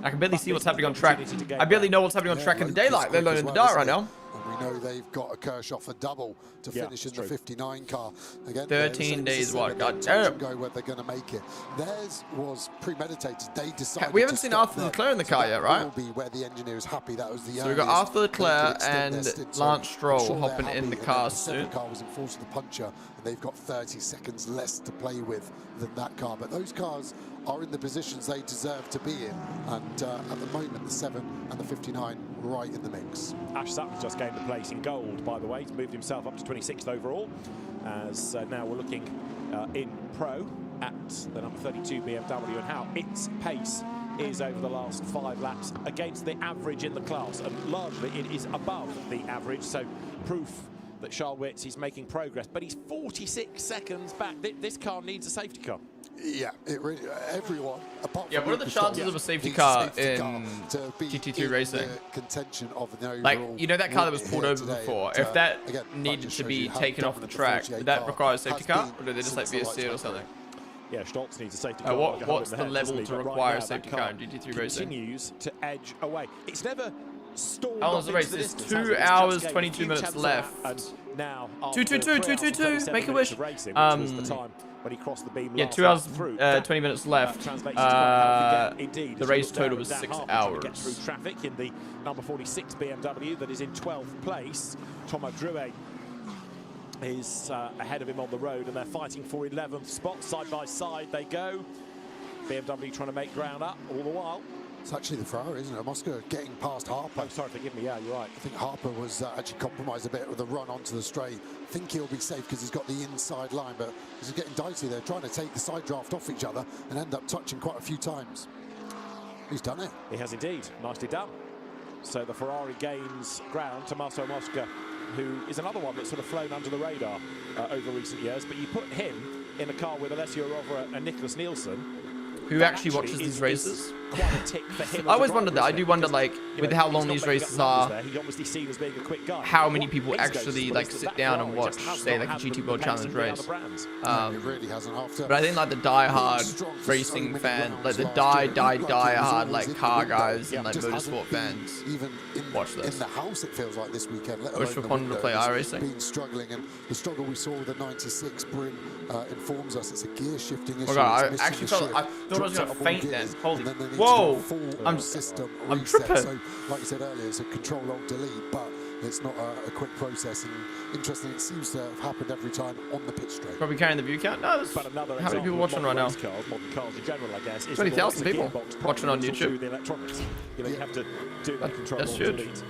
I can barely see what's happening on track. I barely know what's happening on track in the daylight, let alone in the dark right now. And we know they've got a Kirchhoff a double to finish in the 59 car. Again, 13 days, what? God damn. Go where they're going to make it. Theirs was premeditated. They decided. We haven't seen Arthur Leclerc in the car yet, right? Will be where the engineer is happy. That was the so we got Arthur Leclerc and Lance Stroll hopping in the car soon. The car was in force of the puncher, and they've got 30 seconds less to play with than that car. But those cars are in the positions they deserve to be in, and at the moment the 7 and the 59 right in the mix. Ash Sutton's just gained the place in gold, by the way. He's moved himself up to 26th overall, as now we're looking in pro at the number 32 BMW and how its pace is over the last 5 laps against the average in the class, and largely it is above the average, so proof that Charles Witz is making progress, but he's 46 seconds back. This car needs a safety car. Yeah, it really, everyone. Apart from what are the chances of a safety car in GT2 racing? Contention of like, you know that car that was pulled over before? If that needed to be taken off the track, would that require a safety car, or do they just like VSC it or something? Yeah, Stoltz needs a safety car. What's the level to require a safety car in GT3 racing? Continues to edge away. It's never stalled. How long is the race? There's 2 hours, 22 minutes left. 2:22. Make a wish. When he crossed the beam, yeah, 2 hours, 20 minutes left. The race total was 6 hours. Get through traffic in the number 46 BMW that is in 12th place. Thomas Drouet is ahead of him on the road, and they're fighting for 11th spot. Side by side they go. BMW trying to make ground up all the while. It's actually the Ferrari, isn't it? Mosca getting past Harper. Oh, sorry, forgive me. Yeah, you're right. I think Harper was actually compromised a bit with the run onto the straight. I think he'll be safe because he's got the inside line, but he's getting dicey. They're trying to take the side draft off each other and end up touching quite a few times. He's done it. He has indeed. Nicely done. So the Ferrari gains ground. Tommaso Mosca, who is another one that's sort of flown under the radar over recent years, but you put him in a car with Alessio Rovera and Nicholas Nielsen, who actually watches these races? Quite a tick for him. I always wondered that. I do wonder, like, with how long these races are, he's obviously seen as being a quick guy. how many people actually like sit down and watch, say, like a GT World Challenge race. It really hasn't. After But I think like the die-hard racing fan, like the die-hard like car guys and like motorsport fans, even watch this. In the house, it feels like this weekend. I wish for Ponden to play iRacing. Been struggling, and the struggle we saw with the 96 Brim informs us it's a gear shifting issue. Oh god, I actually thought I was gonna faint then. Holy, whoa! I'm tripping. So, like you said earlier, it's a Control-Alt-Delete, but it's not a quick process. And interesting, it seems to have happened every time on the pit straight. Probably carrying the view count. No, there's how many people watching right now? 20,000 people watching on YouTube. The electronics. You know, you have to do that Control-Alt-Delete.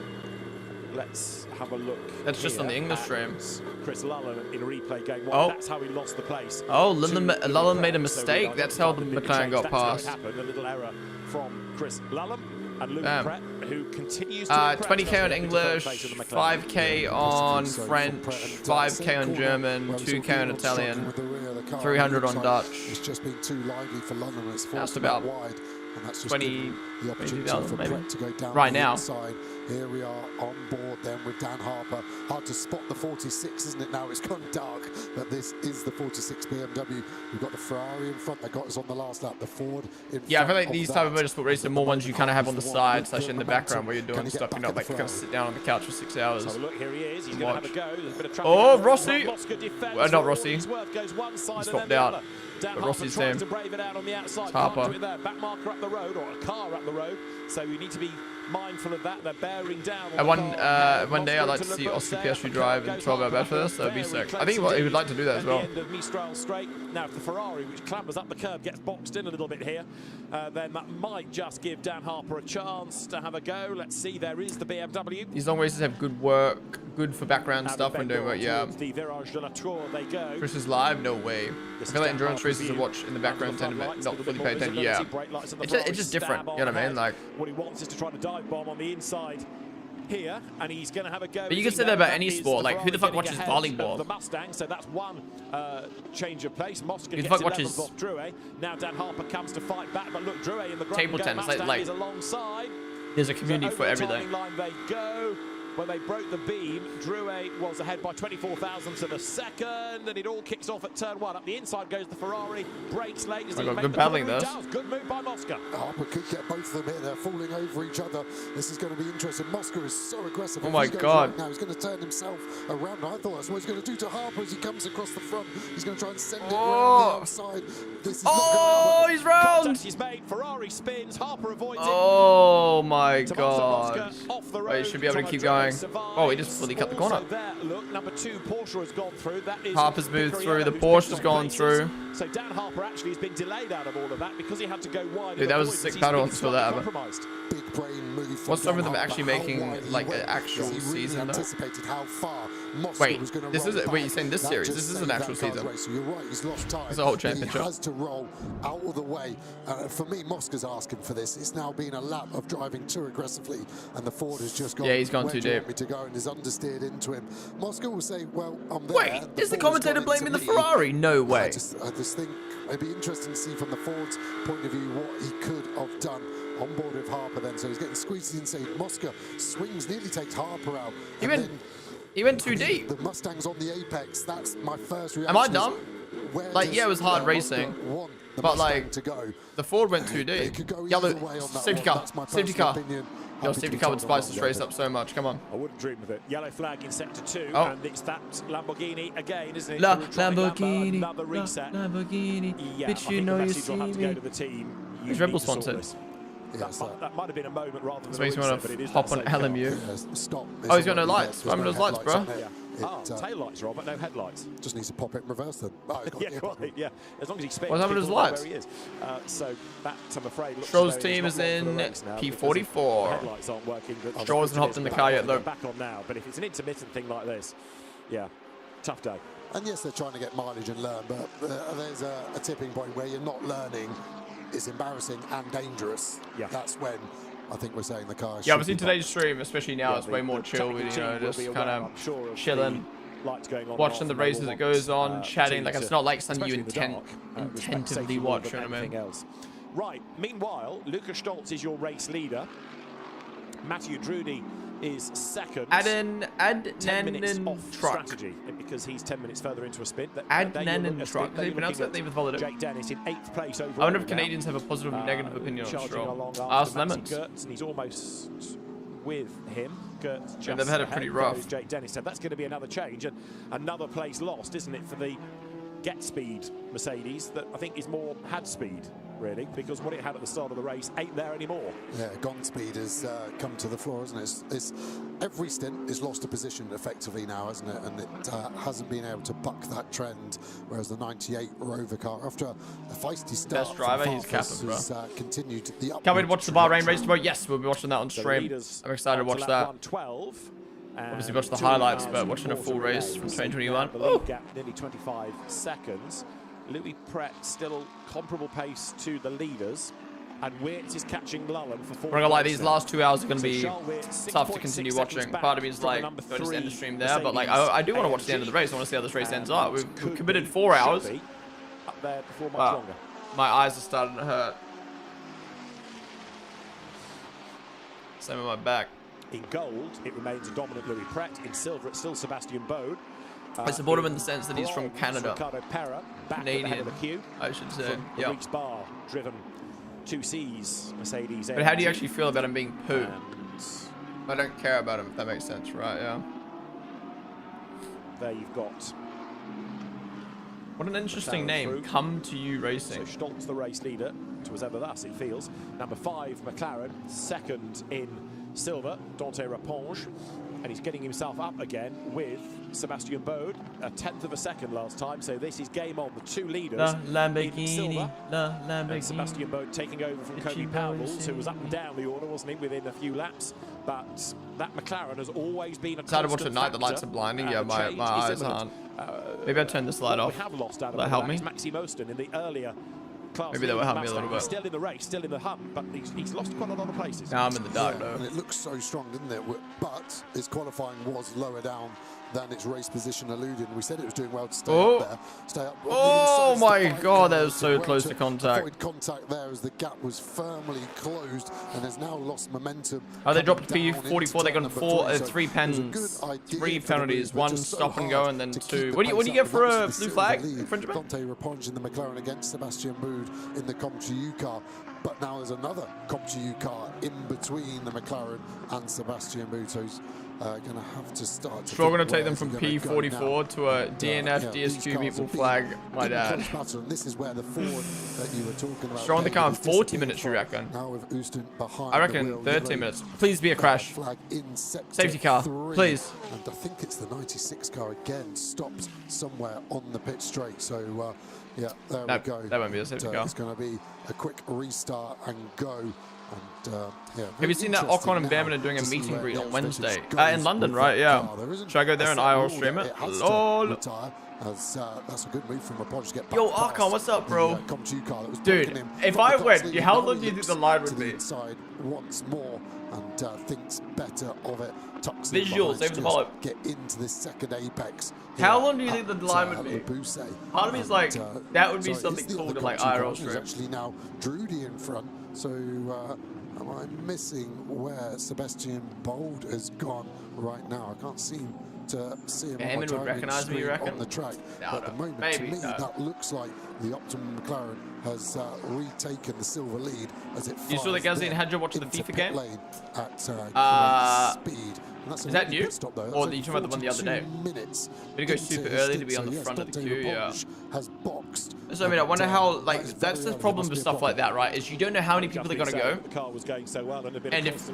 Let's have a look. That's just on the English stream. Chris Lullen in replay game 1. Oh. That's how he lost the place. Oh, Lullen made a mistake. That's how the McLaren got past. A little error from Chris Lullen and Luke Pratt, who continues to 20k on English, 5k on French, 5k on German, 2k on Italian, 300 on Dutch. It's just been too lively for London. It's that's about wide. And that's just 22,000 maybe. To go down right now. Inside. Here we are on board then with Dan Harper. Hard to spot the 46, isn't it now? It's gone dark, but this is the 46 BMW. We've got the Ferrari in front that got us on the last lap. The Ford in yeah, I feel front like these of type of that. motorsport races are more ones you kind of have on the side, slash in the background where you're doing stuff. You're not like you're gonna sit down on the couch for 6 hours. So look, here he is. He's going to have a go. There's a bit of traffic. Oh, Rossi! Not Rossi. He swapped out. But Rossi's team. Harper. Back marker up the road, or a car up the road. So you need to be mindful of that. They're bearing down. One day I'd like to see Oscar Piastri drive in 12-hour bed for this. That would be sick. I think he would like to do that as well. At the end of Mistral straight. Now, if the Ferrari, which clambers up the curb, gets boxed in a little bit here, then that might just give Dan Harper a chance to have a go. Let's see. There is the BMW. These long races have good work, good for background stuff when doing work. Yeah. The Virage de la Tour, they go. Chris is live? No way. I feel like endurance races to watch in the background tend to not fully pay attention. Yeah. It's just different. You know what I mean? Like. What he wants is to try to dive bomb on the inside here, and he's going to have a go. But you can say that about any sport. Like, who the fuck watches volleyball? The Mustang, so that's one change of place. Mosca who the gets fuck watches off Drouet. Now Dan Harper comes to fight back, but look, Drouet in the table tennis. Like, is alongside. There's a community for everything. Line they go. When they broke the beam, Drouet was ahead by 24,000 to the second, and it all kicks off at turn 1. Up the inside goes the Ferrari, brakes late. Does he make good the battling corner? this. He does. Good move by Mosca. Harper could get both of them here. They're falling over each other. This is going to be interesting. Mosca is so aggressive. Oh my God. Now he's going to turn himself around. I thought that's what he's going to do to Harper as he comes across the front. He's going to try and send it around the outside. This is not he's round. Contact is made. Ferrari spins. Harper avoids it. Oh my God. Off the road. Wait, he should be able to keep going. Oh, he just fully cut the corner. There, look, number 2 Porsche has gone through. That is Harper's moved through. The Porsche has gone through. So Dan Harper actually has been delayed out of all of that because he had to go wide. Dude, that was a sick battle until that ever. Big brain move. What's up with them actually making like an actual season though? How far wait, this is wait, you're saying this series? This is an actual season. So you're right, he's lost time. It's a whole championship. He has to roll out of the way. For me, Mosca's asking for this. It's now been a lap of driving too aggressively, and the Ford has just gone. Yeah, he's gone too deep. Me to go and is understeered into him. Mosca will say, "Well, I'm there." Wait, is the commentator blaming the Ferrari? No way. I just think it'd be interesting to see from the Ford's point of view what he could have done on board with Harper then. So he's getting squeezed inside. Mosca swings, nearly takes Harper out. He went too deep. The Mustang's on the apex. That's my first reaction. Am I dumb? Like, yeah, it was hard racing, but like the Ford went too deep. Yellow safety car, safety car. Yo, safety car would spice this race up so much. Come on. I wouldn't dream of it. Yellow flag in sector 2, oh. and it's that Lamborghini again, isn't it? Lamborghini. Another reset. Lamborghini. Yeah, Bitch, you know you see me. To the team. Is Red Bull sponsored? That might have been a moment rather than makes me want to hop on LMU. Stop. Oh, he's got no lights. 5 minutes lights, bro. tail lights are on, but no headlights. Just needs to pop it in reverse then. Oh, Yeah, quite, yeah. As long as he spins, What's happened to his lights? where he is. So that, I'm afraid, looks Stroll's as though team he's is not in long for the race now P44. the headlights aren't working. Stroll hasn't hopped in the car yet, though. Back on now, but if it's an intermittent thing like this, yeah, tough day. And yes, they're trying to get mileage and learn, but there's a tipping point where you're not learning. It's embarrassing and dangerous. Yeah. That's when I think we're saying the car. Yeah, obviously today's stream, especially now, it's way more chill. You know, just kind of chilling, watching the race as it goes on, chatting. Like it's not like something you intentively watch. You know what I mean? Right. Meanwhile, Lukas Stolz is your race leader. Matthew Drudy is second. 10 minutes off strategy because he's 10 minutes further into a spin. Truck. They pronounce it. They've followed it. Jake Dennis in 8th place overall. I wonder if Canadians have a positive or negative opinion on Stroll. Ask Lemons. And he's almost with him. Gert just they've had it pretty rough. Jake Dennis said that's going to be another change and another place lost, isn't it, for the Get Speed Mercedes that I think is more had speed, really, because what it had at the start of the race ain't there anymore. Yeah, gone speed has come to the floor, hasn't it? It's every stint has lost a position effectively now, hasn't it? And it hasn't been able to buck that trend, whereas the 98 Rover car, after a feisty start, best driver, he's captain, bro. has continued the Can't wait to watch the Bahrain race tomorrow. Yes, we'll be watching that on stream. I'm excited to watch that. 12. Obviously watch the highlights, but watching a full race from 2021. The gap nearly 25 seconds. Louis Pret still comparable pace to the leaders, and Wirtz is catching Lullen for 4. I'm not gonna lie, these last 2 hours are gonna be tough to continue watching. Part of me is like, do I just end the stream there? But like, I do want to watch the end of the race. I want to see how this race ends up. We've committed 4 hours. Up there before much longer. My eyes are starting to hurt. Same with my back. In gold, it remains a dominant Louis Pret. In silver, it's still Sebastian Bode. I support him in the sense that he's from Canada. Canadian, I should say. Yeah. Bar, driven 2Cs, Mercedes. But how do you actually feel about him being poo? I don't care about him, if that makes sense, right? Yeah. There you've got. What an interesting name. Come to you racing. So Stolz, the race leader, to as ever thus it feels. Number 5, McLaren, second in silver, Dante Raponge, and he's getting himself up again with Sebastian Bode, a 10th of a second last time, so this is game on. The two leaders in silver, and Sebastian Bode taking over from Kobe Powells, who was up and down the order, wasn't he, within a few laps, but that McLaren has always been a constant factor. To watch at night, the lights are blinding. Yeah, my eyes aren't. Maybe I'll turn this light off. We have lost out will that help me? Maxi Mostyn in the earlier class. Maybe that will help me a little bit. Still in the race, still in the hunt, but he's lost quite a lot of places. Now I'm in the dark though. And it looks so strong, didn't it? But its qualifying was lower down than its race position alluded. We said it was doing well to stay up there. Stay up. Oh my God, that was so close to contact. Avoid contact there as the gap was firmly closed and has now lost momentum. Oh, they dropped P44. They got 3 pens, 3 penalties, 1 stop and go, and then 2. What do you get for a blue flag infringement? Dante Raponge in the McLaren against Sebastian Bode in the CompuU car. But now there's another CompuU car in between the McLaren and Sebastian Bode. So he's going to have to start. Stroll going to take them from P44 to a DNF DSQ people flag. My dad. This is where the Ford that you were talking about. Stroll on the car in 40 minutes, you reckon? Now with Houston behind. I reckon 30 minutes. Please be a crash. Safety car, please. And I think it's the 96 car again, stopped somewhere on the pit straight. So yeah, there we go. That won't be a safety car. It's going to be a quick restart and go. And, yeah, have you seen that Ocon and Bamman are doing a meet and greet on Wednesday? In London, right? Yeah. Should I go there and IRL stream it? Lol. That's a good move from Raponge to get back. Yo, Ocon, what's up, bro? Dude, if I went, how long do you think the line would be? Inside once more and thinks better of it. Visuals, save the ball. Get into this second apex. How long do you think the line would be? Part of me is like, that would be something cool to like IRL stream. Actually now Drudy in front. So am I missing where Sebastian Bode has gone right now? I can't seem to see him on, would recognize me, you reckon? On the track. No, at the moment, maybe, to me, that looks like the Optimum McLaren has retaken the silver lead as it. You saw the Gasly and Hadja watching the FIFA game? At speed. Is that new? Or are you talking about the one the other day? Did it go super early to be on the front of the queue? Yeah. So I mean, I wonder how, like, that's the problem with stuff like that, right? Is you don't know how many people they're gonna go. And if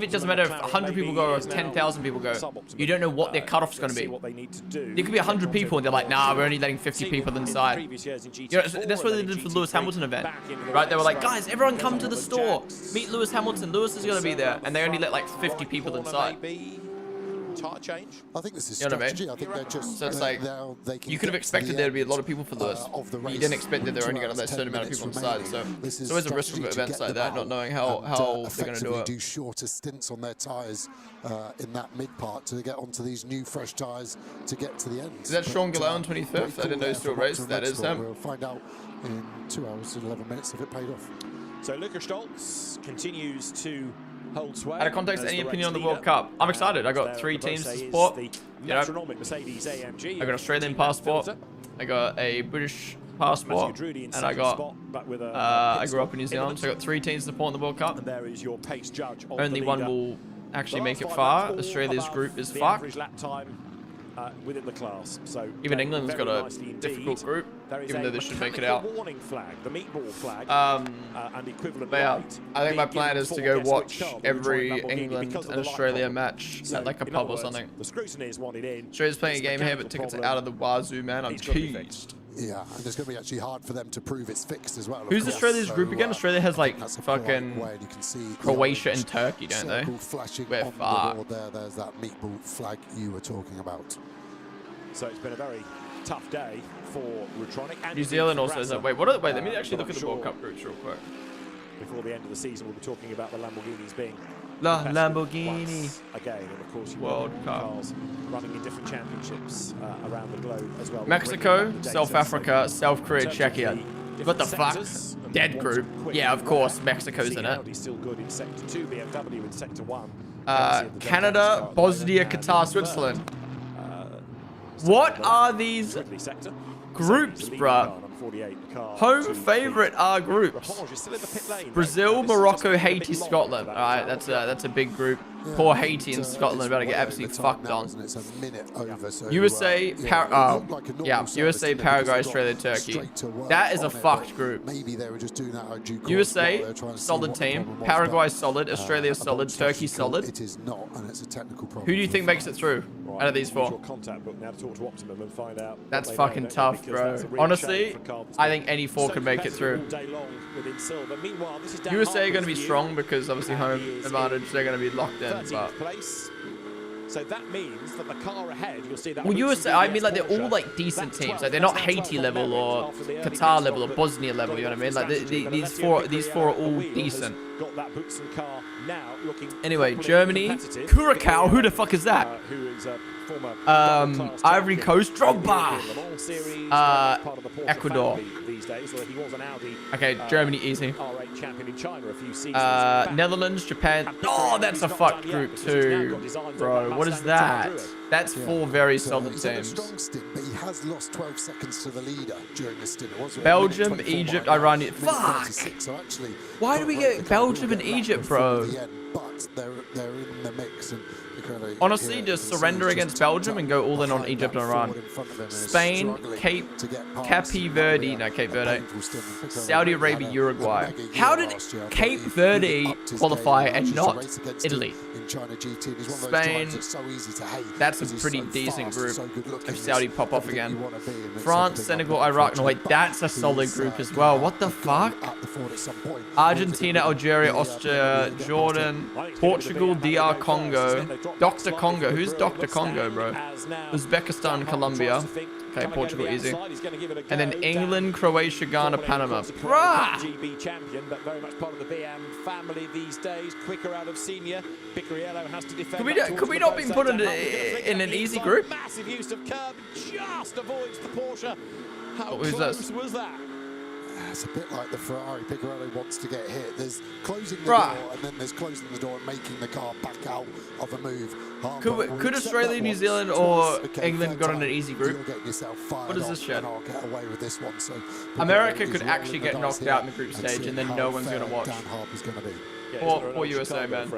it doesn't matter if 100 people go or 10,000 people go, you don't know what their cutoff is gonna be. There could be 100 people and they're like, nah, we're only letting 50 people inside. You know, that's what they did for the Lewis Hamilton event, right? They were like, guys, everyone come to the store, meet Lewis Hamilton. Lewis is gonna be there, and they only let like 50 people inside. Tire change. I think this is you know what I strategy. mean? I think they're just. So it's like you could have expected there to be a lot of people for Lewis. You didn't expect that they're only going to let a certain amount of people inside. So it's always a risk with events like that, not knowing how they're going to do it. Do shorter stints on their tires in that mid part to get onto these new fresh tires to get to the end. Is that Sean Gallo on 25th? I didn't know he still raced. That is him. We'll find out in 2 hours and 11 minutes if it paid off. So Lukas Stoltz continues to hold sway. Out of context, any opinion on the World Cup? I'm excited. I got 3 teams to support. You know, I got an Australian passport. I got a British passport, and I got. I grew up in New Zealand, so I got 3 teams to support in the World Cup. There is your pace judge. Only one will actually make it far. Australia's group is fucked. Within the class, so even England's got a difficult group, even though they should make it out. Warning flag, the meatball flag, and equivalent but yeah, I think my plan is to go watch every England and Australia match at like a pub or something. The scrutineers wanted in. Australia's playing a game here, but tickets are out of the wazoo, man. I'm teased. Yeah, and it's going to be actually hard for them to prove it's fixed as well. Who's Australia's group again? Australia has like fucking Croatia and Turkey, don't they? We're far. There's that meatball flag you were talking about. So it's been a very tough day for Rutronic. New Zealand also has that. Wait, what are the, wait, let me actually look at the World Cup groups real quick. Before the end of the season, we'll be talking about the Lamborghinis being Lamborghini again, and of course World Cup cars running in different championships around the globe as well. Mexico, South Africa, South Korea, Czechia. What the fuck? Dead group. Yeah, of course, Mexico's in it. Still good in sector 2, BMW in sector 1. Canada, Bosnia, Qatar, Switzerland. What are these groups, bruh? Home favorite are groups. Brazil, Morocco, Haiti, Scotland. All right, that's a big group. Poor Haiti and Scotland about to get absolutely fucked on. USA, USA, Paraguay, Australia, Turkey. That is a fucked group. USA, solid team. Paraguay, solid. Australia, solid. Turkey, solid. Who do you think makes it through out of these 4? That's fucking tough, bro. Honestly, I think any 4 could make it through. USA are going to be strong because obviously home advantage. They're going to be locked in. But so that means that the car ahead, you'll see that. Well, USA, I mean, like they're all like decent teams. Like they're not Haiti level or Qatar level or Bosnia level. You know what I mean? Like these four are all decent. Got that Butson car now looking. Anyway, Germany, Curacao. Who the fuck is that? Who is a former Ivory Coast, Drogba. Ecuador. Okay, Germany easy. Netherlands, Japan. Oh, that's a fucked group too, bro. What is that? That's 4 very solid teams. But he has lost 12 seconds to the leader during this stint. Belgium, Egypt, Iran. Fuck. Why do we get Belgium and Egypt, bro? But they're in the mix. Honestly, just surrender against Belgium and go all in on Egypt and Iran. Spain, Cape Verde, Saudi Arabia, Uruguay. How did Cape Verde qualify and not Italy? Spain, that's a pretty decent group. If Saudi pop off again. France, Senegal, Iraq. No, wait, that's a solid group as well. What the fuck? Argentina, Algeria, Austria, Jordan, Portugal, DR Congo. Dr. Congo. Who's Dr. Congo, bro? Uzbekistan, Colombia. Okay, Portugal, easy. And then England, Croatia, Ghana, Panama. Bruh! GB champion, but very much part of the BM family these days. Quicker out of senior. Bicariello has to defend. Could we not be put in an easy group? Massive use of curb, just avoids the Porsche. How close was that? It's a bit like the Ferrari. Picarello wants to get hit. There's closing the door, and then there's closing the door and making the car back out of a move. Could Australia, New Zealand, or England got in an easy group? What is this shit? America could actually get knocked out in the group stage, and then no one's going to watch. Poor USA, man.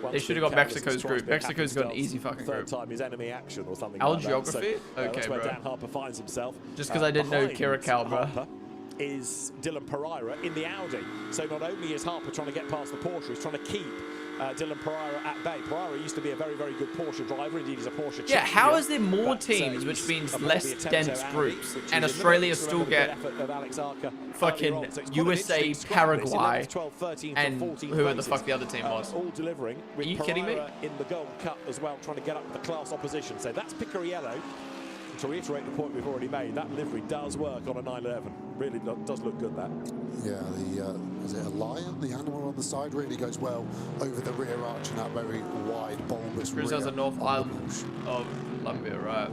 Once They should have the got careless Mexico's tries group. to Mexico's got an happy easy fucking third group. time is enemy action or something Our like that. geography? So, Okay, that's where bro. Dan Harper finds himself. Just because I didn't know Behind Caracal, bro. Harper is Dylan Pereira in the Audi. So not only is Harper trying to get past the Porsche, he's trying to keep Dylan Pereira at bay. Pereira used to be a very, very good Porsche driver. Indeed, he's a Porsche Yeah, how champion, is there more but, teams, which means above less the Attento dense Audi, groups, which and is in the Australia mix. still Remember the get good effort of Alex Arca fucking earlier on. So it's quite an USA, interesting squad, this, Paraguay, 11th, 12th, 13th, and 14th whoever the places, fuck the other team was. all delivering. With Are you kidding me? Pereira in the Gold Cup as well, trying to get up the class opposition. So that's Picariello. To reiterate the point we've already made, that livery does work on a 911. Really does look good, that. Yeah, is it a lion? The animal on the side really goes well over the rear arch and that very wide, bulbous rear. Chris has a North Island of Colombia, right?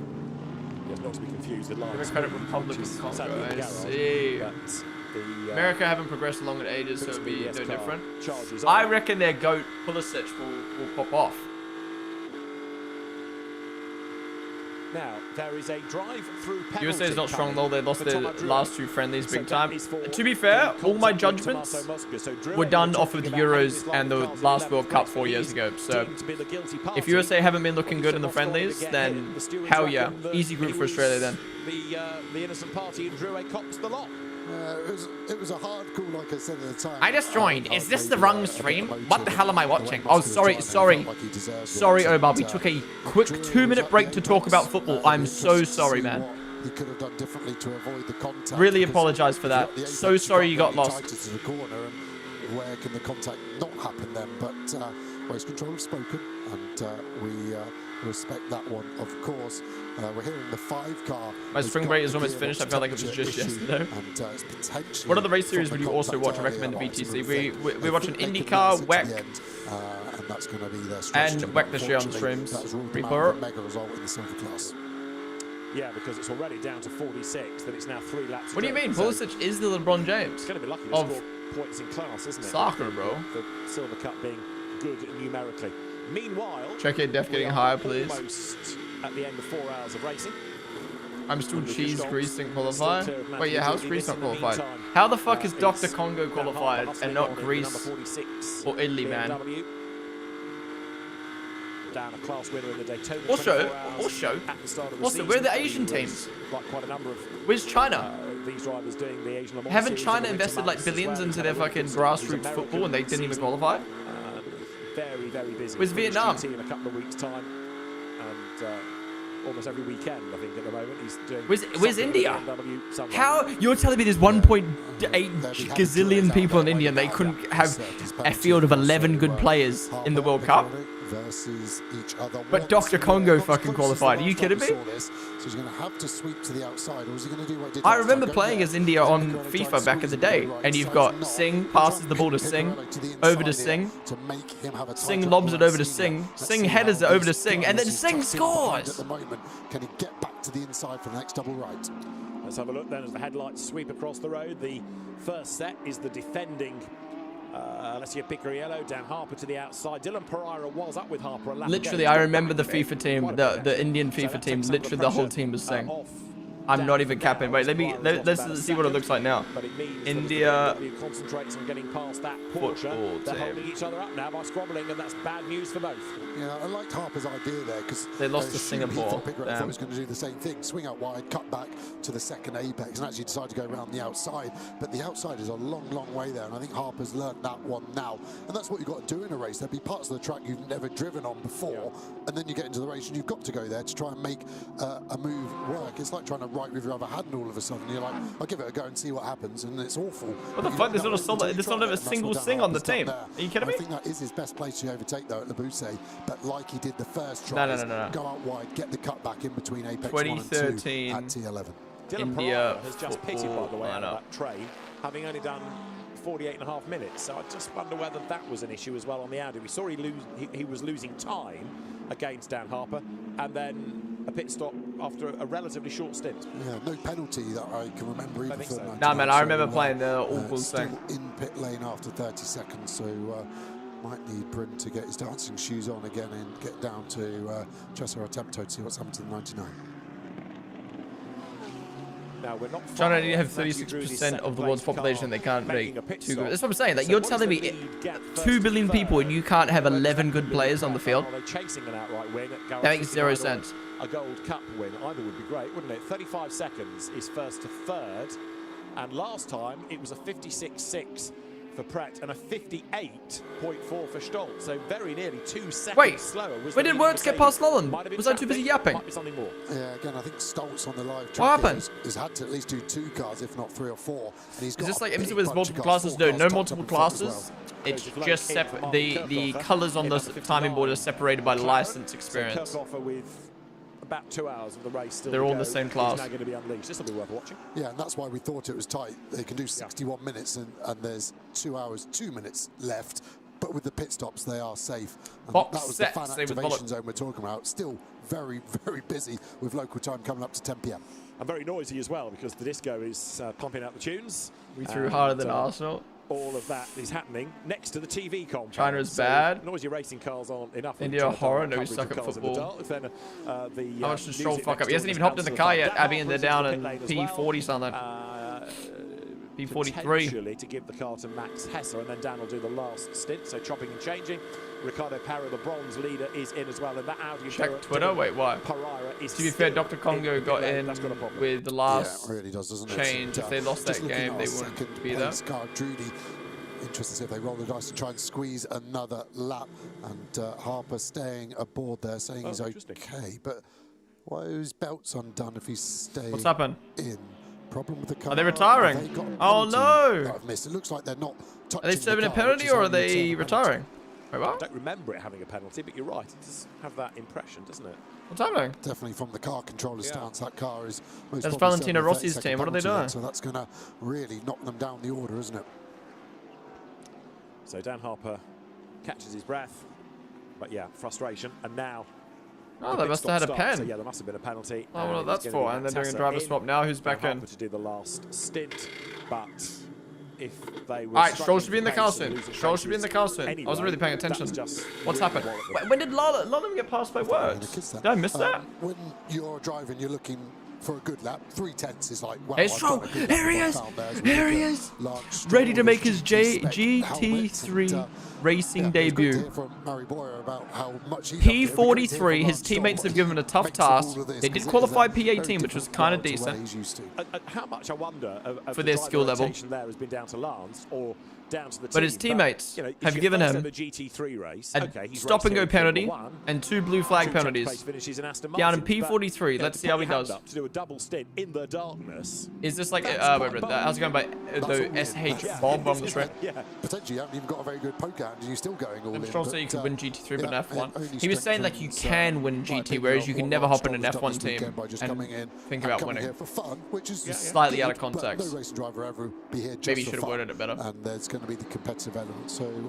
Yes, not to be confused with Lions. Democratic Republic of Congo, I see. America haven't progressed along in ages, so it'll be no different. I reckon their GOAT Pulisic will pop off. Now, there is a drive-through penalty. USA is not strong though. They lost their last 2 friendlies big time. To be the fair, all my contact with judgments Tommaso Mosca. So were drilling, done we're off of the talking about Euros Davis and the Locker's last World 11th Cup race 4 years he's ago. So deemed to be the guilty party. if USA haven't been looking good in the Mosca's gone to friendlies, get then hit. The stewards hell yeah, reckon that easy group he for Australia then. The innocent party and Drew cops the lot. It was a hard call, like I said at the time. I just joined. Is this the wrong stream? What the hell am I watching? Oh, sorry, Obar. We took a quick 2-minute break to talk about football. I'm so sorry, man. He could have done differently to avoid the contact. Really apologize for that. So sorry you got lost. To the corner, and where can the contact not happen then? But race control have spoken, and we respect that one, of course. We're hearing the 5-car. My spring break is almost finished. I felt like it was just yesterday. What other race series would you also watch? I recommend the BTC. We're watching IndyCar, WEC, and that's going to be their and WEC this year on streams. Reaper. Mega result in the silver class. Yeah, because it's already down to 46, that it's now 3 laps. What do you mean? Pulisic is the LeBron James. It's going to be lucky to score points in class, isn't it? Soccer, bro. The Silver Cup being good numerically. Meanwhile, check it, def getting higher, please. Almost at the end of 4 hours of racing. I'm still cheese Greece didn't qualify. Wait, yeah, how's Greece not qualified? How the fuck is Dr. Congo qualified and not Greece or Italy, man? Down a class winner in the Daytona. Also, we're the Asian teams. Like quite a number of Where's China? These drivers doing the Asian Le Mans Haven't series China in the invested like winter billions months into their as well. fucking grassroots football and they didn't even qualify? Very, very busy. Where's Vietnam? In a couple of weeks' time, and almost every weekend, I think, at the moment he's doing. Where's India? How you're telling me there's 1.8 gazillion people in India and they couldn't have a field of 11 good players in the World Cup? Versus each other. But Dr. Congo fucking qualified. Are you kidding me? So he's going to have to sweep to the outside, or is he going to do what he did? I remember playing as India on FIFA back in the day, and you've got Singh passes the ball to Singh, over to Singh, Singh lobs it over to Singh, Singh headers it over to Singh, and then Singh scores! At the moment, can he get back to the inside for the next double right? Let's have a look then as the headlights sweep across the road. The first set is the defending Alessio Picariello, Dan Harper to the outside. Dylan Pereira was up with Harper. Literally, I remember the FIFA team, the Indian FIFA team. Literally, the whole team was saying. I'm not even capping. Wait, let's see what it looks like now. India concentrates on getting past that Porsche. They're holding each other up now by squabbling, and that's bad news for both. Yeah, I liked Harper's idea there because they lost to Singapore. I was going to do the same thing, swing out wide, cut back to the second apex, and actually decide to go around the outside. But the outside is a long, long way there, and I think Harper's learned that one now. And that's what you've got to do in a race. There'll be parts of the track you've never driven on before, and then you get into the race and you've got to go there to try and make a move work. It's like trying to right with your other hand, and all of a sudden you're like, I'll give it a go and see what happens, and it's awful. What the fuck? There's not a single Singh on the team. Are you kidding me? I think that is his best place to overtake though at Labuse, but like he did the first no. go out wide, get the cut back in between apex 2013 1 and 2 at T11. India has just pitted, by the way, out of that train, having only done 48.5 minutes. So I just wonder whether that was an issue as well on the Audi. We saw he was losing time against Dan Harper, and then a pit stop after a relatively short stint. Yeah, no penalty that I can remember either. So. Nah, man, I remember playing the awful thing. In pit lane after 30 seconds, so might need Bryn to get his dancing shoes on again and get down to Cesare Attempto to see what's happened to the 99. Now, we're not China need to have 36% of the world's population. They can't make 2 good. That's what I'm saying. Like, you're telling me 2 billion people and you can't have 11 good players on the field? That makes 0 sense. A Gold Cup win either would be great, wouldn't it? 35 seconds is first to third, and last time it was a 56.6 for Pret and a 58.4 for Stroll. So very nearly 2 seconds slower. When did Wirtz get past Lolland? Was I too busy yapping? Yeah, again, I think Stoltz on the live track What happened? has had to at least do 2 cars, if not 3 or 4. And he's got Is this like a IMSA big with bunch multiple of cars, classes? 4 No, no cars multiple tucked up front as classes. well. It's just separate. The colors on the timing board are separated by license experience. So Kirchhoffer with about 2 hours of the race still They're to all go, the same is class. now going to be unleashed. This will be worth watching. Yeah, and that's why we thought it was tight. They can do 61 minutes, and there's 2 hours, 2 minutes left. But with the pit stops, they are safe. And that was the fan activation zone we're talking about. Still very, very busy with local time coming up to 10 p.m. And very noisy as well, because the disco is pumping out the tunes. We threw harder than Arsenal. All of that is happening next to the TV compound. China is bad. Noisy racing cars aren't enough. India horror, no suck at football. How much does Stroll fuck up? He hasn't even hopped in the car yet, Abby, and they're down in P40 something. P43. Potentially to give the car to Max Hesser, and then Dan will do the last stint. So chopping and changing. Ricardo Parra, the bronze leader, is in as well. And that Audi check Twitter. Wait, why? To be fair, Dr. Congo got in with the last change. If they lost that game, they wouldn't be there. Interesting to see if they roll the dice and try and squeeze another lap. And Harper staying aboard there, saying he's okay. But why are his belts undone if he's staying What's happened? in? Problem with the car. Are they retiring? Oh no! It looks like they're not touching. Are they serving the a car, penalty or are they retiring? Wait, what? I don't remember it having a penalty, but you're right. It does have that impression, doesn't it? What's happening? Definitely from the car controller's stance, that car is most That's probably Valentino Rossi's team. What are they doing? So that's going to really knock them down the order, isn't it? So Dan Harper catches his breath, but yeah, frustration. And now, oh, they must have had a pen. So yeah, there must have been a penalty. Oh, well, that's for. And they're doing a driver swap now. Who's back in? To do the last stint, but if they were. All right, Stroll should be in the car soon. Stroll should be in the car soon. I wasn't really paying attention. What's happened? When did Lolland get passed by Wirtz? Did I miss that? When you're driving, you're looking for a good lap. 3/10 is like, wow. Hey, Stroll! Here he is! Here he is! Ready to make his GT3 racing debut. P43, his teammates have given him a tough task. They did qualify P18, which was kind of decent. How much I wonder for their skill level. There has been down to Lance or down to the team. But his teammates have given him the GT3 race, a stop-and-go penalty and 2 blue flag penalties. Down in P43. Let's see how he does. To do a double stint in the darkness. Is this like how's it going by the SH Bob on the track? Yeah, potentially you haven't even got a very good poker and you're still going all in. Stroll said you could win GT3 but an F1. He was saying like you can win GT, whereas you can never hop in an F1 team and think about winning. For fun, which is slightly out of context. No racing driver ever be here just Maybe for should have fun. worded it better. And there's going to be the competitive element. So it'd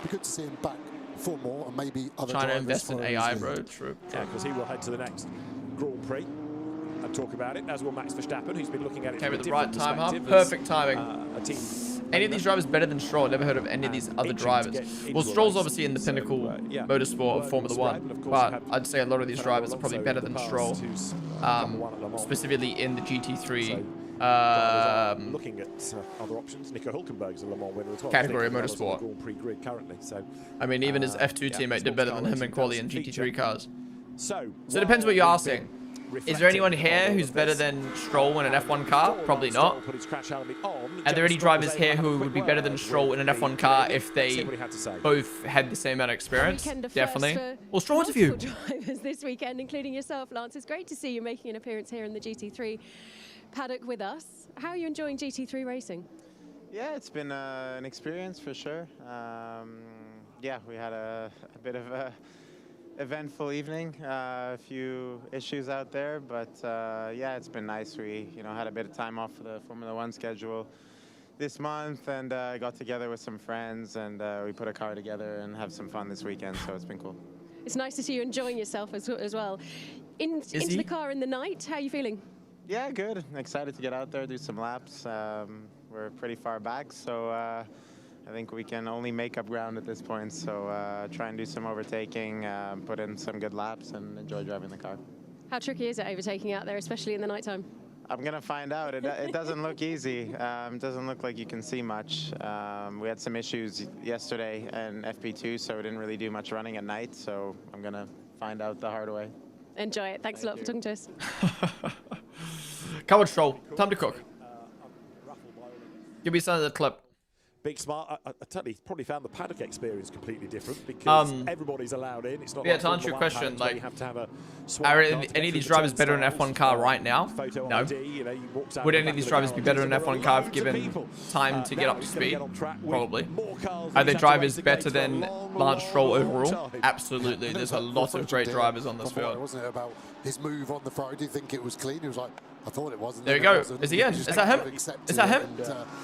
be good to see him back for more and maybe other China drivers invest in AI, bro. True. Yeah, because he will head to the next Grand Prix and talk about it, as will Max Verstappen, who's been looking at it with from the a right different time, huh? perspective. Perfect timing. A team any of these drivers better than Stroll? Never heard of any of these other drivers. Well, Stroll's obviously in the pinnacle motorsport of Formula 1, but I'd say a lot of these drivers are probably better than Stroll, specifically in the GT3 looking at other options. Nico Hülkenberg's a Le Mans winner as well. Category of motorsport. Grand Prix grid currently. So I mean, even his F2 teammate did better than him in quali in GT3 cars. So it depends what you're asking. Is there anyone here who's better than Stroll in an F1 car? Probably not. Are there any drivers here who would be better than Stroll in an F1 car if they both had the same amount of experience? Definitely. Well, Stroll interview. Drivers this weekend, including yourself, Lance. It's great to see you making an appearance here in the GT3 paddock with us. How are you enjoying GT3 racing? Yeah, it's been an experience for sure. Yeah, we had a bit of a eventful evening, a few issues out there, but yeah, it's been nice. We had a bit of time off for the Formula 1 schedule this month, and got together with some friends, and we put a car together and have some fun this weekend, so it's been cool. It's nice to see you enjoying yourself as well. Into the car in the night, how are you feeling? Yeah, good. Excited to get out there, do some laps. We're pretty far back, so I think we can only make up ground at this point. So try and do some overtaking, put in some good laps, and enjoy driving the car. How tricky is it overtaking out there, especially in the nighttime? I'm going to find out. It doesn't look easy. It doesn't look like you can see much. We had some issues yesterday in FP2, so we didn't really do much running at night. So I'm going to find out the hard way. Enjoy it. Thanks a lot for talking to us. Come on, Stroll. Time to cook. Give me some of the clip. Big smart. I totally probably found the paddock experience completely different because everybody's allowed in. It's not. Yeah, like to answer your question, like, you have to have a are any of these drivers better in an F1 car right now? No. Would any of these drivers be better in an F1 car if given time to get up to speed? Probably. Are there drivers better than Lance Stroll overall? Absolutely. There's a lot of great drivers on this field. Wasn't it about his move on the Friday? Did think it was clean? He was like, I thought it was. There we go. Is he in? Is that him? Is that him?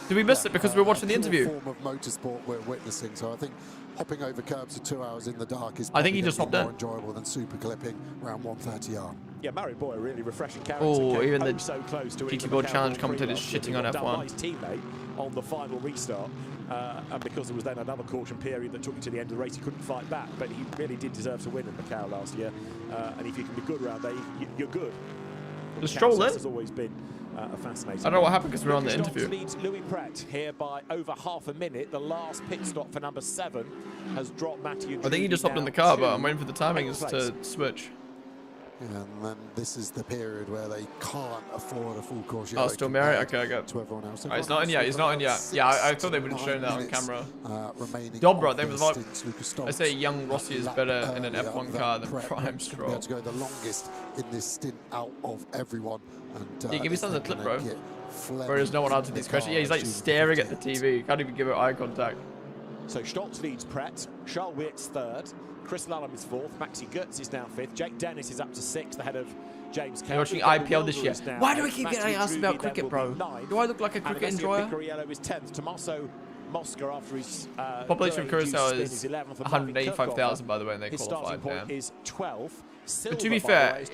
Did we miss it because we were watching the interview? Form of motorsport we're witnessing. So I think hopping over curbs for 2 hours in the dark is I think he just hopped more in. enjoyable than super clipping around 130R. Yeah, Mario Boy, a really refreshing character. Oh, even the so close to GT World Challenge commentators shitting on F1. His teammate on the final restart, and because there was then another caution period that took him to the end of the race, he couldn't fight back. But he really did deserve to win in Macau last year. And if you can be good around there, you're good. The Stroll in? Has always been a fascinating. I don't know what happened because we were on the interview. Leads Louis Pret here by over half a minute. The last pit stop for number 7 has dropped Matthew. I think he just hopped in the car, but I'm waiting for the timings to switch. And then this is the period where they can't afford a full course. Oh, still Mary? Okay, I got it. To everyone else. He's not in yet. He's not in yet. Yeah, I thought they would have shown that on camera. Dobra, they I say young Rossi is better in an F1 car than Prime Stroll. To go the longest in this stint out of everyone. And, yeah, give me some of the clip, bro. Where there's no one answering these questions. Yeah, he's like staring at the TV. Can't even give it eye contact. So Stoltz leads Pret. Charles Wirtz 3rd. Chris Lallam is 4th. Maxi Goetz is now 5th. Jake Dennis is up to 6th ahead of James Kelly. You're watching IPL this year. Why do we keep getting asked about cricket, bro? Do I look like a cricket enjoyer? Picariello is 10th. Tommaso Mosca after his population of Curacao is 185,000, by the way, and they qualified. Is 12th. But to be fair,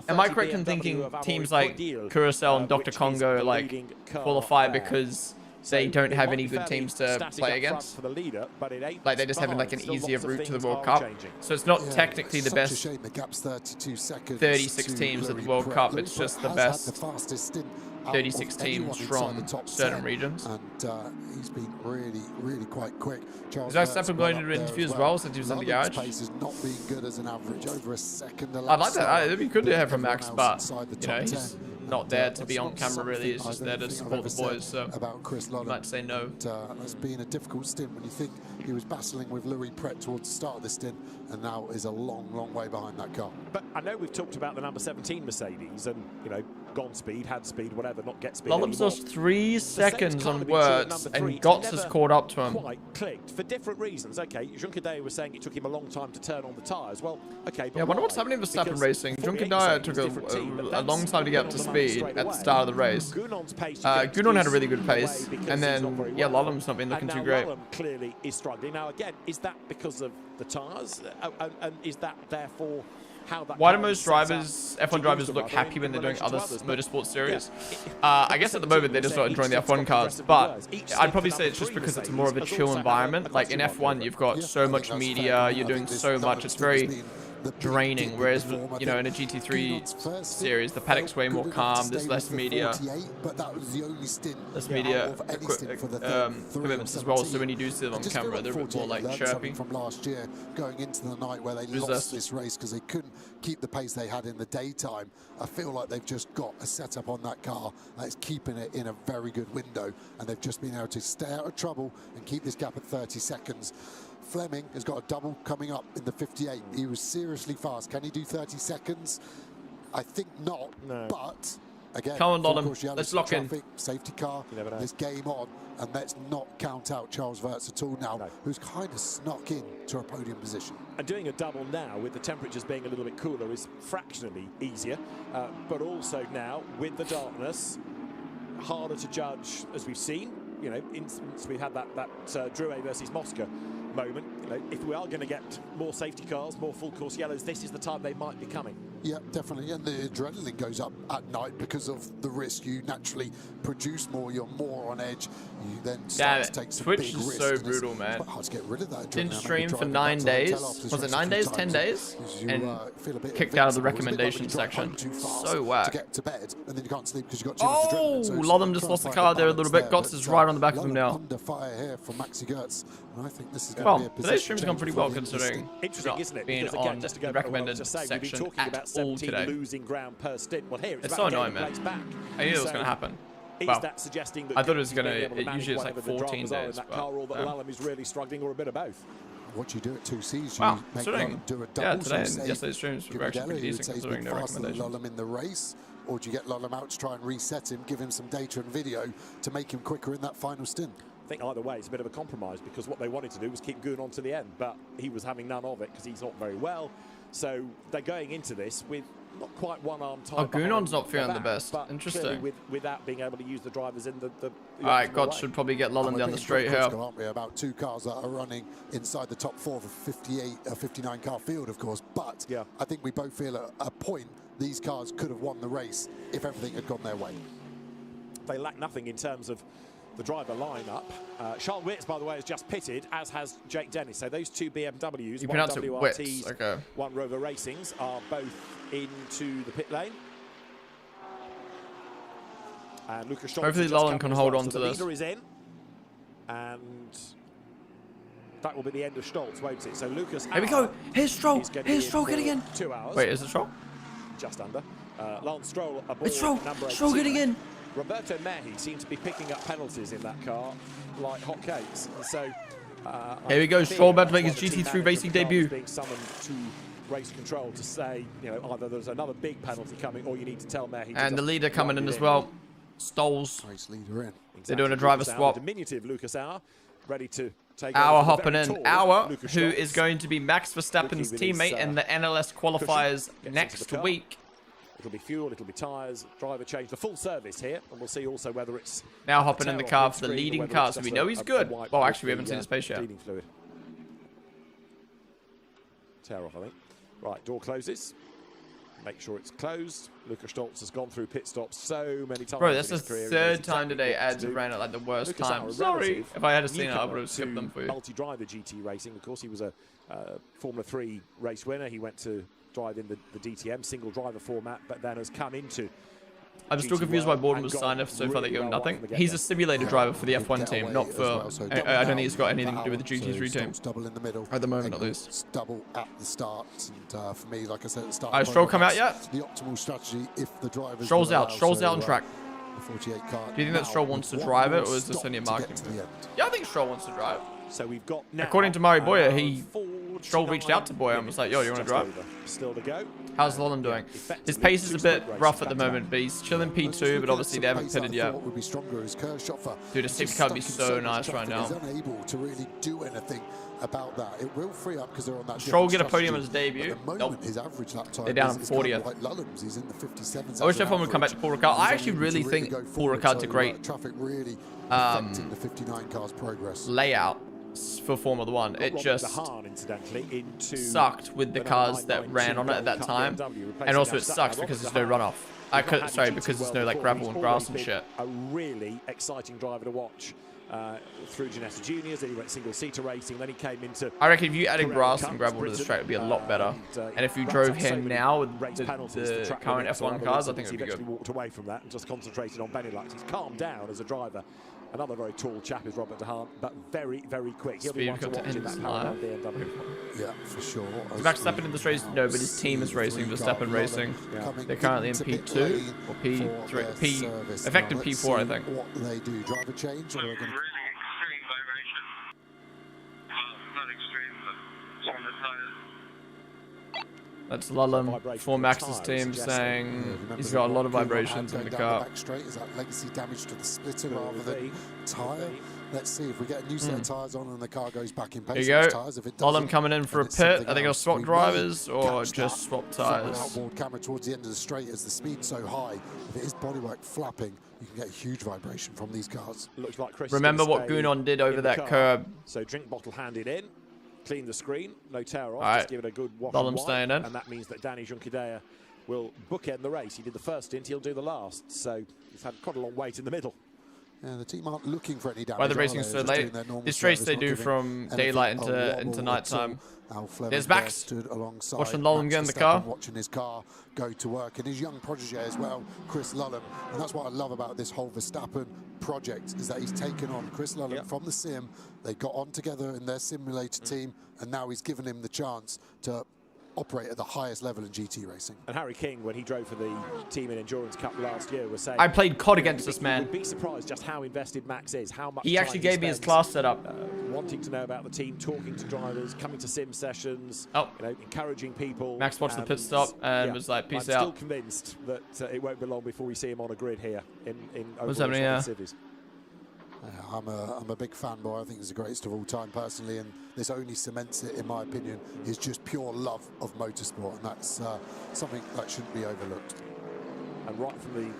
am I correct in thinking teams like Curacao and Dr. Congo like qualify because they don't have any good teams to play against? Like they just have like an easier route to the World Cup. So it's not technically the best 36 teams at the World Cup. It's just the best 36 teams from certain regions. And he's been really quite quick. Is that stuff going to interview as well since he was in the garage? Pace is not being good as an average, over a second. I'd like that. It'd be good to have from Max, but you know he's not there to be on camera really. He's just there to support the boys. So you might say no. That's been a difficult stint when you think he was battling with Louis Pret towards the start of this stint, and now is a long way behind that car. But I know we've talked about the number 17 Mercedes, and you know, gone speed, had speed, whatever, not get speed. Lallam's lost 3 seconds on Wirtz, and Gotts has caught up to him. Quite clicked for different reasons. Okay, Juncker was saying it took him a long time to turn on the tyres. Well, okay, but yeah, I wonder what's happening with Verstappen racing. Juncker took a long time to get up to speed at the start of the race. Gunon had a really good pace, and then yeah, Lallam's not been looking too great. Lallam clearly is struggling. Now again, is that because of the tyres, and is that therefore how that? Why do most drivers, F1 drivers, look happy when they're doing other motorsport series? I guess at the moment they're just not enjoying the F1 cars, but I'd probably say it's just because it's more of a chill environment. Like in F1, you've got so much media, you're doing so much, it's very draining, whereas you know in a GT3 series the paddock's way more calm, there's less media commitments as well, so when you do see them on camera they're a bit more like chirpy. From last year going into the night where they lost this race because they couldn't keep the pace they had in the daytime. I feel like they've just got a setup on that car that's keeping it in a very good window, and they've just been able to stay out of trouble and keep this gap at 30 seconds. Fleming has got a double coming up in the 58. He was seriously fast. Can he do 30 seconds? I think not. No. But again, come on, Lallam. Let's lock in. Safety car. This game on, and let's not count out Charles Wirtz at all now, who's kind of snuck in to a podium position. And doing a double now with the temperatures being a little bit cooler is fractionally easier, but also now with the darkness, harder to judge, as we've seen. You know, since we had that Drouet versus Mosca moment, if we are going to get more safety cars, more full course yellows, this is the time they might be coming. Yeah, definitely. And the adrenaline goes up at night because of the risk. You naturally produce more, you're more on edge. You then start to take some Twitch big is risks. so brutal, man. It's quite hard to get rid of that adrenaline. Didn't stream for 9 days. Was it 9 days, 10 days? And kicked out of the recommendation section. So whack. To get to bed, and then you can't sleep because you got too much adrenaline. Lolum just lost the car there a little bit. Gotts is right on the back of him now. Under fire here from Maxi Gertz. And I think this is going Well, to be a today's position stream's gone pretty well considering Interesting, isn't it? being Because again, on just to the go back to what I recommended was just saying, we've been section talking about at all 17 today. losing ground per stint. Well, here it's It's about so annoying, getting man. the place back. I knew it was So, going to happen. is Well, that suggesting that I thought it was Gertz going may be able to, manage usually it's like whatever the 14 dramas are in days. that But, car, or that yeah. Lallem is really struggling, or a bit of both? What you do at 2Cs, you Wow, make considering, Lallem do a double. yeah, today so and yesterday's streams were actually pretty decent considering no recommendations. Lallem in the race, or do you get Lallem out to try and reset him, give him some data and video to make him quicker in that final stint? I think either way, it's a bit of a compromise because what they wanted to do was keep Goon on to the end, but he was having none of it because he's not very well. So they're going into this with not quite one arm tied. Oh, Goonon's not feeling the best. But Interesting. without being able to use the drivers in the Alright, God should probably get Lolland down the straight here. Aren't we? About 2 cars that are running inside the top 4 of a 59 car field, of course. But yeah, I think we both feel at a point these cars could have won the race if everything had gone their way. They lack nothing in terms of the driver lineup. Charles Witz, by the way, has just pitted, as has Jake Dennis. So those two BMWs, You one pronounce it WRTs, Witz, okay. one Rover Racings, are both into the pit lane. And Lucas Stoltz Hopefully Lolland can hold on to this. The leader is in, and that will be the end of Stoltz, won't it? So Lucas. Here we go. Here's Stroll. Here's Stroll getting in. 2 hours. Wait, is it Stroll? Just under. Lance Stroll aboard. It's Stroll. Number 18. Stroll getting in. Roberto Mehi seems to be picking up penalties in that car like hotcakes. So here we go. Stroll about to make his GT3 racing debut. Being summoned to race control to say, you know, either there's another big penalty coming, or you need to tell Mehi. And the leader coming in as well. Stolz. Race leader in. They're doing a driver swap. Diminutive Lucas Hour, ready to take Hour over hopping the in. very tall Hour, Lucas who Stoltz. is going to be Max Verstappen's teammate in the NLS qualifiers Gets next into the car. week. It'll be fuel, it'll be tyres, driver change, the full service here, and we'll see also whether it's Now hopping in the tail car off for the screen or leading whether car, it's so we just know a- he's a good. wipe Well, with actually, we haven't the, seen his pace yet. cleaning fluid. Tear off, I think. Right, door closes. Make sure it's closed. Lucas Stoltz has gone through pit stops so many times. Bro, that's in the his career. He knows third exactly time today what ads to have do. ran at like the worst Lucas time. Hour, Sorry, relative if I had seen it, I newcomer would have skipped to them for you. Multi-driver GT racing. Of course, he was a Formula 3 race winner. He went to drive in the DTM single driver format, but then has come into I'm still confused why Borden was signed off so far they give him nothing. He's a simulator driver for the F1 team, not for... I don't think he's got anything to do with the GT3 team. Double in the middle. At the moment, at least. Double at the start. And for me, like I said at the start... Has Stroll come out yet? The optimal strategy if the drivers... Stroll's out. Stroll's out on track. The 48 car. Do you think that Stroll wants to drive it, or is this only a marketing thing? Yeah, I think Stroll wants to drive. So we've got now, according to Mari Boyer, Stroll reached out to Boyer and was like, yo, you want to drive? Still to go. How's Lolland doing? His pace is a bit rough at the moment, but he's chilling P2, but obviously they haven't pitted yet. Dude, a 6 car would be so nice right now. He's unable to really do anything about that. It will free up because they're on that. Stroll get a podium on his debut. Nope. His average lap time they're down in 40th. Like Lulham's. He's in the 57s. I wish F1 would come back to Paul Ricard. I actually really think Paul Ricard's a great traffic really affecting the 59 cars progress. layout for Formula 1. It just sucked with the cars that ran on it at that time, and also it sucks because there's no runoff. Sorry, because there's no like gravel and grass and shit. A really exciting driver to watch through Ginetta Juniors. Then he went single-seater racing. Then he came into. I reckon if you added grass and gravel to the track, it'd be a lot better. And if you drove him now with the current F1 cars, I think it'd be good. He walked away from that and just concentrated on Benelux. He's calmed down as a driver. Another very tall chap is Robert DeHaan, but very, very quick. He'll be one to watch in that powered BMW. Yeah, for sure. Is Max Verstappen in this race? No, but his team is racing. Verstappen Racing. They're currently in P2 or P3, effective P4, I think. What they do, driver change, or they're going to... Extreme vibration. Not extreme, but on the tires. That's Lullam for Max's team saying he's got a lot of vibrations in the car. Back straight, is that legacy damage to the splitter rather than tyre? Let's see if we get a new set of tyres on and the car goes back in pace. There you go. Lullam coming in for a pit. I think he'll swap drivers or just swap tyres. Outboard camera towards the end of the straight as the speed's so high. If it is bodywork flapping, you can get a huge vibration from these cars. Looks like Chris Remember what Gunon did over that curb. So drink bottle handed in. clean the screen, no tear off, All just right. give it a good wash Lolum and wipe, staying in. and that means that Danny Junkidea will bookend the race. He did the first stint, he'll do the last, so he's had quite a long wait in the middle. Yeah, the team aren't looking for any damage. Why the racing so late? This race they do from daylight into nighttime. There's Max. Watching Lolum get in the car. Watching his car go to work, and his young protege as well, Chris Lolum. And that's what I love about this whole Verstappen project, is that he's taken on Chris Lolum from the sim. They got on together in their simulator team, and now he's given him the chance to operate at the highest level in GT racing. And Harry King, when he drove for the team in Endurance Cup last year, was saying, I played COD against this man. You'd be surprised just how invested Max is, how much He actually gave me his class setup. Wanting to know about the team, talking to drivers, coming to sim sessions, you know, encouraging people. Max watched the pit stop and was like, peace out. I'm still convinced that it won't be long before we see him on a grid here in What's happening cities. I'm a big fanboy. I think he's the greatest of all time personally, and this only cements it, in my opinion, is just pure love of motorsport, and that's something that shouldn't be overlooked. And right from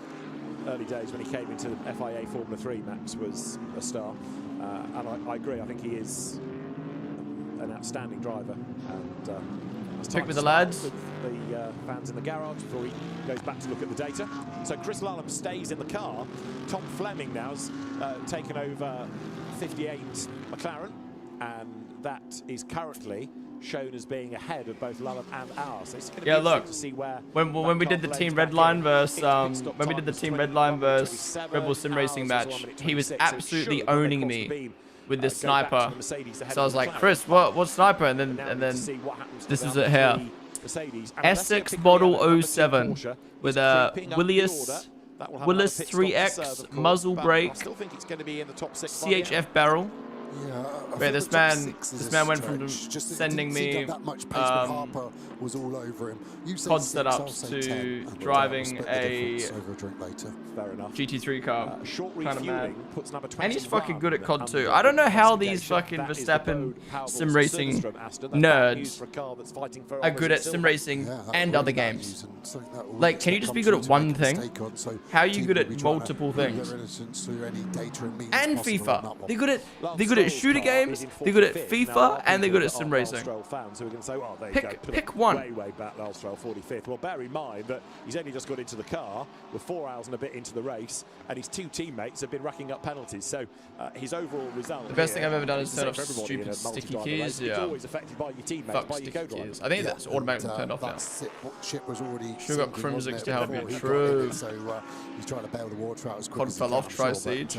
the early days when he came into the FIA Formula 3, Max was a star, and I agree. I think he is an outstanding driver. And Pick with the lads. With the fans in the garage before he goes back to look at the data. So Chris Lolum stays in the car. Tom Fleming now's taken over 58 McLaren, and that is currently shown as being ahead of both Lolum and ours. So it's going to be interesting to see where when we did the Team Redline versus Red Bull Sim Racing match, he was absolutely owning me with this sniper. So I was like, Chris, what sniper? And then this is it here. Essex Model 07 with a Willis 3X muzzle brake, CHF barrel. Yeah, this man went from sending me was all over him. COD setups to driving a GT3 car. Kind of mad. And he's fucking good at COD too. I don't know how these fucking Verstappen sim racing nerds are good at sim racing and other games. Like, can you just be good at one thing? How are you good at multiple things? And FIFA. They're good at shooter games, they're good at FIFA, and they're good at sim racing. Pick one. Way back, Lance Stroll 45th. Well, bear in mind that he's only just got into the car. We're 4 hours and a bit into the race, and his two teammates have been racking up penalties. So his overall result. The best thing I've ever done is turn off stupid sticky keys. Yeah. Always affected by your teammates, Fuck by your sticky co-driver. keys. I think that's automatically turned off now. Ship was already should have got Crimsix to help you. True. True. So he's trying to bail the water out as quick COD as fell off Tri-Siege.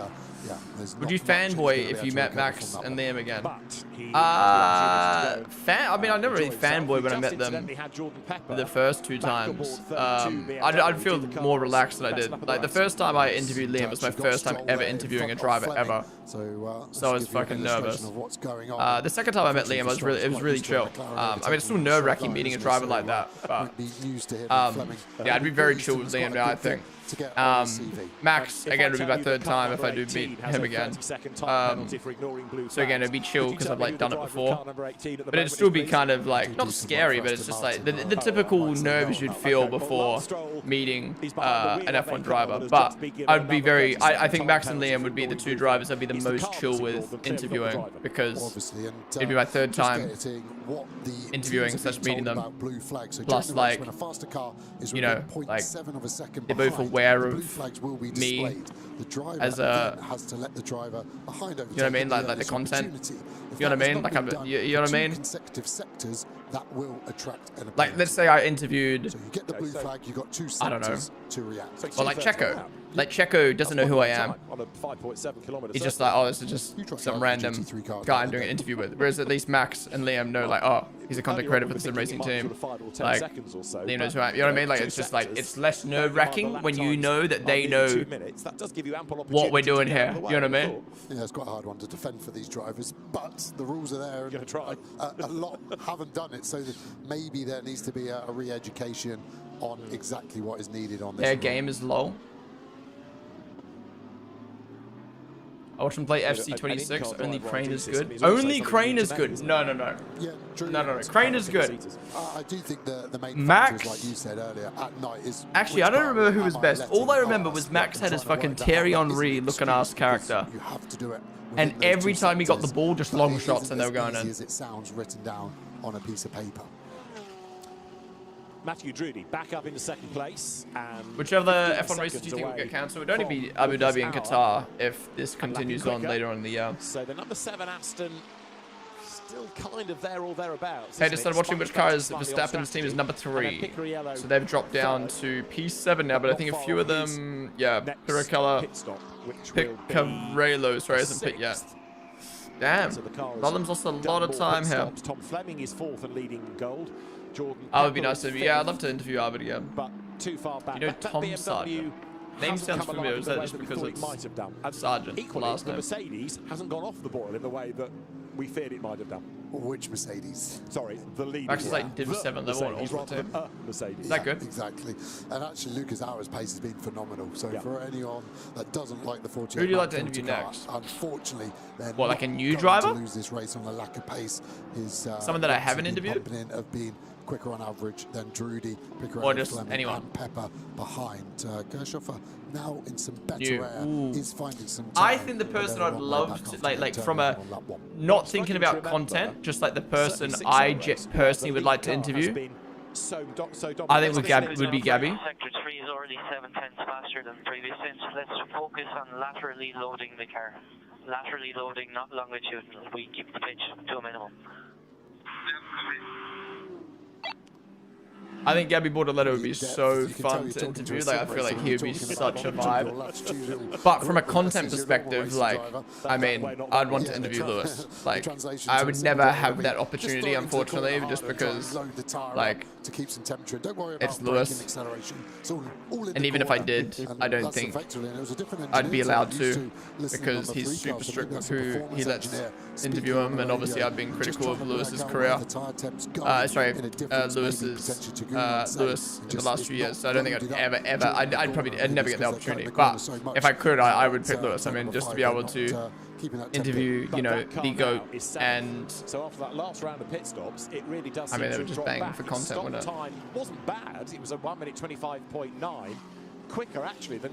Would you fanboy if you met Max and Liam again? I mean, I never really fanboyed when I met them the first two times. I'd feel more relaxed than I did. Like, the first time I interviewed Liam was my first time ever interviewing a driver ever. So I was fucking nervous. The second time I met Liam, it was really chill. I mean, it's still nerve-wracking meeting a driver like that, but yeah, I'd be very chill with Liam now, I think. Max, again, would be my third time if I do meet him again. So again, it'd be chill because I've like done it before. But it'd still be kind of like, not scary, but it's just like the typical nerves you'd feel before meeting an F1 driver. But I'd be I think Max and Liam would be the two drivers I'd be the most chill with interviewing, because it'd be my third time interviewing / meeting them. Plus, like, you know, like, they're both aware of me as a, you know what I mean, like the content, you know what I mean, like you know what I mean, that will attract an like, let's say I interviewed, so you get the blue flag, you got 2 I don't know, to react. well, like Checo. Like, Checo doesn't know who I am. He's just like, oh, this is just some random guy I'm doing an interview with. Whereas at least Max and Liam know, like, oh, he's a content creator for the sim racing team. Like, Liam knows who I am. You know what I mean? Like, it's just like, it's less nerve-wracking when you know that they know what we're doing here. You know what I mean? Yeah, it's quite a hard one to defend for these drivers, but the rules are there. And a lot haven't done it, so maybe there needs to be a re-education on exactly what is needed on this. Their game is low. I watched him play FC26. Only Crane is good. Only Crane is good. No. Yeah, true. No. Crane is good. I do think the main Max, factors, like you said earlier, at night is... Actually, I don't remember who was best. All I remember was Max had his fucking Thierry Henry looking ass character. You have to do it. And every time he got the ball, just long shots and they were going in. As it sounds written down on a piece of paper. Matthew Drudy back up into second place. And Whichever F1 races do you think will get cancelled? It would only be Abu Dhabi and Qatar if this continues on later on in the year. So the number 7 Aston still kind of there or thereabouts. Hey, just started watching which car is Verstappen's team is number 3. So they've dropped down to P7 now, but I think a few of them, yeah, Piracella, Picarello, sorry, hasn't pit yet. Damn, Rollins lost a lot of time here. Tom Fleming is 4th and leading gold. Jordan Would be nice to interview. Yeah, I'd love to interview Albert again. But too far back. You know, Tom Sargent. Name sounds familiar. Is that just because it's Sargent? Equally, Last the name. Mercedes hasn't gone off the boil in the way that we feared it might have done. Which Mercedes? Sorry, the lead. Max is like Div 7. They want all the team. Mercedes. Is that good? Exactly. And actually, Lucas Auer's pace has been phenomenal. So for anyone that doesn't like the 48, who do you like to interview next? Unfortunately, what, like a new driver? To lose this race on the lack of pace. Someone that I haven't interviewed. Of being quicker on average than Drudy, or just anyone. And Pepper behind. Kirchhofer now in some better air. Is finding some time. I think the person I'd love to, like from a not thinking about content, just like the person I just personally would like to interview. I think would be Gabby. Sector 3 is already 7 tenths faster than previous stints. Let's focus on laterally loading the car. Laterally loading, not longitudinal. We keep the pitch to a minimum. I think Gabby Bortoletto would be so fun to interview. Like, I feel like he would be such a vibe. But from a content perspective, like, I mean, I'd want to interview Lewis. Like, I would never have that opportunity, unfortunately, just because, like, it's Lewis. And even if I did, I don't think I'd be allowed to, because he's super strict with who he lets interview him. And obviously, I've been critical of Lewis's career. Lewis in the last few years, so I don't think I'd never get the opportunity. But if I could, I would pick Lewis. I mean, just to be able to interview, you know, the GOAT. And so after that last round of pit stops, it really does. I mean, they were just banging for content, wasn't it? Time wasn't bad. It was a 1 minute 25.9, quicker actually than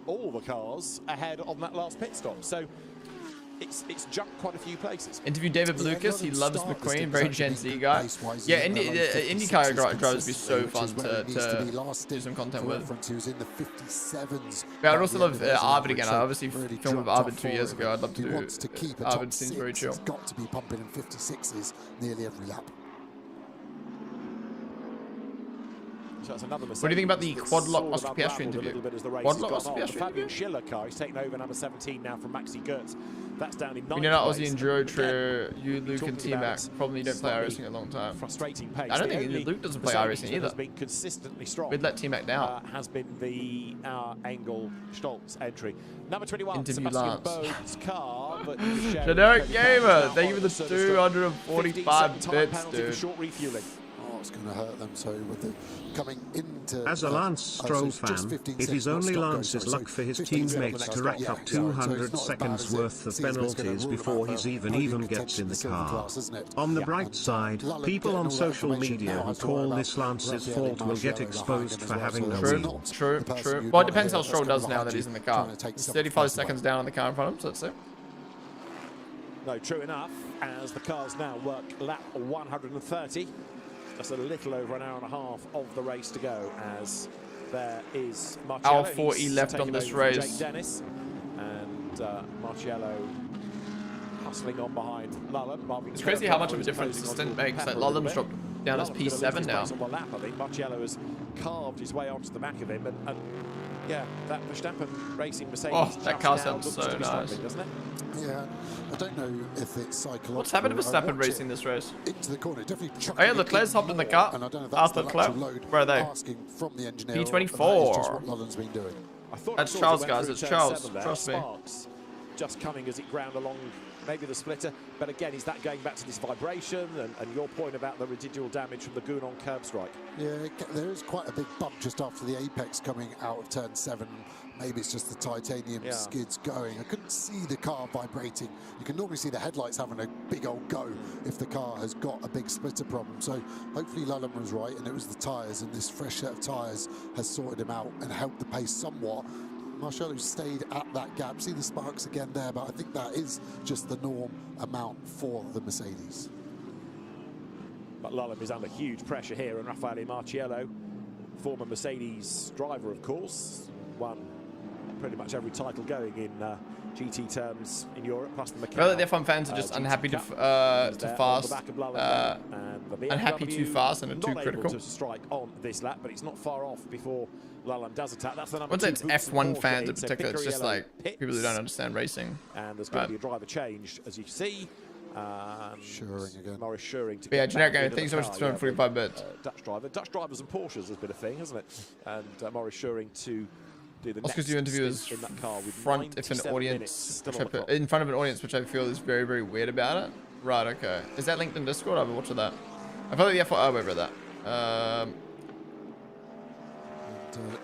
all the cars ahead on that last pit stop. So it's jumped quite a few places. Interview David Lucas. He loves McQueen. Very Gen Z guy. Yeah, IndyCar drivers would be so fun to do some content with. Yeah, I'd also love Arvid again. I obviously filmed with Arvid 2 years ago. I'd love to do Arvid. Seems very chill. He's got to be pumping in 56s nearly every lap. So that's another what do you think about the quad lock Oscar Piastri interview? Quad lock Oscar Piastri Fabian Schiller car. He's taken over number 17 now from Maxi Gertz. That's down in 9th. You know, not Aussie Enduro True, you, Luke, and T-Mac. Probably don't play iRacing a long time. Frustrating pace. I don't think Luke doesn't play iRacing either. Has been consistently strong. We'd let T-Mac down. Has been the Engel Stoltz entry. Number 21, interview Sebastian Bode's car. But Generic Gamer, thank you for the 245 bits, dude. Short refueling. Oh, it's going to hurt them. So with the coming into as a Lance Stroll fan, it is only Lance's luck for his teammates to rack up 200 seconds worth of penalties before he's even gets in the car. On the bright side, people on social media who call this Lance's fault will get exposed for having the lead. True. Well, it depends how Stroll does now that he's in the car. He's 35 seconds down on the car in front of him, so let's see. No, true enough, as the cars now work lap 130. Just a little over an hour and a half of the race to go, as there is Marciello. Hour 40 left on this race. Jake Dennis and Marciello hustling on behind Lullen. It's crazy how much of a difference the stint makes. Like Lullen's dropped down as P7 now. On the lap, I think Marciello has carved his way onto the back of him, and yeah, that Verstappen Racing Mercedes. Oh, that car sounds so nice, doesn't it? Yeah, I don't know if it's psychological. What's happened to Verstappen Racing this race? Into the corner, definitely. Oh yeah, Leclerc's hopped in the car after the clap. Where are they? P24. That's Charles, guys. It's Charles. Trust me. Just coming as it ground along maybe the splitter. But again, is that going back to this vibration and your point about the residual damage from the Gunon curb strike? Yeah, there is quite a big bump just after the apex coming out of turn 7. Maybe it's just the titanium skids going. I couldn't see the car vibrating. You can normally see the headlights having a big old go if the car has got a big splitter problem. So hopefully Lullen was right, and it was the tyres, and this fresh set of tyres has sorted him out and helped the pace somewhat. Marcello stayed at that gap. See the sparks again there, but I think that is just the norm amount for the Mercedes. But Lullen is under huge pressure here, and Raffaele Marciello, former Mercedes driver, of course, won pretty much every title going in GT terms in Europe, plus the Macau. Well, the F1 fans are just unhappy to fast, unhappy too fast and are too critical. To strike on this lap, but it's not far off before Lullen does attack. That's the number. Once it's F1 fans in particular, it's just like people who don't understand racing. And there's going to be a driver change, as you see. Schuring again. Morris Schuring to yeah, generic game. Thanks so much for 245 bits. Dutch drivers and Porsches has been a thing, hasn't it? And Morris Schuring to do the because you interview as in that car with front if an audience, in front of an audience, which I feel is very, very weird about it. Right, okay. Is that linked in Discord? I've been watching that. I feel like the F1. Oh, wait, read that.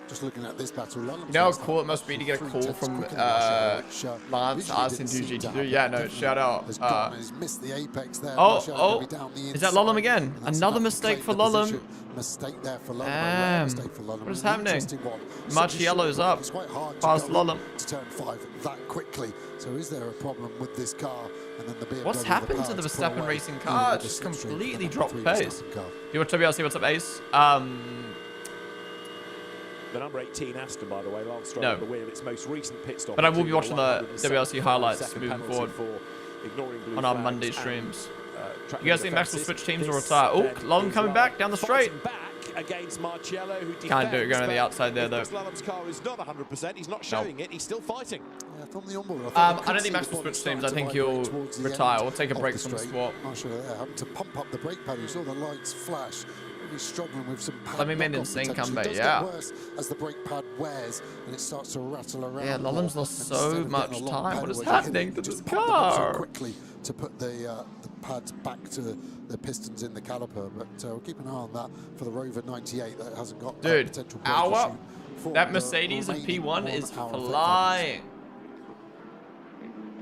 Just looking at this battle, you know how cool it must be to get a call from Lance asking to do GT3? Yeah, no, shout out. Missed the apex there. Is that Lullen again? Another mistake for Lullen. Mistake there for Lullen. What is happening? Marciello's up. Past Lullen. To turn 5 that quickly. So is there a problem with this car? And then the BMW, what's happened to the Verstappen racing car? It just completely dropped pace. You want to WRC? What's up, Ace? The number 18 Aston, by the way, Lance Stroll the wheel, its most recent pit stop. But I will be watching the WRC highlights moving forward on our Monday streams. You guys think Max will switch teams or retire? Oh, Lullen coming back down the straight. Against Marciello, who can't do it going on the outside there, though. Lullen's car is not 100%. He's not showing it. He's still fighting. Yeah, from the onboard, I don't think Max will switch teams. I think he'll retire or take a break from the sport. Marciello having to pump up the brake pad. You saw the lights flash. Struggling with some Let me make an insane comeback, yeah. As the brake pad wears and it starts to rattle around. Yeah, Lullen's lost so much time. What is happening to this car? Quickly to put the pads back to the pistons in the caliper, but we'll keep an eye on that for the Rover 98 that hasn't got potential brake issue. That Mercedes of P1 is flying.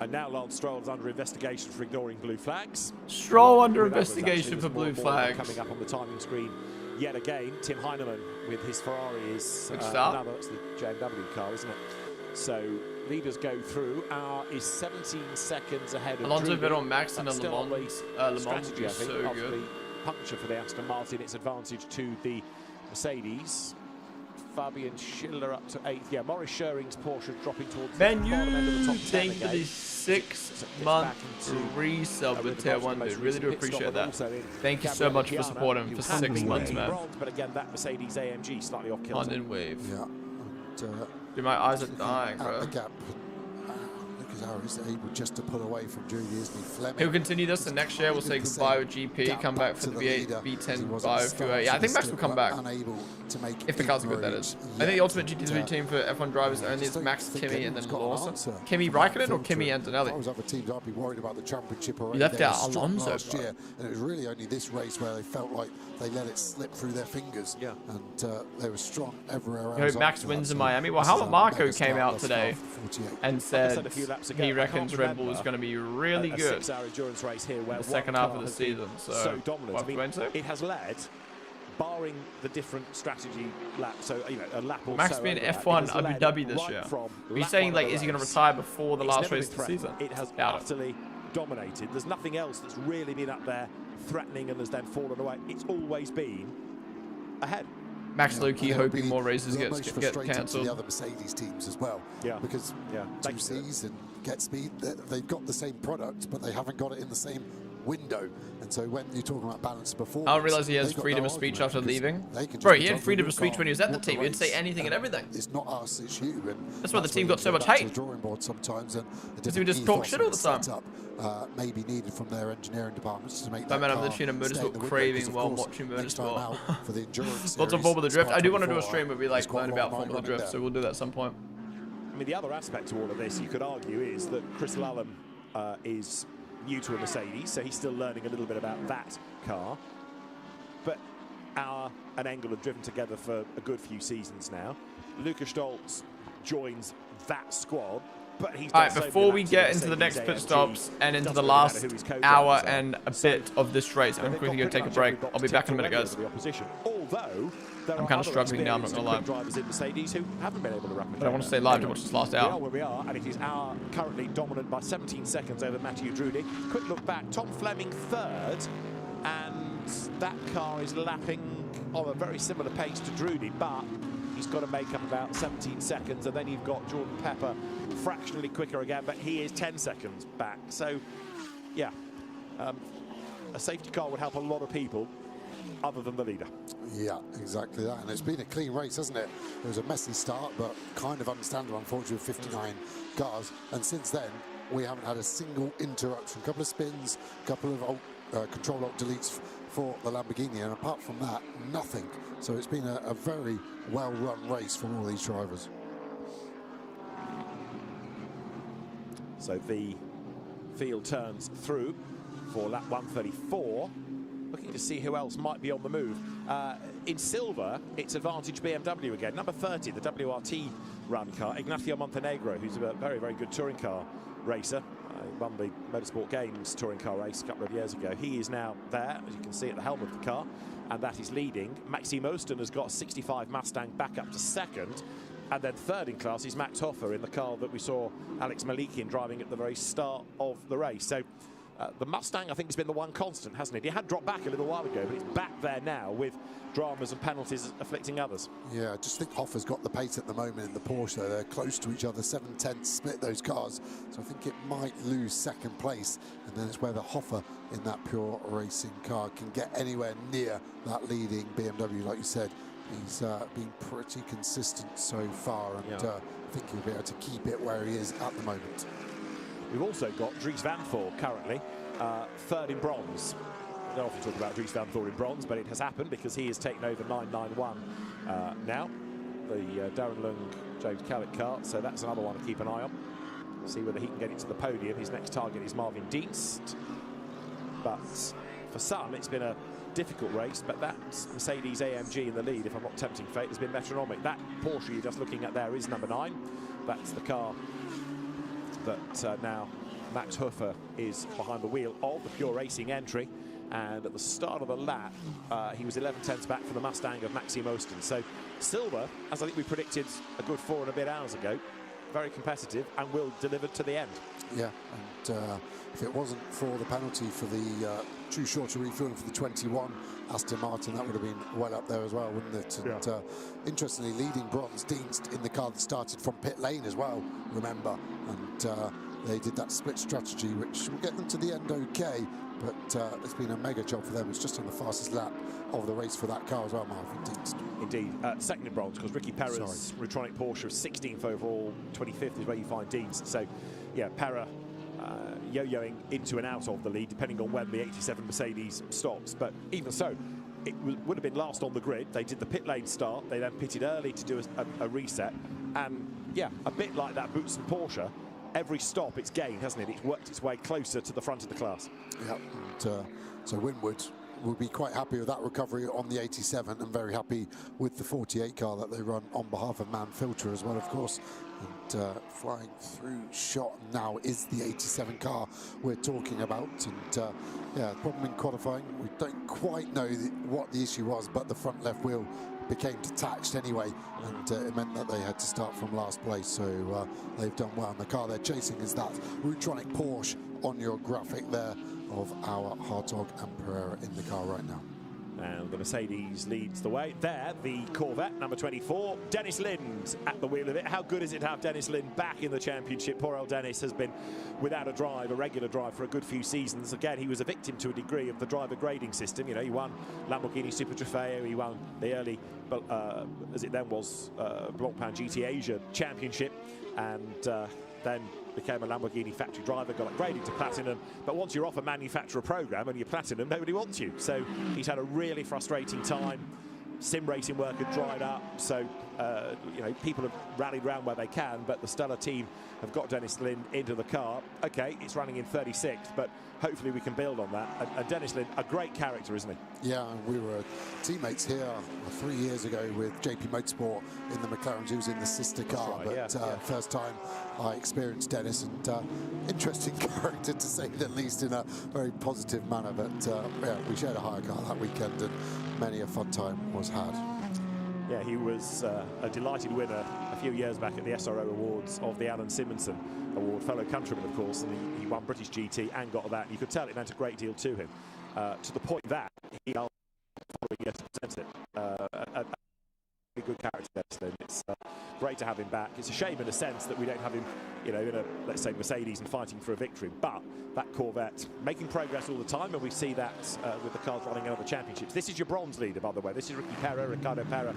And now Lance Stroll is under investigation for ignoring blue flags. Stroll under investigation for blue flags. Coming up on the timing screen yet again. Tim Heinemann with his Ferrari is that's the JMW car, isn't it? So leaders go through. Is 17 seconds ahead of Alonso bit on Max and the Le Mans. Strategy, I think, so after good. the puncture for the Aston Martin, its advantage to the Mercedes. Fabian Schiller up to 8th. Yeah, Morris Schuring's Porsche dropping towards the bottom end of the top 10 thank you for the 6-month resub with Tier 1, dude. Really do appreciate that. Thank you so much for supporting him for 6 months, man. But again, that Mercedes AMG slightly off kilter. Ponden wave. Yeah. Dude, my eyes are dying, bro. The gap. Is able just to pull away from Julius Fleming. He'll continue this, and next year we'll say goodbye with GP, come back for the V8, V10 biofuel. Yeah, I think Max will come back. If the cars are good, that is. I think the ultimate GT3 team for F1 drivers only is Max, Kimi, and then Lawson. Kimi Raikkonen or Kimi Antonelli? Other teams I'd be worried about the championship already. You left out Alonso last year, and it was really only this race where they felt like they let it slip through their fingers. Yeah. And they were strong everywhere else. I hope Max wins in Miami. Well, Helmut Marko came out today and said he reckons Red Bull is going to be really good endurance race here where the second half of the season. So dominant. I mean, it has led, barring the different strategy lap, so a lap or Max so being F1 Abu Dhabi this year. Are you saying like is he going to retire before the last race of the season? It has utterly dominated. There's nothing else that's really been up there threatening and has then fallen away. It's always been ahead. Max Lukey hoping more races get cancelled. The other Mercedes teams as well. Yeah. Because 2Cs and Get Speed, they've got the same product, but they haven't got it in the same window. And so when you're talking about balanced performance, I don't realize he has freedom of speech after leaving. Bro, he had freedom of speech when he was at the team. He would say anything and everything. It's not us, it's you. And that's why the team got so much hate. Drawing board sometimes, and because he would just talk shit all the time. Maybe needed from their engineering departments to make that. Man, I'm literally in a motorsport craving while watching motorsport. For the endurance lots of Formula Drift. I do want to do a stream where we like learn about Formula Drift, so we'll do that at some point. I mean, the other aspect to all of this, you could argue, is that Chris Lullen is new to a Mercedes, so he's still learning a little bit about that car. But Auer and Engel have driven together for a good few seasons now. Luca Stolz joins that squad. But he's all right, before we get into the next pit stops and into the last hour and a bit of this race, I'm quickly going to take a break. I'll be back in a minute, guys. Although I'm kind of struggling now, I'm not going to lie. Drivers in Mercedes who haven't been able to But I want to stay live to watch this last hour. We are where we are, and it is Auer currently dominant by 17 seconds over Mathieu Drudy. Quick look back, Tom Fleming third, and that car is lapping on a very similar pace to Drudy, but he's got to make up about 17 seconds, and then you've got Jordan Pepper fractionally quicker again, but he is 10 seconds back. So, yeah, a safety car would help a lot of people other than the leader. Yeah, exactly that. And it's been a clean race, hasn't it? It was a messy start, but kind of understandable, unfortunately, with 59 cars. And since then, we haven't had a single interruption. A couple of spins, a couple of control alt deletes for the Lamborghini, and apart from that, nothing. So it's been a very well-run race from all these drivers. So the field turns through for lap 134. Looking to see who else might be on the move. In silver, it's advantage BMW again. Number 30, the WRT run car, Ignacio Montenegro, who's a very, very good touring car racer. Won the Motorsport Games touring car race a couple of years ago. He is now there, as you can see at the helm of the car, and that is leading. Maxime Osten has got a 65 Mustang back up to second. And then third in class is Max Hoffer in the car that we saw Alex Malikian driving at the very start of the race. So the Mustang, I think, has been the one constant, hasn't it? It had dropped back a little while ago, but it's back there now with dramas and penalties afflicting others. Yeah, I just think Hoffer's got the pace at the moment in the Porsche. They're close to each other, 7/10 split those cars. So I think it might lose second place. And then it's whether Hoffer in that pure racing car can get anywhere near that leading BMW, like you said. He's been pretty consistent so far, and I think he'll be able to keep it where he is at the moment. We've also got Dries Van Voor currently third in bronze. I don't often talk about Dries Van Voor in bronze, but it has happened because he has taken over 991 now, the Darren Lung James Callick car. So that's another one to keep an eye on. See whether he can get it to the podium. His next target is Marvin Dienst. But for some, it's been a difficult race, but that Mercedes AMG in the lead, if I'm not tempting fate, has been metronomic. That Porsche you're just looking at there is number 9. That's the car that now Max Hoffer is behind the wheel of the pure racing entry. And at the start of the lap, he was 11/10 back for the Mustang of Maxime Osten. So silver, as I think we predicted a good 4 and a bit hours ago, very competitive and will deliver to the end. Yeah, and if it wasn't for the penalty for the too short a refueling for the 21 Aston Martin, that would have been well up there as well, wouldn't it? And interestingly, leading bronze Dienst in the car that started from pit lane as well, remember, and they did that split strategy, which will get them to the end okay, but it's been a mega job for them. It's just on the fastest lap of the race for that car as well, Marvin Dienst. Indeed, second in bronze, because Ricky Perra's Retronic Porsche is 16th overall, 25th is where you find Dienst. So, yeah, Perra yo-yoing into and out of the lead, depending on when the 87 Mercedes stops. But even so, it would have been last on the grid. They did the pit lane start. They then pitted early to do a reset. And, yeah, a bit like that Boutsen Porsche, every stop it's gained, hasn't it? It's worked its way closer to the front of the class. Yeah, and so Winwood will be quite happy with that recovery on the 87 and very happy with the 48 car that they run on behalf of Manfilter as well, of course. And flying through shot now is the 87 car we're talking about. And yeah, problem in qualifying, we don't quite know what the issue was, but the front left wheel became detached anyway, and it meant that they had to start from last place. So they've done well. And the car they're chasing is that Rutronic Porsche on your graphic there of our Hartog and Pereira in the car right now. And the Mercedes leads the way. There, the Corvette, number 24, Dennis Lind at the wheel of it. How good is it to have Dennis Lind back in the championship? Poor old Dennis has been without a drive, a regular drive, for a good few seasons. Again, he was a victim to a degree of the driver grading system. You know, he won Lamborghini Super Trofeo, he won the early, as it then was, Blancpain GT Asia Championship, and then became a Lamborghini factory driver, got upgraded to Platinum. But once you're off a manufacturer program and you're Platinum, nobody wants you. So he's had a really frustrating time sim racing work had dried up, so you know, people have rallied around where they can, but the Stellar team have got Dennis Lind into the car. Okay, it's running in 36th, but hopefully we can build on that. And Dennis Lind, a great character, isn't he? Yeah, we were teammates here 3 years ago with JP Motorsport in the McLaren. He was in the sister car, right, but first time I experienced Dennis, and interesting character to say the least, in a very positive manner. But yeah, we shared a hire car that weekend, and many a fun time was had. Yeah, he was a delighted winner a few years back at the SRO Awards of the Alan Simonson Award, fellow countryman, of course, and he won British GT and got that. And you could tell it meant a great deal to him, to the point that he following year to present it. A good character, Dennis. It's great to have him back. It's a shame in a sense that we don't have him, you know, in a, let's say, Mercedes and fighting for a victory. But that Corvette making progress all the time, and we see that with the cars running in other championships. This is your bronze leader, by the way. This is Riccardo Pera,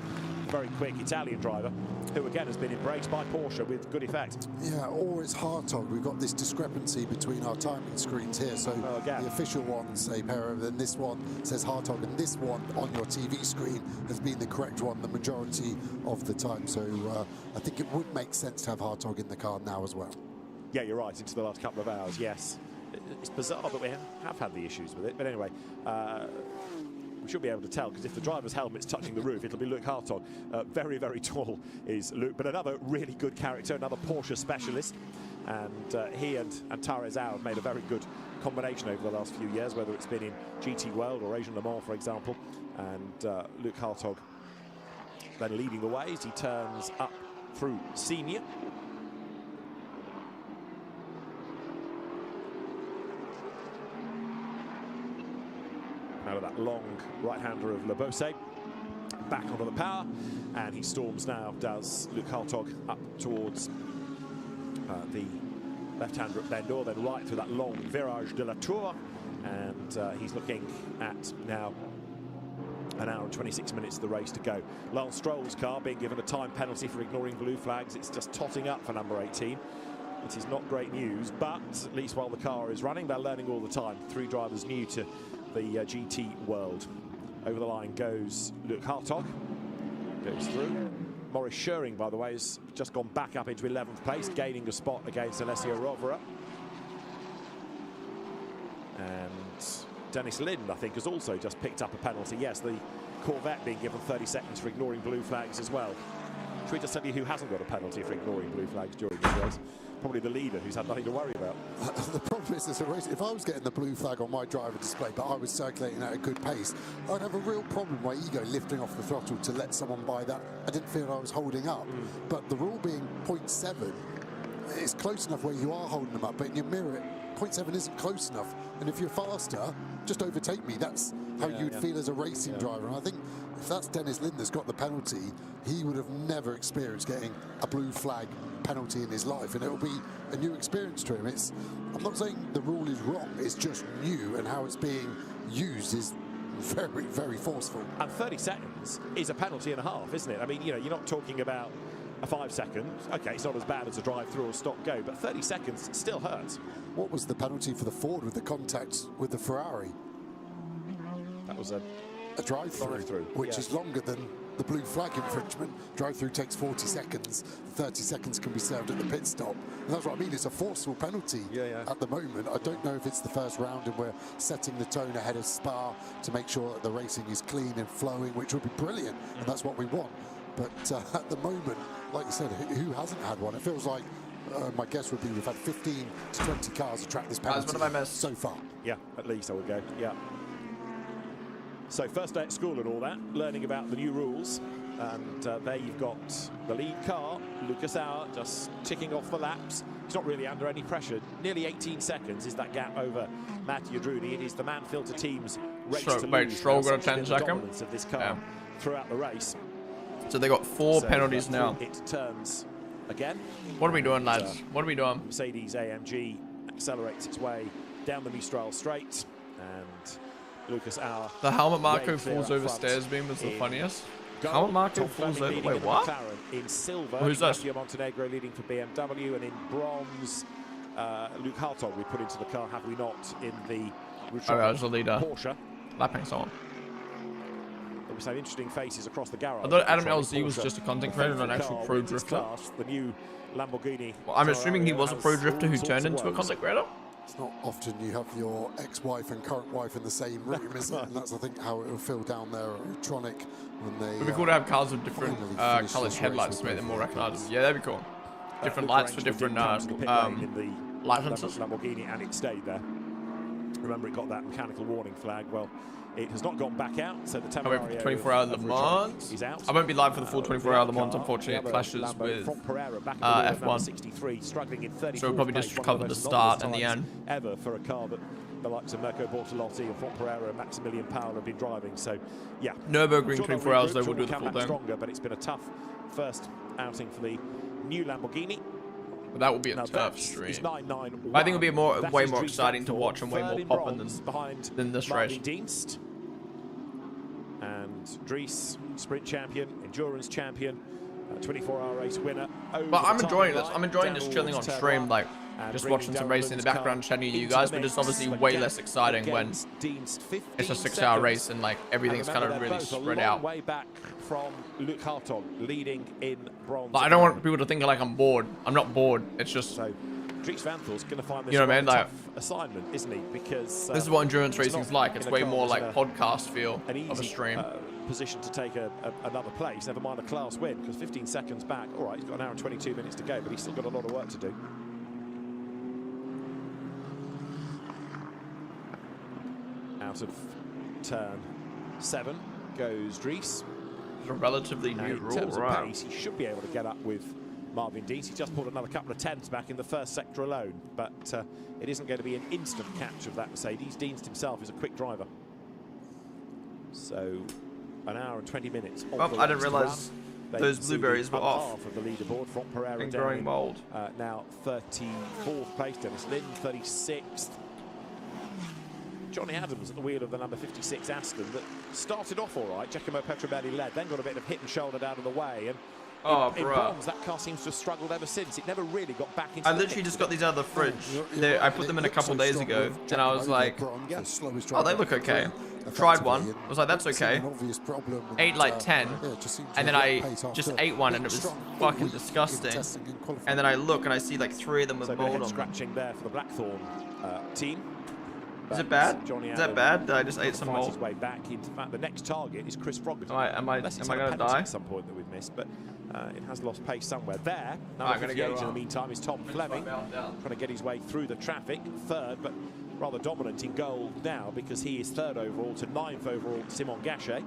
very quick Italian driver, who again has been embraced by Porsche with good effect. Yeah, or it's Hartog. We've got this discrepancy between our timing screens here. So the official one say Pera, then this one says Hartog, and this one on your TV screen has been the correct one the majority of the time. So I think it would make sense to have Hartog in the car now as well. Yeah, you're right, into the last couple of hours, yes. It's bizarre that we have had the issues with it, but anyway, we should be able to tell, because if the driver's helmet's touching the roof, it'll be Luke Hartog. Very, very tall is Luke, but another really good character, another Porsche specialist, and he and Therese Au have made a very good combination over the last few years, whether it's been in GT World or Asian Le Mans, for example, and Luke Hartog then leading the way as he turns up through Senior. Out of that long right-hander of Labose, back onto the power, and he storms now, does Luke Hartog, up towards the left-hander at Bendor, then right through that long Virage de la Tour, and he's looking at now an hour and 26 minutes of the race to go. Lance Stroll's car being given a time penalty for ignoring blue flags. It's just totting up for number 18. It is not great news, but at least while the car is running, they're learning all the time. 3 drivers new to the GT world. Over the line goes Luke Hartog. Goes through. Maurice Schöring, by the way, has just gone back up into 11th place, gaining a spot against Alessio Rovera. And Dennis Lind, I think, has also just picked up a penalty. Yes, the Corvette being given 30 seconds for ignoring blue flags as well. Should we just tell you who hasn't got a penalty for ignoring blue flags during this race? Probably the leader, who's had nothing to worry about. The problem is, as a race, if I was getting the blue flag on my driver display, but I was circulating at a good pace, I'd have a real problem with my ego lifting off the throttle to let someone by that. I didn't feel I was holding up. But the rule being 0.7, it's close enough where you are holding them up, but in your mirror, 0.7 isn't close enough. And if you're faster, just overtake me. That's how you'd feel as a racing driver. And I think if that's Dennis Lind that's got the penalty, he would have never experienced getting a blue flag penalty in his life, and it'll be a new experience to him. I'm not saying the rule is wrong, it's just new, and how it's being used is very, very forceful. And 30 seconds is a penalty and a half, isn't it? I mean, you know, you're not talking about a 5 second. Okay, it's not as bad as a drive through or stop go, but 30 seconds still hurts. What was the penalty for the Ford with the contact with the Ferrari? That was a drive-through, which is longer than the blue flag infringement. Drive-through takes 40 seconds. 30 seconds can be served at the pit stop. And that's what I mean. It's a forceful penalty at the moment. I don't know if it's the first round and we're setting the tone ahead of Spa to make sure that the racing is clean and flowing, which would be brilliant, and that's what we want. But at the moment, like you said, who hasn't had one? It feels like my guess would be we've had 15 to 20 cars attract this penalty so far. Yeah, at least I would go. Yeah. So first day at school and all that, learning about the new rules. And there you've got the lead car, Lucas Auer, just ticking off the laps. He's not really under any pressure. Nearly 18 seconds is that gap over Mattia Druni. It is the Manfilter team's race to lose. Stroll got a 10 second. Dominance of this car throughout the race. So they got 4 penalties now. It turns again. What are we doing, lads? What are we doing? Mercedes AMG accelerates its way down the Mistral straight, and Lucas Auer. The helmet Marco falls over stairs beam was the funniest. Helmet Marco falls over. Wait, what? In silver, who's that? Montenegro leading for BMW, and in bronze, Luke Hartog we put into the car, have we not, in the that was the leader. Porsche. Lapping someone. There'll be some interesting faces across the garage. I thought Adam LZ was just a content creator, not an actual pro drifter. The new Lamborghini. Well, I'm assuming he was a pro drifter who turned into a content creator. It's not often you have your ex-wife and current wife in the same room, is it? And that's, I think, how it will feel down there at Tronic when they. It'd be cool to have cars with different coloured headlights to make them more recognizable. Yeah, that'd be cool. Different lights for different licenses. Lamborghini, and it stayed there. Remember, it got that mechanical warning flag. Well, it has not gone back out, so the Temerario 24-hour Le Mans is out. I won't be live for the full 24-hour Le Mans, unfortunately. It clashes with F1. So we'll probably just cover the start and the end. Ever for a car that the likes of Mirko Bortolotti and Front Pereira and Maximilian Powell have been driving. So, yeah. Nürburgring 24 hours, though, will do the full thing. Stronger, but it's been a tough first outing for the new Lamborghini. But that will be a tough stream. I think it'll be way more exciting to watch and way more popping than this race. Dienst. And Dries, sprint champion, endurance champion, 24-hour race winner. But I'm enjoying this. I'm enjoying this chilling on stream, like just watching some racing in the background, chatting to you guys. But it's obviously way less exciting when it's a 6-hour race and like everything's kind of really spread out. Way back from Luc Hartog leading in bronze. But I don't want people to think like I'm bored. I'm not bored. It's just. So, Dries Vanthel's going to find this, you know what I mean? Like, tough assignment, isn't he? Because this is what endurance racing's like. It's way more like podcast feel of a stream. Position to take another place, never mind a class win, because 15 seconds back. All right, he's got an hour and 22 minutes to go, but he's still got a lot of work to do. Out of turn 7 goes Dries. It's a relatively new rule, in terms right? of pace, he should be able to get up with Marvin Dienst. He just pulled another couple of tenths back in the first sector alone, but it isn't going to be an instant catch of that Mercedes. Dienst himself is a quick driver. So, an hour and 20 minutes. Well, I didn't realise those blueberries were off. Of the leaderboard from Pereira and growing mold. Now 34th place, Dennis Lynn, 36th. Johnny Adams at the wheel of the number 56 Aston that started off all right. Giacomo Petrobelli led, then got a bit of hit and shoulder down of the way. And in bronze, that car seems to have struggled ever since. It never really got back into. I literally just got these out of the fridge. I put them in a couple days ago, and I was like, oh, they look okay. Tried one. I was like, that's okay. Ate like 10, and then I just ate one, and it was fucking disgusting. And then I look, and I see like 3 of them with mold on them. Scratching there for the Blackthorn team. Is it bad? Is that bad that I just ate some mold? His way back. In fact, the next target is Chris Froggatt. Am I going to die? At some point that we've missed, but it has lost pace somewhere there. Now, in the meantime, is Tom Fleming trying to get his way through the traffic. Third, but rather dominant in gold now because he is 3rd overall to 9th overall, Simon Gachet.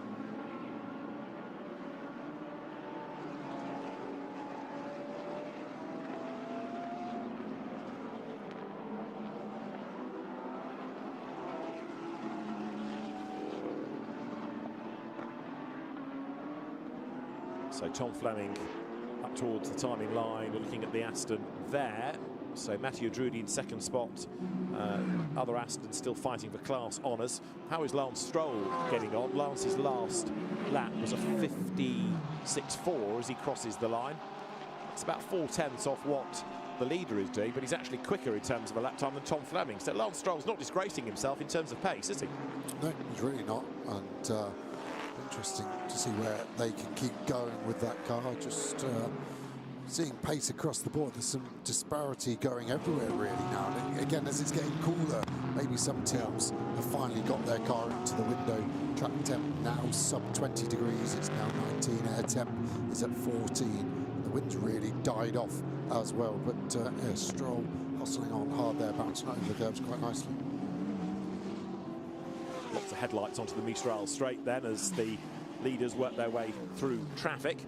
So Tom Fleming up towards the timing line, looking at the Aston there. So Mathieu Drudi in 2nd spot. Other Aston still fighting for class honours. How is Lance Stroll getting on? Lance's last lap was a 56.4 as he crosses the line. It's about 4 tenths off what the leader is doing, but he's actually quicker in terms of a lap time than Tom Fleming. So Lance Stroll's not disgracing himself in terms of pace, is he? No, he's really not. And interesting to see where they can keep going with that car. Just seeing pace across the board. There's some disparity going everywhere really now. And again, as it's getting cooler, maybe some teams have finally got their car into the window. Track temp now sub 20 degrees. It's now 19. Air temp is at 14. The wind's really died off as well. But yeah, Stroll hustling on hard there, bouncing over the curbs quite nicely. Lots of headlights onto the Mistral straight then as the leaders work their way through traffic.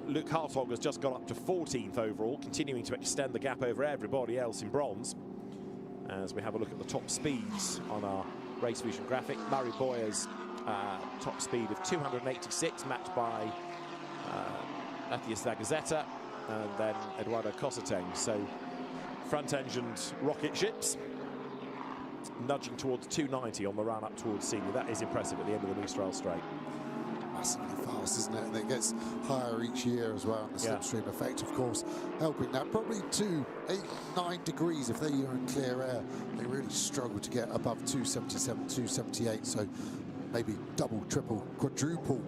Luc Hartog has just got up to 14th overall, continuing to extend the gap over everybody else in bronze. As we have a look at the top speeds on our race vision graphic, Murray Boyer's top speed of 286, matched by Matthias Zagazeta and then Eduardo Cosseteng. So front-engined rocket ships nudging towards 290 on the run up towards senior. That is impressive at the end of the Mistral straight. Massively fast, isn't it? And it gets higher each year as well. And the slipstream effect, of course, helping that. Probably 8, 9 degrees if they are in clear air. They really struggle to get above 277, 278. So maybe double, triple, quadruple.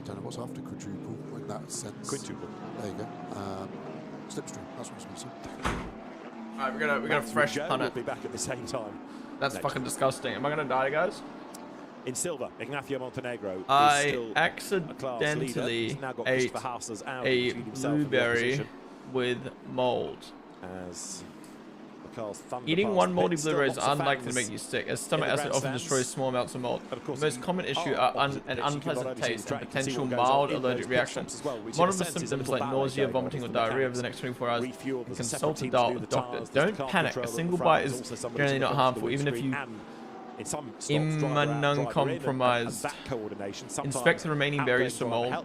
I don't know what's after quadruple in that sense. Quintuple. There you go. Slipstream. That's what I was going to say. All right, we got a fresh punter. We'll be back at the same time. That's fucking disgusting. Am I gonna die, guys? In silver, Ignacio Montenegro. I accidentally ate a blueberry with mold. As the car's thunder Eating one moldy blueberry is lots of unlikely to fans make you sick, as stomach acid often destroys small amounts of mold. The most common issue are an unpleasant taste and potential mild allergic reactions. Moderate symptoms like nausea, vomiting, or diarrhea over the next 24 hours. And consult a doctor. Don't panic. A single bite is generally not harmful, even if you immunocompromised. Inspect the remaining berries for mold.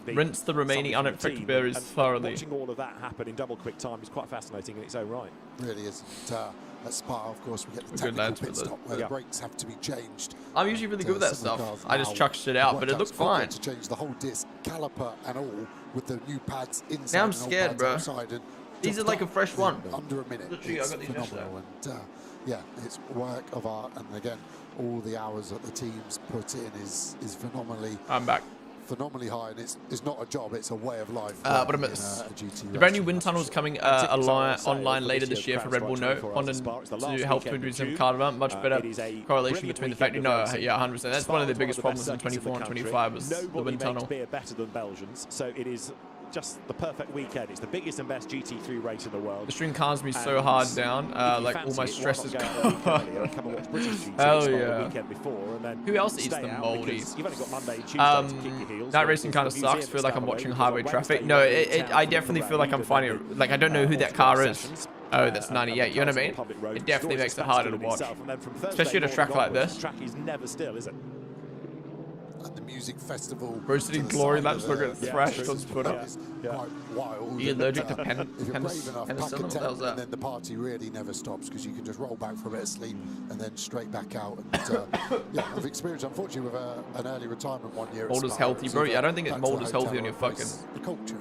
Rinse the remaining uninfected berries thoroughly. Watching all of that happen in double quick time is quite fascinating in its own right. Really is. At Spa, of course, we get the technical pit stop where the brakes have to be changed. I'm usually really good with that stuff. I just chuck shit out, but it looked fine. To change the whole disc, caliper and all, with the new pads inside. Now I'm scared, bro. These are like a fresh one. Under a minute. Literally, I got these yesterday. And yeah, it's work of art, and again, all the hours that the teams put in is phenomenally. I'm back. Phenomenally high, and it's not a job; it's a way of life. But I'm the brand new wind tunnel is coming online later this year for Red Bull Note. Ponden to help to introduce some carbon, much better correlation between the factory. No, yeah, 100%. That's one of the biggest problems in 24 and 25 was the wind tunnel. Nobody makes beer better than Belgians, so it is just the perfect weekend. It's the biggest and best GT3 race in the world. The string calms me so hard down, like all my stress is gone. Hell yeah. Who else eats the moldy? That racing kind of sucks. Feel like I'm watching highway traffic. No, I definitely feel like I'm finding it. Like I don't know who that car is. Oh, that's 98. You know what I mean? It definitely makes it harder to watch, especially at a track like this. Track is never still, is it? At the music festival. Roasted in glory, laps look at thrashed on Twitter. Quite wild. Are you allergic to if you're brave enough, pack a tent, that? and then the party really never stops because you can just roll back for a bit of sleep and then straight back out. And yeah, I've experienced, unfortunately, with an early retirement one year. Mold is healthy, bro. Yeah, I don't think mold is healthy on your fucking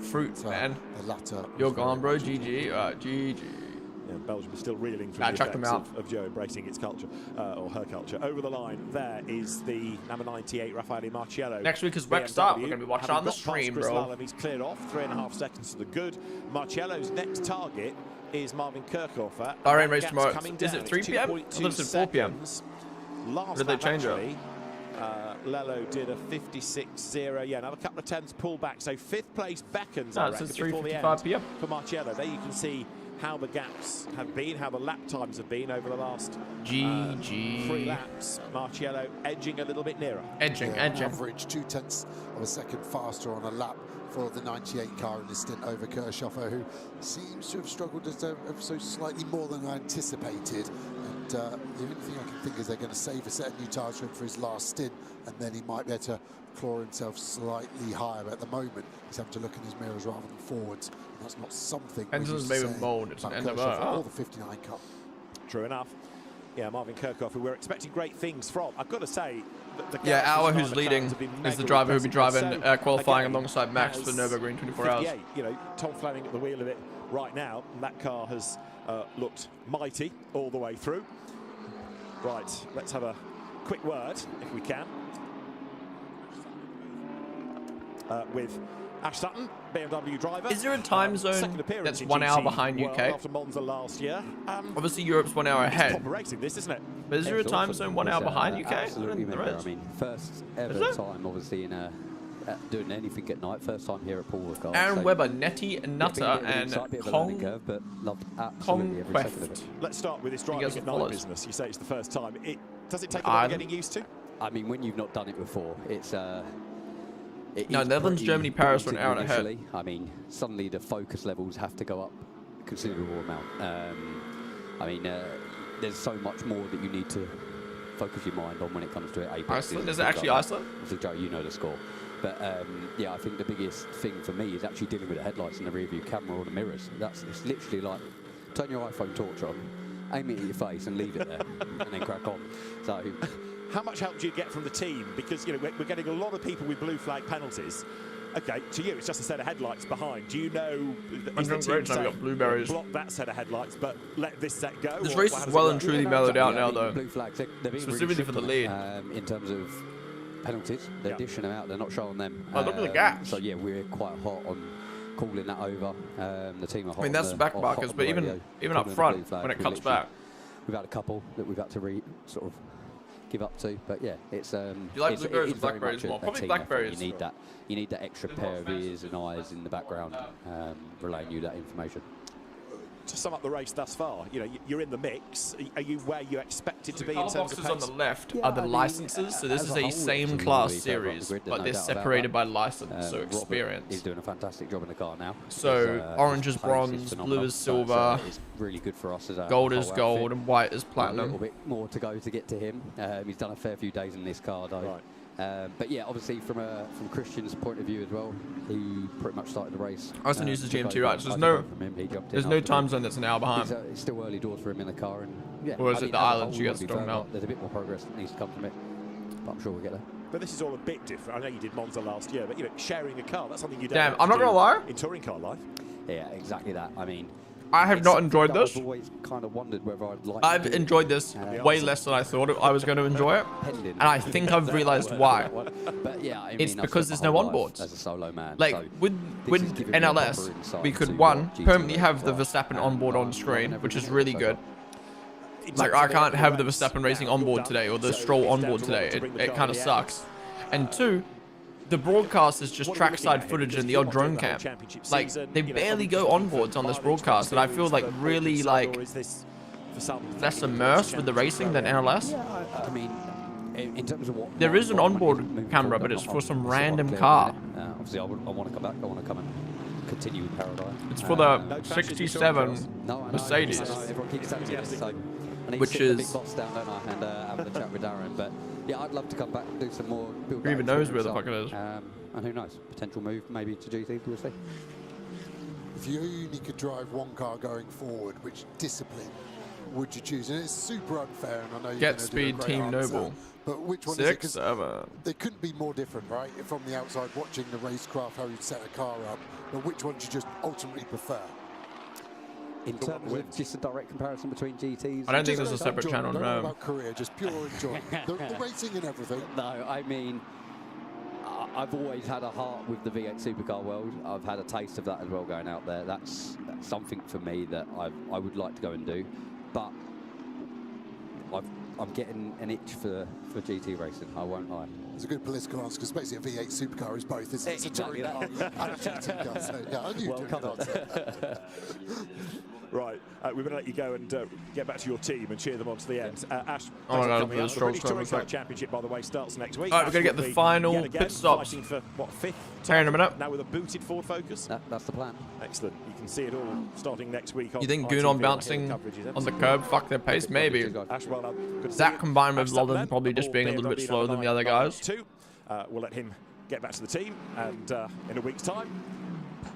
fruit, man. You're gone, bro. GG. GG. Yeah, Belgium is still reeling from the effects of Joe embracing its culture, or her culture. Over the line, there is the number 98, Raffaele Marciello. Next week is Wreck Start. We're going to be watching on the stream, bro. He's cleared off, 3.5 seconds to the good. Marciello's next target is Marvin Kirchhofer. Bahrain race tomorrow. Is it 3 p.m.? I thought it said 4 p.m. Last did they change it? Lello did a 56.0. Yeah, another couple of tenths pull back. So 5th place beckons. No, it says 3:55 p.m. for Marciello. There you can see how the gaps have been, how the lap times have been over the last 3 laps. Marciello edging a little bit nearer. Edging. Average 0.2 of a second faster on a lap for the 98 car in this stint over Kirchhofer, who seems to have struggled just ever so slightly more than I anticipated. And the only thing I can think is they're going to save a set of new tyres for him for his last stint, and then he might be able to claw himself slightly higher. But at the moment, he's having to look in his mirrors rather than forwards. And that's not something. Engine's maybe mold. It's an end of or the 59 Cup. True enough. Yeah, Marvin Kirchhoff, who we're expecting great things from. I've got to say, Auer, who's leading, is the driver who'll be driving qualifying alongside Max for Nürburgring 24 hours. You know, Tom Fleming at the wheel of it right now, and that car has looked mighty all the way through. Right, let's have a quick word, if we can, with Ash Sutton, BMW driver. Is there a time zone that's 1 hour behind UK? After Monza last year. Obviously, Europe's 1 hour ahead. Top racing, this, isn't it? But is there a time zone 1 hour behind UK? Absolutely, I mean, first ever time, obviously, in doing anything at night. First time here at Paul Ricard. Aaron Webber, Netty, Nutter, and Conquest. Let's start with this driving at night business. You say it's the first time. Does it take a lot of getting used to? I mean, when you've not done it before, it's... no, Netherlands, Germany, Paris for an hour and a half. I mean, suddenly the focus levels have to go up a considerable amount. I mean, there's so much more that you need to focus your mind on when it comes to it. Iceland? Is it actually Iceland? Obviously, Joe, you know the score. But yeah, I think the biggest thing for me is actually dealing with the headlights and the rear view camera or the mirrors. It's literally like turn your iPhone torch on, aim it at your face and leave it there, and then crack on. So. How much help do you get from the team? Because you know we're getting a lot of people with blue flag penalties. Okay, to you, it's just a set of headlights behind. Do you know? Is the great team time we got blueberries. block that set of headlights, but let this set go? This or race how is does well it and work? truly mellowed out now, though. Blue flags, they're being Specifically really for the simple, lead. in terms of penalties, they're dishing them out. They're not showing them. Oh, look at the gaps. So yeah, we're quite hot on calling that over. The team are hot. I mean, that's the back markers, but even up front, when it cuts back. We've had a couple that we've had to sort of give up to, but yeah, it's Do you like blueberries or it's very blackberries much more? a Probably team blackberries. effort. You need that extra pair of ears and eyes in the background, relaying you that information. To sum up the race thus far, you know, you're in the mix. Are you where you expected to be in Car terms of boxes pace? on the left are the licenses, so this is a same class series, but they're separated by license, so experience. He's doing a fantastic job in the car now. So orange is bronze, blue is silver, it's really good for us as a gold is whole gold, outfit. and white is A platinum. little bit more to go to get to him. He's done a fair few days in this car, though. Right. But yeah, obviously from Christian's point of view as well, he pretty much started the race. I also use the GMT right, so there's no time zone that's an hour behind. It's still early doors for him in the car, and yeah. Or is it the islands you guys are talking talking about? There's a bit more progress that needs to come from it, but I'm sure we'll get there. But this is all a bit different. I know you did Monza last year, but you know, sharing a car, that's something you don't Damn, have to I'm not do gonna lie. in touring car life. Yeah, exactly that. I mean, I have not enjoyed this. I've always kind of wondered whether I'd like. I've enjoyed this way less than I thought I was going to enjoy it, and I think I've realised why. But yeah, I mean, It's because there's no onboards. As a solo man, Like so with NLS, we could permanently have the Verstappen onboard on screen, which is really good. Like I can't have the Verstappen Racing onboard today or the Stroll onboard today. It kind of sucks. And two, the broadcast is just trackside footage and the odd drone cam. Like they barely go onboards on this broadcast, and I feel like really like less immersed with the racing than NLS. I mean, in terms of what there is an onboard camera, but it's for some random car. Obviously, I want to come back. I want to come and continue with Paradise. It's for the 67 Mercedes, Everyone keeps saying this, so I need which to sit the is. big boss down, don't I, and having a chat with Darren. But yeah, I'd love to come back and do some more. Build Who even knows where the fuck it is? And who knows? Potential move maybe to GT. We'll see. If you only could drive one car going forward, which discipline would you choose? And it's super unfair, and I know you're Get Speed Team answer, Noble. but which one 6, is it? 7. They couldn't be more different, right? From the outside, watching the racecraft, how you'd set a car up. But which one do you just ultimately prefer? In terms of just a direct comparison between GTs, I don't think there's a separate channel. Don't No. know about career, just pure enjoyment. the racing and everything. No, I mean, I've always had a heart with the V8 supercar world. I've had a taste of that as well going out there. That's something for me that I would like to go and do. But I'm getting an itch for GT racing, I won't lie. It's a good political answer, because basically a V8 supercar is both, isn't it? It's a touring car and a GT car, so yeah, I knew you'd do an answer. Right, we're going to let you go and get back to your team and cheer them on to the end. Ash, Oh my God, coming up. the The British Stroll's Touring Car coming. Championship, by the way, starts next week. All right, we're going to get the final yet again pit stops. fighting for, what, 5th? Hang on a minute. Now with a booted Ford Focus. That's the plan. Excellent. You can see it all starting next week. You think ITV. Gunon bouncing on the curb fuck their pace? Maybe. Ash, well done. Good to see That you. combined with Ash Lolland Sutherland, probably just being a little bit BMW slower than the other guys. 2. We'll let him get back to the team, and in a week's time,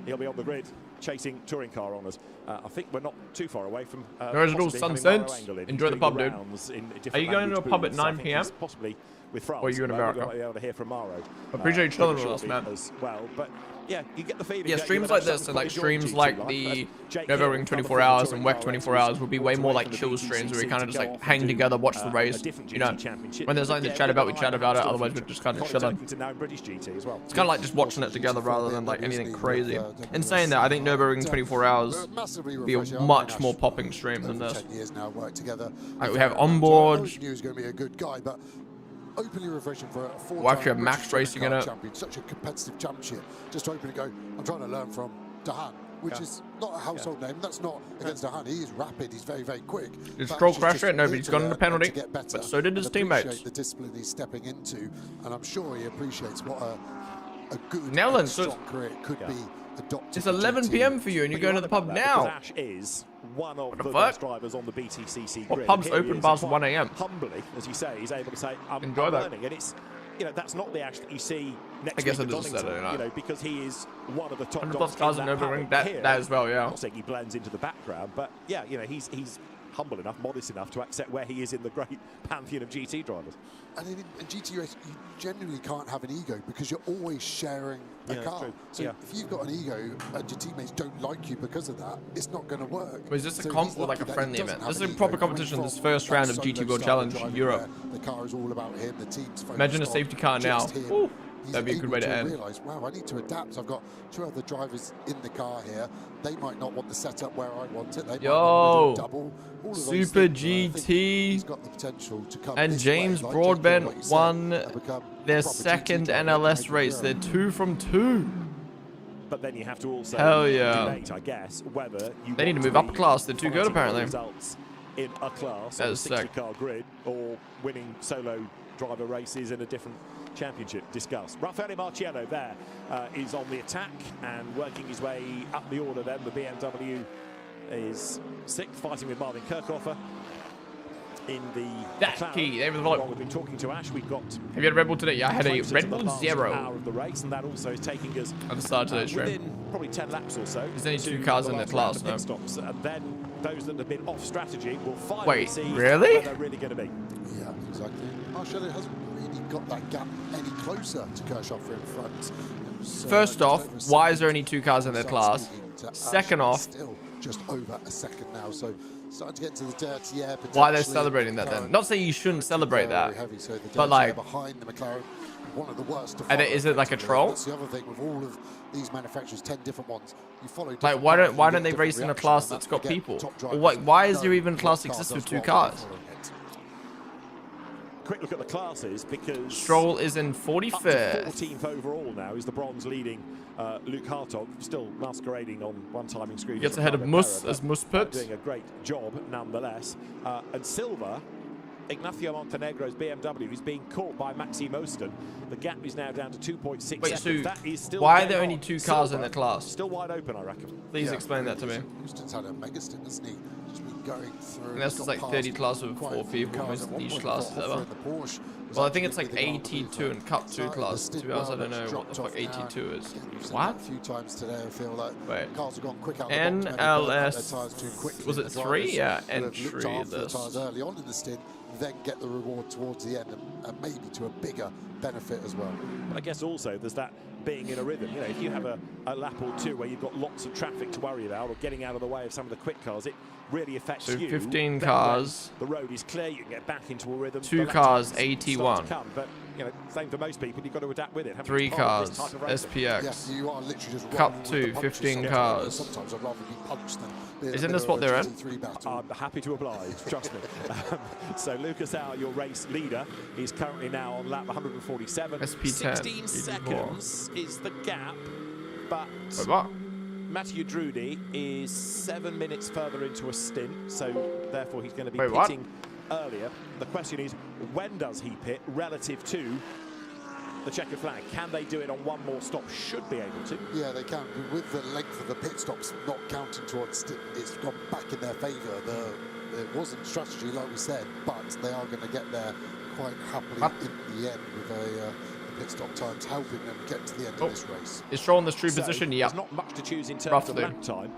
he'll be on the grid chasing touring car honours. I think we're not too far away from. There's it all possibly having Sunset. Mauro Engel in, Enjoy the doing pub, dude. rounds in different Are you going to a language pub at booths. I 9 think p.m.? he's possibly with France. Or are you in but America? We'll be able to hear from Mauro. I appreciate you chilling with pretty us, shortly man. As well, but yeah, you get the feeling. Yeah, that streams you're like gonna this have and like something quite streams enjoyed like GT the life. Jake Nürburgring Hill, 24 another hours touring and WEC car 24 race, hours will be way more like away chill from the streams where we BTCC kind of just to go like off hang and do, together, watch the a race. different You know, GT championship. when there's something to Yeah, chat about, we yeah, chat about it. still Otherwise, we're future. just kind of Probably chilling. taking to now British GT as well. It's kind of like just watching it together rather than like anything crazy. In saying that, I think Nürburgring 24 hours would be a much more popping stream than this. 10 years now, worked together. Like we have onboard. He was going to be a good guy, but openly refreshing for a four-time We'll actually have British Max racing in touring it. car champion, such a competitive championship. Just to openly go, I'm trying to learn from Dahan, which is not a household name. That's not against Dahan. He is rapid. He's very, very quick. Did But Stroll she's crash just it? No, but here he's to gone in learn the penalty. and to get better But so did his and appreciate teammates. the discipline he's stepping into, and I'm sure he appreciates what a good Now then, and so strong career could be adopted. It's 11 p.m. for you, and you're going to the pub now. Ash is one of the the fuck? best drivers on the BTCC What grid. pub's And here open he is, past quite 1 a.m.? Humbly, as you say, he's able to say, I'm Enjoy that. learning. And it's, you know, that's not the Ash that you see next I guess week it at is a Donington, Saturday night. you know, because he is one of the top 100 dogs plus cars in in that Nürburgring, paddock that here. as well, yeah. I'm not saying he blends into the background, but yeah, you know, he's humble enough, modest enough to accept where he is in the great pantheon of GT drivers. And in GT race, you genuinely can't have an ego because you're always sharing a car. So if you've got an ego and your teammates don't like you because of that, it's not going to work. Is this a comp or like a friendly event? This is a proper competition. This first round of GT World Challenge Europe. The car is all about him. The team's imagine a safety car now. Ooh, that'd be a good way to end. Realize, wow, I need to adapt. I've got 2 other drivers in the car here. They might not want the setup where I want it. They might want to do double. All of Super things, GT he's got the potential to come and James Broadbent won their second NLS race. They're 2 from 2. But then you have to also debate, I guess, whether you they need to move up a class. They're too good, apparently. Results in a class on a 60-car grid, or winning solo driver races in a different championship. Discussed. Raffaele Marciello there is on the attack and working his way up the order. Then the BMW is 6th, fighting with Marvin Kirchhofer in the key. There was the volume. We've been talking to Ash. We've got. Have you had a Red Bull today? Yeah, I had a Red Bull Zero. Hour of the race, and that also is taking us at the start of today's stream. Within probably 10 laps or so. There's only 2 cars in the class, no? Stops, and then those that have been off strategy will finally see really? where they're really going to be. Yeah, exactly. Marciello hasn't really got that gap any closer to Kirchhofer in front. First off, why is there only 2 cars in their class? Second off, still just over a second now, so starting to get to the dirty air. Why are they celebrating that then? Not saying you shouldn't celebrate that, but like, behind the McLaren, one of the worst to and is it like a troll? That's the other thing with all of these manufacturers, 10 different ones. You follow. Like, why don't they race in a class that's got people? Or why is there even a class that exists with 2 cars? Quick look at the classes, because Stroll is in 45th. 14th overall now. Is the bronze leading Luke Hartog, still masquerading on one timing screen. Gets ahead of Mus as Mus put. Doing a great job nonetheless. And silver, Ignacio Montenegro's BMW, who's being caught by Maxime Osten. The gap is now down to 2.6 seconds. So that is still why are there only 2 cars in the class? Still wide open, I reckon. Please explain that to me. Houston's had a mega stint, hasn't he? Just been going through. And that's just like 30 classes with 4 people, most niche classes ever. Well, I think it's like AT2 and Cup 2 class. To be honest, I don't know what the fuck AT2 is. What? A few times today, I feel like cars have gone quick out NLS, was it 3? Yeah, entry list. Early on in the stint, then get the reward towards the end, and maybe to a bigger benefit as well. But I guess also there's that being in a rhythm. You know, if you have a lap or 2 where you've got lots of traffic to worry about, or getting out of the way of some of the quick cars, it really affects you. 15 cars. The road is clear, you can get back into a rhythm. 2 cars, AT1. But you know, same for most people, you've got to adapt with it. 3 cars, SPX. Yes, you are literally just Cup 2, 15 cars. Sometimes I'd rather be punched than isn't this what they're in? I'm happy to oblige, trust me. So Lucas Hour, your race leader, is currently now on lap 147. SP10. 16 seconds is the gap, but Mathieu Drudy is 7 minutes further into a stint, so therefore he's going to be pitting earlier. The question is, when does he pit relative to the checkered flag? Can they do it on one more stop? Should be able to. Yeah, they can. With the length of the pit stops not counting towards, it's gone back in their favour. It wasn't strategy, like we said, but they are going to get there quite happily in the end with the pit stop times helping them get to the end of this race. Is Stroll in this true position? Yeah. There's not much to choose in terms of lap time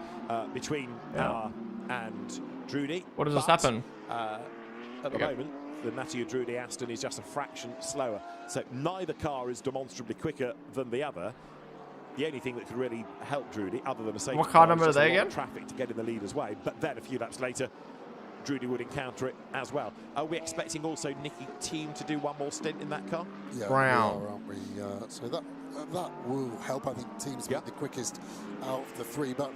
between Power and Drudy. What does this happen? At the moment, the Mathieu Drudy Aston is just a fraction slower. So neither car is demonstrably quicker than the other. The only thing that could really help Drudy, other than a safety what car number are they again? Traffic to get in the leader's way. But then a few laps later, Drudy would encounter it as well. Are we expecting also Nicky Team to do one more stint in that car? Yeah, Brown. we are, aren't we? So that will help. I think Team's been the quickest out of the 3. But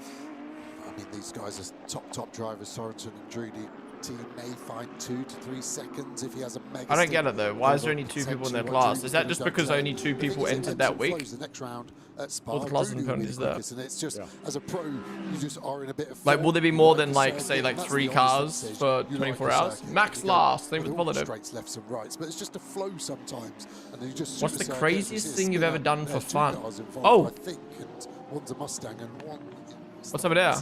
I mean, these guys are top drivers, Sorensen and Drudy. Team may find 2 to 3 seconds if he has a mega. I don't get it though. Why is there only 2 people in their class? Is that just because only 2 people entered that week? The next round at Spa, all the classes and penalties there. And it's just as a pro, you just are in a bit of like, will there be more than like say like 3 cars for 24 hours? Max last. Same with the positive. Straights, lefts and rights, but it's just a flow sometimes. And you just. What's the craziest thing you've ever done for fun? Oh, I think, and one's a Mustang and one. What's over there?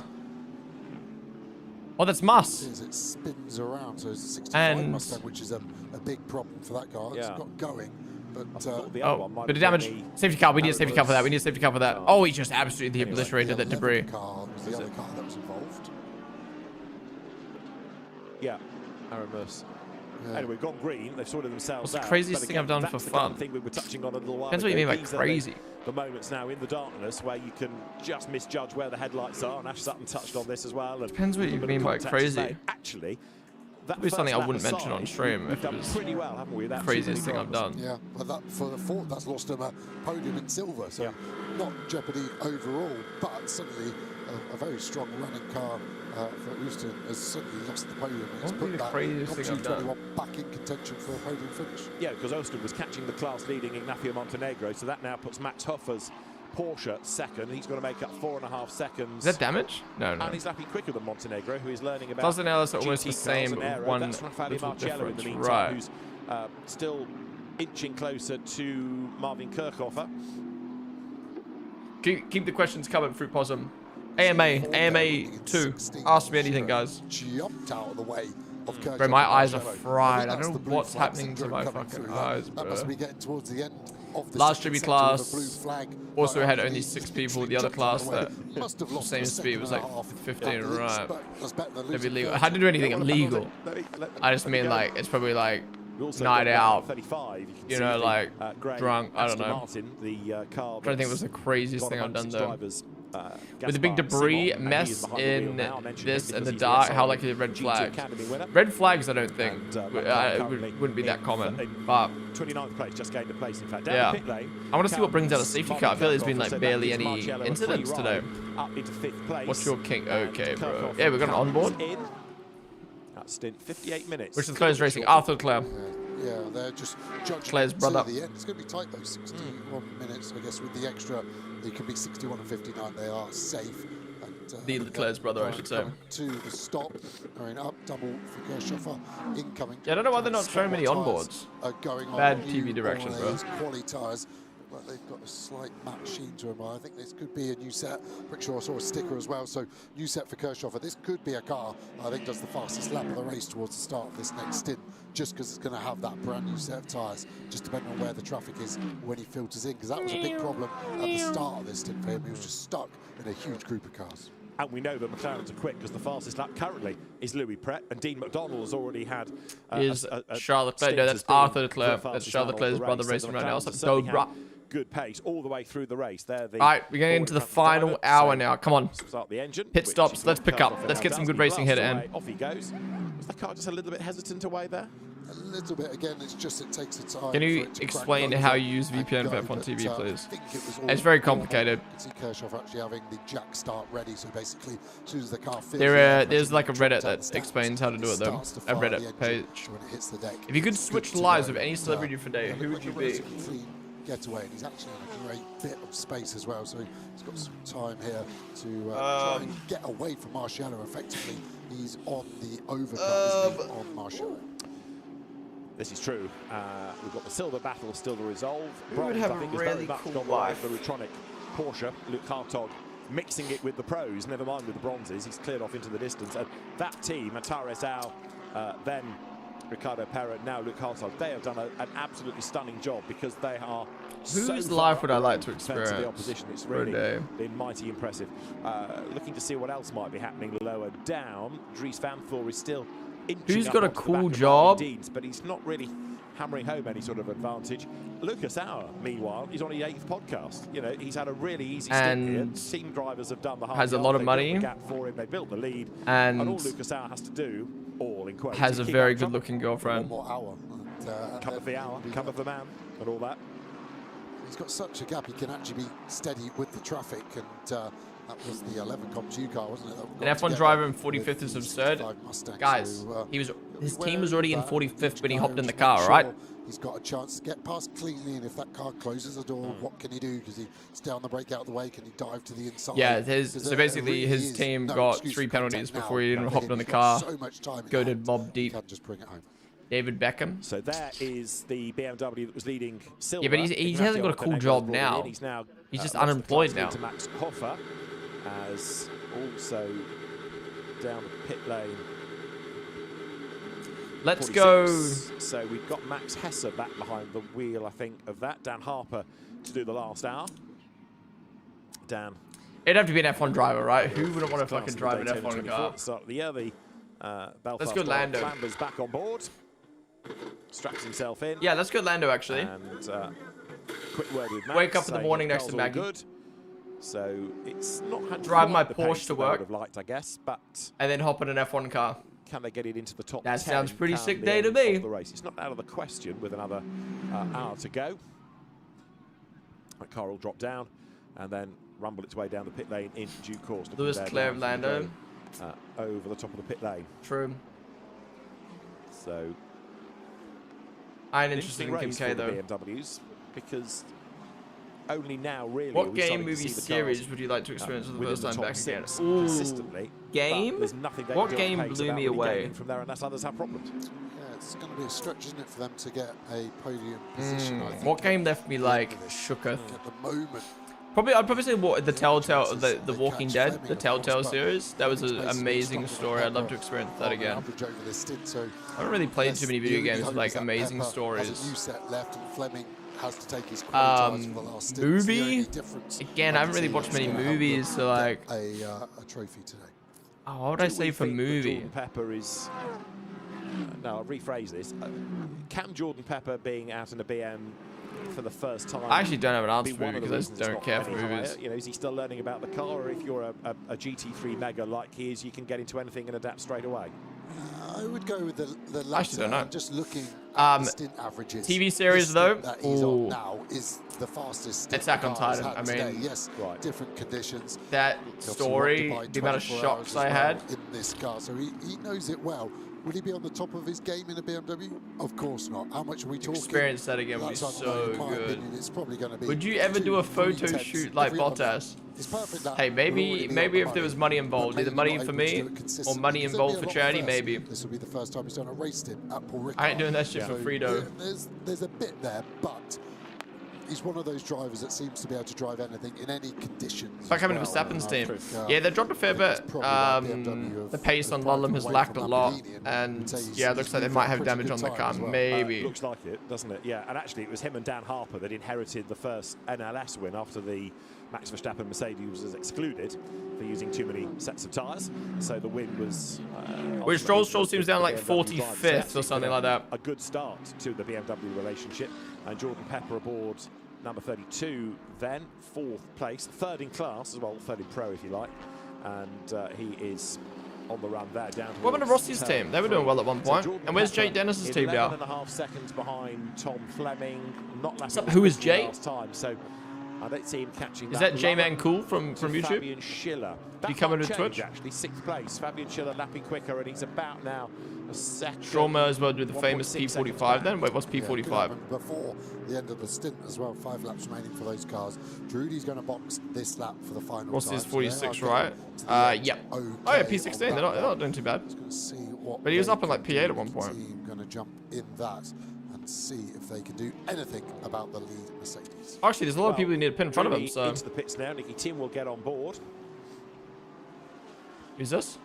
Oh, that's Mus. It spins around, so it's a 65 Mustang, which is a big problem for that car. It's got going, but bit of damage. Safety car. We need a safety car for that. We need a safety car for that. Oh, he just absolutely obliterated that debris. Car was the other car that was involved. Yeah, Aramis. Anyway, gone green. They've sorted themselves out. What's the craziest thing I've done for fun? Thing we were touching on a little while Depends what you mean by crazy. The moments now in the darkness where you can just misjudge where the headlights are. And Ash Sutton touched on this as well. And depends what you mean by crazy. Actually, that would be something I wouldn't mention on stream if it was pretty well, haven't we? The craziest thing I've done. Yeah, but that, for the Ford, that's lost him a podium in silver. So not jeopardy overall, but suddenly a very strong running car for Houston has certainly lost the podium. It's put that option 21 back in contention for a podium finish. Yeah, because Austin was catching the class-leading Ignacio Montenegro, so that now puts Max Hoffer's Porsche second. He's going to make up 4.5 seconds. Is that damage? No. And he's lapping quicker than Montenegro, who is learning about Doesn't know that's almost the same one That's Raffaele Marcello in the meantime, right. Who's still inching closer to Marvin Kirchhofer. Keep the questions coming, Fruit Possum. AMA 2. Ask me anything, guys. Jumped out of the way of Bro, my eyes are fried. I don't know what's happening to my fucking eyes, bro. That must be getting towards the end of the last tribute class also had only 6 people. The other class that same speed was like 15, right? That'd be legal. I hadn't do anything illegal. I just mean like it's probably like night out, you know, like drunk. I don't know. I'm trying to think it was the craziest thing I've done though. With the big debris mess in this and the dark, how like the red flags. Red flags, I don't think wouldn't be that common. But 29th place, just gained a place. In fact, yeah, I want to see what brings out a safety car. I feel there's been like barely any incidents today. Up into 5th place. What's your king? Okay, bro. Yeah, we got an onboard. That stint 58 minutes. Which is Claire's racing. Arthur Claire. Yeah, they're just judging Claire's brother. the end. It's going to be tight though, 61 minutes. I guess with the extra, they can be 61 and 59. They are safe. And, Claire's brother, I should say. To the stop, going up, double for Kirchhofer, incoming. Yeah, I don't know why they're not showing many onboards. Bad TV direction, bro. Quality tyres. But they've got a slight matte sheen to them. I think this could be a new set. Pretty sure I saw a sticker as well. So new set for Kirchhofer. This could be a car I think does the fastest lap of the race towards the start of this next stint, just because it's going to have that brand new set of tyres, just depending on where the traffic is when he filters in, because that was a big problem at the start of this stint for him. He was just stuck in a huge group of cars. And we know that McLarens are quick because the fastest lap currently is Louis Pret, and Dean McDonald has already had Charlotte Leclerc. No, that's Arthur Leclerc. That's Charlotte Leclerc's brother racing right now. So good pace all the way through the race. All right, we're getting into the final hour now. Come on. Start the engine. Pit stops. Let's pick up. Let's get some good racing here to end. Off he goes. Was the car just a little bit hesitant away there? A little bit. Again, it's just it takes the time. Can you explain how you use VPN for F1 TV, please? It's very complicated. You can see Kirchhoff actually having the jack start ready, so basically as soon as the car fills there's like a Reddit that explains how to do it though. A Reddit page. If you could switch lives with any celebrity for a day, who would you be? Getaway, and he's actually in a great bit of space as well, so he's got some time here to try and get away from Marcello. Effectively, he's on the overcut on Marcello. This is true. We've got the silver battle still to resolve. Who would have a really cool life? The Lutronic Porsche, Luke Hartog, mixing it with the pros, never mind with the bronzes. He's cleared off into the distance. And that team, Atare Sau, then Ricardo Parrott, now Luke Hartog, they have done an absolutely stunning job because they are whose life would I like to experience the opposition. It's really been mighty impressive. Looking to see what else might be happening lower down. Dries Van Thor is still inching who's up got a onto the cool back of job? Deeds, but he's not really hammering home any sort of advantage. Lucas Auer, meanwhile, he's on his 8th podcast. You know, he's had a really easy stint here. Team drivers have done the hard has a job. lot of They money built the gap for him. They built the lead, and all Lucas Auer has to do, all in quotes, has a very good looking girlfriend. One more hour. Come of the hour, come of the man, and all that. He's got such a gap, he can actually be steady with the traffic, and that was the 11 Comps U car, wasn't it? An F1 driver in 45th is absurd. Guys, so, his team was already in 45th when he hopped in the car, all right? He's got a chance to get past cleanly, and if that car closes the door, what can he do? Because he stay on the brake out of the way, can he dive to the inside? Yeah, so basically his team got 3 penalties before he even hopped in the car. Go to Mob Deep. Just bring it home. David Beckham. So there is the BMW that was leading silver. Yeah, but he hasn't got a cool job now. He's just unemployed now. To Max Hoffer, as also down the pit lane. Let's 46. go. So we've got Max Hesse back behind the wheel, I think, of that. Dan Harper to do the last hour. Dan. It'd have to be an F1 driver, right? Who wouldn't want to fucking drive an F1 car? So the early Belfast. Let's go Lando. Clambers back on board. Straps himself in. Yeah, let's go Lando, actually. And quick word with Max. Wake up in the morning next to Maggie. Good. So it's not drive my Porsche to work. Would have liked, I guess, but and then hop in an F1 car. Can they get it into the top 10? That sounds pretty sick day to me. The race. It's not out of the question with another hour to go. That car will drop down and then rumble its way down the pit lane in due course. Lewis clear of Lando. Over the top of the pit lane. True. So I'm interested in Kim K though. BMWs because only now really. What game, movie, series would you like to experience for the first time back again? Consistently. Game? What game blew me away? From there, unless others have problems. Yeah, it's going to be a stretch, isn't it, for them to get a podium position? I think. What game left me like shooketh? At the moment. I'd probably say the Telltale, the Walking Dead, the Telltale series. That was an amazing story. I'd love to experience that again. I haven't really played too many video games with like amazing stories. Has to take his movie? Again, I haven't really watched many movies, so like a trophy today. Oh, what would I say for movie? Jordan Pepper is. No, I'll rephrase this. Can Jordan Pepper being out in a BM for the first time? I actually don't have an answer for you because I just don't care for movies. You know, is he still learning about the car, or if you're a GT3 Mega like he is, you can get into anything and adapt straight away? I would go with the latter. I actually don't know. I'm just looking at the stint averages. TV series though. That he's on now is the fastest. Attack on Titan. I mean, today. Yes, different conditions. That story, the amount of shocks I had in this car, so he knows it well. Will he be on the top of his game in a BMW? Of course not. How much are we talking? Experience that again would be so good. It's probably going to be. Would you ever do a photo shoot like Bottas? Hey, maybe if there was money involved, either money for me or money involved for charity, maybe. This will be the first time he's done a race stint at Paul Ricard. I ain't doing that shit for free though. There's a bit there, but he's one of those drivers that seems to be able to drive anything in any conditions. It's like having a Verstappen's team. Yeah, they dropped a fair bit. The pace on Lundholm has lacked a lot, and yeah, it looks like they might have damage on the car. Maybe. Looks like it, doesn't it? Yeah, and actually it was him and Dan Harper that inherited the first NLS win after the Max Verstappen Mercedes was excluded for using too many sets of tyres. So the win was. Which Stroll seems down like 45th or something like that. A good start to the BMW relationship, and Jordan Pepper aboard number 32, then 4th place, 3rd in class as well, 3rd in pro if you like, and he is on the run there. Down. What about Rossi's team? They were doing well at one point. And where's Jake Dennis's team now? 11.5 seconds behind Tom Fleming. Not last. Who is Jake? Last time, so I don't see him catching. Is that J-Man Cool from YouTube? Fabian Schiller. Did he come into Twitch? Actually, 6th place. Fabian Schiller lapping quicker, and he's about now a second. Stroll as well with the famous P45 then? Wait, what's P45? Yeah, before the end of the stint as well, 5 laps remaining for those cars. Drudy's going to box this lap for the final What's time. his 46, right? Yeah. Oh yeah, P16. They're not doing too bad. But he was up in like P8 at one point. Going to jump in that and see if they can do anything about the lead Mercedes. Actually, there's a lot of people who need a pin in front of him. So into the pits now. Nicky Tim will get on board. Who's this?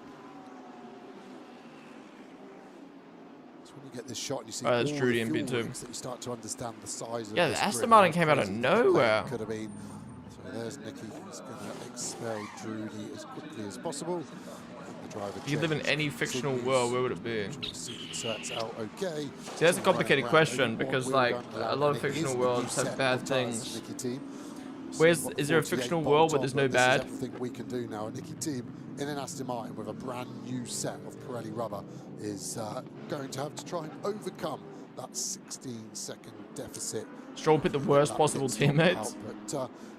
When you get this shot, you see that's Drudy in P2. That you start to understand the size of the Aston Martin came out of nowhere. Could have been. So there's Nicky who's going to expel Drudy as quickly as possible. If you live in any fictional world, where would it be? So that's out okay. See, that's a complicated question because like a lot of fictional worlds have bad things. Is there a fictional world where there's no bad? Everything we can do now. Nicky Team in an Aston Martin with a brand new set of Pirelli rubber is going to have to try and overcome that 16-second deficit. Stroll picked the worst possible teammates.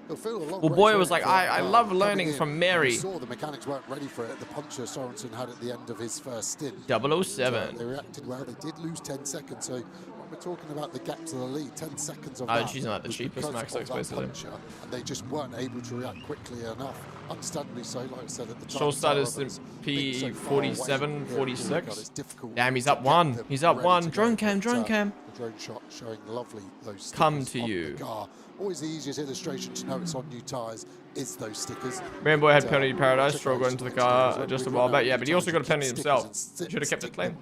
Well, Boy was like, I love learning from Mary. Saw the mechanics weren't ready for it. The puncher Sorensen had at the end of his first stint. 007. They reacted well. They did lose 10 seconds. So when we're talking about the gap to the lead, 10 seconds of that. She's not the cheapest Max X, basically. And they just weren't able to react quickly enough. Understandably so, like I said at the time. Stroll started P47, 46. Damn, he's up 1. He's up 1. Drone cam. The drone shot showing lovely those come to you. Always the easiest illustration to know it's on new tyres is those stickers. Rainbow had penalty paradise. Stroll got into the car just a while back. Yeah, but he also got a penalty himself. He should have kept it clean.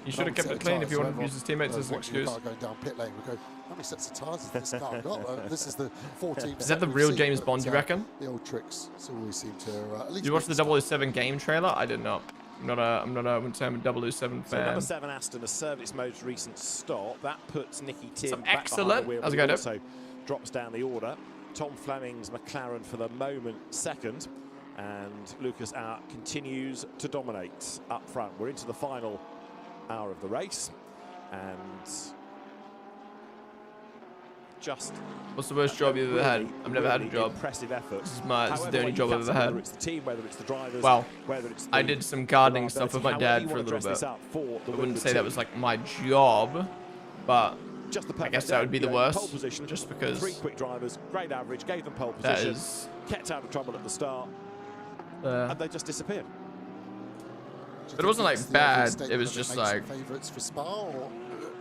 He should have kept it clean if he wanted to use his teammates as an excuse. Going down pit lane, we go, how many sets of tyres has this car got? This is the 14th. Is that the real James Bond, you reckon? The old tricks always seem to. Did you watch the 007 game trailer? I did not. I wouldn't say I'm a 007 So fan. number 7 Aston has served its most recent stop. That puts Nicky Tim Some back excellent. behind the wheel. How's it going, Dave? Also drops down the order. Tom Fleming's McLaren for the moment second. And Lucas Art continues to dominate up front. We're into the final hour of the race. And just what's the worst job you've ever had? I've never had a job. Impressive effort. This is the only job I've ever had. Whether it's the team, whether it's the drivers, well, whether it's I did some gardening stuff with my dad for a little bit. I wouldn't say that was like my job, but I guess that would be the worst. Pole position, just because 3 quick drivers, great average, gave them pole position, kept out of trouble at the start, and they just disappeared. But it wasn't like bad. It was just like favourites for Spa, or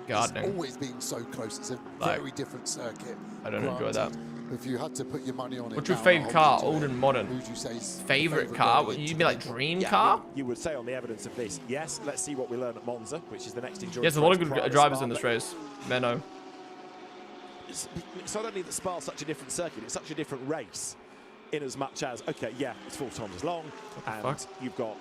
gardening. It's always been so close. It's a very different circuit. I don't enjoy that. If you had to put your money on it, what's your favourite car, old and modern? Who'd you say Favourite car? You'd be like dream car? You would say on the evidence of this, yes. Let's see what we learn at Monza, which is the next endurance. There's a lot of good drivers in this race. Menno. It's not only that Spa's such a different circuit, it's such a different race, in as much as, okay, yeah, it's 4 times as long, and you've got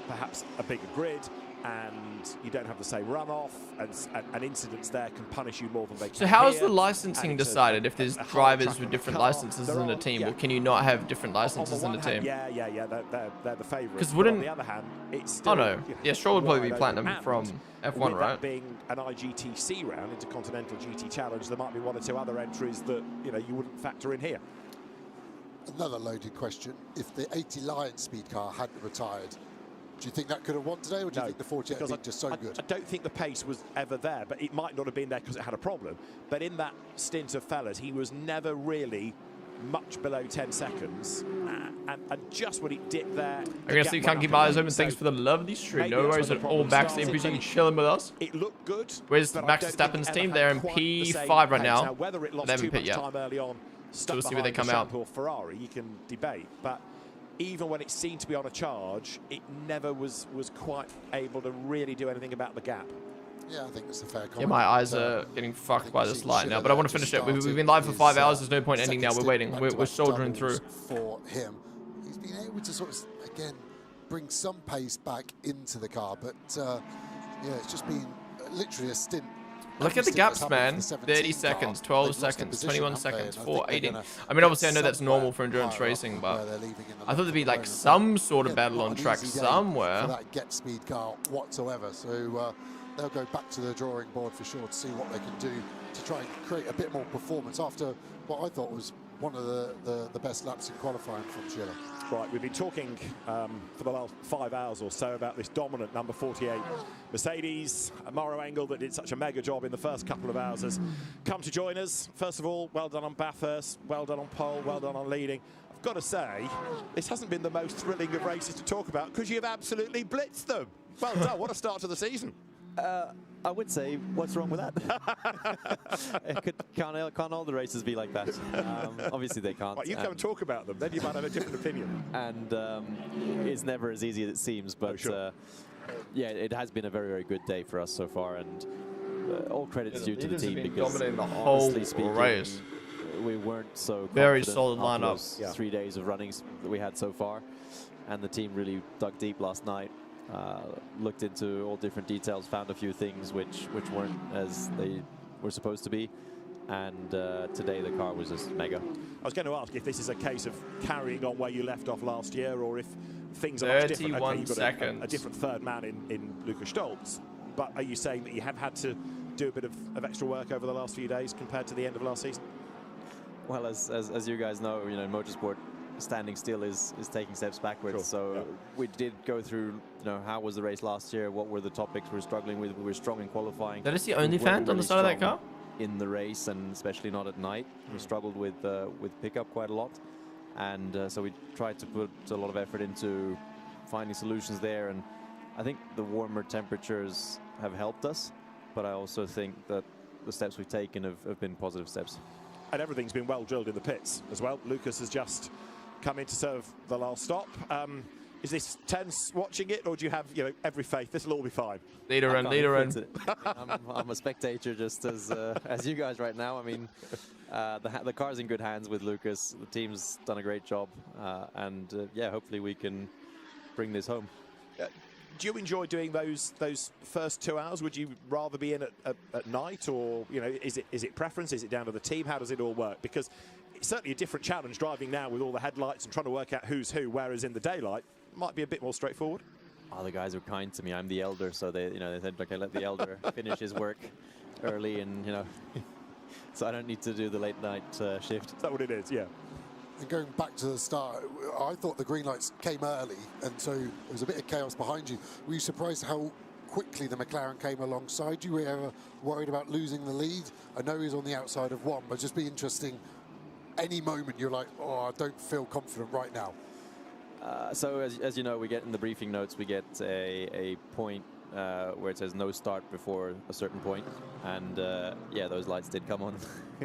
perhaps a bigger grid, and you don't have the same runoff, and incidents there can punish you more than they can. So how is the licensing decided if there's drivers with different licenses in a team, or can you not have different licenses in a team? Yeah, they're the favourites. Because wouldn't... on the other hand, it's still, oh no, yeah, Stroll would probably be platinum from F1, with right? That being an IGTC round, Intercontinental GT Challenge, there might be 1 or 2 other entries that you wouldn't factor in here. Another loaded question: if the 80 Lion speed car hadn't retired, do you think that could have won today, or do you think the 48 had been just so good? I don't think the pace was ever there, but it might not have been there because it had a problem. But in that stint of fellas, he was never really much below 10 seconds. And just when it dipped there... I'm going to see you can't keep my eyes open. Thanks for the lovely stream. No worries at all. Max everything chilling with us. It looked good. Where's Max Verstappen's team? They're in P5 right now. Whether it lost they haven't too pit much yet. time early on, So we'll see where they come out. Or Ferrari, you can debate. But even when it seemed to be on a charge, it never was quite able to really do anything about the gap. Yeah, I think it's a fair comment. Yeah, my eyes are getting fucked by this light now, but I want to finish it. We've been live for 5 hours. There's no point ending now. We're waiting. We're soldiering through. For him, he's been able to sort of, again, bring some pace back into the car, but yeah, it's just been literally a stint. Look at the gaps, man. 30 seconds, 12 seconds, 21 seconds, 4, 18. I mean, obviously, I know that's normal for endurance racing, but I thought there'd be like some sort of battle on track somewhere. For that get speed car whatsoever. So they'll go back to the drawing board for sure to see what they can do to try and create a bit more performance after what I thought was one of the best laps in qualifying from Schiller. Right, we've been talking for the last 5 hours or so about this dominant number 48 Mercedes. Mauro Engel, that did such a mega job in the first couple of hours, has come to join us. First of all, well done on Bathurst, well done on pole, well done on leading. I've got to say, this hasn't been the most thrilling of races to talk about because you've absolutely blitzed them. Well done, what a start to the season. I would say, what's wrong with that? Can't all the races be like that? Obviously they can't. Well, you come and talk about them, then you might have a different opinion. And it's never as easy as it seems, but yeah, it has been a very, very good day for us so far, and all credits due to the team because dominating the whole race. We weren't so very solid lineup. 3 days of runnings that we had so far, and the team really dug deep last night. Looked into all different details, found a few things which weren't as they were supposed to be, and today the car was just mega. I was going to ask if this is a case of carrying on where you left off last year, or if things are much different. 31 you've got seconds. A different third man in Lucas Stoltz, but are you saying that you have had to do a bit of extra work over the last few days compared to the end of last season? Well, as you guys know, in motorsport, standing still is taking steps backwards. Sure. So we did go through, how was the race last year? What were the topics we're struggling with? We were strong in qualifying. Did I see OnlyFans on the side of that car? In the race, and especially not at night. We struggled with pickup quite a lot, and so we tried to put a lot of effort into finding solutions there. And I think the warmer temperatures have helped us, but I also think that the steps we've taken have been positive steps. And everything's been well drilled in the pits as well. Lucas has just come in to serve the last stop. Is this tense watching it, or do you have every faith this will all be fine? Leader in. I'm a spectator just as you guys right now. I mean, the car's in good hands with Lucas. The team's done a great job, and yeah, hopefully we can bring this home. Do you enjoy doing those first 2 hours? Would you rather be in at night, or is it preference? Is it down to the team? How does it all work? Because it's certainly a different challenge driving now with all the headlights and trying to work out who's who. Whereas in the daylight, it might be a bit more straightforward. Oh, the guys are kind to me. I'm the elder, so they said, okay, let the elder finish his work early, and so I don't need to do the late night shift. Is that what it is? Yeah. And going back to the start, I thought the green lights came early, and so there was a bit of chaos behind you. Were you surprised how quickly the McLaren came alongside you? Were you ever worried about losing the lead? I know he's on the outside of one, but just be interesting. Any moment you're like, oh, I don't feel confident right now. So as you know, we get in the briefing notes, we get a point where it says no start before a certain point, and yeah, those lights did come on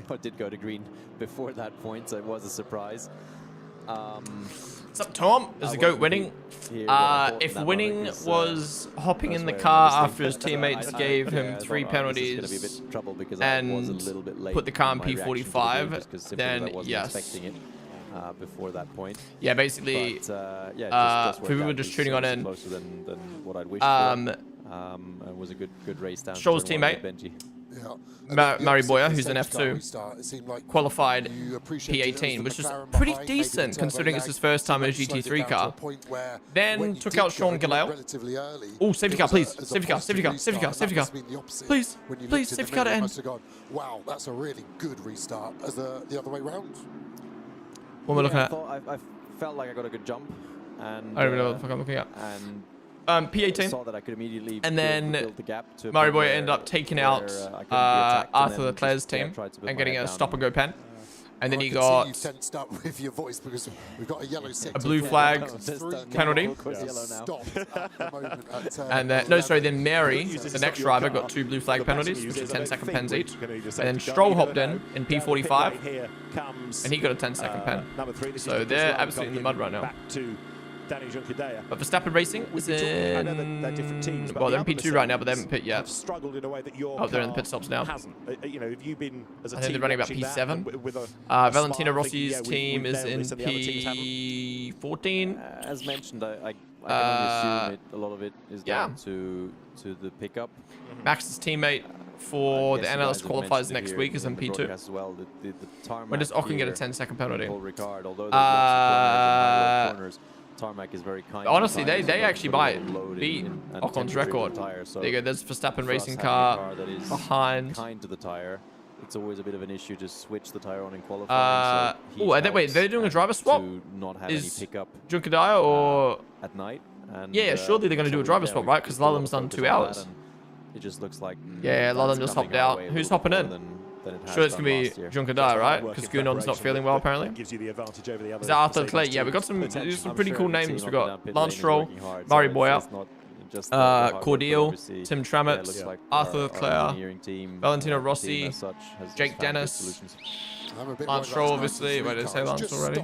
or did go to green before that point, so it was a surprise. What's up, Tom? Is the GOAT winning? If winning was hopping in the car after his teammates gave him 3 penalties and put the car in P45, then yes. Before that point. Yeah, basically, but, yeah, for people just tuning on in, closer than what I'd wished for. It was a good race down. Stroll's teammate, Mari Boyer, who's an F2, qualified P18, which is pretty decent considering it's his first time in a GT3 car. Then took out Sean Galeo. Oh, safety car, please. Safety car, safety car, safety car, safety car. Please, please, safety car to end. Wow, that's a really good restart as the other way round. What am I looking at? I felt like I got a good jump, and I don't even know what the fuck I'm looking at. And P18, saw that I could immediately and then build the gap to Mari Boyer ended up taking out Arthur Leclerc's team and getting a stop and go pen. And then he got tensed up with your voice because we've got a yellow a blue flag penalty. And then, no, sorry, then Mary, the next driver, got 2 blue flag penalties, which are 10-second pens each. And then Stroll hopped in P45, and he got a 10-second pen. So they're absolutely in the mud right now. But Verstappen Racing is in, well, they're in P2 right now, but they haven't pit yet. Oh, they're in the pit stops now. I think they're running about P7. Valentino Rossi's team is in P14. As mentioned, I can only assume a lot of it is down to the pickup. Max's teammate for the NLS qualifiers next week is in P2. When does Ocon get a 10-second penalty? Tarmac is very kind. Honestly, they actually might beat Ocon's record. There you go. There's Verstappen racing car behind. Kind to the tire. It's always a bit of an issue to switch the tire on in qualifying. Oh, wait, they're doing a driver swap? Not have any pickup Junkadaya or at night? And, yeah, surely they're going to do a driver swap, right? Because Lallam's done 2 hours. It just looks like yeah, Lallam just hopped out. Who's hopping in? Sure, it's going to be Junkadaya, right? Because Gunon's not feeling well, apparently. Gives you the advantage over the others. Is that Arthur Leclerc? Yeah, we got some pretty cool names. We got Lance Stroll, Mari Boyer, Cordial, Tim Trammett, Arthur Leclerc, Valentino Rossi, Jake Dennis, Lance Stroll, obviously. Wait, did I say Lance already?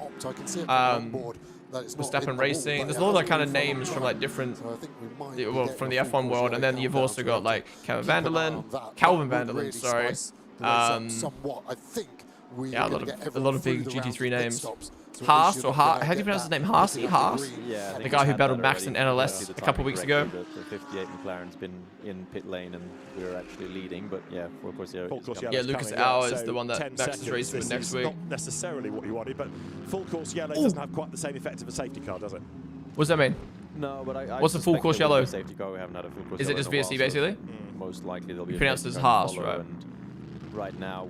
Verstappen Racing. There's a lot of like kind of names from like different, well, from the F1 world, and then you've also got like Calvin Van der Linde, sorry. Somewhat, I think yeah, a lot of big GT3 names. Haas, or how do you pronounce his name? Haas? Yeah, the guy who battled Max in NLS a couple weeks ago. The 58 McLaren's been in pit lane and we were actually leading, but yeah, of course, yeah, Lucas Auer is the one that Max is racing with next week. Not necessarily what you wanted, but full course yellow doesn't have quite the same effect of a safety car, does it? What does that mean? No, but I what's the full course yellow? Safety car, we haven't had a full course is it just VSC basically? Most likely there'll be. You pronounce it as Haas, right? Right now,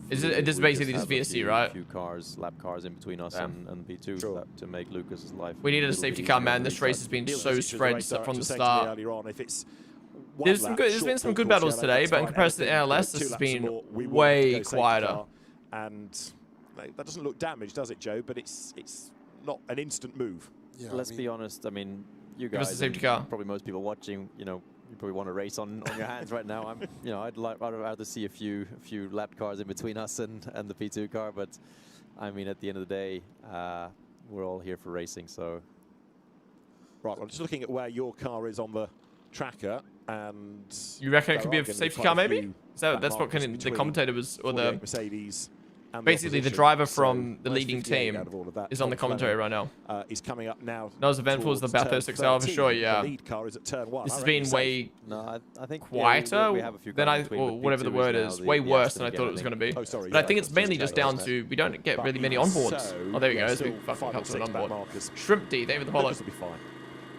is it just basically just VSC, right? A few lap cars in between us and P2 to make Lucas's life. We needed a safety car, man. This race has been so spread from the start. There's been some good battles today, but in comparison to NLS, this has been way quieter. And that doesn't look damaged, does it, Joe? But it's not an instant move. Yeah, let's be honest. I mean, you guys, safety car. Probably most people watching, you probably want to race on your hands right now. I'd rather see a few lap cars in between us and the P2 car. But I mean, at the end of the day, we're all here for racing. So, right. I'm just looking at where your car is on the tracker, and you reckon it could be a safety car, maybe? So that's what the commentator was, or the Mercedes Basically, the driver from the leading team is on the commentary right now. He's coming up now. Not as eventful as the Bathurst XL for sure, yeah. The lead car is at turn 1. This has been way I think quieter we have a few than cars between, or whatever the word is. Way worse than I thought it was going to be. Oh, sorry, but I think it's mainly just down to we don't get really many onboards. Oh, there we go. As we fucking come to an onboard. Shrimp D, David the Hollow. This will be fine.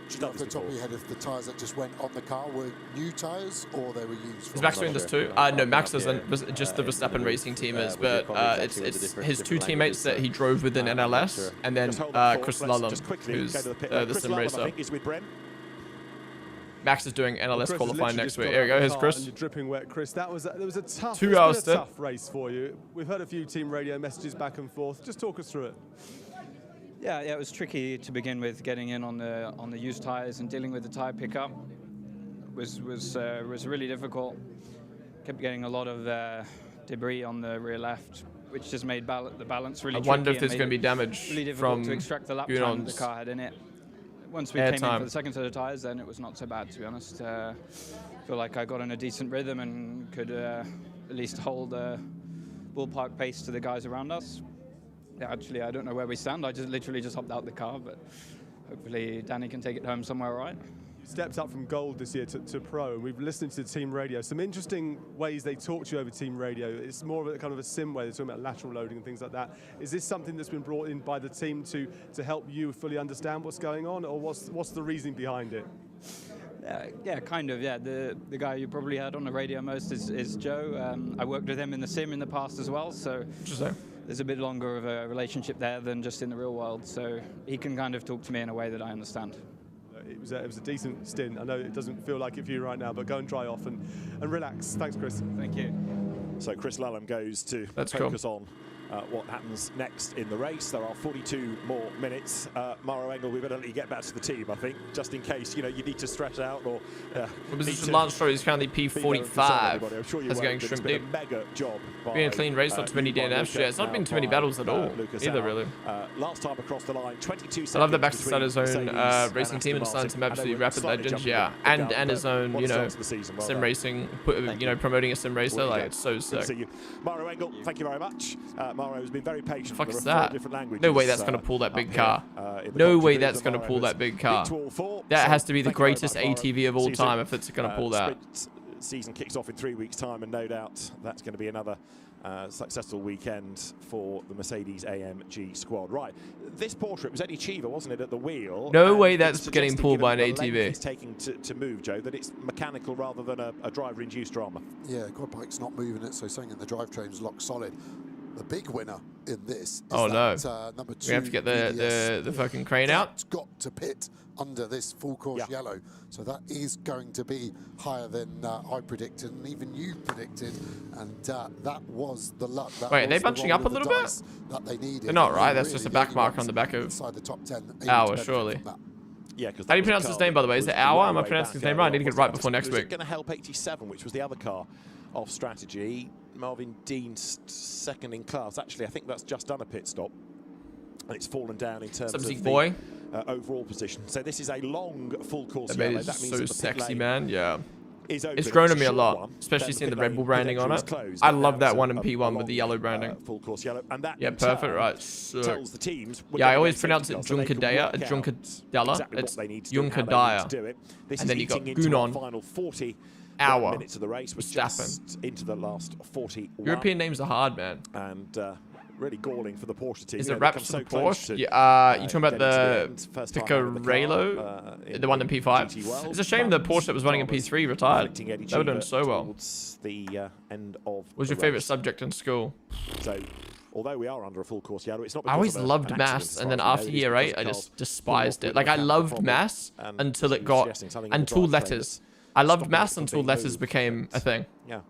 Do you know off the top of your head if the tyres that just went on the car were new tyres or they were used? Is Max doing this too? No, Max isn't. Just the Verstappen racing team is, but it's his two teammates that he drove with in NLS, and then Chris Lullum, who's the sim racer. Max is doing NLS qualifying next week. Here we go. Here's Chris. You're dripping wet, Chris. That was a tough, 2 hours tough race for you. We've heard a few team radio messages back and forth. Just talk us through it. Yeah, it was tricky to begin with, getting in on the used tyres and dealing with the tyre pickup was really difficult. Kept getting a lot of debris on the rear left, which just made the balance really tricky. I wonder if there's going to be damage really difficult from to extract the lap time the car had in it. Once we came in for the second set of tyres, then it was not so bad, to be honest. I feel like I got in a decent rhythm and could at least hold ballpark pace to the guys around us. Yeah, actually, I don't know where we stand. I literally just hopped out the car, but hopefully Danny can take it home somewhere all right. You stepped up from gold this year to pro. We've listened to team radio. Some interesting ways they talk to you over team radio. It's more of a kind of a sim way. They're talking about lateral loading and things like that. Is this something that's been brought in by the team to help you fully understand what's going on, or what's the reasoning behind it? Yeah, kind of, yeah. The guy you probably heard on the radio most is Joe. I worked with him in the sim in the past as well, so there's a bit longer of a relationship there than just in the real world, so he can kind of talk to me in a way that I understand. It was a decent stint. I know it doesn't feel like it for you right now, but go and dry off and relax. Thanks, Chris. Thank you. So Chris Lullum goes to focus on what happens next in the race. There are 42 more minutes. Mauro Engel, we better let you get back to the team, I think, just in case you need to stretch out or. Position Lance Stroll is currently P45. Sure That's going shrimp deep. Mega job. Been a clean race, not too many DNFs. Yeah, it's not been too many battles at all either, really. Last time across the line, 22 seconds. I love that Baxter started his own racing team and signed some absolutely rapid legends. Yeah, and his own sim racing, promoting a sim racer. Like, it's so sick. Mauro Engel, thank you very much. Mauro has been very patient. Fuck is that? No way that's going to pull that big car. No way that's going to pull that big car. That has to be the greatest ATV of all time if it's going to pull that. Season kicks off in 3 weeks' time, and no doubt that's going to be another successful weekend for the Mercedes AMG squad. Right, this Porsche, it was Eddie Cheever, wasn't it, at the wheel? No way that's getting pulled by an ATV. It's taking to move, Joe, that it's mechanical rather than a driver-induced drama. Yeah, quad bike's not moving it, so something in the drivetrain's locked solid. The big winner in this is number 2. We have to get the fucking crane out. It's got to pit under this full course yellow, so that is going to be higher than I predicted and even you predicted, and that was the luck. Wait, are they bunching up a little bit? That they needed. They're not, right? That's just a back mark on the back of inside the top 10. Hour, surely. Yeah, how do you pronounce his name, by the way? Is it Hour? Am I pronouncing his name right? I need to get it right before next week. Going to help 87, which was the other car off strategy. Marvin Dean's second in class. Actually, I think that's just done a pit stop. And it's fallen down in terms of the overall position. So this is a long full course yellow. That means so sexy, man. Yeah. It's grown on me a lot, especially seeing the Red Bull branding on it. I love that one in P1 with the yellow branding. Full course yellow. And that perfect, right. Tells the teams I always pronounce it Junkadea, Junkadella. It's Junkadaya. And then you got Gunon. Final 40 Hour minutes of the race was just into the last 41. European names are hard, man. And really galling for the Porsche team. Is it wrapped for the Porsche? Yeah, you talking about the Picarello, the one in P5? It's a shame the Porsche that was running in P3 retired. They were doing so well. The end of what was your favorite subject in school? So, although we are under a full course yellow, it's not. I always loved maths, and then after year 8, I just despised it. Like, I loved maths until it got letters. I loved maths until letters became a thing. Yeah.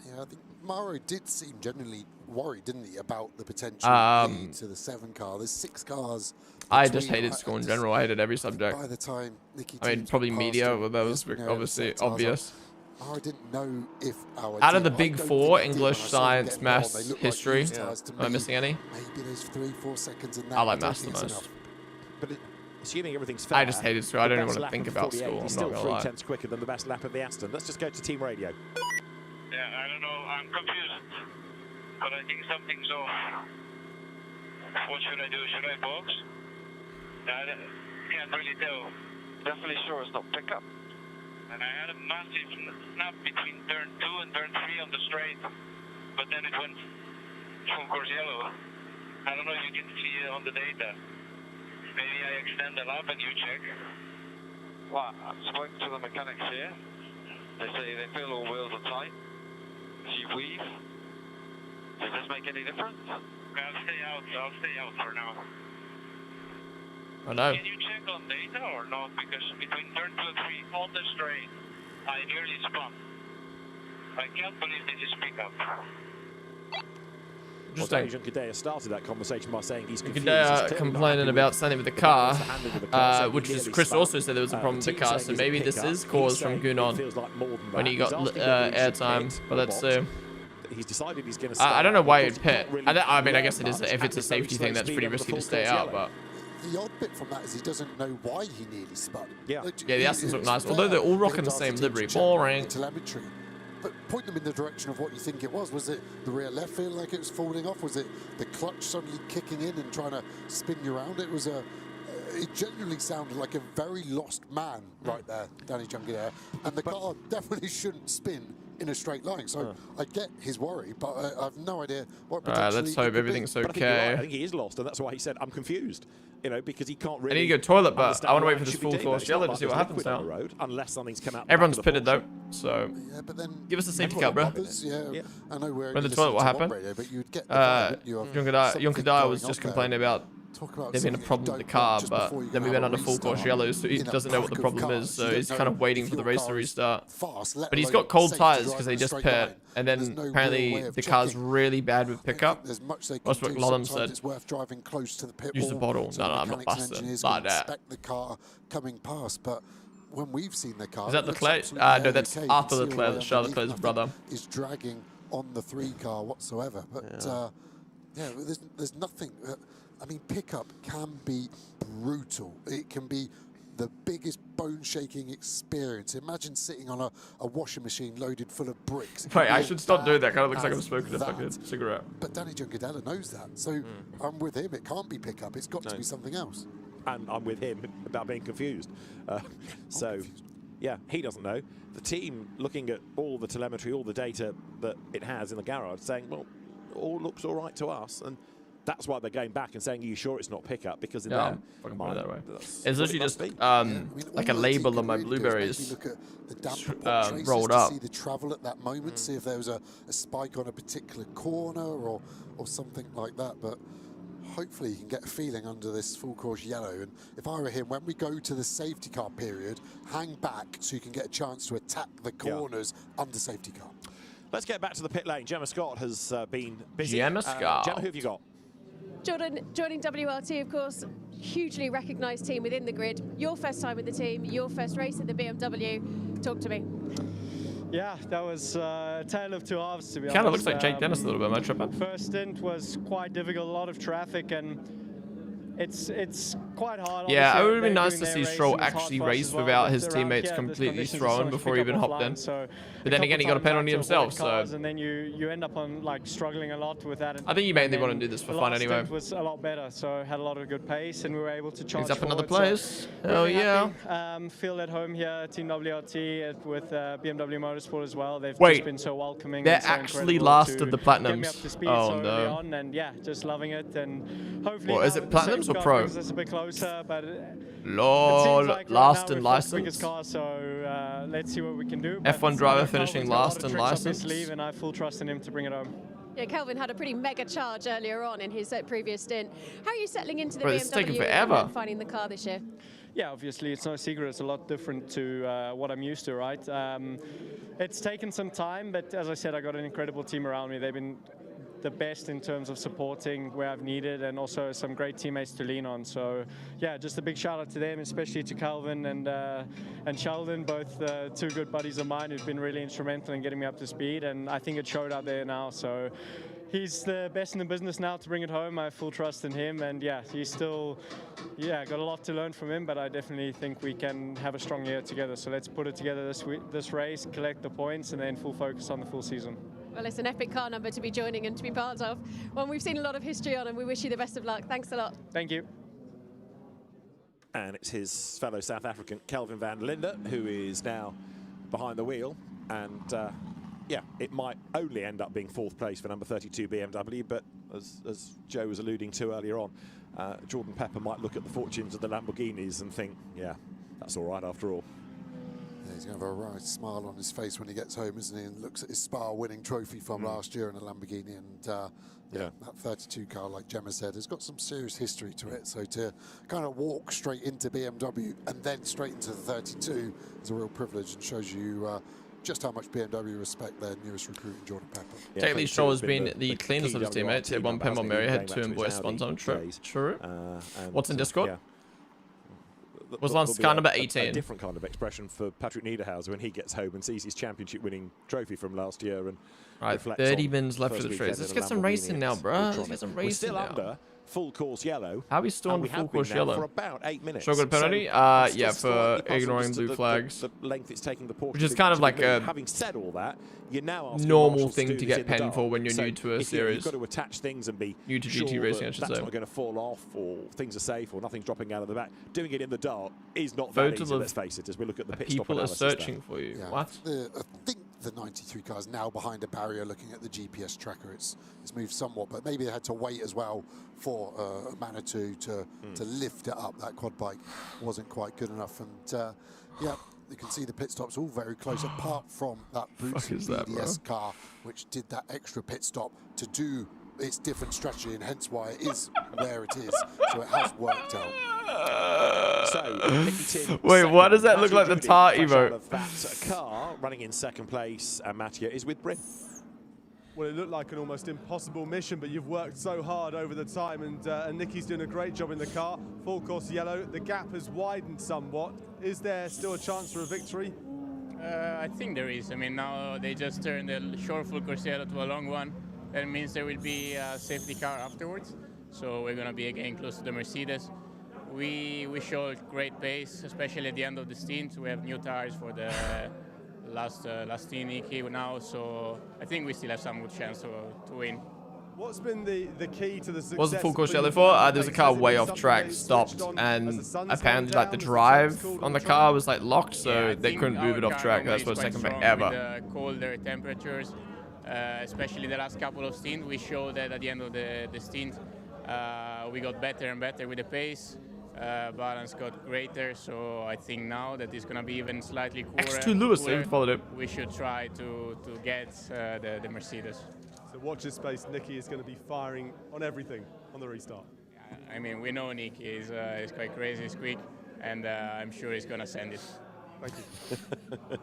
Yeah, I think Mauro did seem genuinely worried, didn't he, about the potential lead to the 7 car. There's 6 cars. I just hated school in general. I hated every subject. By the time Nicky probably media, but that was obviously obvious. I didn't know if our out of the big 4, English, science, maths, history, am I missing any? Maybe there's 3-4 seconds in that. I like maths the most. But assuming everything's fair, I just hated school. I don't even want to think about school. I'm still not gonna lie. 3/10 quicker than the best lap of the Aston. Let's just go to team radio. Yeah, I don't know. I'm confused. but I think something's off. What should I do? Should I box? I can't really tell. Definitely sure it's not pickup. And I had a massive snap between turn 2 and turn 3 on the straight, but then it went full course yellow. I don't know if you can see it on the data. Maybe I extend the lap and you check. Well, I've spoken to the mechanics here. They say they feel all wheels are tight. If you weave, does this make any difference? Okay, I'll stay out for now. I know. Can you check on data or not? Because between turn 2 and 3 on the straight, I nearly spun. I can't believe this is pickup. Well, Daniel Kadea started that conversation by saying he's confused. Kadea complaining about something with the car, which is Chris also said there was a problem with the car, so maybe this is caused from Gunon when he got airtime. But let's see. He's decided he's going to. I don't know why you'd pit. I mean, I guess it is. If it's a safety thing, that's pretty risky to stay out. But the odd bit from that is he doesn't know why he nearly spun. Yeah, yeah, the Astons look nice, although they're all rocking the same livery. Boring. Telemetry. But point them in the direction of what you think it was. Was it the rear left feeling like it was falling off? Was it the clutch suddenly kicking in and trying to spin you around? It was it genuinely sounded like a very lost man right there, Danny Jungier. And the car definitely shouldn't spin in a straight line. So I get his worry, but I have no idea what potentially. Let's hope everything's okay. I think he is lost, and that's why he said, "I'm confused." You know, because he can't really. I need to go toilet, but I want to wait for this full course yellow to see what happens now. Unless something's come out. Everyone's pitted though, so yeah, but then give us a safety car, bro. Yeah, I know we're in the toilet. What happened? Yonkadai was just complaining about there being a problem with the car, but then we went under full course yellow, so he doesn't know what the problem is, so he's kind of waiting for the race to restart. But he's got cold tires because they just pit, and then apparently the car's really bad with pickup. That's what Lodham said. It's worth driving close to the pit. Use the bottle. No, I'm not busting like that. Expect the car coming past, but when we've seen the car, is that Leclerc? No, that's Arthur Leclerc, Charles Leclerc's brother. Is dragging on the 3 car whatsoever, but yeah, there's nothing. I mean, pickup can be brutal. It can be the biggest bone-shaking experience. Imagine sitting on a washing machine loaded full of bricks. Wait, I should stop doing that. Kind of looks like I'm smoking a fucking cigarette. But Danny Jungier knows that, so I'm with him. It can't be pickup. It's got to be something else. And I'm with him about being confused. Yeah, he doesn't know. The team, looking at all the telemetry, all the data that it has in the garage, saying, well, all looks all right to us. And that's why they're going back and saying, are you sure it's not pickup? Because in their mind, that way. It's literally just like a label on my blueberries look at the damp rolled up. See the travel at that moment, see if there was a spike on a particular corner or something like that. But hopefully you can get a feeling under this full course yellow. And if I were him, when we go to the safety car period, hang back so you can get a chance to attack the corners under safety car. Let's get back to the pit lane. Gemma Scott has been busy. Gemma Scott. Gemma, who have you got? Jordan, joining WLT, of course, hugely recognised team within the grid. Your first time with the team, your first race at the BMW. Talk to me. Yeah, that was a tale of two halves, to be honest. Kind of looks like Jake Dennis a little bit, my tripper. First stint was quite difficult, a lot of traffic, and it's quite hard. Yeah, it would have been nice to see Stroll actually race without his teammates completely throwing before he even hopped in. But then again, he got a penalty himself, so. And then you end up on like struggling a lot with that. I think you mainly want to do this for fun anyway. The was a lot better, so had a lot of good pace, and we were able to charge. He's up another forward, place. Hell yeah. Feel at home here at Team WLT with BMW Motorsport as well. They've Wait, just been so welcoming. they're so actually last of the platinums. Oh no. And yeah, just loving it, and hopefully. What is it, platinums or pro? It's a bit closer, but lol, like last in license. Car, so let's see what we can do. F1 driver finishing last in license. And I have full trust in him to bring it home. Yeah, Kelvin had a pretty mega charge earlier on in his previous stint. How are you settling into the BMW it's taken forever. and finding the car this year? Yeah, obviously it's no secret. It's a lot different to what I'm used to, right? It's taken some time, but as I said, I got an incredible team around me. They've been the best in terms of supporting where I've needed, and also some great teammates to lean on. So yeah, just a big shout out to them, especially to Calvin and Sheldon, both two good buddies of mine who've been really instrumental in getting me up to speed, and I think it showed out there now. So he's the best in the business now to bring it home. I have full trust in him, and yeah, he's still got a lot to learn from him, but I definitely think we can have a strong year together. So let's put it together this race, collect the points, and then full focus on the full season. Well, it's an epic car number to be joining and to be part of. One we've seen a lot of history on, and we wish you the best of luck. Thanks a lot. Thank you. And it's his fellow South African, Kelvin van der Linde, who is now behind the wheel. And yeah, it might only end up being 4th place for number 32 BMW, but as Joe was alluding to earlier on, Jordan Pepper might look at the fortunes of the Lamborghinis and think, yeah, that's all right after all. Yeah, he's going to have a right smile on his face when he gets home, isn't he? And looks at his Spa winning trophy from last year in a Lamborghini. And yeah, that 32 car, like Gemma said, has got some serious history to it. So to kind of walk straight into BMW and then straight into the 32 is a real privilege and shows you just how much BMW respect their newest recruit, Jordan Pepper. Yeah, Lance Stroll has been the cleanest of his teammates. He had 1 pen on Mary, had 2 in voice spawns on. True. What's in Discord? Yeah. Was Lance car number 18? A different kind of expression for Patrick Niederhauser when he gets home and sees his championship-winning trophy from last year and right, 30 minutes left for the trades. Let's get some racing now, bro. Let's get some racing. We're still under full course yellow. How are we still under full course yellow? For about 8 minutes. Should I go to penalty? Yeah, for ignoring blue flags. The length it's taking the Porsche. Which is kind of like a having said all that, you're now normal thing to get penned for when you're new to a series. You've got to attach things and be new to GT racing, I should say. That's not going to fall off, or things are safe, or nothing's dropping out of the back. Doing it in the dark is not that easy. Let's face it. As we look at the pit stop analysis, people are searching for you. Yeah. What? I think the 93 car is now behind a barrier looking at the GPS tracker. It's moved somewhat, but maybe they had to wait as well for a Manitou to lift it up. That quad bike wasn't quite good enough. And yeah, you can see the pit stops all very close, apart from that Boots BDS car, which did that extra pit stop to do its different strategy, and hence why it is where it is. So it has worked out. So, wait, why does that look like the tar emote? That car running in 2nd place, and Mattia is with Brit. Well, it looked like an almost impossible mission, but you've worked so hard over the time, and Nicky's doing a great job in the car. Full course yellow, the gap has widened somewhat. Is there still a chance for a victory? I think there is. I mean, now they just turned the short full course yellow to a long one. That means there will be a safety car afterwards. So we're going to be again close to the Mercedes. We showed great pace, especially at the end of the stint. We have new tires for the last stint now, so I think we still have some good chance to win. What's been the key to the success? What's the full course yellow for? There's a car way off track, stopped, and apparently like the drive on the car was like locked, so they couldn't move it off track. That's what's taken forever. With the colder temperatures, especially the last couple of stints, we showed that at the end of the stint, we got better and better with the pace. Balance got greater, so I think now that it's going to be even slightly cooler. X2 Lewis, they followed it. We should try to get the Mercedes. So watch this space. Nicky is going to be firing on everything on the restart. I mean, we know Nick is quite crazy, he's quick, and I'm sure he's going to send it. Thank you.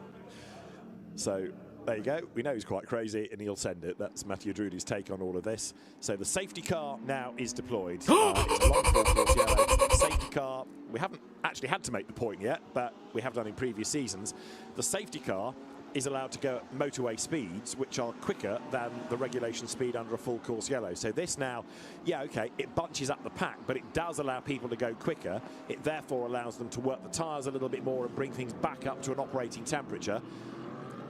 So there you go. We know he's quite crazy, and he'll send it. That's Matthew Drudy's take on all of this. So the safety car now is deployed. It's a long full course yellow safety car. We haven't actually had to make the point yet, but we have done in previous seasons. The safety car is allowed to go at motorway speeds, which are quicker than the regulation speed under a full course yellow. So this now, yeah, okay, it bunches up the pack, but it does allow people to go quicker. It therefore allows them to work the tyres a little bit more and bring things back up to an operating temperature.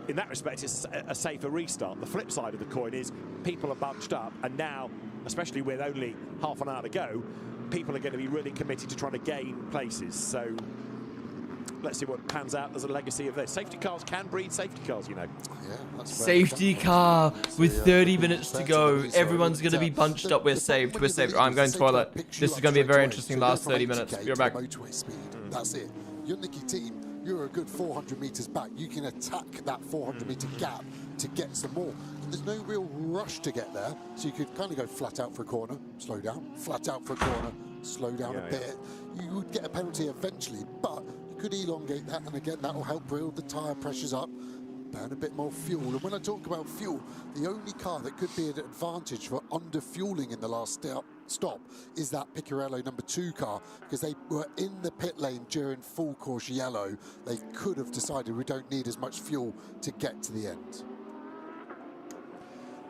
In that respect, it's a safer restart. The flip side of the coin is people are bunched up, and now, especially with only half an hour to go, people are going to be really committed to trying to gain places. So let's see what pans out as a legacy of this. Safety cars can breed safety cars, you know. Yeah, that's safety car with 30 minutes to go. Everyone's going to be bunched up. We're saved. We're saved. I'm going to toilet. This is going to be a very interesting last 30 minutes. Be right back. Motorway speed. That's it. Your Nicky team, you're a good 400 meters back. You can attack that 400 meter gap to get some more. And there's no real rush to get there, so you could kind of go flat out for a corner, slow down, flat out for a corner, slow down a bit. You would get a penalty eventually, but you could elongate that, and again, that will help build the tyre pressures up, burn a bit more fuel. And when I talk about fuel, the only car that could be an advantage for under-fueling in the last stop is that Piccarello number 2 car, because they were in the pit lane during full course yellow. They could have decided we don't need as much fuel to get to the end.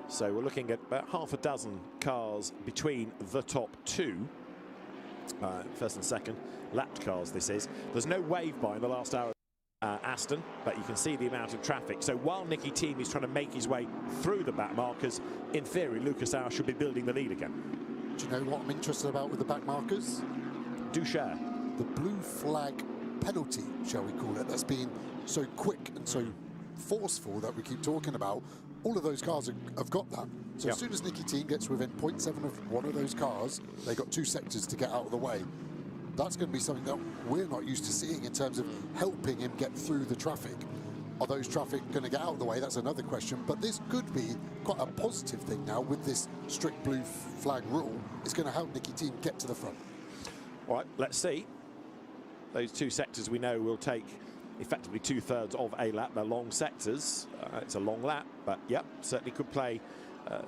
So we're looking at about half a dozen cars between the top 2, first and second, lapped cars this is. There's no wave by in the last hour. Aston, but you can see the amount of traffic. So while Nicky Thiem is trying to make his way through the back markers, in theory, Lucas Auer should be building the lead again. Do you know what I'm interested about with the back markers? Do share. The blue flag penalty, shall we call it, that's been so quick and so forceful that we keep talking about. All of those cars have got that. So as soon as Nicky Thiem gets within 0.7 of one of those cars, they got 2 sectors to get out of the way. That's going to be something that we're not used to seeing in terms of helping him get through the traffic. Are those traffic going to get out of the way? That's another question. But this could be quite a positive thing now with this strict blue flag rule. It's going to help Nicky Thiem get to the front. All right, let's see. Those 2 sectors we know will take effectively 2/3 of a lap. They're long sectors. It's a long lap, but yeah, certainly could play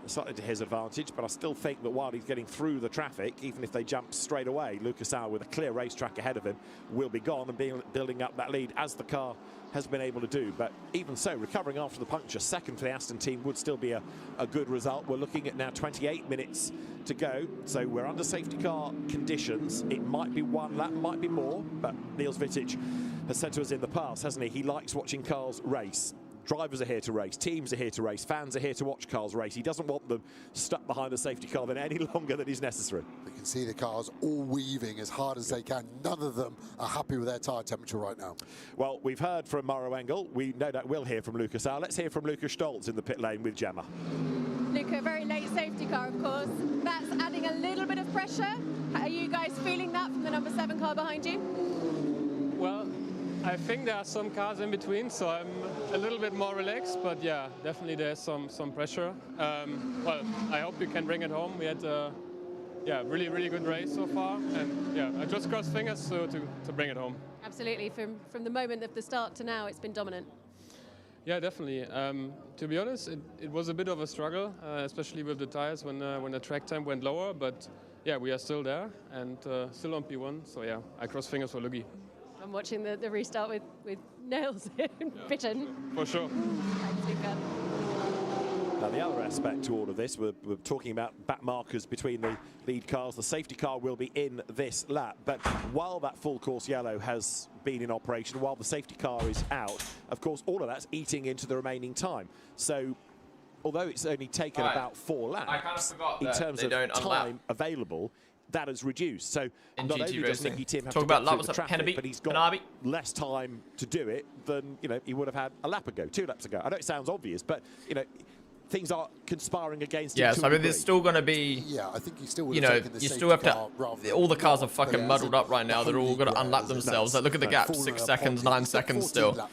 slightly to his advantage. But I still think that while he's getting through the traffic, even if they jump straight away, Lucas Auer with a clear racetrack ahead of him will be gone and building up that lead as the car has been able to do. But even so, recovering after the puncture, second for the Aston team would still be a good result. We're looking at now 28 minutes to go, so we're under safety car conditions. It might be 1 lap, might be more, but Niels Wittich has said to us in the past, hasn't he? He likes watching cars race. Drivers are here to race, teams are here to race, fans are here to watch cars race. He doesn't want them stuck behind a safety car then any longer than is necessary. You can see the cars all weaving as hard as they can. None of them are happy with their tyre temperature right now. Well, we've heard from Mauro Engel. We no doubt will hear from Lucas Auer. Let's hear from Lucas Stolz in the pit lane with Gemma. Luca, very late safety car, of course. That's adding a little bit of pressure. Are you guys feeling that from the number 7 car behind you? Well, I think there are some cars in between, so I'm a little bit more relaxed, but yeah, definitely there's some pressure. Well, I hope we can bring it home. We had a really good race so far, and yeah, I just cross fingers to bring it home. Absolutely, from the moment of the start to now, it's been dominant. Yeah, definitely. To be honest, it was a bit of a struggle, especially with the tires when the track time went lower, but yeah, we are still there and still on P1, so yeah, I cross fingers for Lucky. I'm watching the restart with nails bitten. For sure. Now, the other aspect to all of this, we're talking about back markers between the lead cars. The safety car will be in this lap, but while that full course yellow has been in operation, while the safety car is out, of course, all of that's eating into the remaining time. So, although it's only taken about 4 laps, in terms of time available, that has reduced. So not only does Nicky Thiem have to get through the traffic, but he's got less time to do it than he would have had a lap ago, 2 laps ago. I know it sounds obvious, but things are conspiring against him. Yes, I mean there's still going to be. Yeah, I think you still would you still have to. All the cars are fucking muddled up right now. They're all going to unlap themselves. Like, look at the gap, 6 seconds, 9 seconds still.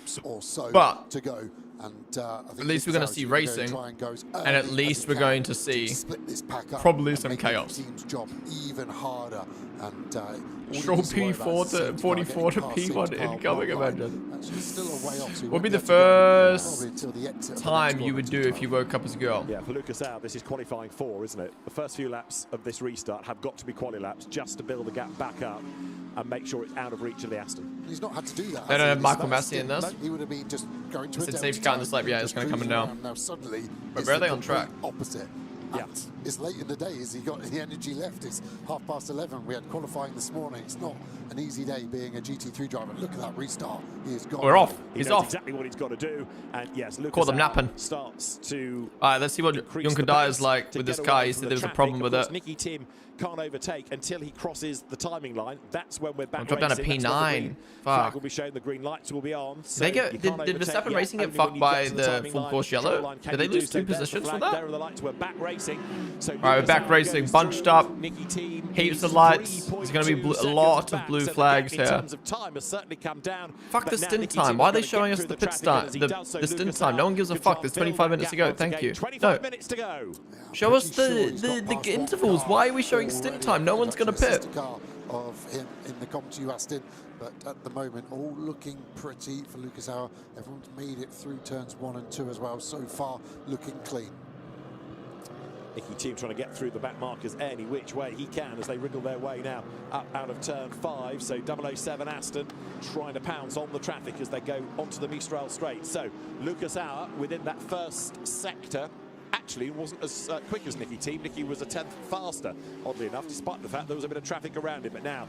But to go. And, at least we're going to see racing, and at least we're going to see probably some chaos. Job even harder, and Stroll P4 to 44 to P1 incoming, imagine. Would be the first time you would do if you woke up as a girl. Yeah, for Lucas Auer, this is qualifying 4, isn't it? The first few laps of this restart have got to be quali laps just to build the gap back up and make sure it's out of reach of the Aston. He's not had to do that. They don't have Michael Massey in this. He would have been just going to a safety car in this lap. Yeah, it's going to come down. Now suddenly, but where are they on track? Opposite. Yeah. It's late in the day. Has he got the energy left? It's 11:30. We had qualifying this morning. It's not an easy day being a GT3 driver. Look at that restart. He's gone. We're off. He's off. Exactly what he's got to do. And yes, Lucas caught them napping. Starts to. All right, let's see what Junker Dyer is like with this car. He said there was a problem with it. Nicky Thiem can't overtake until he crosses the timing line. That's when we're back. Drop down to P9. Fuck. Will be shown. The green lights will be on. So did Verstappen Racing get fucked by the full course yellow? Did they lose 2 positions for that? There are the lights. We're back racing. So all right, we're back racing, bunched up, heaps of lights. There's going to be a lot of blue flags here. Fuck the stint time. Why are they showing us the pit start, the stint time? No one gives a fuck. There's 25 minutes to go. Thank you. No. Show us the intervals. Why are we showing stint time? No one's going to pit. Of him in the commentary, Aston, but at the moment, all looking pretty for Lucas Auer. Everyone's made it through turns 1 and 2 as well. So far, looking clean. Nicky Thiem trying to get through the back markers any which way he can as they wriggle their way now up out of turn 5. So 007 Aston trying to pounce on the traffic as they go onto the Mistral straight. So Lucas Auer within that first sector actually wasn't as quick as Nicky Thiem. Nicky was a 10th faster, oddly enough, despite the fact there was a bit of traffic around him. But now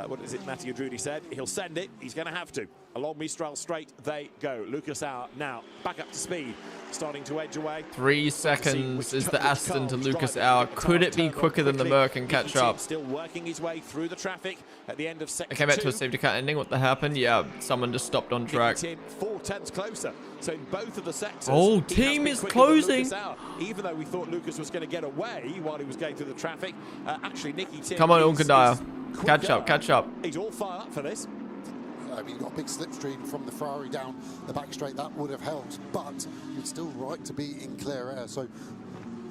what is it Mattia Drudi said? He'll send it. He's going to have to. Along Mistral straight they go. Lucas Auer now back up to speed. Starting to edge away. 3 seconds is the Aston to Lucas Auer. Could it be quicker than the Merc and catch up? Still working his way through the traffic at the end of sector 2. I came back to a safety car ending. What happened? Yeah, someone just stopped on track. 4/10 closer. So in both of the sectors. Oh, team is closing. Even though we thought Lucas was going to get away while he was going through the traffic, actually Nicky Tim. Come on, Unkadaya. Catch up, catch up. He's all fired up for this. I mean, you've got a big slipstream from the Ferrari down the back straight. That would have helped, but you'd still right to be in clear air. So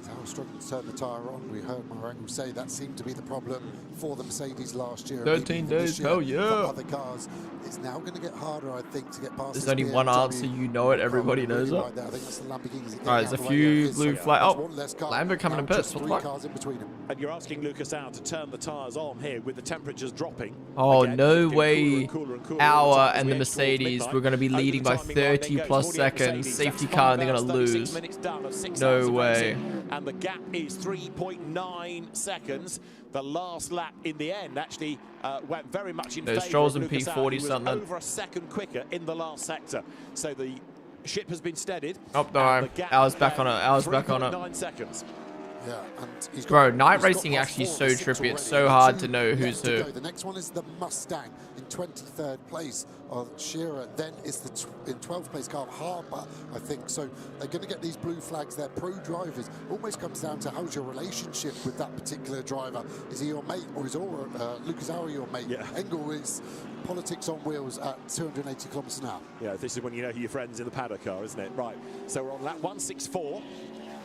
how struggling to turn the tyre on. We heard Marengo say that seemed to be the problem for the Mercedes last year. 13 days, hell yeah. Other cars, it's now going to get harder, I think, to get past. There's only one answer, you know it, everybody knows it. I think that's the Lamborghinis. Alright, there's a few blue flag. Oh, Lambo coming in pits. What the fuck? And you're asking Lucas Auer to turn the tyres on here with the temperatures dropping. Oh, no way. Auer and the Mercedes were going to be leading by 30 plus seconds. Safety car, and they're going to lose. No way. And the gap is 3.9 seconds. The last lap in the end actually went very much in favour of Stroll's in Lucas Auer. P40 He was something. over a second quicker in the last sector. So the ship has been steadied. Oh, no. Auer's back on it. Auer's back on it. 9 seconds. Yeah, and he's Bro, night racing actually so trippy. It's so hard to know who's who. The next one is the Mustang in 23rd place of Shearer. Then it's the in 12th place car of Harper, I think. So they're going to get these blue flags. They're pro drivers. Almost comes down to how's your relationship with that particular driver. Is he your mate, or is Lucas Auer your mate? Yeah. Engel is politics on wheels at 280 kilometers an hour. Yeah, this is when you know who your friends in the paddock are, isn't it? Right. So we're on lap 164.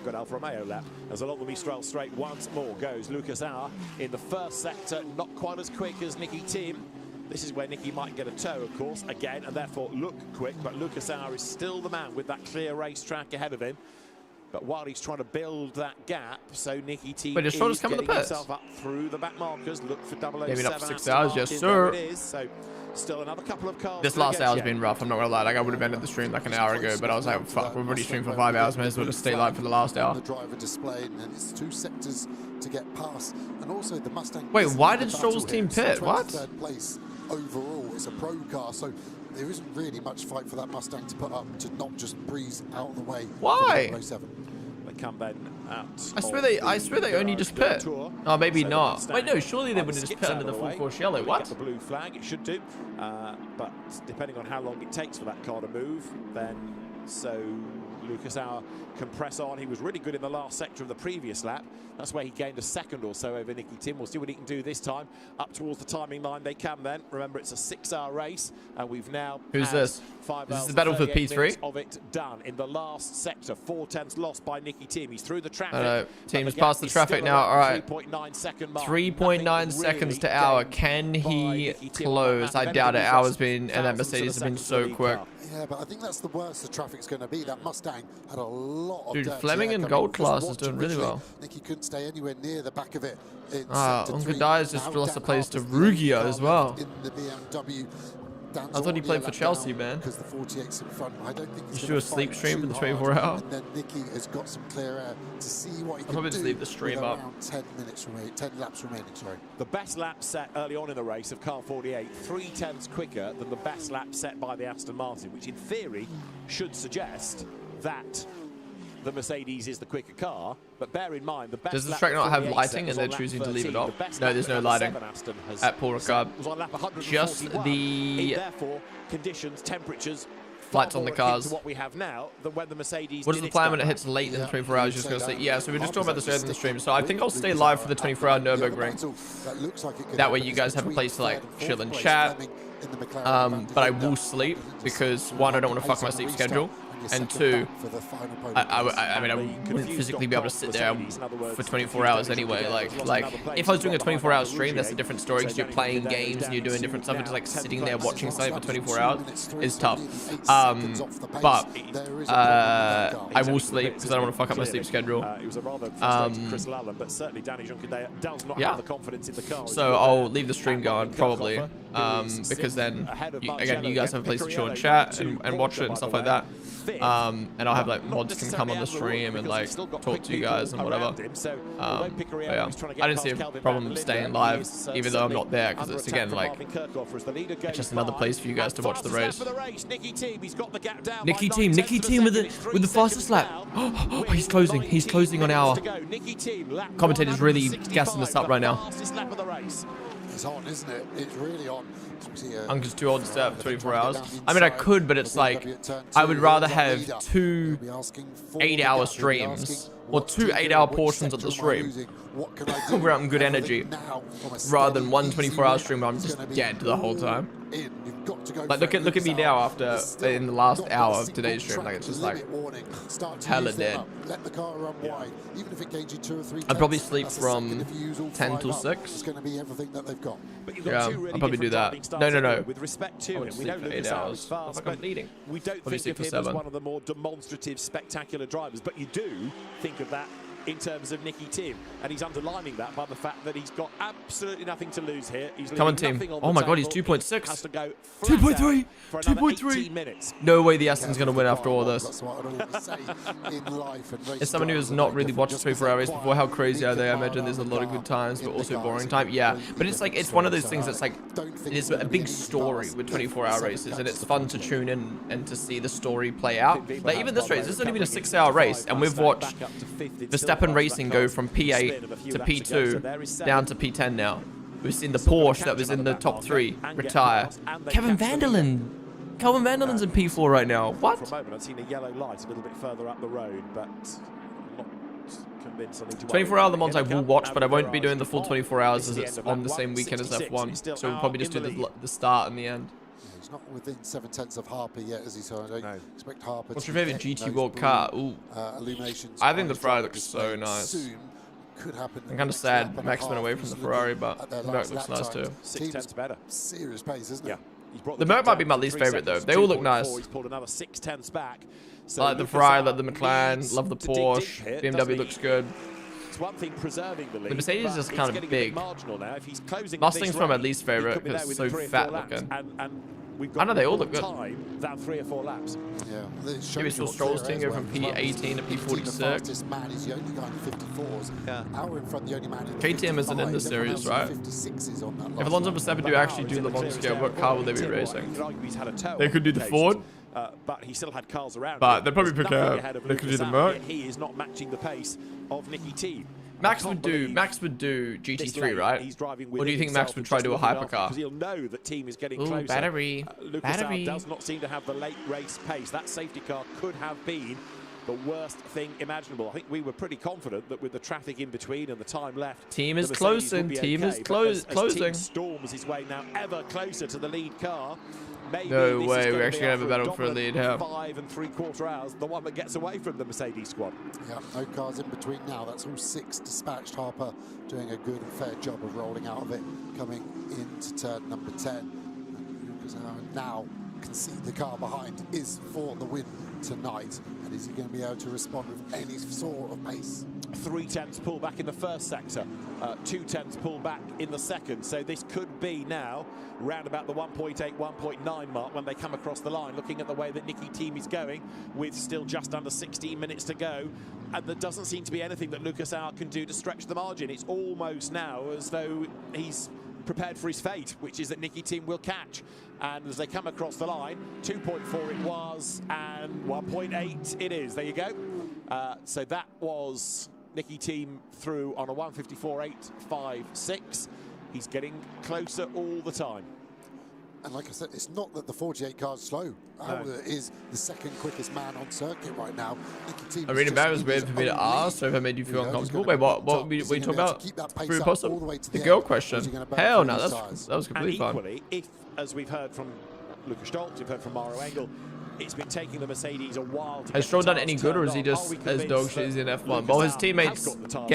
Got Alfa Romeo lap as along the Mistral straight once more goes Lucas Auer in the first sector, not quite as quick as Nicky Tim. This is where Nicky might get a tow, of course, again, and therefore look quick, but Lucas Auer is still the man with that clear racetrack ahead of him. But while he's trying to build that gap, so Nicky Tim Wait, is just coming getting the pits? himself up through the back markers. Look for 007. Maybe not for 6 Aston hours, Martin, yes, there sir. it is. So still another couple of cars. This last hour's been rough, I'm not gonna lie. Like, I would have ended the stream like an hour ago, but I was like, fuck, we've already streamed for 5 hours, may as well just stay live for the last hour. The driver display, and it's 2 sectors to get past, and also the Mustang. Wait, why did Stroll's team pit? What? 23rd place overall. It's a pro car, so there isn't really much fight for that Mustang to put up to not just breeze out of the way. Why? They come then out. I swear they only just pit. Oh, maybe not. Wait, no, surely they would have just pit under the full course yellow. What? The blue flag, it should do. But depending on how long it takes for that car to move, then so Lucas Auer can press on. He was really good in the last sector of the previous lap. That's where he gained a second or so over Nicky Tim. We'll see what he can do this time. Up towards the timing line they come then. Remember, it's a 6-hour race, and we've now Who's had this? 5 This hours is the battle for and 38 P3? minutes of it done in the last sector. 4/10 lost by Nicky Tim. He's through the traffic. Team's past the traffic now. All right. 3.9 second mark. 3.9 seconds to Auer. Can he close? I doubt it. Auer's been, and that Mercedes has been so quick. Yeah, but I think that's the worst the traffic's going to be. That Mustang had a lot of Dude, dirty Fleming air in coming gold off. class Just is doing watching really well. Nicky couldn't stay anywhere near the back of it. Unkadai's just lost the place to Rugia as well. In the BMW. I thought he played for Chelsea, man. Because the 48's in front. I don't think you should do a sleep stream for the 24 hour. And then Nicky has got some clear air to see what he can do. I'll probably just leave the stream up. Around 10 laps remaining, sorry. The best lap set early on in the race of car 48, 3/10 quicker than the best lap set by the Aston Martin, which in theory should suggest that the Mercedes is the quicker car, but bear in mind the best. Does this track not have lighting and they're choosing to leave it off? No, there's no lighting at Paul Ricard. Just the therefore conditions, temperatures, lights on the cars. what we have now than when the Mercedes. What is the plan when it hits late in the 24 hours? Just gonna say, yeah. So we're just talking about this earlier in the stream. So I think I'll stay live for the 24-hour Nürburgring. That way you guys have a place to like chill and chat. But I will sleep because 1, I don't want to fuck my sleep schedule. And 2, I mean, I wouldn't physically be able to sit there for 24 hours anyway. Like if I was doing a 24-hour stream, that's a different story because you're playing games and you're doing different stuff. And just like sitting there watching something for 24 hours is tough. But I will sleep because I don't want to fuck up my sleep schedule. Yeah. So I'll leave the stream going probably. because then, again, you guys have a place to chill and chat and watch it and stuff like that. And I'll have like mods can come on the stream and like talk to you guys and whatever. Yeah. I didn't see a problem staying live, even though I'm not there, because it's again like it's just another place for you guys to watch the race. Nicky Team with the fastest lap. Oh, he's closing on our. Commentator's really gassing us up right now. It's on, isn't it? It's really on. Uncle's too old to stay up for 24 hours. I mean, I could, but it's like, I would rather have 2 8-hour streams or 2 8-hour portions of the stream where I'm good energy rather than 1 24-hour stream where I'm just dead the whole time. Like, look at me now after in the last hour of today's stream. Like, it's just like hella dead. I'd probably sleep from 10 till 6. Yeah, I'll probably do that. No. With respect to, I wouldn't sleep for 8 hours. I feel like I'm bleeding. We don't Probably think sleep of for him 7. as one of the more demonstrative, spectacular drivers, but you do think of that in terms of Nicky Tim, and he's underlining that by the fact that he's got absolutely nothing to lose here. He's Come on, team. Oh my god, he's 2.6. 2.3. 2.3. No way the Aston's going to win after all this. As someone who has not really watched 24-hour race before, how crazy are they? I imagine there's a lot of good times, but also boring time. Yeah, but it's like, it's one of those things that's like, it's a big story with 24-hour races, and it's fun to tune in and to see the story play out. Like, even this race, this has only been a 6-hour race, and we've watched Verstappen Racing go from P8 to P2 down to P10 now. We've seen the Porsche that was in the top 3 retire. Kelvin Vanderland's in P4 right now. What? For a moment, I've seen a yellow light a little bit further up the road, but I'm not convinced I need to 24-hour Le Mans I will watch, but I won't be doing the full 24 hours as it's on the same weekend as F1. So we'll probably just do the start and the end. He's not within 7/10 of Harper yet, is he? So I don't expect Harper. What's your favorite GT World car? Ooh. I think the Ferrari looks so nice. I'm kind of sad Max went away from the Ferrari, but the Merc looks nice too. 6 tenths better. Serious pace, isn't it? Yeah. The Merc might be my least favorite though. They all look nice. He's pulled another 6 tenths back. I like the Ferrari, like the McLaren, love the Porsche. BMW looks good. It's one thing preserving the lead. The Mercedes is just kind of big. Mustang's from my least favorite because it's so fat looking. I know they all look good. Than 3 or 4 laps. Yeah. Maybe still Stroll's team go from P18 to P46. Man is the only guy in 54s. Yeah. Our in front, the only man in KTM isn't in the series, right? If Alonso and Verstappen do actually do Le Mans scale, what car will they be racing? They could do the Ford. But he still had cars around. But they'd probably pick they could do the Merc. He is not matching the pace of Nicky T. Max would do GT3, right? Or do you think Max would try to do a hypercar? Because he'll know the team is getting closer. Battery. Lucas does not seem to have the late race pace. That safety car could have been the worst thing imaginable. I think we were pretty confident that with the traffic in between and the time left, team is closing. Team is closing. Team storms his way now ever closer to the lead car. Maybe no way, we're actually going to have a battle for a lead here. 5 3/4 hours, the one that gets away from the Mercedes squad. Yeah, no cars in between now. That's all 6 dispatched. Harper doing a good and fair job of rolling out of it, coming into turn number 10. Lucas now can see the car behind is for the win tonight. And is he going to be able to respond with any sort of pace? 3 tenths pull back in the first sector, 2 tenths pull back in the second. So this could be now round about the 1.8, 1.9 mark when they come across the line, looking at the way that Nicky Team is going with still just under 16 minutes to go. And there doesn't seem to be anything that Lucas Auer can do to stretch the margin. It's almost now as though he's prepared for his fate, which is that Nicky Team will catch. And as they come across the line, 2.4 it was, and 1.8 it is. There you go. So that was Nicky Team through on a 154.856. He's getting closer all the time. And like I said, it's not that the 48 car's slow. Auer is the second quickest man on circuit right now. I read about it was weird for me to ask, so if I made you feel uncomfortable. Wait, what were you talking about? The girl question? Hell no, that was completely fine. Equally, if, as we've heard from Lucas Stoltz, we've heard from Maro Engel, it's been taking the Mercedes a while to Has Stroll done any good, or is he just as dog shit in F1? Well, his teammates got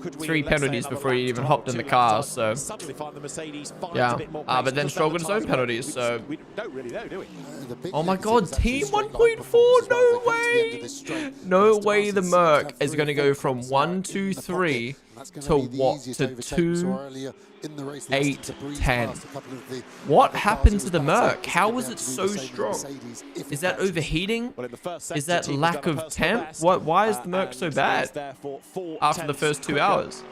3 penalties before he even hopped in the car, so yeah. But then Stroll got his own penalties, so we don't really know, do we? Oh my god, team 1.4, no way! No way the Merc is going to go from 1, 2, 3 to what? To 2:08:10. What happened to the Merc? How was it so strong? Is that overheating? Is that lack of temp? Why is the Merc so bad after the first 2 hours?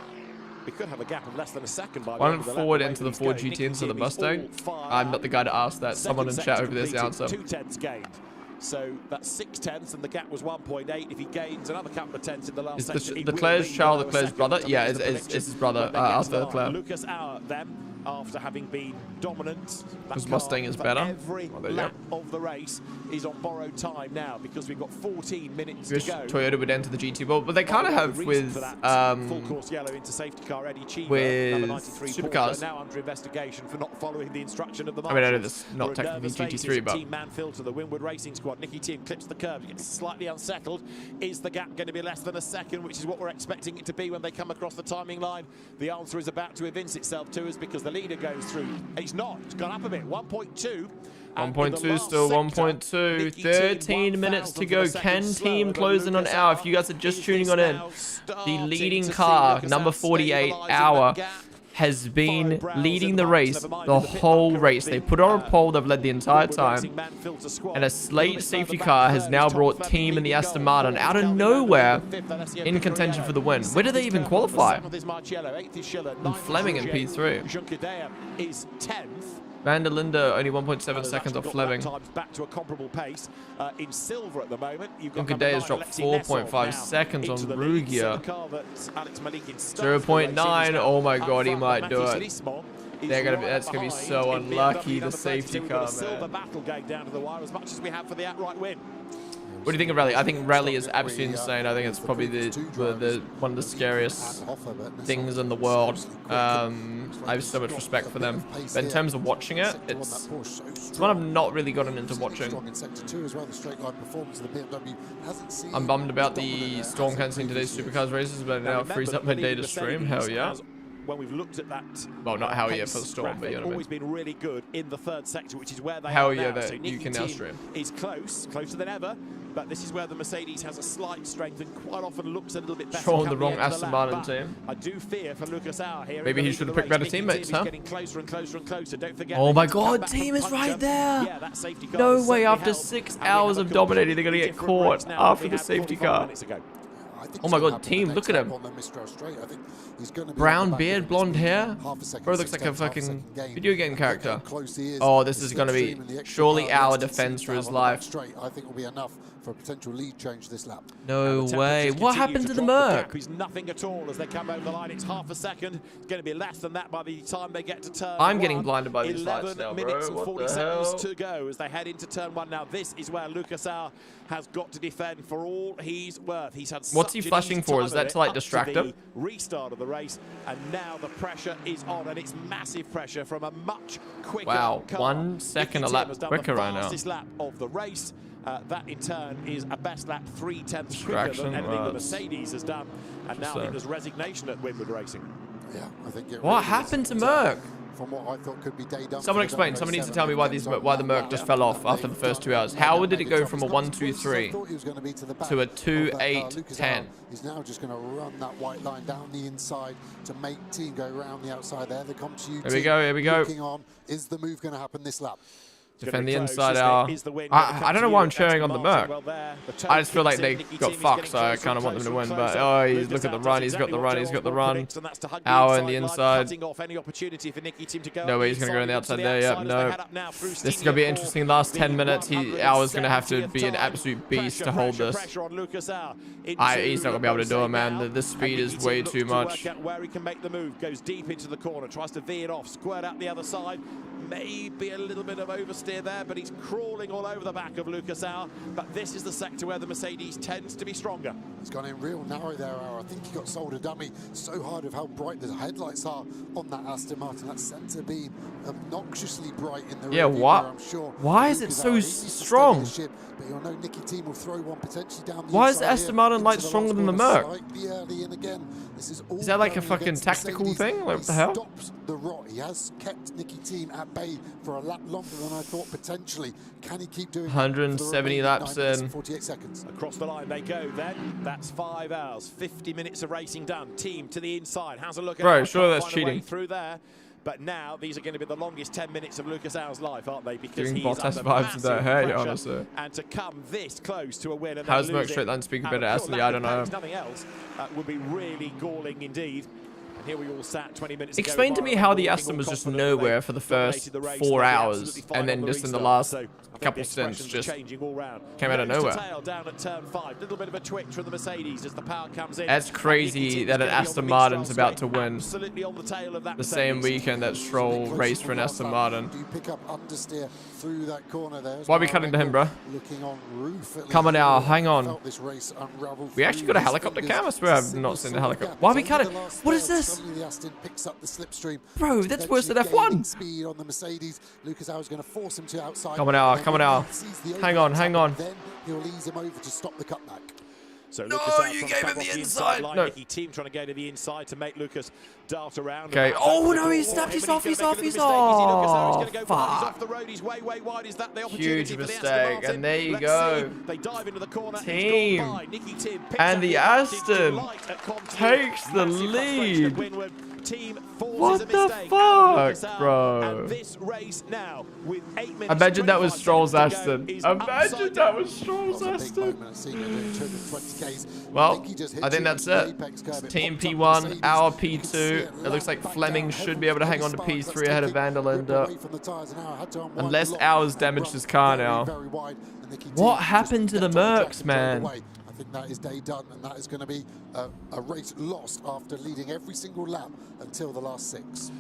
We could have a gap of less than a second by Why don't forward into the Ford GT into the Mustang? I'm not the guy to ask that. Someone in chat over there's the answer. 2 tenths gained. So that's 6 tenths, and the gap was 1.8. If he gains another couple of tenths in the last section, Leclerc's Charles Leclerc's brother? Yeah, it's his brother, Arthur Leclerc. Lucas Auer then, after having been dominant, his Mustang is better. Every lap of the race is on borrowed time now because we've got 14 minutes to go. Toyota would enter the GT World, but they kind of have with full course yellow into safety car Eddie Cheever, with supercars. Now under investigation for not following the instruction of the I mean, I know this not technically GT3, but Team Manfield to the Winwood Racing Squad. Nicky Team clips the curb, gets slightly unsettled. Is the gap going to be less than a second, which is what we're expecting it to be when they come across the timing line? The answer is about to evince itself to us because the leader goes through. It's not. It's gone up a bit. 1.2. 1.2 still 1.2. 13 minutes to go. Can team closing on Auer? If you guys are just tuning on in, the leading car, number 48, Auer, has been leading the race the whole race. They put on a pole, they've led the entire time. And a late safety car has now brought team in the Aston Martin out of nowhere in contention for the win. Where do they even qualify? And Fleming in P3. Is 10th. Van der Linde only 1.7 seconds off Fleming. Back to a comparable pace in silver at the moment. Juncker has dropped 4.5 seconds on Rugia. 0.9. Oh my god, he might do it. That's gonna be so unlucky. The safety car, man. What do you think of Rally? I think Rally is absolutely insane. I think it's probably the one of the scariest things in the world. I have so much respect for them. But in terms of watching it, it's one I've not really gotten into watching. I'm bummed about the storm cancelling today's Supercars races, but now it frees up my day to stream. Hell yeah. When we've looked at that, well, not hell yeah for the storm, but you know what I mean. Always been really good in the third sector, which is where they hell are yeah now. that So you can now stream. Is closer than ever, but this is where the Mercedes has a slight strength and quite often looks a little bit better. Showing the wrong Aston Martin team. I do fear for Lucas Auer here. Maybe he should have picked better teammates, huh? Getting closer and closer and closer. Don't forget. Oh my god, team is right there. Yeah, that safety car no way, after 6 hours of dominating, they're gonna get caught after the safety car. Oh my god, team, look at him. Brown beard, blonde hair. Bro looks like a fucking video game character. Oh, this is going to be surely our defense for his life. I think will be enough for a potential lead change this lap. No way. What happened to the Merc? He's nothing at all as they come over the line. It's half a second. It's going to be less than that by the time they get to turn I'm getting blinded by these lights now, 11 minutes bro. and 40 seconds to go as they head into turn 1. Now this is where Lucas Auer has got to defend for all he's worth. He's had what's he flashing for? Is that to like distract him? Restart of the race, and now the pressure is on, and it's massive pressure from a much quicker car. 1 second second a lap quicker right now. Fastest lap of the race. That in turn is a best lap 3 tenths quicker than anything the Mercedes has done, and now I think there's resignation at Winwood Racing. Yeah, I think it what happened to Merc? From what I thought could be day done. Someone explain. Someone needs to tell me why the Merc just fell off after the first 2 hours. How did it go from a 1-2-3 to a 2-8-10? He's now just going to run that white line down the inside to make team go around the outside there. They come to you. Here we go. Here we go. Looking on, is the move going to happen this lap? Defend the inside out. I don't know why I'm cheering on the Merc. I just feel like they got fucked, so I kind of want them to win. But oh, look at the run. He's got the run. He's got the run. Auer in the inside. No way he's going to go on the outside there. Yep, no. This is going to be interesting. Last 10 minutes, Auer's going to have to be an absolute beast to hold this. He's not going to be able to do it, man. The speed is way too much. Where he can make the move. Goes deep into the corner. Tries to veer it off. Squirt out the other side. Maybe a little bit of oversteer there, but he's crawling all over the back of Lucas Auer. But this is the sector where the Mercedes tends to be stronger. He's gone in real narrow there, Auer. I think he got sold a dummy so hard of how bright the headlights are on that Aston Martin. That centre beam obnoxiously bright in the rear what? I'm sure why is it so strong? Ship, but you'll know Nicky Team will throw one potentially down the why is the Aston Martin light stronger than the Merc? Is that like a fucking tactical thing? Like, what the hell? Stops the rot. He has kept Nicky Team at bay for a lap longer than I thought potentially. Can he keep doing 170 laps in. 48 seconds. Across the line they go then. That's 5 hours, 50 minutes of racing done. Team to the inside. How's a look at Bro, sure that's cheating. through there. But now these are going to be the longest 10 minutes of Lucas Au's life, aren't they? Because Doing he's Bottas under vibes with that hair, pressure, honestly. and to come this close to a win and How's then Merc lose straight it, line speaking out of better pure Aston? lack I don't of know. pace, nothing else would be really galling indeed. And here we all sat 20 minutes Explain ago. to me how the Aston was just nowhere for the first 4 hours, and then just in the last couple stints just came out of nowhere. Down at turn 5. Little bit of a twitch from the Mercedes as the power comes in. That's crazy that an Aston Martin's about to win Absolutely on the tail of that the same weekend that Stroll raced for an Aston Martin. Do you pick up understeer through that corner there? Why are we cutting to him, bro? Looking on roof. Come on now, hang on. Felt this race unravel. We actually got a helicopter cam. I swear I've not seen a helicopter. Why are we cutting? What is this? The Aston picks up the slipstream. Bro, that's worse than F1. Speed on the Mercedes. Lucas Au's going to force him to outside. Come on now, come on now. Hang on, hang on. Then he'll ease him over to stop the cutback. So No, Lucas out you from gave him off the the inside. line. No. Nicky Team trying to go to the inside to make Lucas dart around. Okay. Oh no, he snapped. He's off. He's off. He's off. He's Fuck. off the road. He's way wide. Is that the opportunity Huge for the mistake. Aston Martin? And there you Let's go. see. They dive into the corner. Team. It's gone by. Nicky Tim picks And up the advantage. Aston Delight at Compton. takes the Massive frustration lead. at Winwood. Team forces What a the mistake. fuck, bro? And this race now with 8 minutes. Imagine that was 25 Stroll's seconds to Aston. go is Imagine upside that down. was Stroll's Aston. Well, Well, I think that's it. It's Team P1, our P2. It looks like Fleming should be able to hang on to P3 ahead of Van der Linde. Unless ours damaged his car now. What happened to the Mercs, man? I think that is day done, and that is going to be a race lost after leading every single lap until the last 6.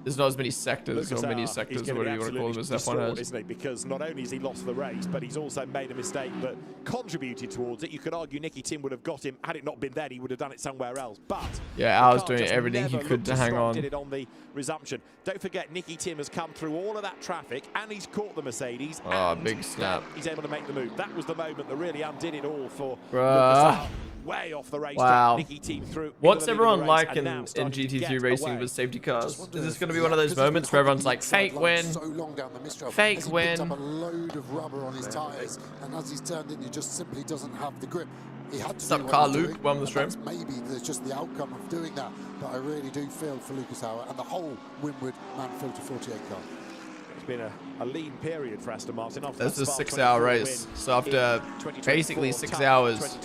There's not as many sectors or mini sectors, or whatever you want to call them, as F1 has. Isn't it? Because not only has he lost the race, but he's also made a mistake that contributed towards it. You could argue Nicky Tim would have got him. Had it not been there, he would have done it somewhere else. But yeah, I was doing everything he could to hang on. Did it on the resumption. Don't forget, Nicky Tim has come through all of that traffic, and he's caught the Mercedes. Oh, big snap. He's able to make the move. That was the moment that really undid it all for Bruh. Lucas. Way off the race. Wow. Nicky Team through. What's everyone like in GT3 racing with safety cars? Is this going to be one of those moments where everyone's like, fake win, fake win? He picked up a load of rubber on his tyres, and as he's turned in, he just simply doesn't have the grip. He had to What's up, do Carl what he's Luke? doing, Welcome to the and stream. that's maybe there's just the outcome of doing that, but I really do feel for Lucas Au and the whole Winwood Manfield to 48 car. It's been a lean period for Aston Martin. That's a 6-hour race. So after basically 6 hours,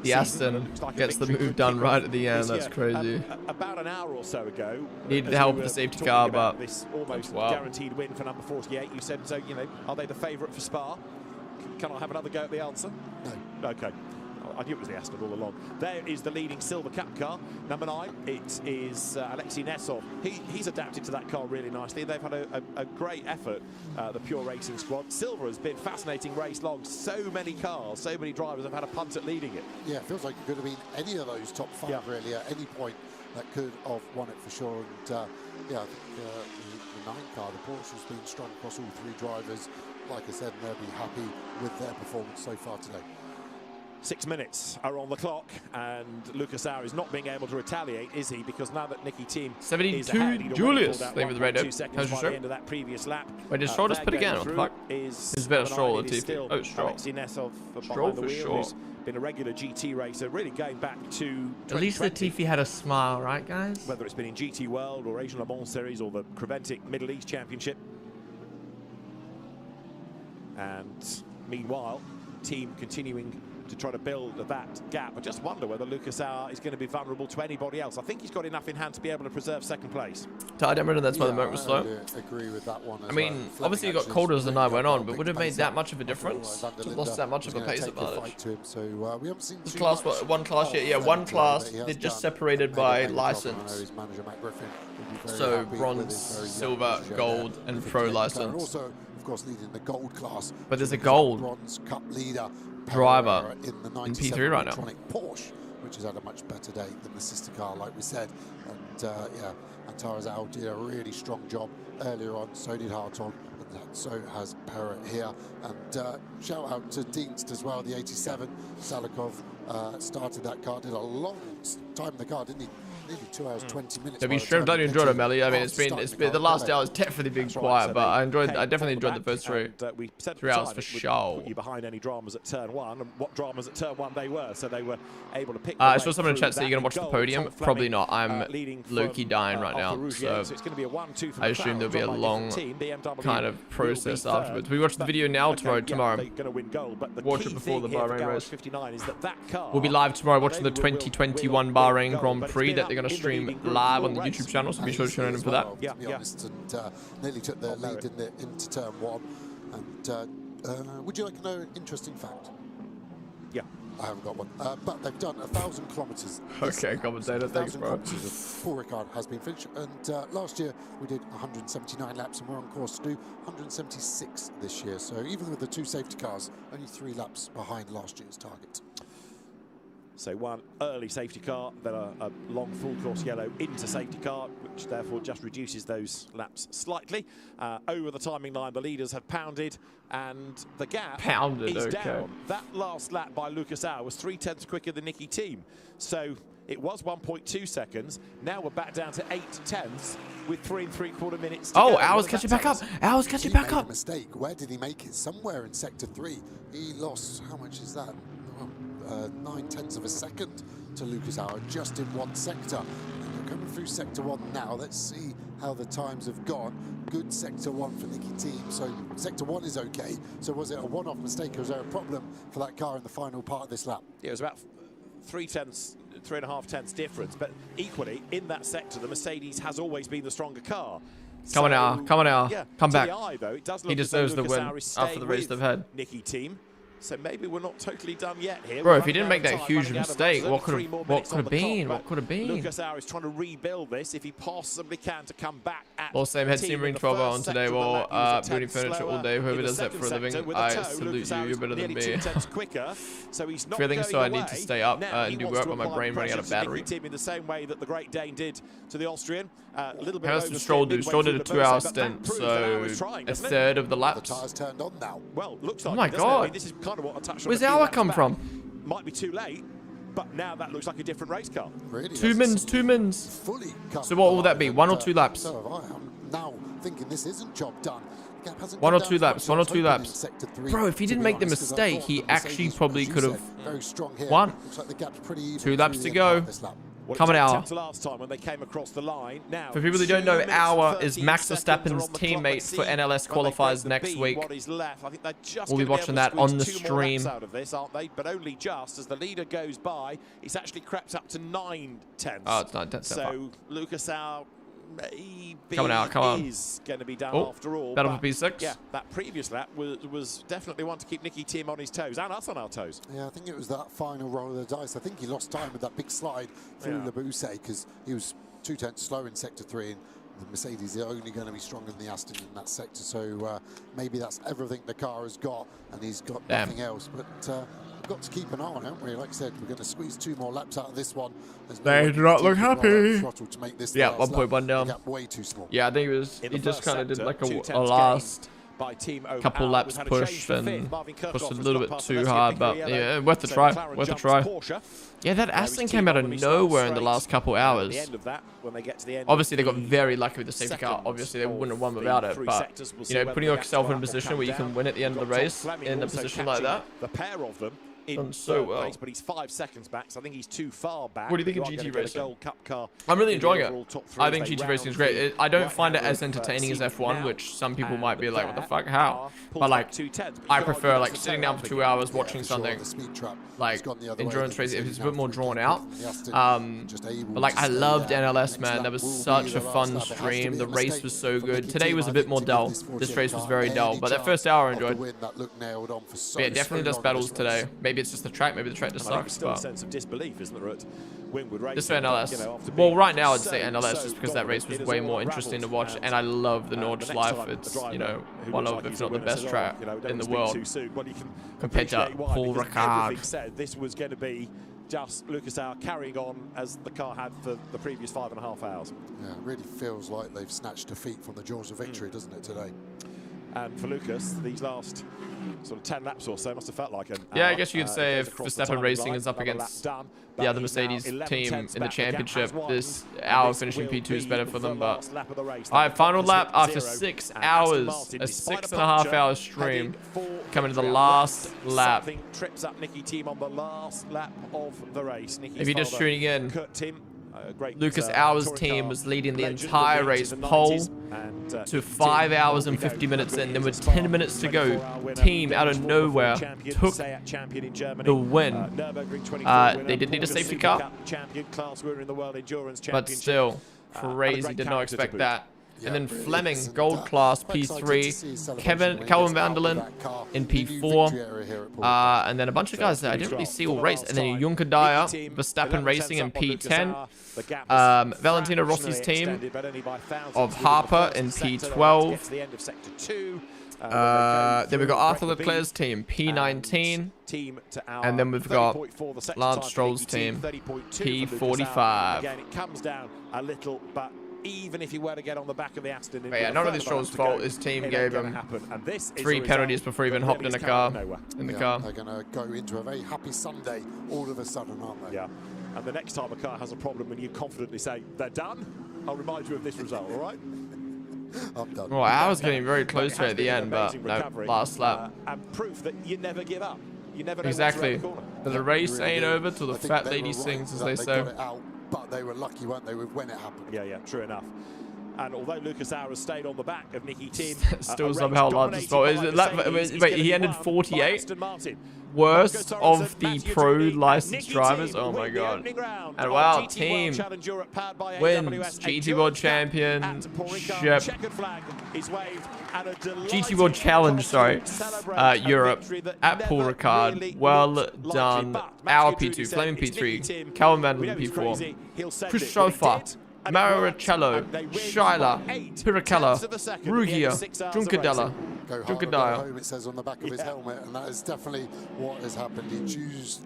the Aston gets the move done right at the end. That's crazy. About an hour or so ago, needed help with the safety car, but this almost wow. guaranteed win for number 48. You said so. You know, are they the favourite for Spa? Can I have another go at the answer? No. Okay. I knew it was the Aston all along. There is the leading Silver Cup car, number 9. It is Alexei Nesov. He's adapted to that car really nicely. They've had a great effort, the Pure Racing squad. Silver has been fascinating race long. So many cars, so many drivers have had a punt at leading it. Yeah, it feels like it could have been any of those top 5 really at any point that could have won it for sure. And yeah, I think the 9 car, the Porsche, has been strong across all 3 drivers. Like I said, and they'll be happy with their performance so far today. 6 minutes are on the clock, and Lucas Au is not being able to retaliate, is he? Because now that Nicky Team 72 Julius, thank you for the radio. How's your show? End of that previous lap. Wait, did Stroll just pit again? What the fuck? It's better Stroll or TP. Oh, Stroll. Alexei Nesov Stroll for sure. Who's been a regular GT racer, really going back to at least the Tiffy had a smile, right, guys? Whether it's been in GT World or Asian Le Mans Series or the Creventic Middle East Championship. And meanwhile, Team continuing to try to build that gap. I just wonder whether Lucas Au is going to be vulnerable to anybody else. I think he's got enough in hand to be able to preserve second place. Tied him and that's why the Merc was slow. I agree with that one. I mean, obviously it got colder as the night went on, but would it have made that much of a difference? Lost that much of a pace advantage. So we haven't seen class, one class, yeah, one class. They're just separated by license. So bronze, silver, gold, and pro license. Also, of course, leading the gold class. But there's a gold bronze cup leader driver in the P3 right now. Porsche, which has had a much better day than the sister car, like we said. And yeah, Antares Au did a really strong job earlier on. So did Hartog, and so has Perret here. And shout out to Dienst as well, the 87. Salikov started that car, did a long time in the car, didn't he? nearly 2 hours 20 minutes. To be streamed, glad you enjoyed it, Melly. I mean, it's been the last hour has definitely been quiet, but I definitely enjoyed the first 3 hours for sure. Put you behind any dramas at turn 1, and what dramas at turn 1 they were, so they were able to pick. I saw someone in chat say you're gonna watch the podium. Probably not. I'm low-key dying right now, so I assume there'll be a long kind of process afterwards. We watch the video now, tomorrow. Watch it before the Bahrain race. We'll be live tomorrow watching the 2021 Bahrain Grand Prix that they're gonna stream live on the YouTube channel, so be sure to tune in for that. To be honest, and nearly took their lead into turn 1. And would you like to know an interesting fact? Yeah. I haven't got one. But they've done 1,000 kilometres. Okay, commentator, thanks, bro. Paul Ricard has been finished. And last year we did 179 laps, and we're on course to do 176 this year. So even with the 2 safety cars, only 3 laps behind last year's target. So 1 early safety car, then a long full course yellow into safety car, which therefore just reduces those laps slightly. Over the timing line, the leaders have pounded, and the gap is down. That last lap by Lucas Au was 3/10 quicker than Nicky Team. So it was 1.2 seconds. Now we're back down to 8/10 with 3 3/4 minutes to go. Au's catching back up. Au's catching back up. Mistake. Where did he make it? Somewhere in sector 3. He lost, how much is that? 9/10 of a second to Lucas Au just in 1 sector. And you're coming through sector 1 now. Let's see how the times have gone. Good sector 1 for Nicky Team. So sector 1 is okay. So was it a one-off mistake, or was there a problem for that car in the final part of this lap? Yeah, it was about 3.5 tenths difference. But equally, in that sector, the Mercedes has always been the stronger car. Come on now, come on now, yeah, come back. Though, it does look He deserves the win after the race they've had. Nicky Team. So maybe we're not totally done yet here. Bro, if he didn't make that huge mistake, what could have been? What could have been? Lucas Au is trying to rebuild this if he possibly can to come back at Well, same head simmering 12 hour on today while booting furniture all day. Whoever does that for a living, I salute you. You're better than me. Feeling so I need to stay up and do work on my brain running out of battery. In the same way that the Great Dane did to the Austrian. How does Stroll do? Stroll did a 2-hour stint, so a third of the laps. The tyres turned on now. Well, looks like oh my god. This is kind of what I touched on. Where's Auer come from? Might be too late, but now that looks like a different race car. Really 2 mins. Fully so what will that be? 1 or 2 laps? So have I. I'm now thinking this isn't job done. 1 or 2 laps. 1 or 2 laps. Bro, if he didn't make the mistake, he actually probably could have won. 2 laps to go. Coming out. Last time when they came across the line. Now, for people who don't know, Auer is Max Verstappen's teammate for NLS qualifiers next week. We'll be watching that on the stream. Out of this, aren't they? But only just as the leader goes by, it's actually crept up to 9/10. Oh, it's 9/10. So Lucas Au maybe coming out, come on. Is going to be down after all. Battle for P6. Yeah, that previous lap was definitely one to keep Nicky Team on his toes and us on our toes. Yeah, I think it was that final roll of the dice. I think he lost time with that big slide through Le Bousset because he was 2/10 slow in sector 3. And the Mercedes are only going to be stronger than the Aston in that sector. So maybe that's everything the car has got, and he's got nothing else. But we've got to keep an eye on, haven't we? Like I said, we're going to squeeze 2 more laps out of this one. They do not look happy. To make this yeah, 1.1 down. Way too small. Yeah, I think he just kind of did like a last couple laps push and pushed a little bit too hard, but yeah, worth a try. Worth a try. Yeah, that Aston came out of nowhere in the last couple hours. Obviously, they got very lucky with the safety car. Obviously, they wouldn't have won without it, but you know, putting yourself in a position where you can win at the end of the race in a position like that. The pair of them. Done so well. Place, but he's 5 seconds back, so I think he's too far back. What do you think of GT racing? Gold Cup car I'm really enjoying it. I think GT racing is great. I don't find it as entertaining as F1, which some people might be like, what the fuck, how? But like, I prefer like sitting down for 2 hours watching something like endurance racing if it's a bit more drawn out. But like, I loved NLS, man. That was such a fun stream. The race was so good. Today was a bit more dull. This race was very dull, but that first hour I enjoyed. But yeah, definitely does battles today. Maybe it's just the track. Maybe the track just sucks. Still a sense of disbelief, isn't there, at Wingwood Racing? Just for NLS. Well, right now I'd say NLS just because that race was way more interesting to watch, and I love the Nord's Life. It's, you know, one of, if not the best track in the world compared to Paul Ricard. This was going to be just Lucas Au carrying on as the car had for the previous 5.5 hours. Yeah, it really feels like they've snatched defeat from the jaws of victory, doesn't it, today? And for Lucas, these last sort of 10 laps or so must have felt like an Yeah, hour. I guess you could say if Verstappen Racing is up against the other Mercedes team in the championship, this hour finishing P2 is better for them. But all right, final lap after 6 hours, a 6.5 hour stream, coming to the last lap. Trips up Nicky Team on the last lap of the race. If you're just tuning in, Lucas Hour's team was leading the entire race, pole to 5 hours and 50 minutes in. Then with 10 minutes to go, team out of nowhere took the win. They did need a safety car, but still, crazy. Did not expect that. And then Fleming, gold class P3, Calvin van der Linde in P4, and then a bunch of guys that I didn't really see all race. And then Junker Dyer, Verstappen Racing in P10, Valentino Rossi's team of Harper in P12. Then we've got Arthur Leclerc's team, P19, and then we've got Lance Stroll's team, P45. Again, it comes down a little, but even if you were to get on the back of the Aston, yeah, not really Stroll's fault. His team gave him 3 penalties before he even hopped in the car. They're going to go into a very happy Sunday all of a sudden, aren't they? Yeah. And the next time a car has a problem and you confidently say they're done, I'll remind you of this result. All right. I'm done. Well, I was getting very close to it at the end, but no, last lap. And proof that you never give up. You never know exactly. what's around the corner. The race ain't over till the fat lady sings, as they say. But they were lucky, weren't they, when it happened? Yeah, true enough. And although Lucas Hour has stayed on the back of Nicky Team, still somehow Lance's fault. Wait, he ended 48. Worst of the pro licensed drivers. Oh my god. And wow, team wins GT World Championship. GT World Challenge, sorry. Europe at Paul Ricard. Well done. Our P2, Fleming P3, Calvin van der Linde P4, Christopher, Maricello, Schuyler, Piracella, Rugia, Juncadella, Juncadella. It says on the back of his helmet, and that is definitely what has happened. He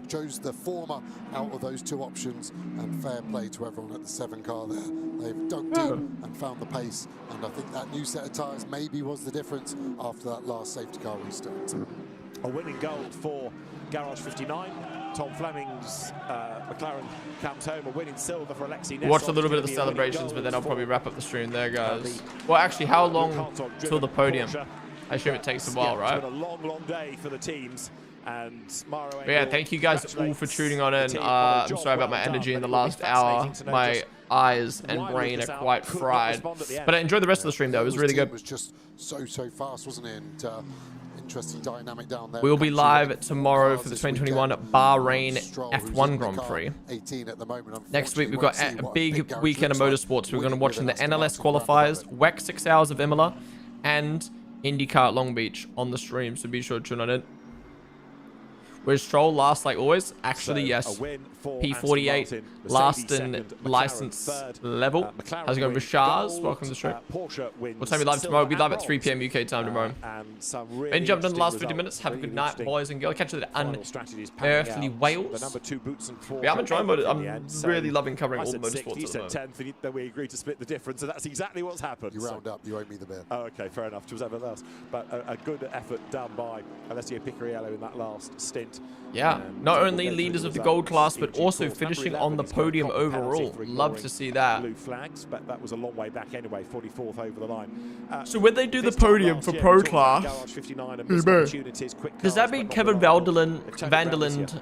chose the former out of those 2 options, and fair play to everyone at the 7 car there. They've dug deep and found the pace, and I think that new set of tyres maybe was the difference after that last safety car restart. A winning gold for Garage 59. Tom Fleming's McLaren comes home, a winning silver for Alexei Nesso. Watch a little bit of the celebrations, but then I'll probably wrap up the stream there, guys. Well, actually, how long till the podium? I assume it takes a while, right? It's been a long day for the teams. And but yeah, thank you guys all for tuning on in. I'm sorry about my energy in the last hour. My eyes and brain are quite fried. But I enjoyed the rest of the stream, though. It was really good. It was just so fast, wasn't it? And, interesting dynamic down there. We'll be live tomorrow for the 2021 Bahrain F1 Grand Prix. Next week, we've got a big weekend of motorsports. We're going to watch in the NLS qualifiers, WEC 6 Hours of Imola, and IndyCar at Long Beach on the stream. So be sure to tune on in. Where's Stroll last, like always? Actually, yes. P48, last in license level. How's it going, Rashaz? Welcome to the stream. What time are we live tomorrow? We'll be live at 3 p.m. UK time tomorrow. And jumped in the last 50 minutes. Have a good night, boys and girls. Catch you at Unearthly Wales. Yeah, I'm enjoying it. I'm really loving covering all the motorsports at the moment. Then we agreed to split the difference, and that's exactly what's happened. You round up, you owe me the bill. Oh, okay, fair enough. It was everyone else. But a good effort done by Alessio Picariello in that last stint. Yeah, not only leaders of the gold class, but also finishing on the podium overall. Love to see that. Blue flags, but that was a long way back anyway, 44th over the line. So when they do the podium for pro class, does that mean Kevin van der Linde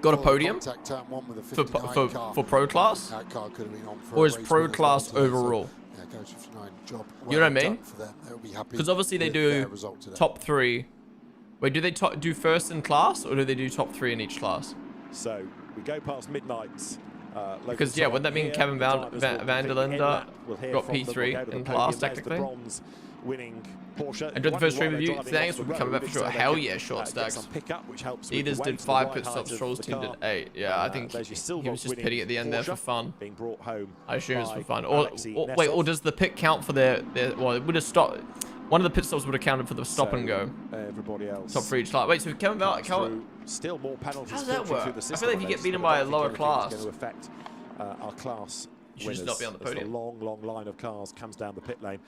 got a podium for pro class? Or is pro class overall? You know what I mean? Because obviously they do top 3. Wait, do they do first in class, or do they do top 3 in each class? So we go past midnight. Because yeah, wouldn't that mean Kevin van der Linde got P3 in class technically? Winning Porsche. Enjoyed the first stream review. Thanks, we'll be coming back for sure. Hell yeah, short stacks. Leaders did 5 pit stops, Stroll's team did 8. Yeah, I think he was just pitting at the end there for fun. I assume it's for fun. Or wait, or does the pit count for their well, it would have stopped. One of the pit stops would have counted for the stop and go. Everybody else. Top 3 each class. Wait, so Kevin still more penalties. How does that work? I feel like if you get beaten by a lower class, going to affect our class. You should just not be on the podium. A long line of cars comes down the pit lane.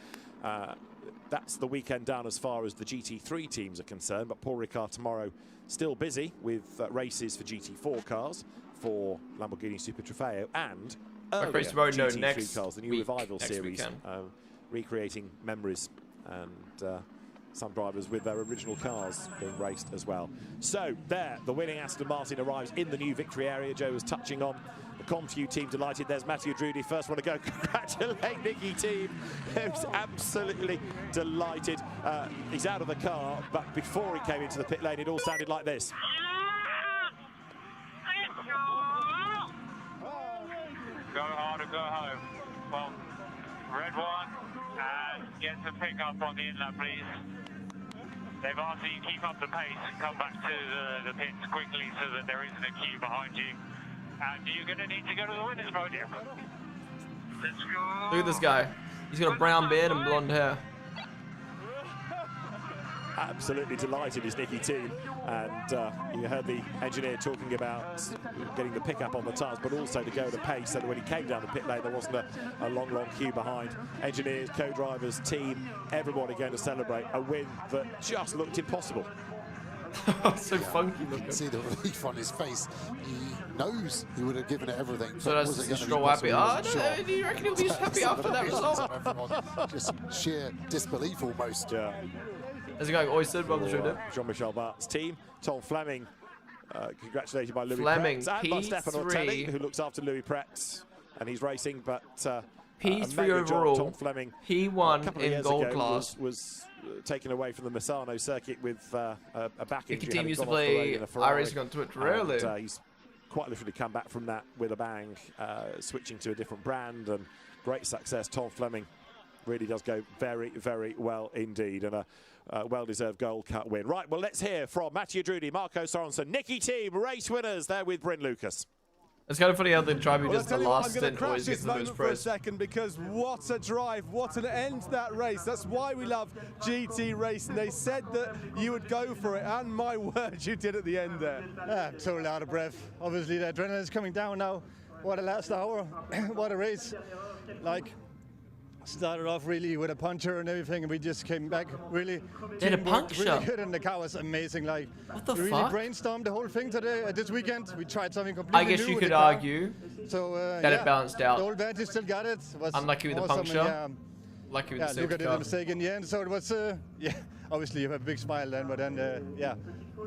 that's the weekend done as far as the GT3 teams are concerned, but Paul Ricard tomorrow still busy with races for GT4 cars for Lamborghini Super Trofeo and earlier GT3 cars, the new Revival series, recreating memories, and some drivers with their original cars being raced as well. So there, the winning Aston Martin arrives in the new victory area. Joe was touching on the Confew team delighted. There's Mathieu Drudy, first one to go. Congratulate Nicky team, who's absolutely delighted. He's out of the car, but before he came into the pit lane, it all sounded like this. Go hard or go home. Well, red one, and get some pickup on the inlet, please. They've asked that you keep up the pace and come back to the pits quickly so that there isn't a queue behind you. And you're going to need to go to the winners' podium. Let's go. Look at this guy. He's got a brown beard and blonde hair. Absolutely delighted is Nicky team, and you heard the engineer talking about getting the pickup on the tyres, but also to go at a pace so that when he came down the pit lane there wasn't a long queue behind. Engineers, co-drivers, team, everybody going to celebrate a win that just looked impossible. So funky looking. You can see the relief on his face. He knows he would have given it everything. So that's just Stroll happy. Do you reckon he'll be happy after that result? Just sheer disbelief almost. Yeah. As a guy always said, well, Jean-Michel Bart's team. Tom Fleming, congratulated by Louis Fleming, Prex, and by Stefan Ortelli, who looks after Louis Prex, and he's racing, but P3 overall. Tom Fleming, P1 in gold class. Was taken away from the Misano circuit with a back injury. Team used to play iRacing on Twitch, really? And, he's quite literally come back from that with a bang, switching to a different brand, and great success. Tom Fleming really does go very, very well indeed, and a well-deserved Gold Cup win. Right, well, let's hear from Mathieu Drudy, Marco Sorensen, Nicky team, race winners there with Bryn Lucas. It's kind of funny how the driver who does the last I'm stint going always to gets crash the this most moment for a praise. second, because what a drive, what an end to that race. That's why we love GT racing. They said that you would go for it, and my word, you did at the end there. Yeah, I'm totally out of breath. Obviously, the adrenaline is coming down now. What a last hour, what a race. Like, started off really with a puncher and everything, and we just came back really really good, and the car was amazing. Like, what the we really fuck? brainstormed the whole thing today. This weekend we tried something completely new. I guess you with could the car. argue so, that it balanced out. The old Vantage still got it. Was unlucky with the awesome, puncture. and, lucky with the safety Luca did car. a mistake in the end, so it was yeah. Obviously you have a big smile then, but then yeah.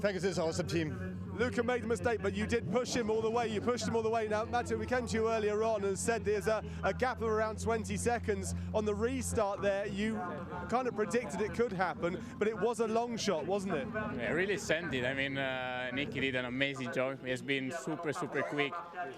Thank you to this awesome team. Luca made the mistake, but you did push him all the way. You pushed him all the way. Now, Mathieu, we came to you earlier on and said there's a gap of around 20 seconds on the restart there. You kind of predicted it could happen, but it was a long shot, wasn't it? Yeah, really sent it. I mean, Nicky did an amazing job. He has been super quick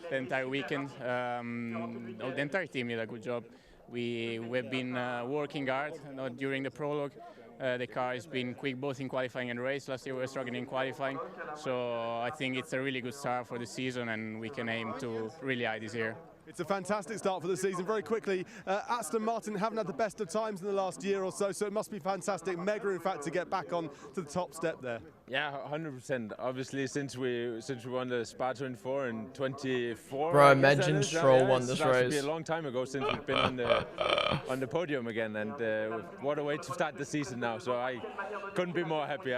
the entire weekend. The entire team did a good job. We've been working hard during the prologue. The car has been quick both in qualifying and race. Last year we were struggling in qualifying, so I think it's a really good start for the season, and we can aim to really high this year. It's a fantastic start for the season. Very quickly, Aston Martin haven't had the best of times in the last year or so, so it must be fantastic, mega in fact, to get back on to the top step there. Yeah, 100%. Obviously, since we won the Spa 24 in 24. Bro, imagine Stroll won this race. It be a long time ago since we've been on the podium again, and what a way to start the season now. So I couldn't be more happy.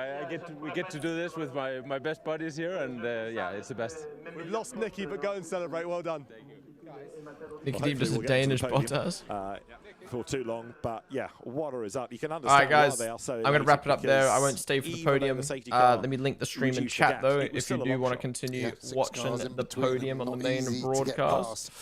We get to do this with my best buddies here, and yeah, it's the best. We've lost Nicky, but go and celebrate. Well done. Nicky Deep does a Danish Bottas. For too long, but yeah, water is up. You can understand. All right, guys, why they are so I'm going to wrap it up there. I won't stay for the podium. Let me link the stream in chat, though, if you do want to continue watching the podium on the main broadcast.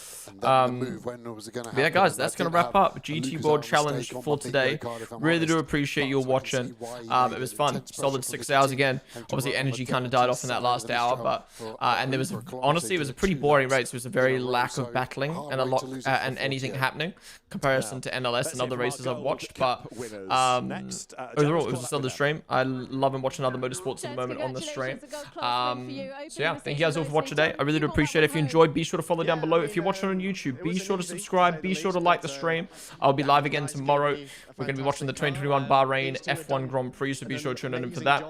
Yeah, guys, that's going to wrap up GT World Challenge for today. Really do appreciate you all watching. It was fun. Solid 6 hours again. Obviously, energy kind of died off in that last hour, but and there was honestly, it was a pretty boring race. It was a very lack of battling and a lot and anything happening comparison to NLS and other races I've watched, but overall it was a solid stream. I love watching other motorsports at the moment on the stream. So yeah, thank you guys all for watching today. I really do appreciate it. If you enjoyed, be sure to follow down below. If you're watching on YouTube, be sure to subscribe, be sure to like the stream. I'll be live again tomorrow. We're going to be watching the 2021 Bahrain F1 Grand Prix, so be sure to tune in for that.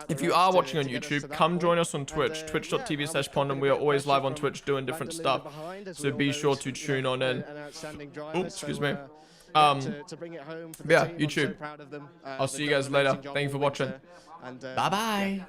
If you are watching on YouTube, come join us on Twitch, twitch.tv/Ponden. We are always live on Twitch doing different stuff, so be sure to tune on in. Oh, excuse me. to bring it home for the Yeah, team. YouTube. I'm so proud of them. I'll see you guys later. Thank you for watching. And Bye bye.